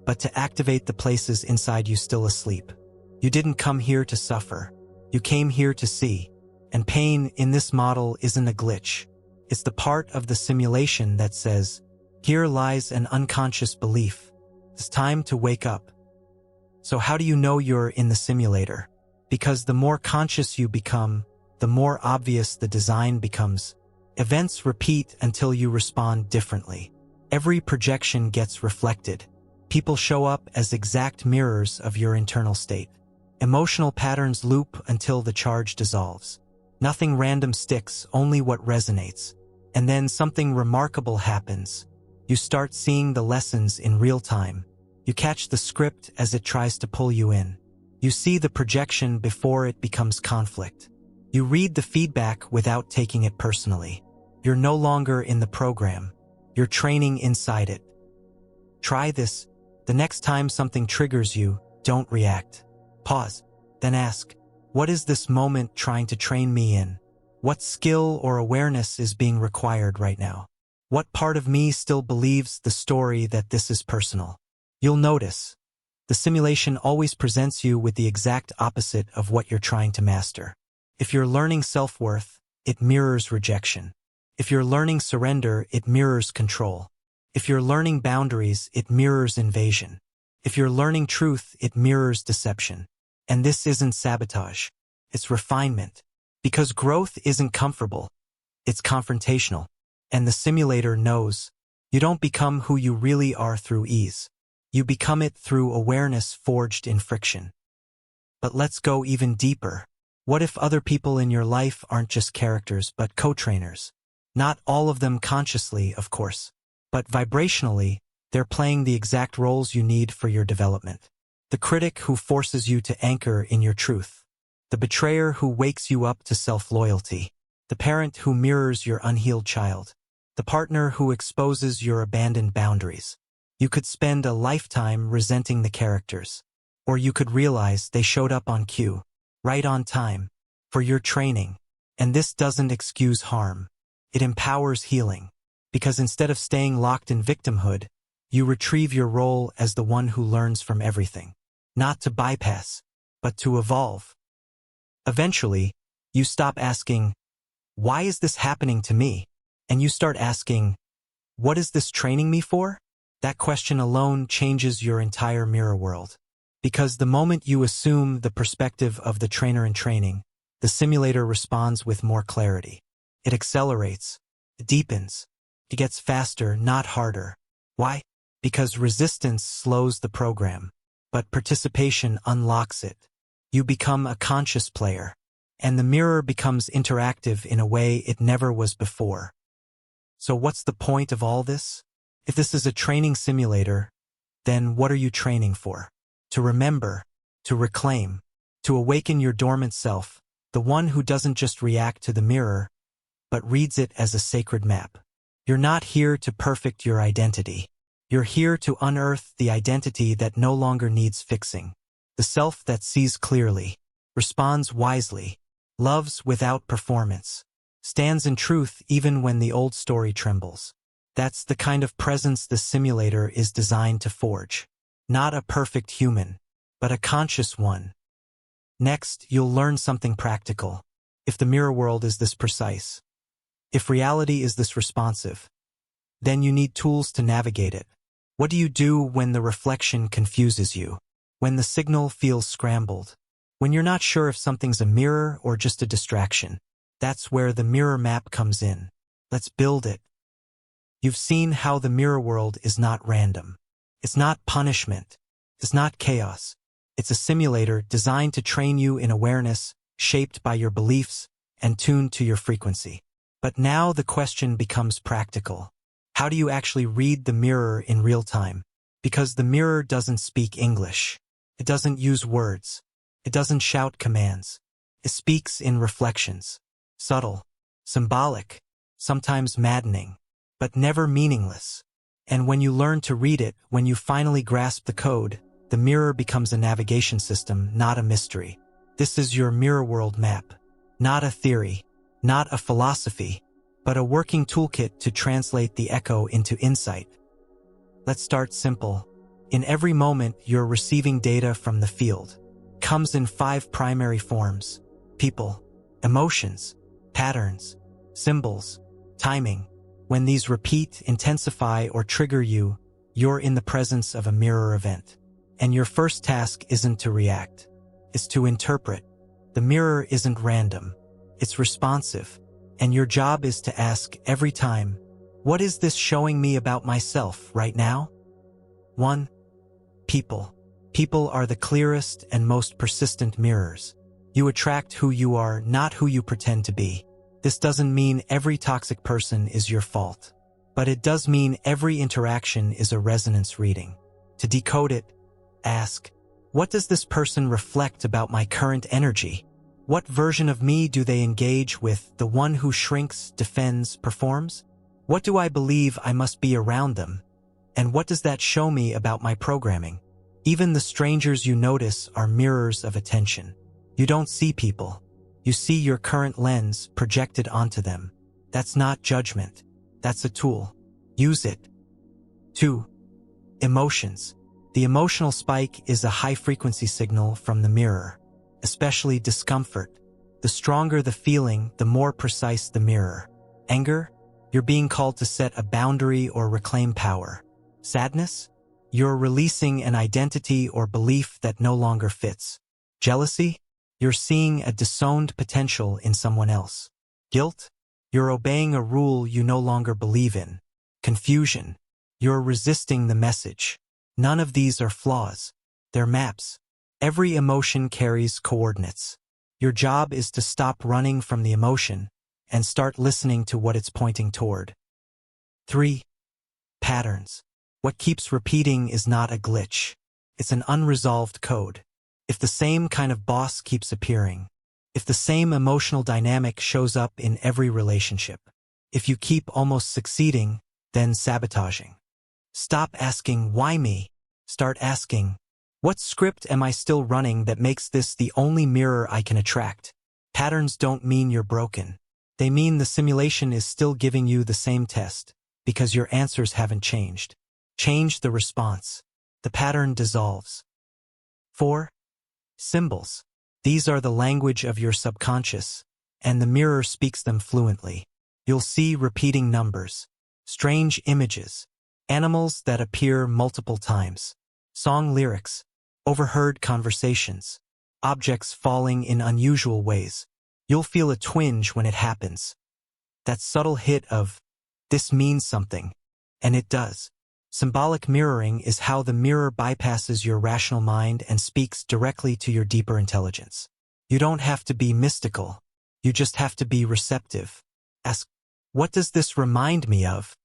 but to activate the places inside you still asleep. You didn't come here to suffer. You came here to see. And pain in this model isn't a glitch. It's the part of the simulation that says, here lies an unconscious belief. It's time to wake up. So how do you know you're in the simulator? Because the more conscious you become, the more obvious the design becomes. Events repeat until you respond differently. Every projection gets reflected. People show up as exact mirrors of your internal state. Emotional patterns loop until the charge dissolves. Nothing random sticks, only what resonates. And then something remarkable happens. You start seeing the lessons in real time. You catch the script as it tries to pull you in. You see the projection before it becomes conflict. You read the feedback without taking it personally. You're no longer in the program. You're training inside it. Try this. The next time something triggers you, don't react. Pause. Then ask, what is this moment trying to train me in? What skill or awareness is being required right now? What part of me still believes the story that this is personal? You'll notice. The simulation always presents you with the exact opposite of what you're trying to master. If you're learning self-worth, it mirrors rejection. If you're learning surrender, it mirrors control. If you're learning boundaries, it mirrors invasion. If you're learning truth, it mirrors deception. And this isn't sabotage. It's refinement. Because growth isn't comfortable. It's confrontational. And the simulator knows. You don't become who you really are through ease. You become it through awareness forged in friction. But let's go even deeper. What if other people in your life aren't just characters but co-trainers? Not all of them consciously, of course. But vibrationally, they're playing the exact roles you need for your development. The critic who forces you to anchor in your truth. The betrayer who wakes you up to self-loyalty. The parent who mirrors your unhealed child. The partner who exposes your abandoned boundaries. You could spend a lifetime resenting the characters. Or you could realize they showed up on cue, right on time, for your training. And this doesn't excuse harm. It empowers healing. Because instead of staying locked in victimhood, you retrieve your role as the one who learns from everything. Not to bypass, but to evolve. Eventually, you stop asking, why is this happening to me? And you start asking, what is this training me for? That question alone changes your entire mirror world. Because the moment you assume the perspective of the trainer in training, the simulator responds with more clarity. It accelerates. It deepens. It gets faster, not harder. Why? Because resistance slows the program, but participation unlocks it. You become a conscious player, and the mirror becomes interactive in a way it never was before. So what's the point of all this? If this is a training simulator, then what are you training for? To remember, to reclaim, to awaken your dormant self, the one who doesn't just react to the mirror, but reads it as a sacred map. You're not here to perfect your identity. You're here to unearth the identity that no longer needs fixing. The self that sees clearly, responds wisely, loves without performance, stands in truth even when the old story trembles. That's the kind of presence the simulator is designed to forge. Not a perfect human, but a conscious one. Next, you'll learn something practical. If the mirror world is this precise, if reality is this responsive, then you need tools to navigate it. What do you do when the reflection confuses you? When the signal feels scrambled? When you're not sure if something's a mirror or just a distraction? That's where the mirror map comes in. Let's build it. You've seen how the mirror world is not random. It's not punishment. It's not chaos. It's a simulator designed to train you in awareness, shaped by your beliefs, and tuned to your frequency. But now the question becomes practical. How do you actually read the mirror in real time? Because the mirror doesn't speak English. It doesn't use words. It doesn't shout commands. It speaks in reflections. Subtle, symbolic, sometimes maddening, but never meaningless. And when you learn to read it, when you finally grasp the code, the mirror becomes a navigation system, not a mystery. This is your mirror world map. Not a theory, not a philosophy, but a working toolkit to translate the echo into insight. Let's start simple. In every moment, you're receiving data from the field. It comes in 5 primary forms: people, emotions, patterns, symbols, timing. When these repeat, intensify, or trigger you, you're in the presence of a mirror event. And your first task isn't to react, it's to interpret. The mirror isn't random, it's responsive. And your job is to ask every time, what is this showing me about myself right now? 1. People. People are the clearest and most persistent mirrors. You attract who you are, not who you pretend to be. This doesn't mean every toxic person is your fault, but it does mean every interaction is a resonance reading. To decode it, ask, what does this person reflect about my current energy? What version of me do they engage with, the one who shrinks, defends, performs? What do I believe I must be around them? And what does that show me about my programming? Even the strangers you notice are mirrors of attention. You don't see people. You see your current lens projected onto them. That's not judgment. That's a tool. Use it. 2. Emotions. The emotional spike is a high-frequency signal from the mirror, especially discomfort. The stronger the feeling, the more precise the mirror. Anger? You're being called to set a boundary or reclaim power. Sadness? You're releasing an identity or belief that no longer fits. Jealousy? You're seeing a disowned potential in someone else. Guilt? You're obeying a rule you no longer believe in. Confusion? You're resisting the message. None of these are flaws. They're maps. Every emotion carries coordinates. Your job is to stop running from the emotion and start listening to what it's pointing toward. 3. Patterns. What keeps repeating is not a glitch. It's an unresolved code. If the same kind of boss keeps appearing, if the same emotional dynamic shows up in every relationship, if you keep almost succeeding, then sabotaging. Stop asking, why me? Start asking, what script am I still running that makes this the only mirror I can attract? Patterns don't mean you're broken. They mean the simulation is still giving you the same test, because your answers haven't changed. Change the response. The pattern dissolves. 4. Symbols. These are the language of your subconscious, and the mirror speaks them fluently. You'll see repeating numbers, strange images, animals that appear multiple times, song lyrics, overheard conversations, objects falling in unusual ways. You'll feel a twinge when it happens. That subtle hit of, this means something, and it does. Symbolic mirroring is how the mirror bypasses your rational mind and speaks directly to your deeper intelligence. You don't have to be mystical. You just have to be receptive. Ask, what does this remind me of?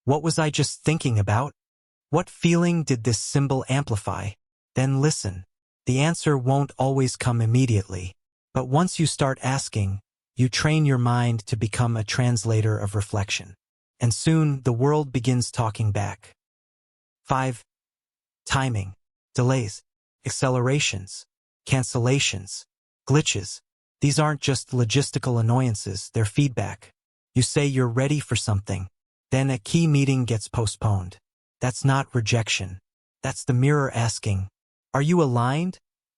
What was I just thinking about? What feeling did this symbol amplify? Then listen. The answer won't always come immediately, but once you start asking, you train your mind to become a translator of reflection. And soon the world begins talking back. 5. Timing. Delays. Accelerations. Cancellations. Glitches. These aren't just logistical annoyances, they're feedback. You say you're ready for something, then a key meeting gets postponed. That's not rejection. That's the mirror asking, are you aligned?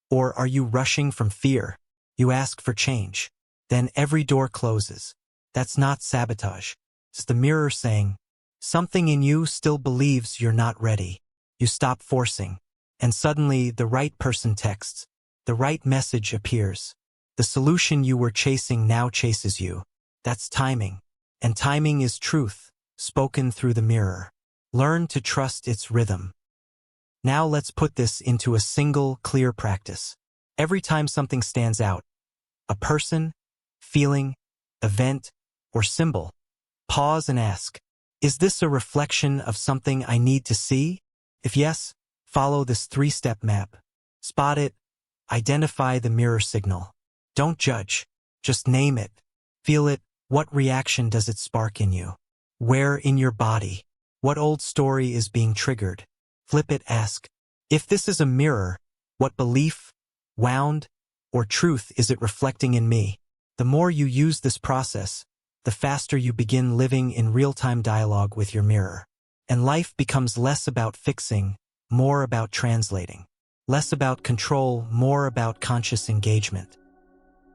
Or are you rushing from fear? You ask for change. Then every door closes. That's not sabotage. It's the mirror saying, something in you still believes you're not ready. You stop forcing, and suddenly the right person texts. The right message appears. The solution you were chasing now chases you. That's timing. And timing is truth, spoken through the mirror. Learn to trust its rhythm. Now let's put this into a single, clear practice. Every time something stands out, a person, feeling, event, or symbol, pause and ask, is this a reflection of something I need to see? If yes, follow this 3-step map. Spot it. Identify the mirror signal. Don't judge. Just name it. Feel it. What reaction does it spark in you? Where in your body? What old story is being triggered? Flip it. Ask, if this is a mirror, what belief, wound, or truth is it reflecting in me? The more you use this process, the faster you begin living in real-time dialogue with your mirror. And life becomes less about fixing, more about translating. Less about control, more about conscious engagement.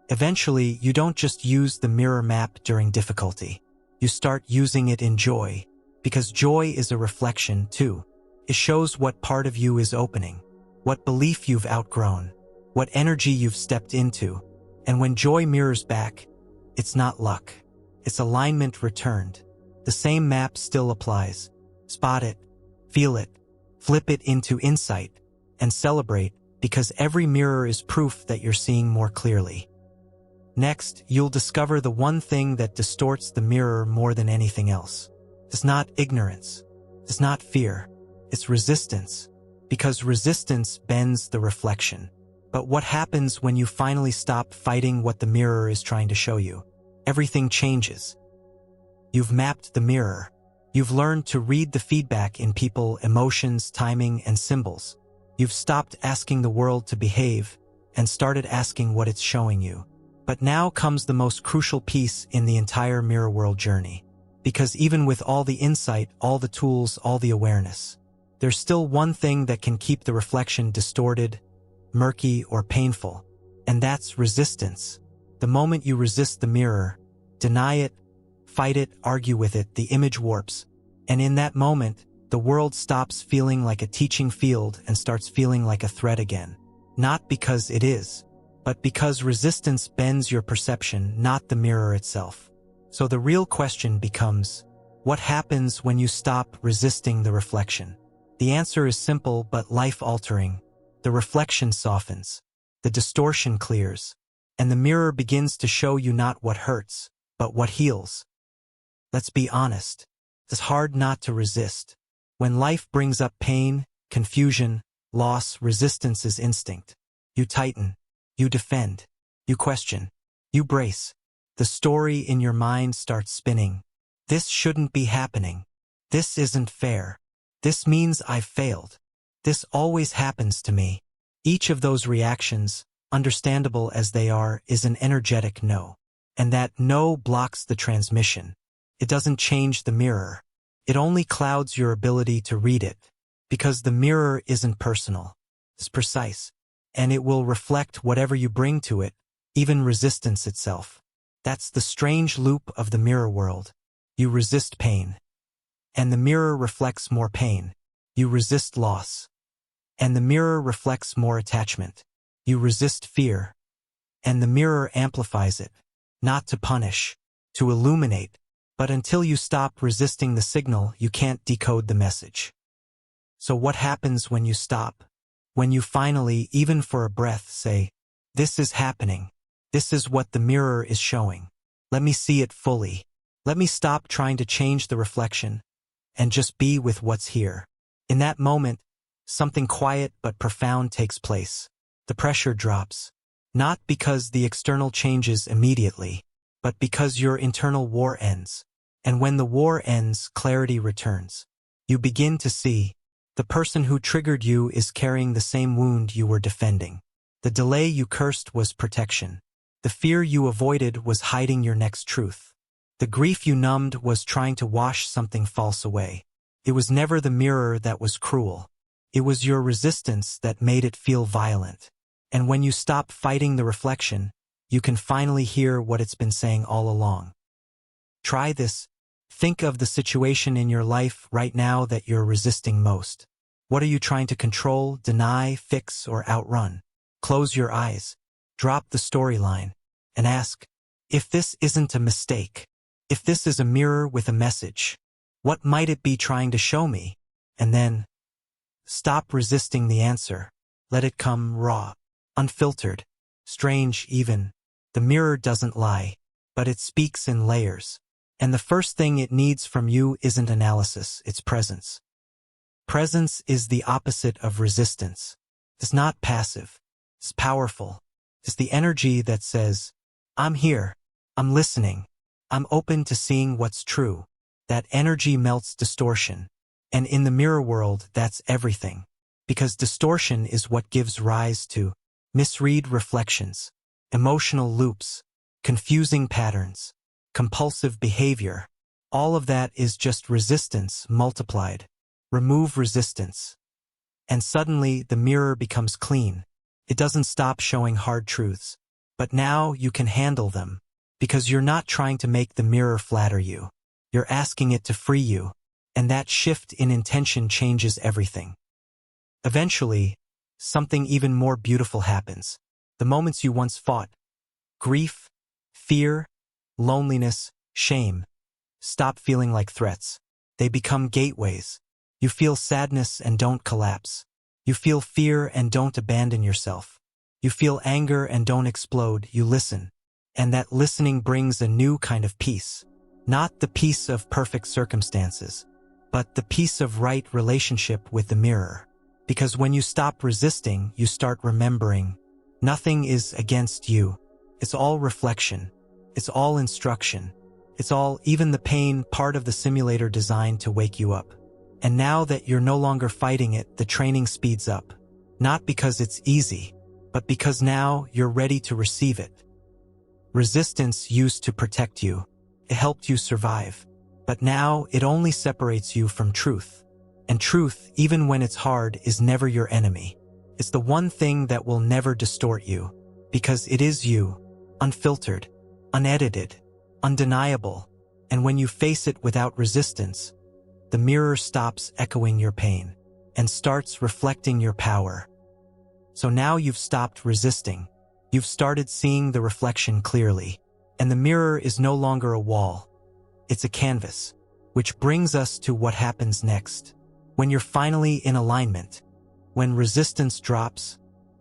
Eventually, you don't just use the mirror map during difficulty. You start using it in joy, because joy is a reflection, too. It shows what part of you is opening, what belief you've outgrown, what energy you've stepped into. And when joy mirrors back, it's not luck. It's alignment returned. The same map still applies. Spot it, feel it, flip it into insight, and celebrate, because every mirror is proof that you're seeing more clearly. Next, you'll discover the one thing that distorts the mirror more than anything else. It's not ignorance. It's not fear. It's resistance. Because resistance bends the reflection. But what happens when you finally stop fighting what the mirror is trying to show you? Everything changes. You've mapped the mirror. You've learned to read the feedback in people, emotions, timing, and symbols. You've stopped asking the world to behave and started asking what it's showing you. But now comes the most crucial piece in the entire Mirrorworld journey. Because even with all the insight, all the tools, all the awareness, there's still one thing that can keep the reflection distorted, murky, or painful. And that's resistance. The moment you resist the mirror, deny it, fight it, argue with it, the image warps. And in that moment, the world stops feeling like a teaching field and starts feeling like a threat again. Not because it is, but because resistance bends your perception, not the mirror itself. So the real question becomes, what happens when you stop resisting the reflection? The answer is simple but life-altering. The reflection softens, the distortion clears, and the mirror begins to show you not what hurts, but what heals. Let's be honest, it's hard not to resist. When life brings up pain, confusion, loss, resistance is instinct. You tighten. You defend, you question, you brace. The story in your mind starts spinning. This shouldn't be happening. This isn't fair. This means I've failed. This always happens to me. Each of those reactions, understandable as they are, is an energetic no. And that no blocks the transmission. It doesn't change the mirror. It only clouds your ability to read it. Because the mirror isn't personal. It's precise. And it will reflect whatever you bring to it, even resistance itself. That's the strange loop of the mirror world. You resist pain, and the mirror reflects more pain. You resist loss, and the mirror reflects more attachment. You resist fear, and the mirror amplifies it, not to punish, to illuminate, but until you stop resisting the signal, you can't decode the message. So what happens when you stop? When you finally, even for a breath, say, this is happening. This is what the mirror is showing. Let me see it fully. Let me stop trying to change the reflection and just be with what's here. In that moment, something quiet but profound takes place. The pressure drops. Not because the external changes immediately, but because your internal war ends. And when the war ends, clarity returns. You begin to see. The person who triggered you is carrying the same wound you were defending. The delay you cursed was protection. The fear you avoided was hiding your next truth. The grief you numbed was trying to wash something false away. It was never the mirror that was cruel. It was your resistance that made it feel violent. And when you stop fighting the reflection, you can finally hear what it's been saying all along. Try this. Think of the situation in your life right now that you're resisting most. What are you trying to control, deny, fix, or outrun? Close your eyes, drop the storyline, and ask, if this isn't a mistake, if this is a mirror with a message, what might it be trying to show me? And then, stop resisting the answer. Let it come raw, unfiltered, strange even. The mirror doesn't lie, but it speaks in layers. And the first thing it needs from you isn't analysis, it's presence. Presence is the opposite of resistance. It's not passive. It's powerful. It's the energy that says, I'm here. I'm listening. I'm open to seeing what's true. That energy melts distortion. And in the mirror world, that's everything. Because distortion is what gives rise to misread reflections, emotional loops, confusing patterns, compulsive behavior. All of that is just resistance multiplied. Remove resistance. And suddenly the mirror becomes clean. It doesn't stop showing hard truths. But now you can handle them. Because you're not trying to make the mirror flatter you. You're asking it to free you. and that shift in intention changes everything. Eventually, something even more beautiful happens. The moments you once fought, grief, fear, loneliness, shame, stop feeling like threats. They become gateways. You feel sadness and don't collapse. You feel fear and don't abandon yourself. You feel anger and don't explode, you listen. And that listening brings a new kind of peace. Not the peace of perfect circumstances, but the peace of right relationship with the mirror. Because when you stop resisting, you start remembering. Nothing is against you. It's all reflection. It's all instruction. It's all, even the pain, part of the simulator designed to wake you up. And now that you're no longer fighting it, the training speeds up. Not because it's easy, but because now you're ready to receive it. Resistance used to protect you. It helped you survive. But now it only separates you from truth. And truth, even when it's hard, is never your enemy. It's the one thing that will never distort you. Because it is you, unfiltered, unedited, undeniable. And when you face it without resistance, the mirror stops echoing your pain and starts reflecting your power. So now you've stopped resisting. You've started seeing the reflection clearly. And the mirror is no longer a wall. It's a canvas. Which brings us to what happens next. When you're finally in alignment, when resistance drops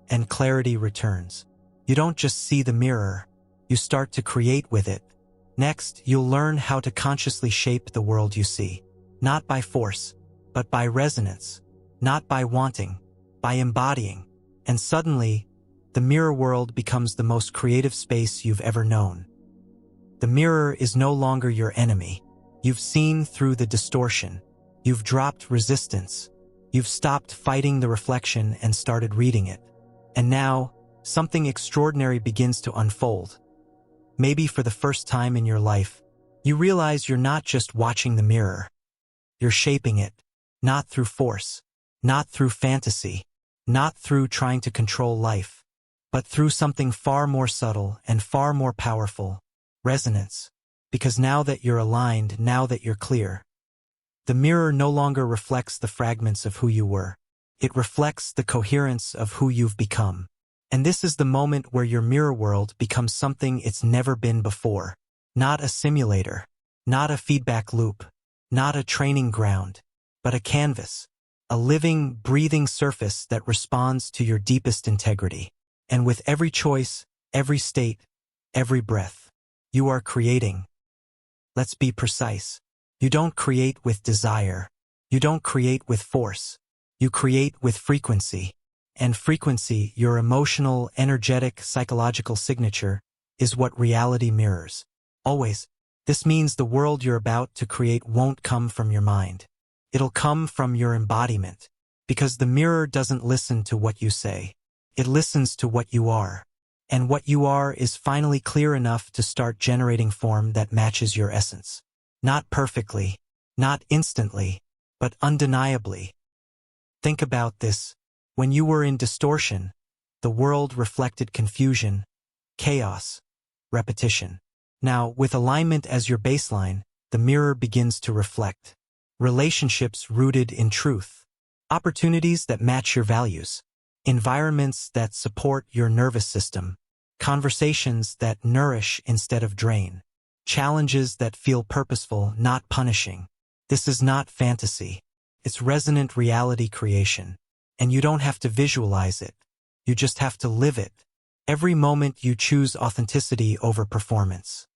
and clarity returns, you don't just see the mirror, you start to create with it. Next, you'll learn how to consciously shape the world you see. Not by force, but by resonance. Not by wanting, by embodying. And suddenly, the mirror world becomes the most creative space you've ever known. The mirror is no longer your enemy. You've seen through the distortion. You've dropped resistance. You've stopped fighting the reflection and started reading it. And now, something extraordinary begins to unfold. Maybe for the first time in your life, you realize you're not just watching the mirror. You're shaping it, not through force, not through fantasy, not through trying to control life, but through something far more subtle and far more powerful, resonance. Because now that you're aligned, now that you're clear, the mirror no longer reflects the fragments of who you were. It reflects the coherence of who you've become. And this is the moment where your mirror world becomes something it's never been before. Not a simulator, not a feedback loop, not a training ground, but a canvas, a living, breathing surface that responds to your deepest integrity. And with every choice, every state, every breath, you are creating. Let's be precise. You don't create with desire. You don't create with force. You create with frequency. And frequency, your emotional, energetic, psychological signature, is what reality mirrors. Always. This means the world you're about to create won't come from your mind. It'll come from your embodiment. Because the mirror doesn't listen to what you say. It listens to what you are. And what you are is finally clear enough to start generating form that matches your essence. Not perfectly, not instantly, but undeniably. Think about this. When you were in distortion, the world reflected confusion, chaos, repetition. Now, with alignment as your baseline, the mirror begins to reflect. Relationships rooted in truth. Opportunities that match your values. Environments that support your nervous system. Conversations that nourish instead of drain. Challenges that feel purposeful, not punishing. This is not fantasy. It's resonant reality creation. And you don't have to visualize it. You just have to live it. Every moment you choose authenticity over performance.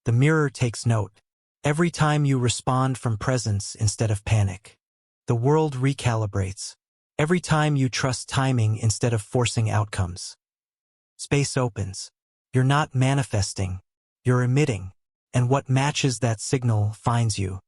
The mirror takes note. Every time you respond from presence instead of panic. The world recalibrates. Every time you trust timing instead of forcing outcomes. Space opens. You're not manifesting. You're emitting. And what matches that signal finds you.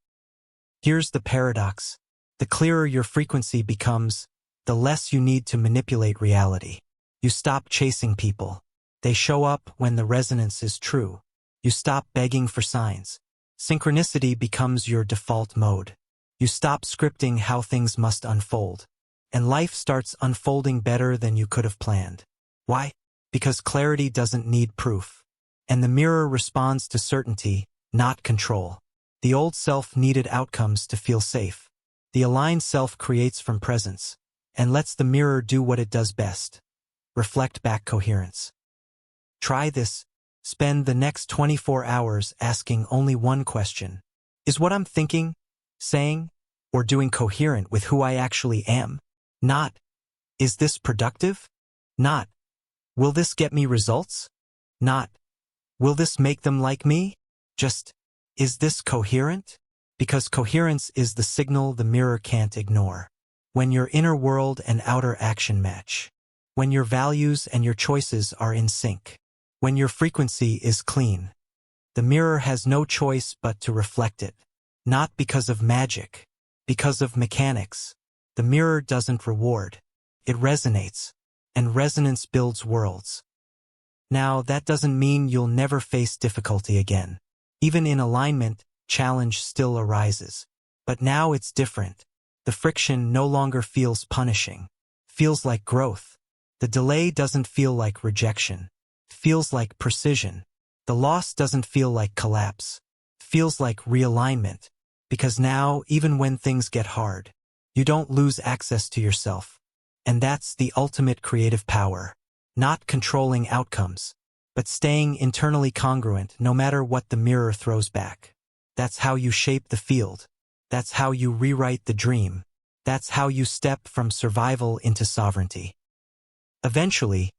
Here's the paradox. The clearer your frequency becomes, the less you need to manipulate reality. You stop chasing people. They show up when the resonance is true. You stop begging for signs. Synchronicity becomes your default mode. You stop scripting how things must unfold. And life starts unfolding better than you could have planned. Why? Because clarity doesn't need proof. And the mirror responds to certainty, not control. The old self needed outcomes to feel safe. The aligned self creates from presence and lets the mirror do what it does best. Reflect back coherence. Try this. Spend the next 24 hours asking only one question. Is what I'm thinking, saying, or doing coherent with who I actually am? Not, is this productive? Not, will this get me results? Not, will this make them like me? Just, is this coherent? Because coherence is the signal the mirror can't ignore. When your inner world and outer action match. When your values and your choices are in sync. When your frequency is clean. The mirror has no choice but to reflect it. Not because of magic. Because of mechanics. The mirror doesn't reward. It resonates. And resonance builds worlds. Now, that doesn't mean you'll never face difficulty again. Even in alignment, challenge still arises. But now it's different. The friction no longer feels punishing. Feels like growth. The delay doesn't feel like rejection. Feels like precision. The loss doesn't feel like collapse. Feels like realignment. Because now, even when things get hard, you don't lose access to yourself. And that's the ultimate creative power. Not controlling outcomes, but staying internally congruent no matter what the mirror throws back. That's how you shape the field. That's how you rewrite the dream. That's how you step from survival into sovereignty. Eventually,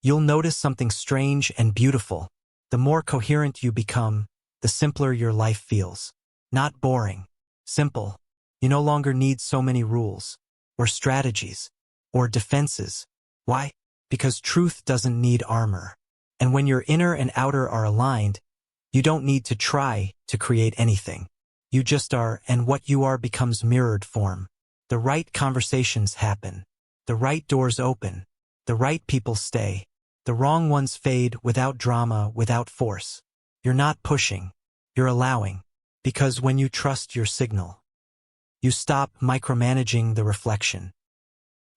you'll notice something strange and beautiful. The more coherent you become, the simpler your life feels. Not boring. Simple. You no longer need so many rules, or strategies, or defenses. Why? Because truth doesn't need armor. And when your inner and outer are aligned, you don't need to try to create anything. You just are, and what you are becomes mirrored form. The right conversations happen. The right doors open. The right people stay. The wrong ones fade without drama, without force. You're not pushing. You're allowing. Because when you trust your signal, you stop micromanaging the reflection.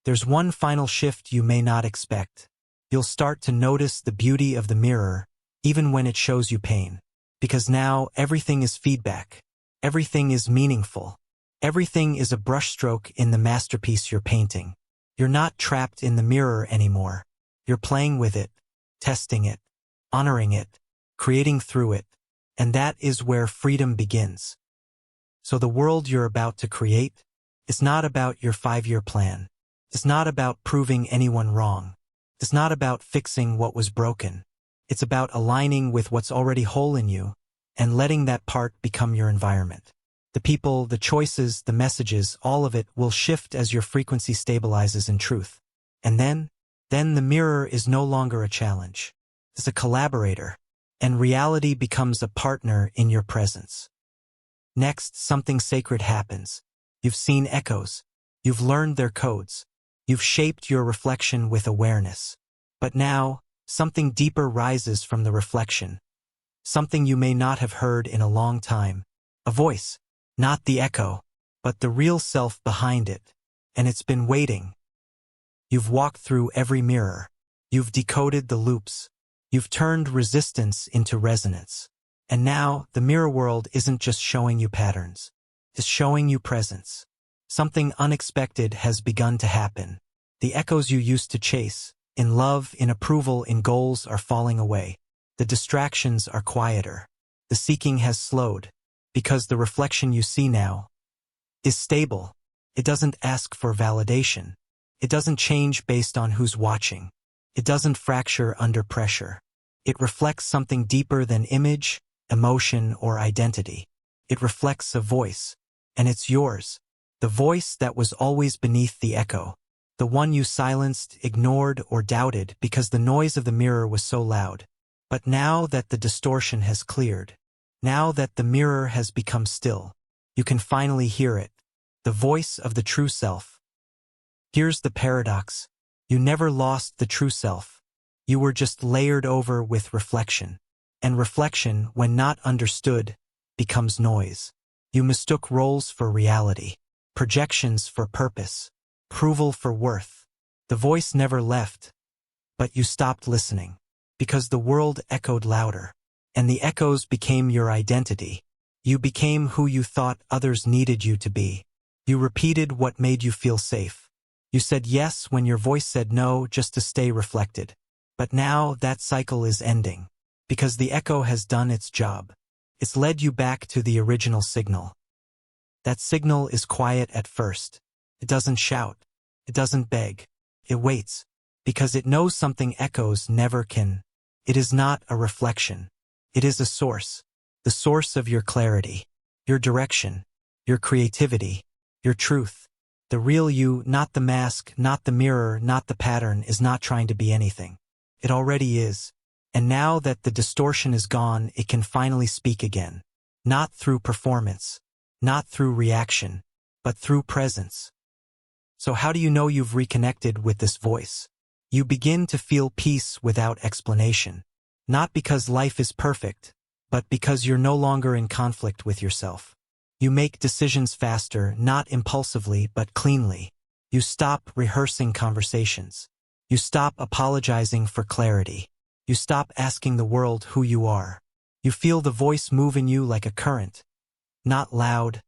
There's one final shift you may not expect. You'll start to notice the beauty of the mirror, even when it shows you pain. Because now everything is feedback. Everything is meaningful. Everything is a brushstroke in the masterpiece you're painting. You're not trapped in the mirror anymore. You're playing with it, testing it, honoring it, creating through it. And that is where freedom begins. So the world you're about to create is not about your 5-year plan. It's not about proving anyone wrong. It's not about fixing what was broken. It's about aligning with what's already whole in you and letting that part become your environment. The people, the choices, the messages, all of it will shift as your frequency stabilizes in truth. And then the mirror is no longer a challenge. It's a collaborator, and reality becomes a partner in your presence. Next, something sacred happens. You've seen echoes. You've learned their codes. You've shaped your reflection with awareness. But now, something deeper rises from the reflection. Something you may not have heard in a long time. A voice. Not the echo, but the real self behind it. And it's been waiting. You've walked through every mirror. You've decoded the loops. You've turned resistance into resonance. And now, the mirror world isn't just showing you patterns. It's showing you presence. Something unexpected has begun to happen. The echoes you used to chase, in love, in approval, in goals, are falling away. The distractions are quieter. The seeking has slowed. Because the reflection you see now is stable. It doesn't ask for validation. It doesn't change based on who's watching. It doesn't fracture under pressure. It reflects something deeper than image, emotion, or identity. It reflects a voice, and it's yours. The voice that was always beneath the echo. The one you silenced, ignored, or doubted because the noise of the mirror was so loud. But now that the distortion has cleared, now that the mirror has become still, you can finally hear it. The voice of the true self. Here's the paradox. You never lost the true self. You were just layered over with reflection. And reflection, when not understood, becomes noise. You mistook roles for reality, projections for purpose, approval for worth. The voice never left, but you stopped listening, because the world echoed louder, and the echoes became your identity. You became who you thought others needed you to be. You repeated what made you feel safe. You said yes when your voice said no just to stay reflected. But now that cycle is ending. Because the echo has done its job. It's led you back to the original signal. That signal is quiet at first. It doesn't shout. It doesn't beg. It waits. Because it knows something echoes never can. It is not a reflection. It is a source. The source of your clarity, your direction, your creativity, your truth. The real you, not the mask, not the mirror, not the pattern, is not trying to be anything. It already is. And now that the distortion is gone, it can finally speak again. Not through performance, not through reaction, but through presence. So how do you know you've reconnected with this voice? You begin to feel peace without explanation. Not because life is perfect, but because you're no longer in conflict with yourself. You make decisions faster, not impulsively, but cleanly. You stop rehearsing conversations. You stop apologizing for clarity. You stop asking the world who you are. You feel the voice move in you like a current. Not loud,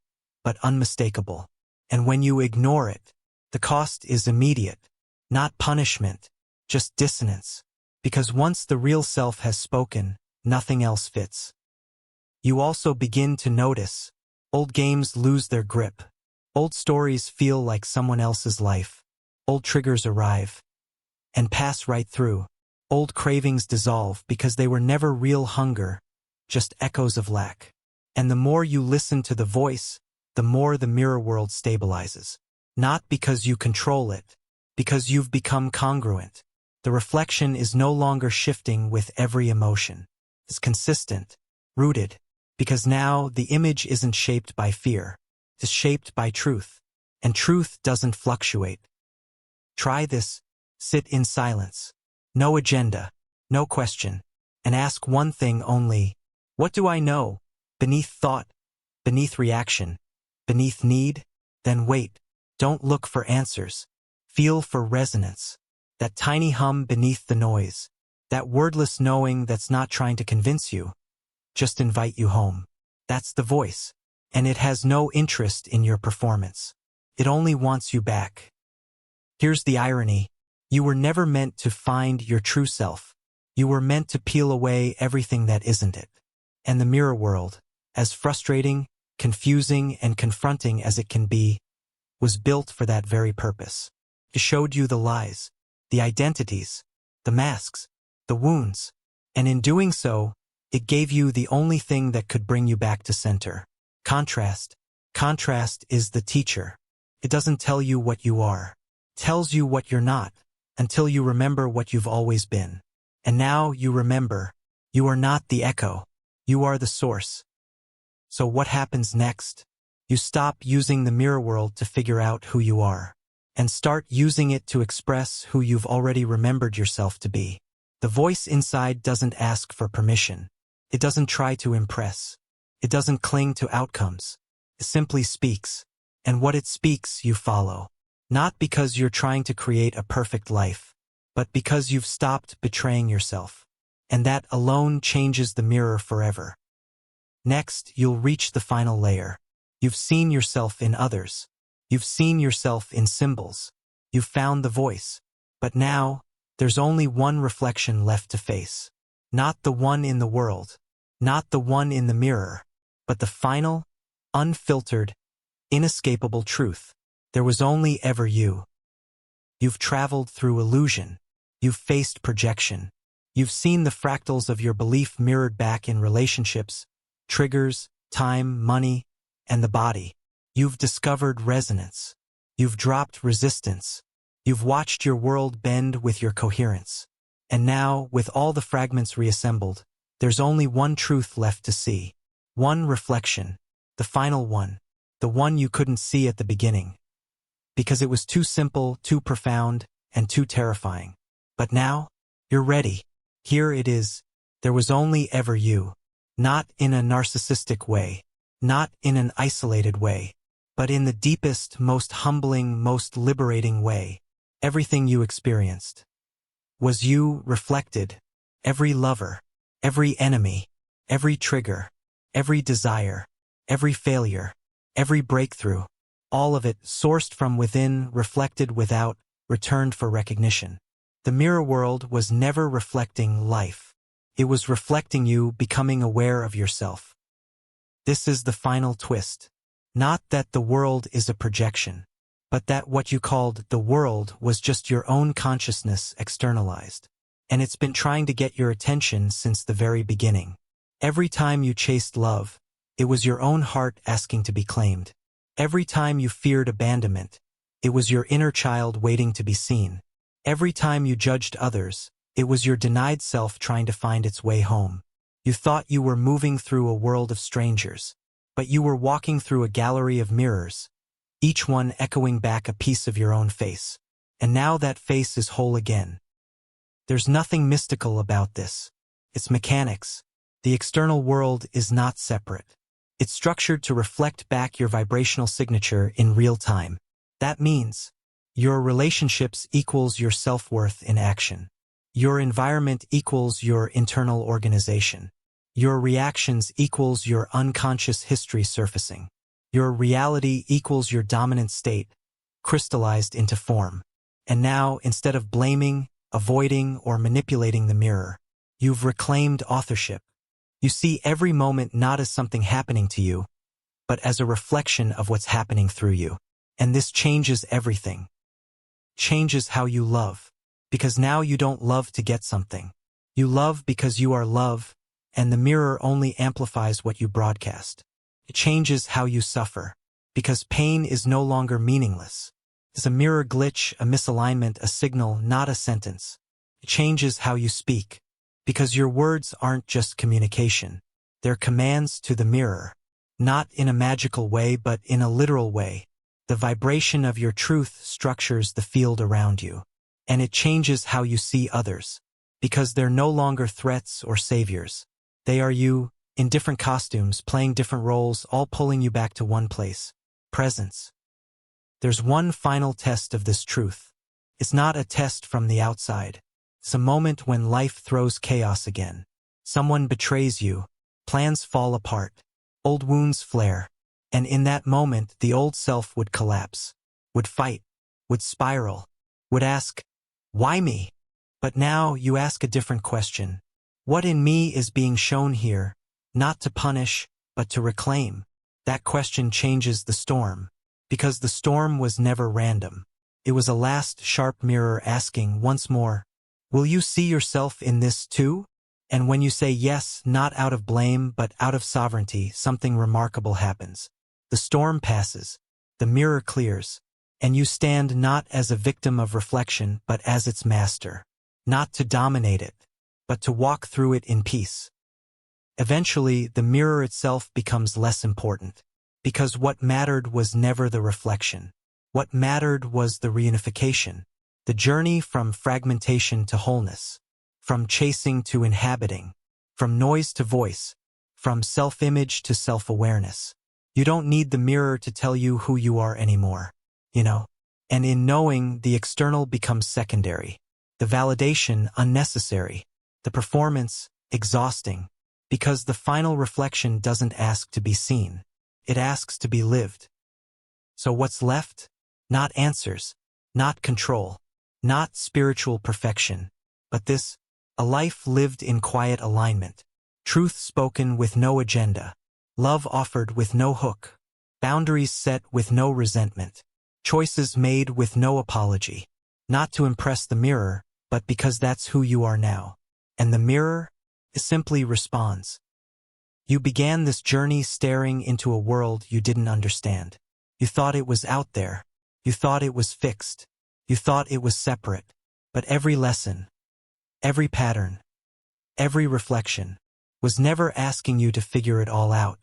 but unmistakable. And when you ignore it, the cost is immediate. Not punishment, just dissonance. Because once the real self has spoken, nothing else fits. You also begin to notice. Old games lose their grip. Old stories feel like someone else's life. Old triggers arrive and pass right through. Old cravings dissolve because they were never real hunger, just echoes of lack. And the more you listen to the voice, the more the mirror world stabilizes. Not because you control it, because you've become congruent. The reflection is no longer shifting with every emotion. It's consistent, rooted, because now the image isn't shaped by fear. It's shaped by truth. And truth doesn't fluctuate. Try this. Sit in silence. No agenda, no question, and ask one thing only. What do I know? Beneath thought, beneath reaction, beneath need? Then wait. Don't look for answers. Feel for resonance. That tiny hum beneath the noise. That wordless knowing that's not trying to convince you. Just invite you home. That's the voice. And it has no interest in your performance. It only wants you back. Here's the irony. You were never meant to find your true self. You were meant to peel away everything that isn't it. And the mirror world, as frustrating, confusing, and confronting as it can be, was built for that very purpose. It showed you the lies, the identities, the masks, the wounds, and in doing so, it gave you the only thing that could bring you back to center. Contrast. Contrast is the teacher. It doesn't tell you what you are. It tells you what you're not, until you remember what you've always been. And now you remember. You are not the echo. You are the source. So what happens next? You stop using the mirror world to figure out who you are, and start using it to express who you've already remembered yourself to be. The voice inside doesn't ask for permission. It doesn't try to impress. It doesn't cling to outcomes. It simply speaks. And what it speaks, you follow. Not because you're trying to create a perfect life, but because you've stopped betraying yourself. And that alone changes the mirror forever. Next, you'll reach the final layer. You've seen yourself in others. You've seen yourself in symbols. You've found the voice. But now, there's only one reflection left to face. Not the one in the world. Not the one in the mirror. But the final, unfiltered, inescapable truth. There was only ever you. You've traveled through illusion. You've faced projection. You've seen the fractals of your belief mirrored back in relationships, triggers, time, money, and the body. You've discovered resonance. You've dropped resistance. You've watched your world bend with your coherence. And now, with all the fragments reassembled, there's only one truth left to see. One reflection. The final one. The one you couldn't see at the beginning. Because it was too simple, too profound, and too terrifying. But now, you're ready. Here it is. There was only ever you. Not in a narcissistic way. Not in an isolated way. But in the deepest, most humbling, most liberating way. Everything you experienced was you reflected. Every lover, every enemy, every trigger, every desire, every failure, every breakthrough, all of it sourced from within, reflected without, returned for recognition. The mirror world was never reflecting life. It was reflecting you becoming aware of yourself. This is the final twist. Not that the world is a projection, but that what you called the world was just your own consciousness externalized. And it's been trying to get your attention since the very beginning. Every time you chased love, it was your own heart asking to be claimed. Every time you feared abandonment, it was your inner child waiting to be seen. Every time you judged others, it was your denied self trying to find its way home. You thought you were moving through a world of strangers, but you were walking through a gallery of mirrors, each one echoing back a piece of your own face. And now that face is whole again. There's nothing mystical about this. It's mechanics. The external world is not separate. It's structured to reflect back your vibrational signature in real time. That means your relationships equals your self-worth in action. Your environment equals your internal organization. Your reactions equals your unconscious history surfacing. Your reality equals your dominant state, crystallized into form. And now, instead of blaming, avoiding, or manipulating the mirror, you've reclaimed authorship. You see every moment not as something happening to you, but as a reflection of what's happening through you. And this changes everything. Changes how you love. Because now you don't love to get something. You love because you are love, and the mirror only amplifies what you broadcast. It changes how you suffer, because pain is no longer meaningless. It's a mirror glitch, a misalignment, a signal, not a sentence. It changes how you speak, because your words aren't just communication. They're commands to the mirror, not in a magical way but in a literal way. The vibration of your truth structures the field around you. And it changes how you see others, because they're no longer threats or saviors. They are you, in different costumes, playing different roles, all pulling you back to one place: presence. There's one final test of this truth. It's not a test from the outside. It's a moment when life throws chaos again. Someone betrays you, plans fall apart, old wounds flare, and in that moment the old self would collapse, would fight, would spiral, would ask, "Why me?" But now you ask a different question. What in me is being shown here, not to punish, but to reclaim? That question changes the storm, because the storm was never random. It was a last sharp mirror asking once more, will you see yourself in this too? And when you say yes, not out of blame, but out of sovereignty, something remarkable happens. The storm passes, the mirror clears, and you stand not as a victim of reflection, but as its master. Not to dominate it, but to walk through it in peace. Eventually, the mirror itself becomes less important, because what mattered was never the reflection. What mattered was the reunification, the journey from fragmentation to wholeness, from chasing to inhabiting, from noise to voice, from self-image to self-awareness. You don't need the mirror to tell you who you are anymore. And in knowing, the external becomes secondary, the validation unnecessary, the performance exhausting, because the final reflection doesn't ask to be seen, it asks to be lived. So what's left? Not answers, not control, not spiritual perfection, but this, a life lived in quiet alignment, truth spoken with no agenda, love offered with no hook, boundaries set with no resentment, choices made with no apology, not to impress the mirror, but because that's who you are now. And the mirror simply responds. You began this journey staring into a world you didn't understand. You thought it was out there. You thought it was fixed. You thought it was separate. But every lesson, every pattern, every reflection was never asking you to figure it all out.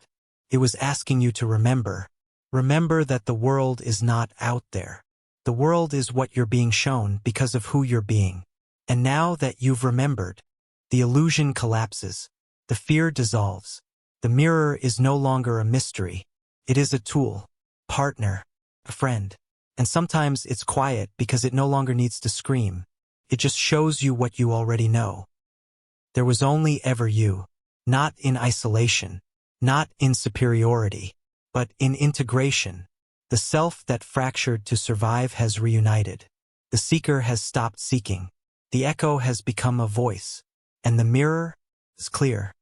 It was asking you to remember. Remember that the world is not out there. The world is what you're being shown because of who you're being. And now that you've remembered, the illusion collapses. The fear dissolves. The mirror is no longer a mystery. It is a tool, partner, a friend. And sometimes it's quiet because it no longer needs to scream. It just shows you what you already know. There was only ever you, not in isolation, not in superiority, But in integration, the self that fractured to survive has reunited. The seeker has stopped seeking. The echo has become a voice. And the mirror is clear.